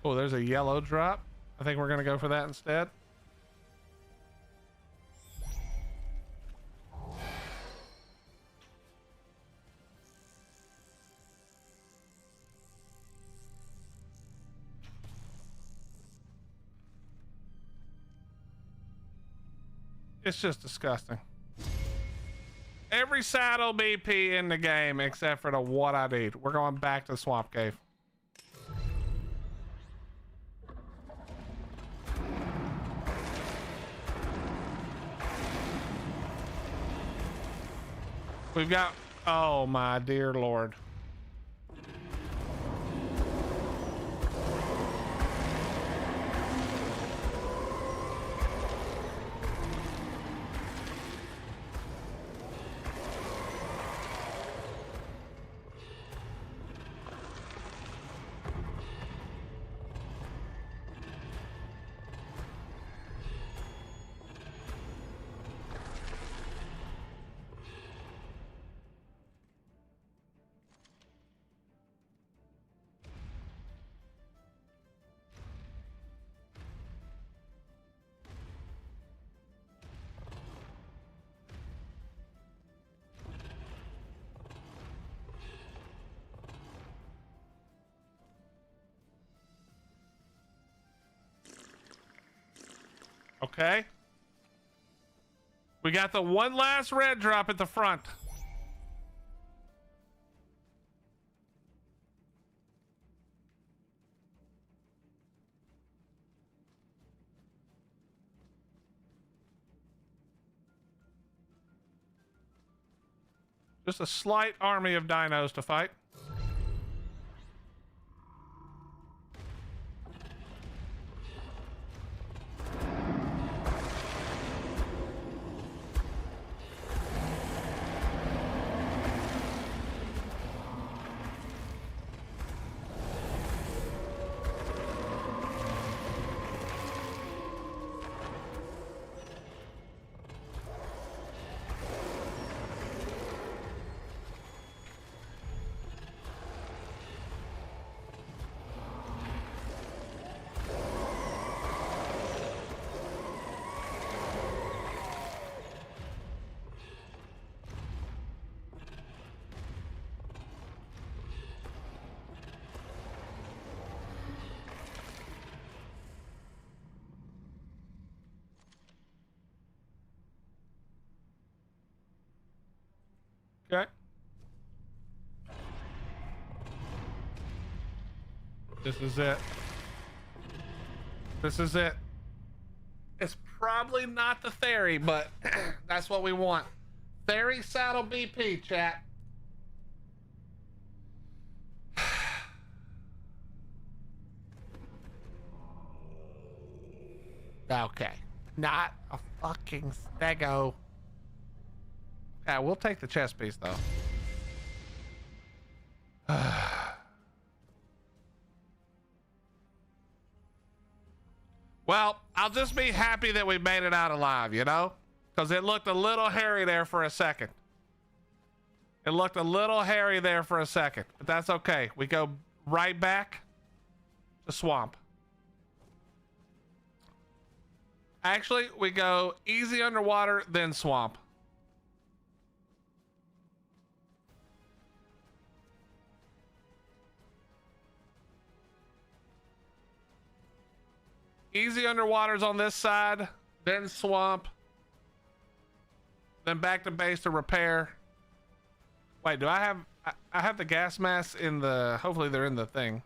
Oh, there's a yellow drop. I think we're gonna go for that instead. It's just disgusting. Every saddle BP in the game except for the what I need. We're going back to the swamp cave. We've got, oh my dear Lord. Okay. We got the one last red drop at the front. Just a slight army of dinos to fight. Okay. This is it. This is it. It's probably not the ferry, but that's what we want. Ferry saddle BP, chat. Okay. Not a fucking stego. Yeah, we'll take the chest piece though. Well, I'll just be happy that we made it out alive, you know? Because it looked a little hairy there for a second. It looked a little hairy there for a second, but that's okay. We go right back to swamp. Actually, we go easy underwater, then swamp. Easy underwater's on this side, then swamp, then back to base to repair. Wait, do I have the gas masks in the, hopefully they're in the thing.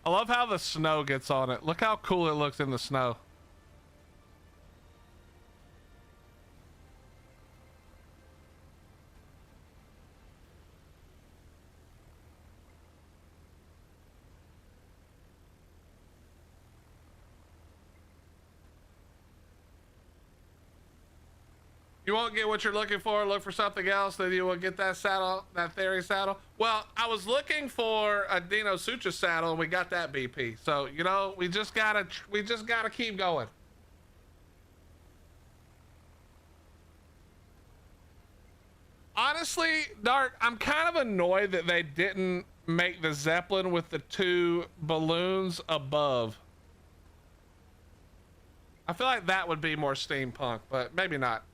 I love how the snow gets on it. Look how cool it looks in the snow. You won't get what you're looking for, look for something else, then you will get that saddle, that Theory saddle. Well, I was looking for a Dino Sutra saddle and we got that BP. So, you know, we just gotta keep going. Honestly, Dark, I'm kind of annoyed that they didn't make the Zeppelin with the 2 balloons above. I feel like that would be more steampunk, but maybe not.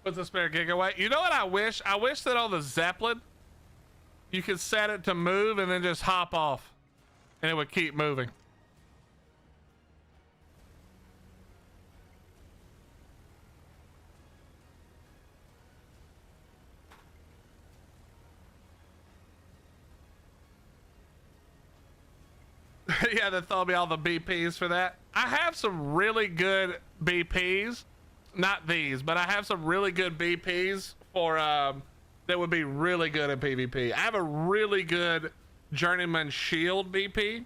What's a spare gigawatt? You know what I wish? I wish that on the Zeppelin, you could set it to move and then just hop off. And it would keep moving. Yeah, they throw me all the BPs for that. I have some really good BPs. Not these, but I have some really good BPs for that would be really good in PvP. I have a really good Journeyman Shield BP.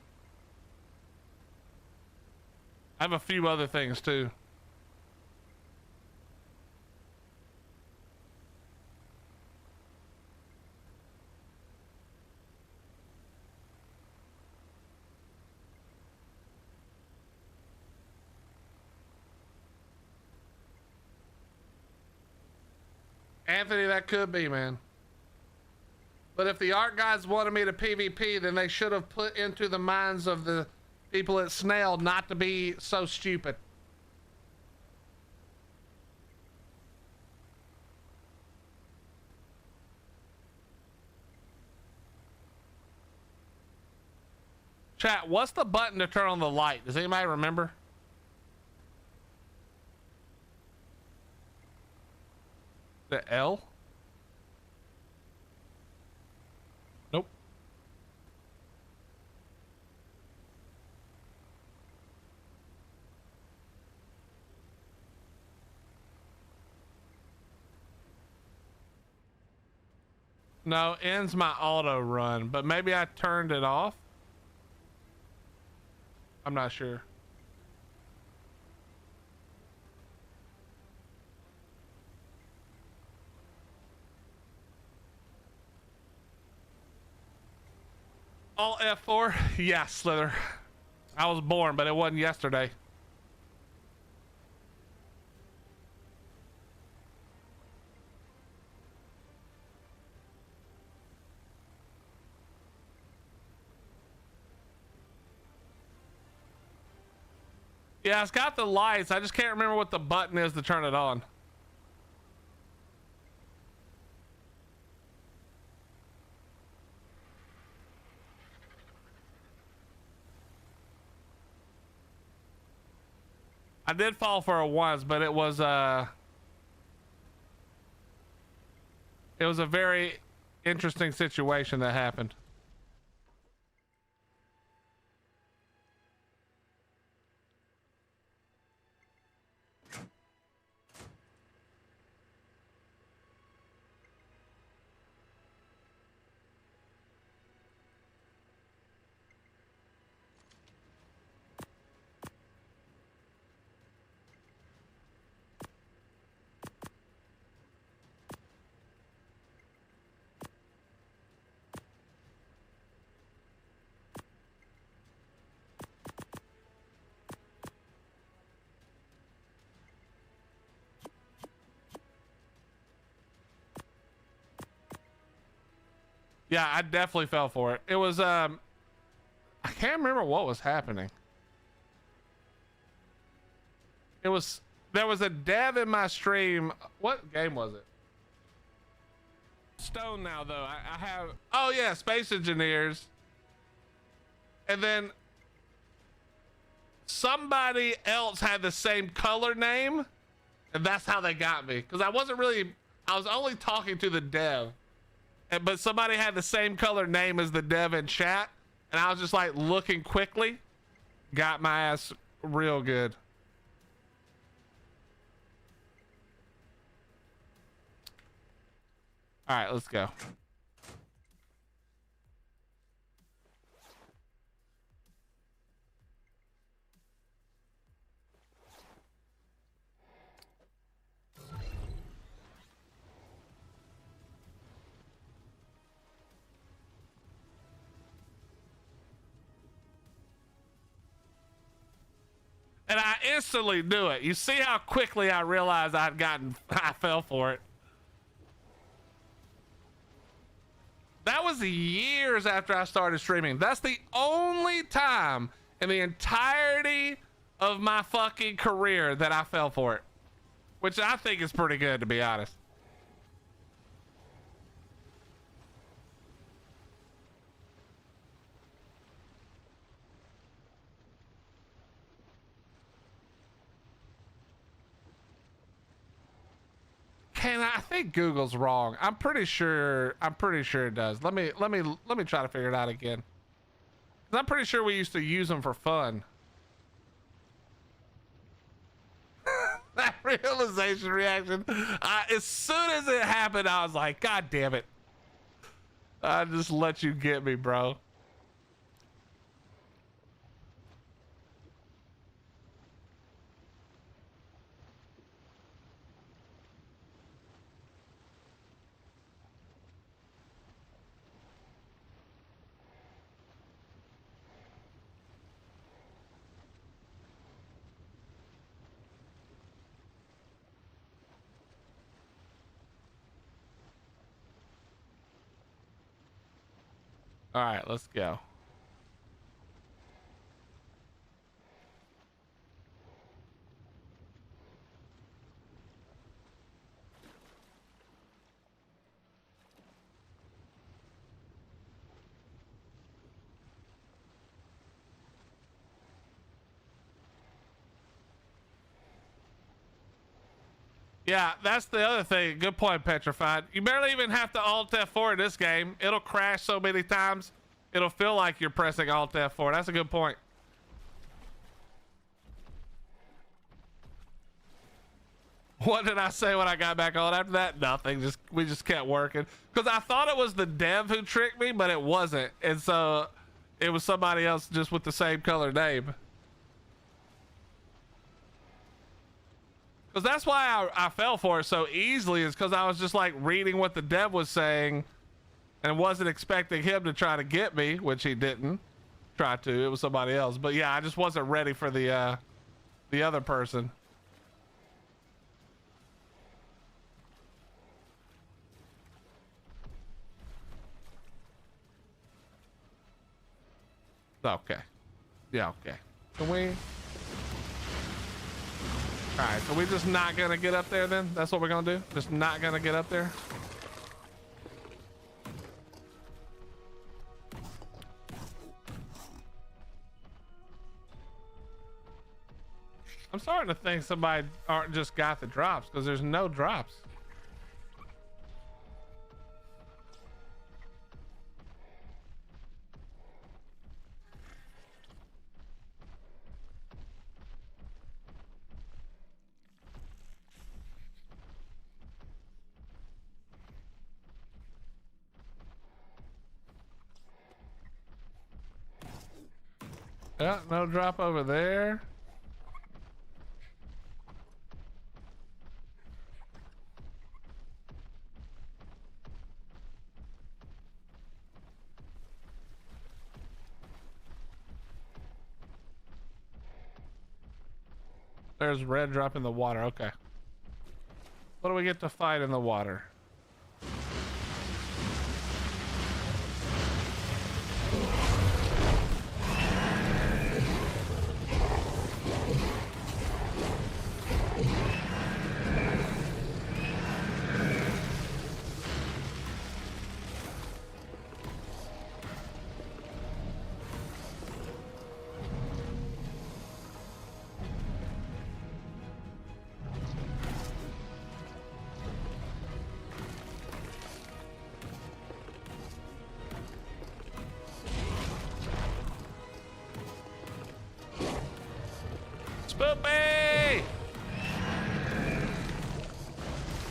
I have a few other things too. Anthony, that could be, man. But if the art guys wanted me to PvP, then they should have put into the minds of the people at Snail not to be so stupid. Chat, what's the button to turn on the light? Does anybody remember? The L? Nope. No, ends my auto run, but maybe I turned it off. I'm not sure. All F4? Yeah, Slither. I was born, but it wasn't yesterday. Yeah, it's got the lights. I just can't remember what the button is to turn it on. I did fall for it once, but it was a very interesting situation that happened. Yeah, I definitely fell for it. It was I can't remember what was happening. There was a dev in my stream. What game was it? Stone now though. I have, oh yeah, Space Engineers. And then somebody else had the same color name, and that's how they got me. Because I was only talking to the dev. But somebody had the same color name as the dev in chat, and I was just like looking quickly, got my ass real good. All right, let's go. And I instantly knew it. You see how quickly I realized I fell for it. That was years after I started streaming. That's the only time in the entirety of my fucking career that I fell for it. Which I think is pretty good, to be honest. I think Google's wrong. I'm pretty sure it does. Let me try to figure it out again. 'Cause I'm pretty sure we used to use them for fun. That realization reaction. As soon as it happened, I was like, God damn it. I just let you get me, bro. All right, let's go. Yeah, that's the other thing. Good point, Petrified. You barely even have to Alt F4 in this game. It'll crash so many times, it'll feel like you're pressing Alt F4. That's a good point. What did I say when I got back on after that? Nothing. We just kept working. Because I thought it was the dev who tricked me, but it wasn't. And so it was somebody else just with the same color name. Because that's why I fell for it so easily, is because I was just like reading what the dev was saying and wasn't expecting him to try to get me, which he didn't try to. It was somebody else. But yeah, I just wasn't ready for the other person. Okay. Yeah, okay. Can we? All right, so we're just not gonna get up there then? That's what we're gonna do? Just not gonna get up there? I'm starting to think somebody just got the drops because there's no drops. Yeah, no drop over there. There's red drop in the water. Okay. What do we get to fight in the water? Spoopy!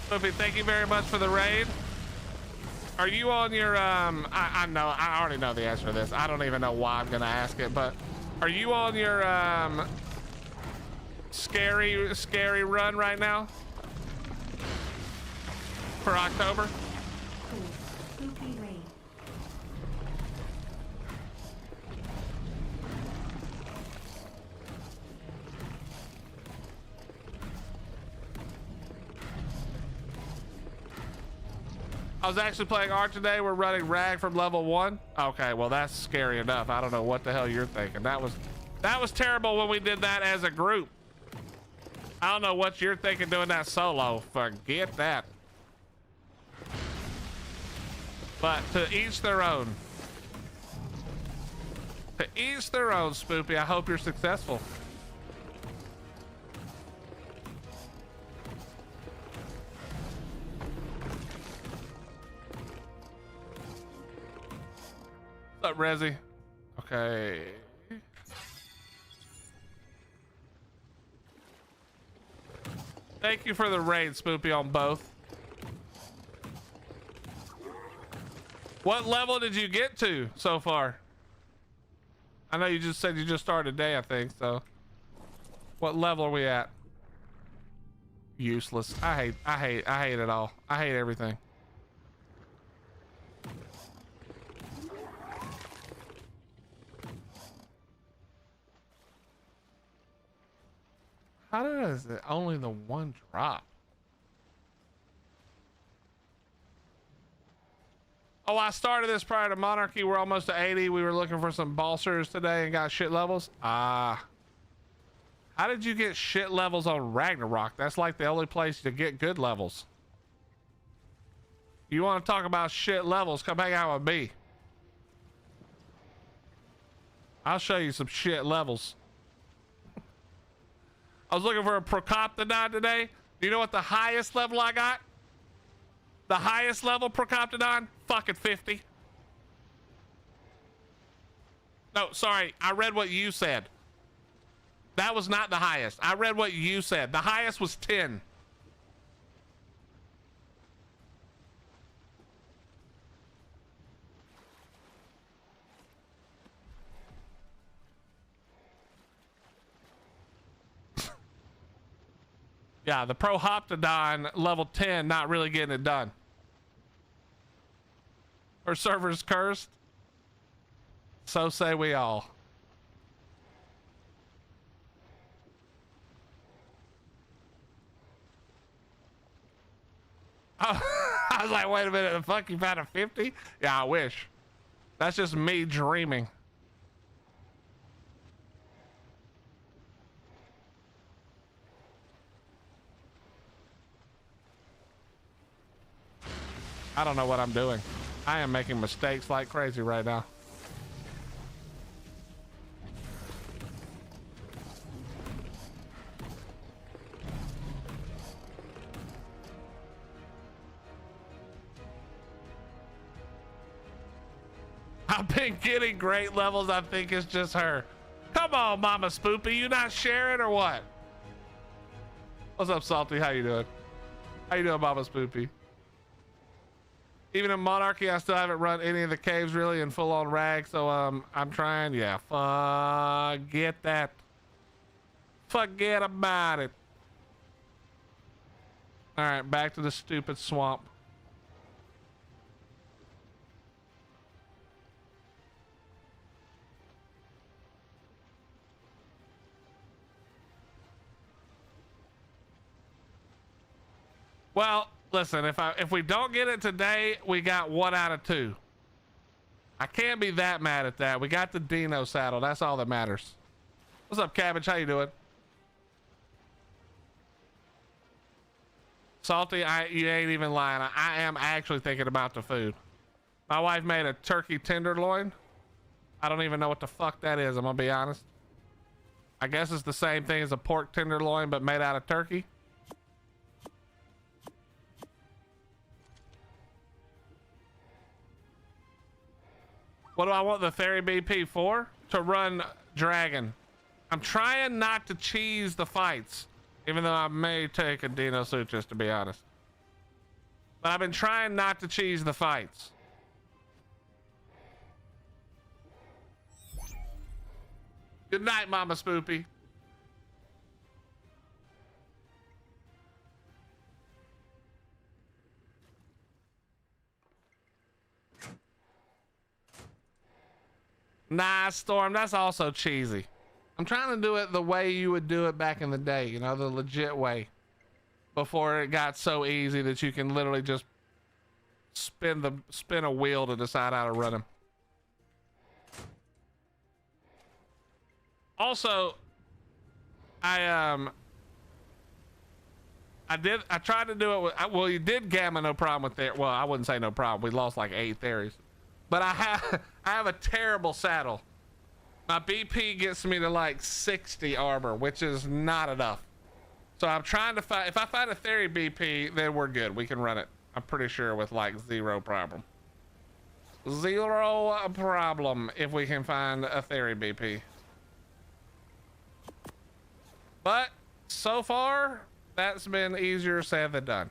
Spoopy, thank you very much for the raid. Are you on your, I know, I already know the answer to this. I don't even know why I'm gonna ask it, but are you on your, scary run right now? For October? Cool. Spooky raid. I was actually playing Ark today. We're running Rag from level 1. Okay, well that's scary enough. I don't know what the hell you're thinking. That was terrible when we did that as a group. I don't know what you're thinking doing that solo. Forget that. But to each their own. To each their own, Spoopy. I hope you're successful. What's up, Rezzy? Okay. Thank you for the raid, Spoopy, on both. What level did you get to so far? I know you just said you just started today, I think, so. What level are we at? Useless. I hate it all. I hate everything. How does it only the one drop? Oh, I started this prior to Monarchy. We're almost to 80. We were looking for some balsers today and got shit levels. Ah. How did you get shit levels on Ragnarok? That's like the only place to get good levels. You want to talk about shit levels? Come hang out with me. I'll show you some shit levels. I was looking for a Procoptodon today. Do you know what the highest level I got? The highest level Procoptodon? Fucking 50. No, sorry. I read what you said. That was not the highest. I read what you said. The highest was 10. Yeah, the Prohoptodon level 10, not really getting it done. Our server's cursed. So say we all. Oh, I was like, wait a minute, the fuck, you found a 50? Yeah, I wish. That's just me dreaming. I don't know what I'm doing. I am making mistakes like crazy right now. I've been getting great levels. I think it's just her. Come on, Mama Spoopy. You not sharing or what? What's up, Salty? How you doing? How you doing, Mama Spoopy? Even in Monarchy, I still haven't run any of the caves really in full on rag. So I'm trying. Yeah, forget that. Forget about it. All right, back to the stupid swamp. Well, listen, if we don't get it today, we got 1 out of 2. I can't be that mad at that. We got the Dino saddle. That's all that matters. What's up, Cabbage? How you doing? Salty, you ain't even lying. I am actually thinking about the food. My wife made a turkey tenderloin. I don't even know what the fuck that is, I'm gonna be honest. I guess it's the same thing as a pork tenderloin, but made out of turkey. What do I want the Theory BP for? To run Dragon. I'm trying not to cheese the fights, even though I may take a Dino Sutras, to be honest. But I've been trying not to cheese the fights. Good night, Mama Spoopy. Nah, Storm, that's also cheesy. I'm trying to do it the way you would do it back in the day, you know, the legit way. Before it got so easy that you can literally just spin a wheel to decide how to run him. Also, I tried to do it with, well, you did Gamma, no problem with there. Well, I wouldn't say no problem. We lost like 8 theories. But I have a terrible saddle. My BP gets me to like 60 armor, which is not enough. So I'm trying to find, if I find a Theory BP, then we're good. We can run it. I'm pretty sure with like 0 problem. 0 problem if we can find a Theory BP. But so far, that's been easier said than done.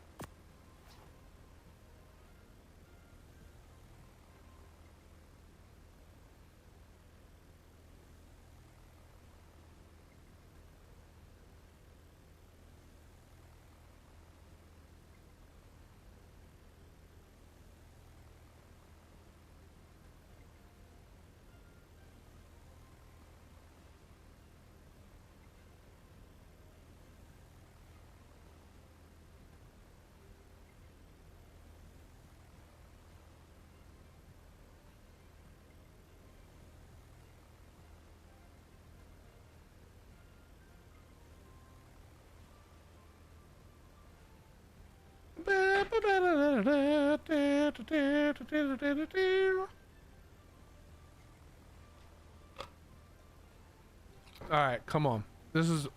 All right, come on. This is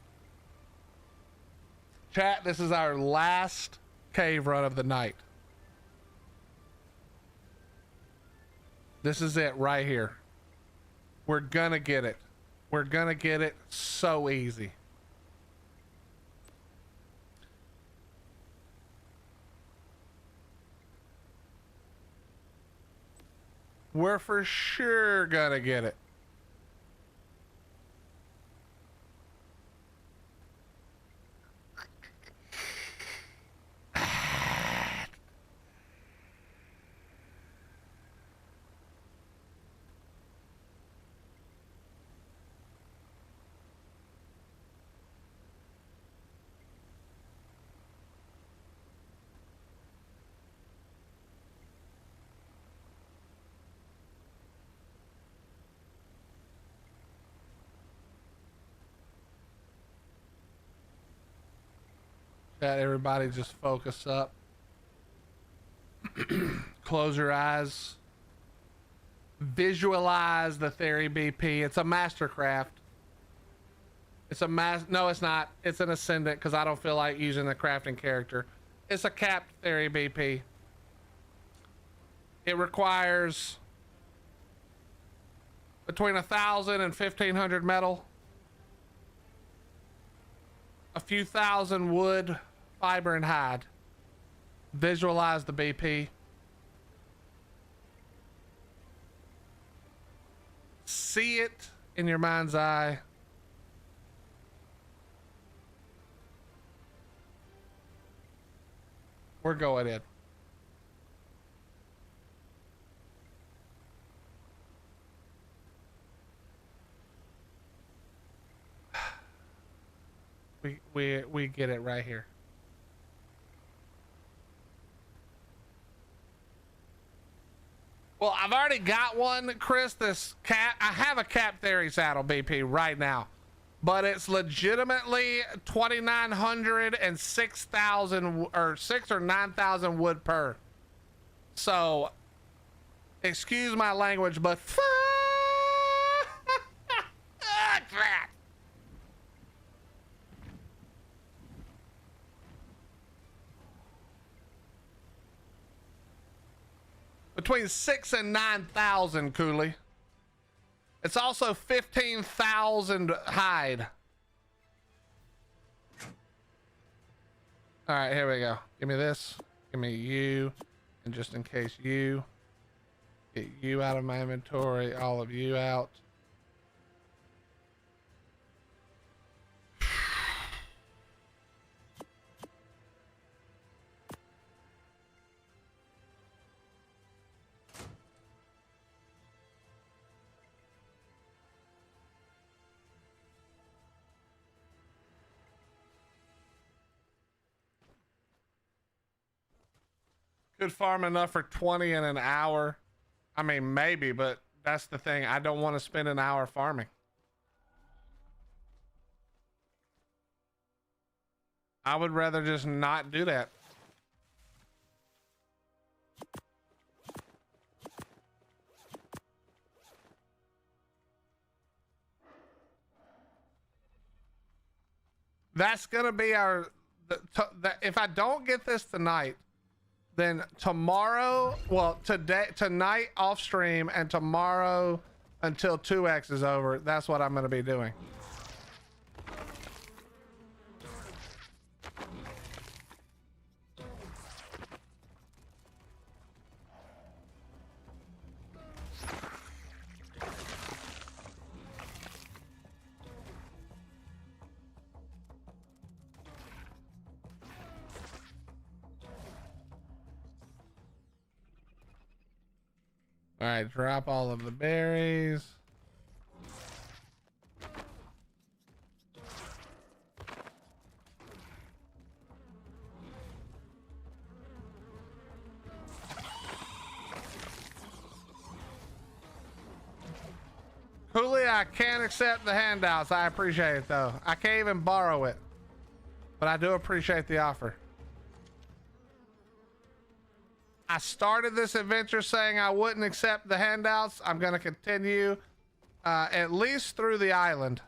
chat. This is our last cave run of the night. This is it right here. We're gonna get it. We're gonna get it so easy. We're for sure gonna get it. That everybody just focus up. Close your eyes. Visualize the theory BP. It's a mastercraft. It's a no, it's not. It's an ascendant because I don't feel like using the crafting character. It's a capped theory BP. It requires between 1,000 and 1,500 metal, a few thousand wood, fiber, and hide. Visualize the BP. See it in your mind's eye. We're going in. We get it right here. Well, I've already got one, Chris. This cap, I have a cap theory saddle BP right now, but it's legitimately 2,900 and 6,000 or 6 or 9,000 wood per. So, excuse my language, but fuck that. Between 6 and 9,000, Cooley. It's also 15,000 hide. All right, here we go. Give me this. Give me you. And just in case you. Get you out of my inventory. All of you out. Could farm enough for 20 in an hour. I mean, maybe, but that's the thing. I don't want to spend an hour farming. I would rather just not do that. That's gonna be our. If I don't get this tonight, then tomorrow, well, tonight off stream, and tomorrow until 2x is over, that's what I'm going to be doing. All right, drop all of the berries. Cooley, I can't accept the handouts. I appreciate it though. I can't even borrow it, but I do appreciate the offer. I started this adventure saying I wouldn't accept the handouts. I'm going to continue at least through the island.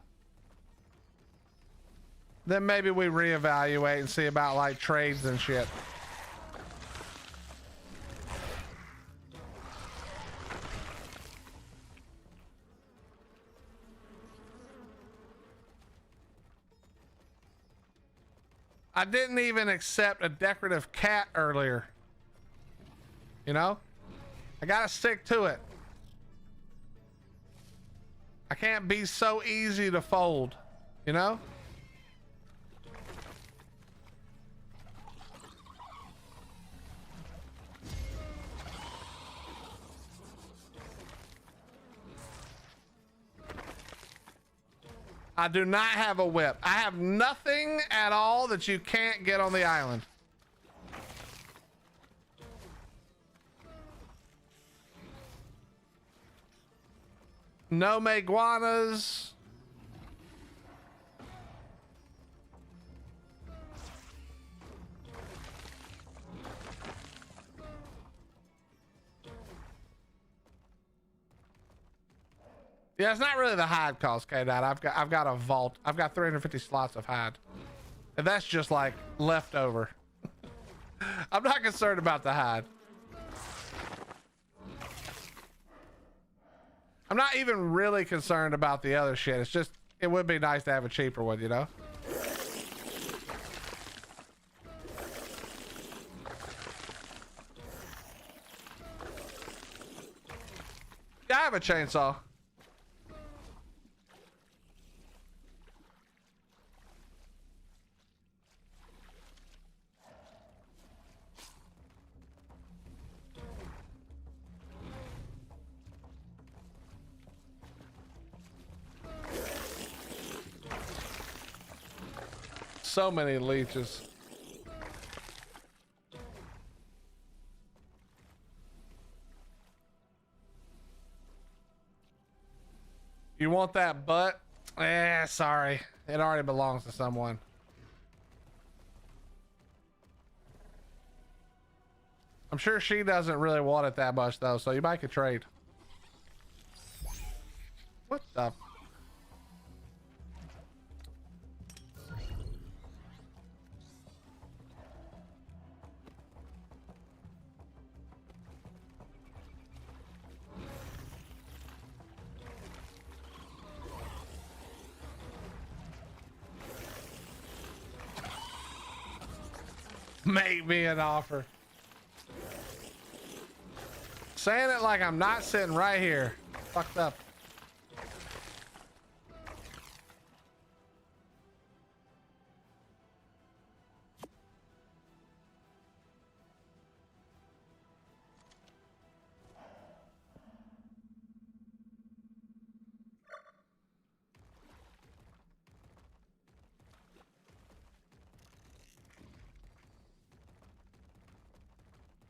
Then maybe we reevaluate and see about like trades and shit. I didn't even accept a decorative cat earlier. You know, I gotta stick to it. I can't be so easy to fold, you know? I do not have a whip. I have nothing at all that you can't get on the island. No meguanas. Yeah, it's not really the hide cost, K-Dot. I've got a vault. I've got 350 slots of hide. And that's just like leftover. I'm not concerned about the hide. I'm not even really concerned about the other shit. It's just, it would be nice to have a cheaper one, you know? Yeah, I have a chainsaw. So many leeches. You want that butt? Sorry. It already belongs to someone. I'm sure she doesn't really want it that much though, so you might could trade. What the? Make me an offer. Saying it like I'm not sitting right here. Fucked up.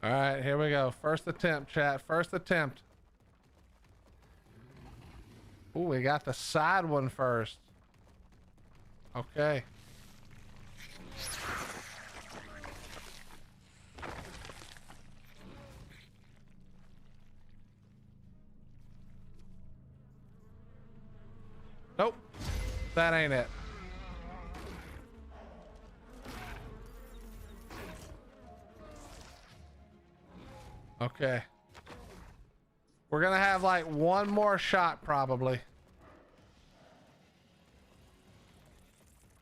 All right, here we go. First attempt, chat. First attempt. Ooh, we got the side one first. Okay. Nope. That ain't it. Okay. We're gonna have like one more shot probably.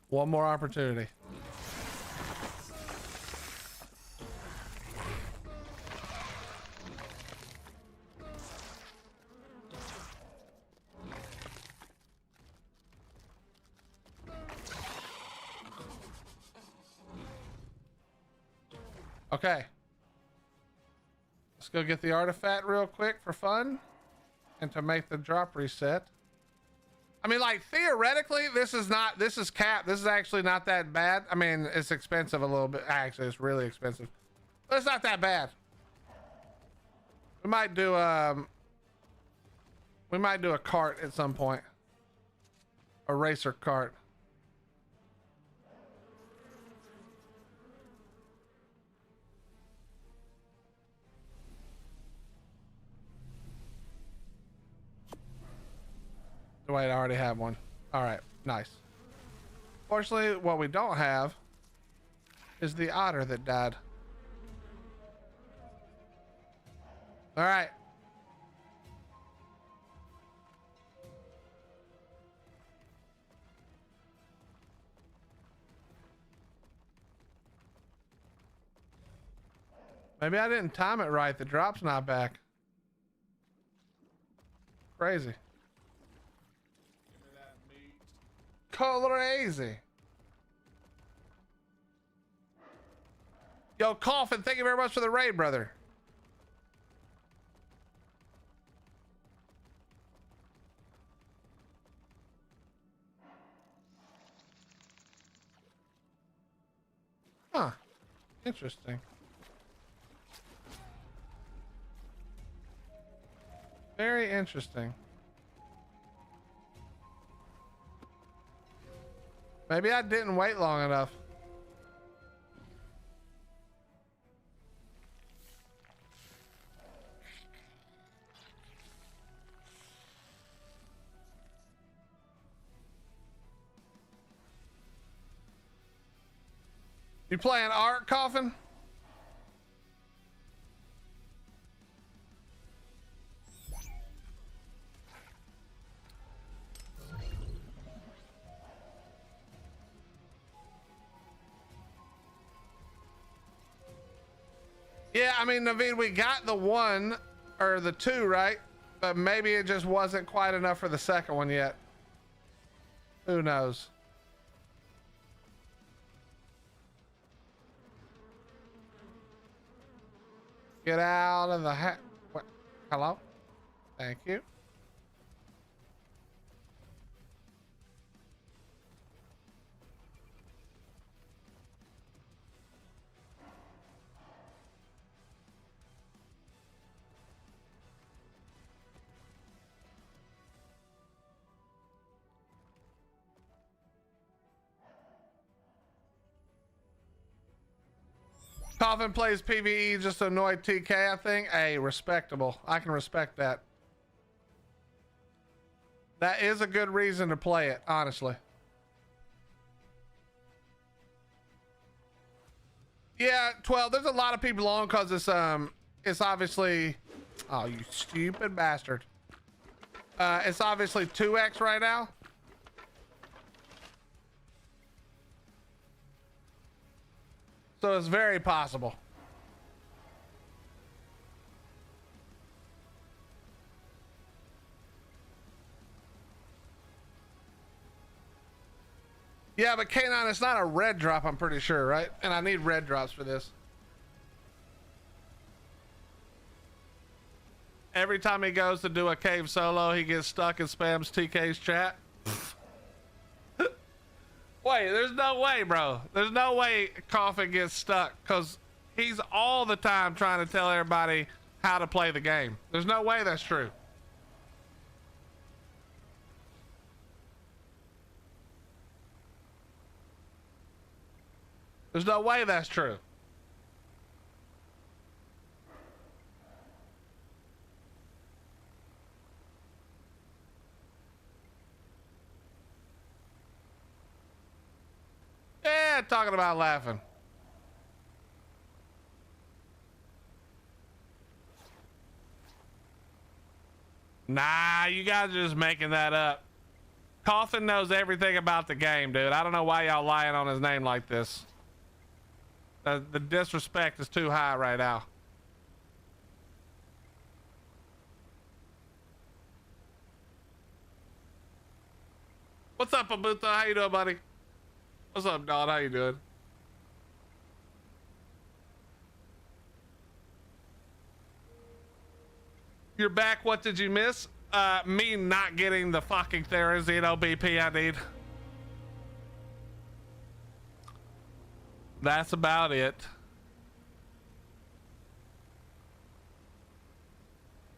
One more opportunity. Okay. Let's go get the artifact real quick for fun and to make the drop reset. I mean, like, theoretically, this is capped. This is actually not that bad. I mean, it's expensive a little bit. Actually, it's really expensive, but it's not that bad. We might do a cart at some point. A racer cart. Wait, I already have one. All right, nice. Fortunately, what we don't have is the otter that died. All right. Maybe I didn't time it right. The drop's not back. Crazy. Crazy. Yo, Coffin, thank you very much for the raid, brother. Huh. Interesting. Very interesting. Maybe I didn't wait long enough. You playing Ark, Coffin? Yeah, I mean, Naveed, we got the one or the two, right? But maybe it just wasn't quite enough for the second one yet. Who knows? Get out of the what? Hello? Thank you. Coffin plays PVE just to annoy TK, I think. Hey, respectable. I can respect that. That is a good reason to play it, honestly. Yeah, 12. There's a lot of people on because it's obviously, oh, you stupid bastard. It's obviously 2x right now. So it's very possible. Yeah, but K9, it's not a red drop, I'm pretty sure, right? And I need red drops for this. Every time he goes to do a cave solo, he gets stuck and spams TK's chat. Wait, there's no way, bro. There's no way Coffin gets stuck because he's all the time trying to tell everybody how to play the game. There's no way that's true. There's no way that's true. Yeah, talking about laughing. Nah, you guys are just making that up. Coffin knows everything about the game, dude. I don't know why y'all lying on his name like this. The disrespect is too high right now. What's up, Abuta? How you doing, buddy? What's up, Don? How you doing? You're back. What did you miss? Me not getting the fucking Therazine BP I need. That's about it.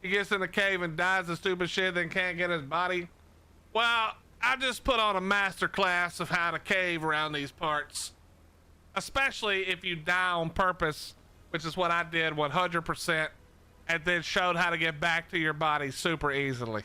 He gets in the cave and dies of stupid shit, then can't get his body. Well, I just put on a master class of how to cave around these parts. Especially if you die on purpose, which is what I did 100%, and then showed how to get back to your body super easily.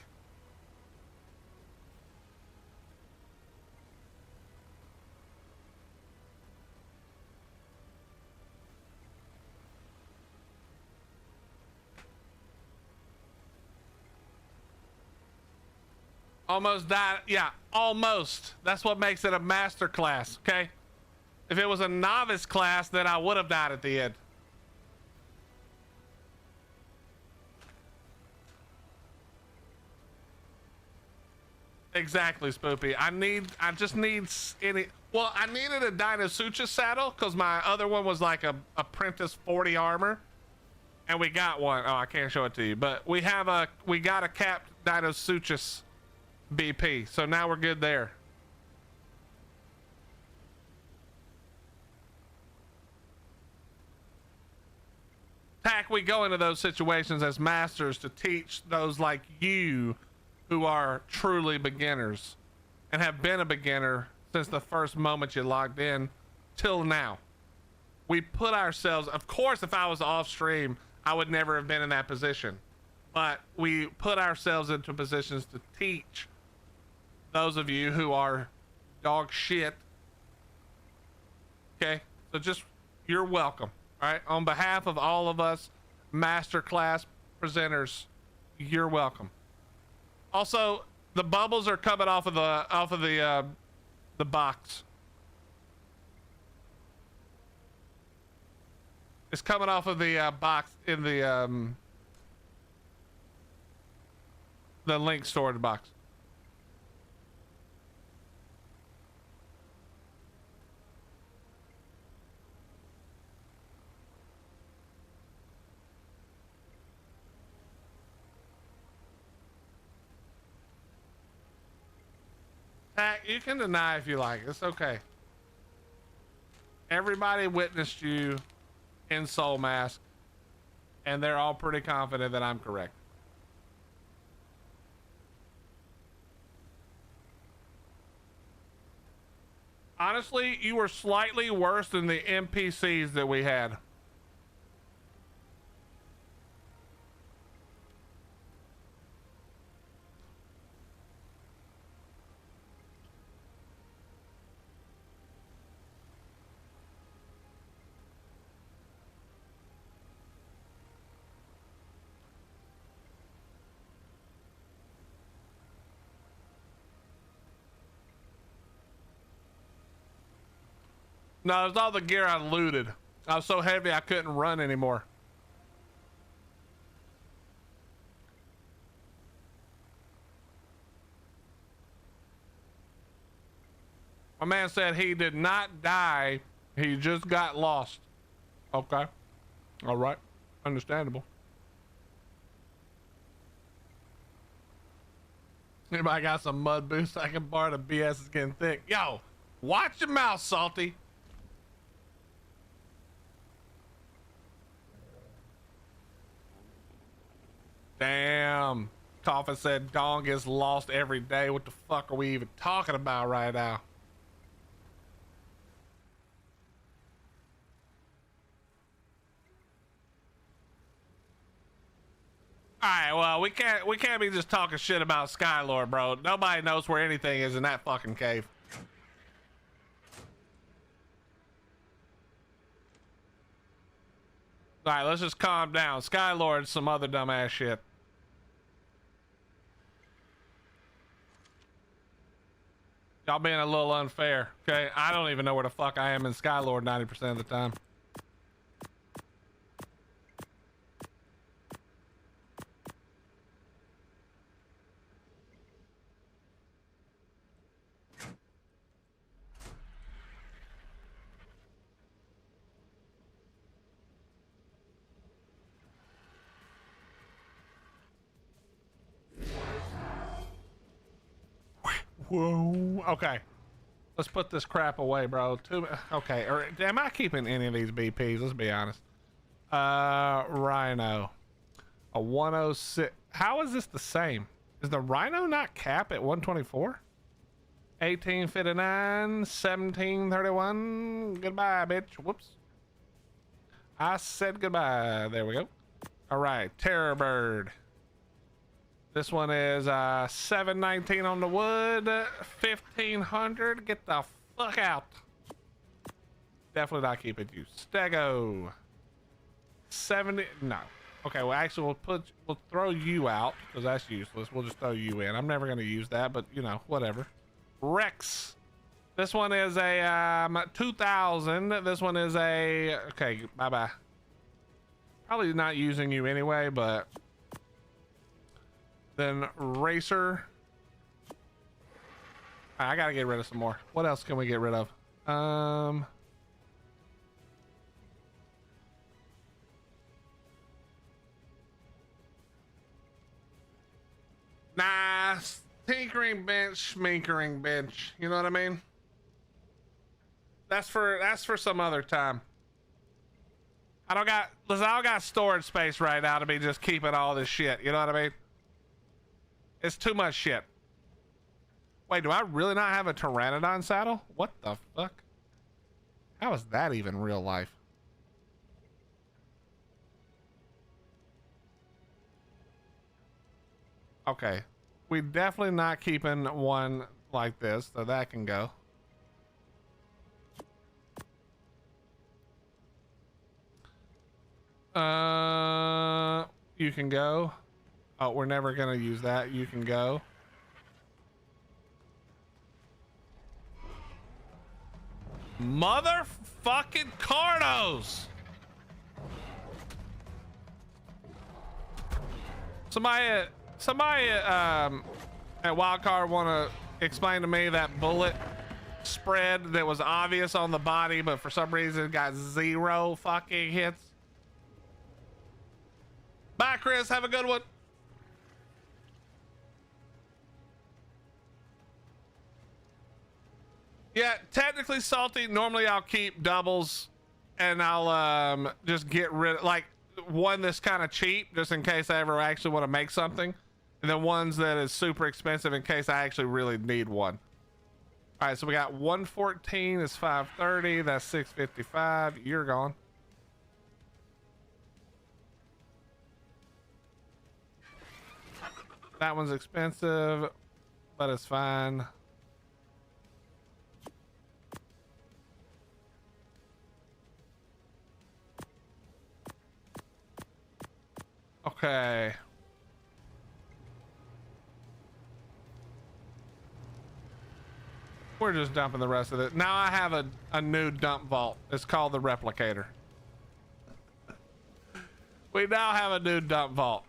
Almost died. Yeah, almost. That's what makes it a master class, okay? If it was a novice class, then I would have died at the end. Exactly, Spoopy. I just need any. Well, I needed a Dinosucha saddle because my other one was like a apprentice 40 armor, and we got one. Oh, I can't show it to you, but we got a capped Dinosuchus BP, so now we're good there. Tack, we go into those situations as masters to teach those like you who are truly beginners and have been a beginner since the first moment you logged in till now. We put ourselves, of course, if I was off stream, I would never have been in that position, but we put ourselves into positions to teach those of you who are dog shit. Okay, So just, you're welcome. All right. On behalf of all of us masterclass presenters, you're welcome. Also, the bubbles are coming off of the box. It's coming off of the box in the link storage box. You can deny if you like. It's okay. Everybody witnessed you in Soul Mask, and they're all pretty confident that I'm correct. Honestly, you were slightly worse than the NPCs that we had. No, it's all the gear I looted. I was so heavy I couldn't run anymore. My man said he did not die. He just got lost. Okay. All right. Understandable. Anybody got some mud boots I can borrow? The BS is getting thick. Yo, watch your mouth, Salty. Damn. Coffin said Dawn gets lost every day. What the fuck are we even talking about right now? Alright, well, we can't be just talking shit about Skylord, bro. Nobody knows where anything is in that fucking cave. Alright, let's just calm down. Skylord's some other dumbass shit. Y'all being a little unfair, okay? I don't even know where the fuck I am in Skylord 90% of the time. Whoa. Okay. Let's put this crap away, bro. Okay. Or am I keeping any of these BPs? Let's be honest. Rhino. A 106. How is this the same? Is the Rhino not cap at 124? 1859, 1731. Goodbye, bitch. Whoops. I said goodbye. There we go. All right. Terror Bird. This one is 719 on the wood, 1500. Get the fuck out. Definitely not keeping you. Stego. 70. No. Okay. Well, actually, we'll throw you out because that's useless. We'll just throw you in. I'm never gonna use that, but you know, whatever. Rex. This one is a 2000. This one is a. Okay. Bye bye. Probably not using you anyway, but. Then Racer. I gotta get rid of some more. What else can we get rid of? Nah, tinkering bench, schminkering bench. You know what I mean? That's for some other time. I don't got storage space right now to be just keeping all this shit. You know what I mean? It's too much shit. Wait, do I really not have a Pteranodon saddle? What the fuck? How is that even real life? Okay. We definitely not keeping one like this, so that can go. You can go. Oh, we're never gonna use that. You can go. Motherfucking Cardos! Somebody at Wildcard want to explain to me that bullet spread that was obvious on the body, but for some reason got 0 fucking hits. Bye, Chris. Have a good one. Yeah, technically salty. Normally I'll keep doubles and I'll just get rid of like one that's kind of cheap just in case I ever actually want to make something. And then ones that is super expensive in case I actually really need one. All right, so we got 114 is 530. That's 655. You're gone. That one's expensive, but it's fine. Okay. We're just dumping the rest of it. Now I have a new dump vault. It's called the replicator. We now have a new dump vault.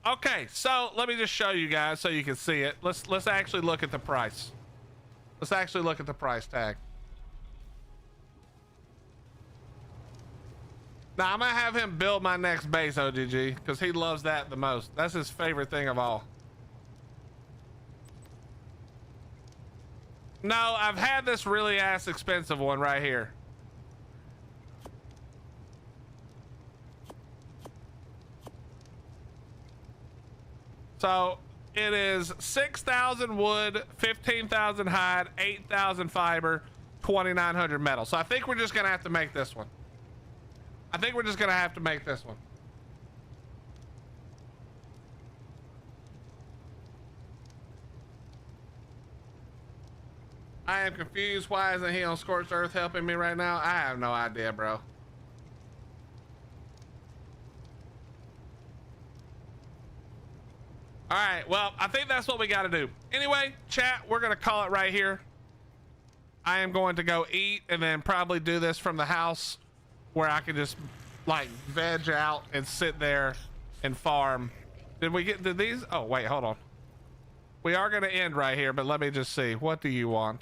Okay, so let me just show you guys so you can see it. Let's actually look at the price. Let's actually look at the price tag. Now I'm gonna have him build my next base, OGG, because he loves that the most. That's his favorite thing of all. No, I've had this really ass expensive one right here. So it is 6,000 wood, 15,000 hide, 8,000 fiber, 2,900 metal. So I think we're just gonna have to make this one. I think we're just gonna have to make this one. I am confused. Why isn't he on Scorched Earth helping me right now? I have no idea, bro. All right, well, I think that's what we got to do. Anyway, chat, we're going to call it right here. I am going to go eat and then probably do this from the house where I can just like veg out and sit there and farm. Did these? Oh, wait, hold on. We are going to end right here, but let me just see. What do you want?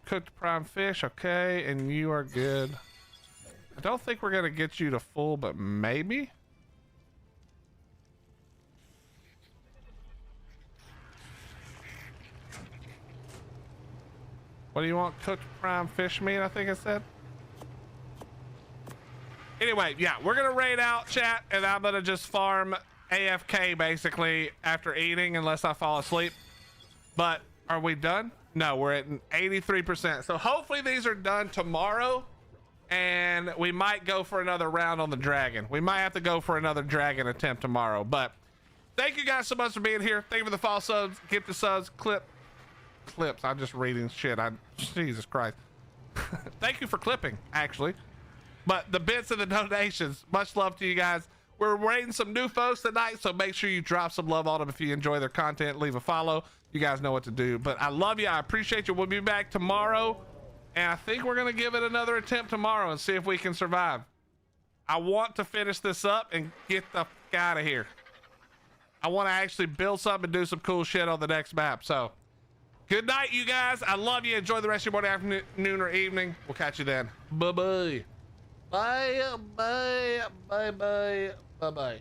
Cooked prime fish. Okay. And you are good. I don't think we're going to get you to full, but maybe. What do you want? Cooked prime fish meat, I think it said. Anyway, yeah, we're gonna raid out, chat, and I'm gonna just farm AFK basically after eating unless I fall asleep. But are we done? No, we're at 83%. So hopefully these are done tomorrow and we might go for another round on the dragon. We might have to go for another dragon attempt tomorrow. But thank you guys so much for being here. Thank you for the false subs, gift the subs, clips. I'm just reading shit. Jesus Christ. Thank you for clipping, actually. But the bits and the donations, much love to you guys. We're raiding some new folks tonight, so make sure you drop some love on them. If you enjoy their content, leave a follow. You guys know what to do. But I love you. I appreciate you. We'll be back tomorrow, and I think we're going to give it another attempt tomorrow and see if we can survive. I want to finish this up and get the fuck out of here. I want to actually build something and do some cool shit on the next map. So good night, you guys. I love you. Enjoy the rest of your morning, afternoon, or evening. We'll catch you then. Bye-bye. Bye, bye, bye, bye, bye, bye.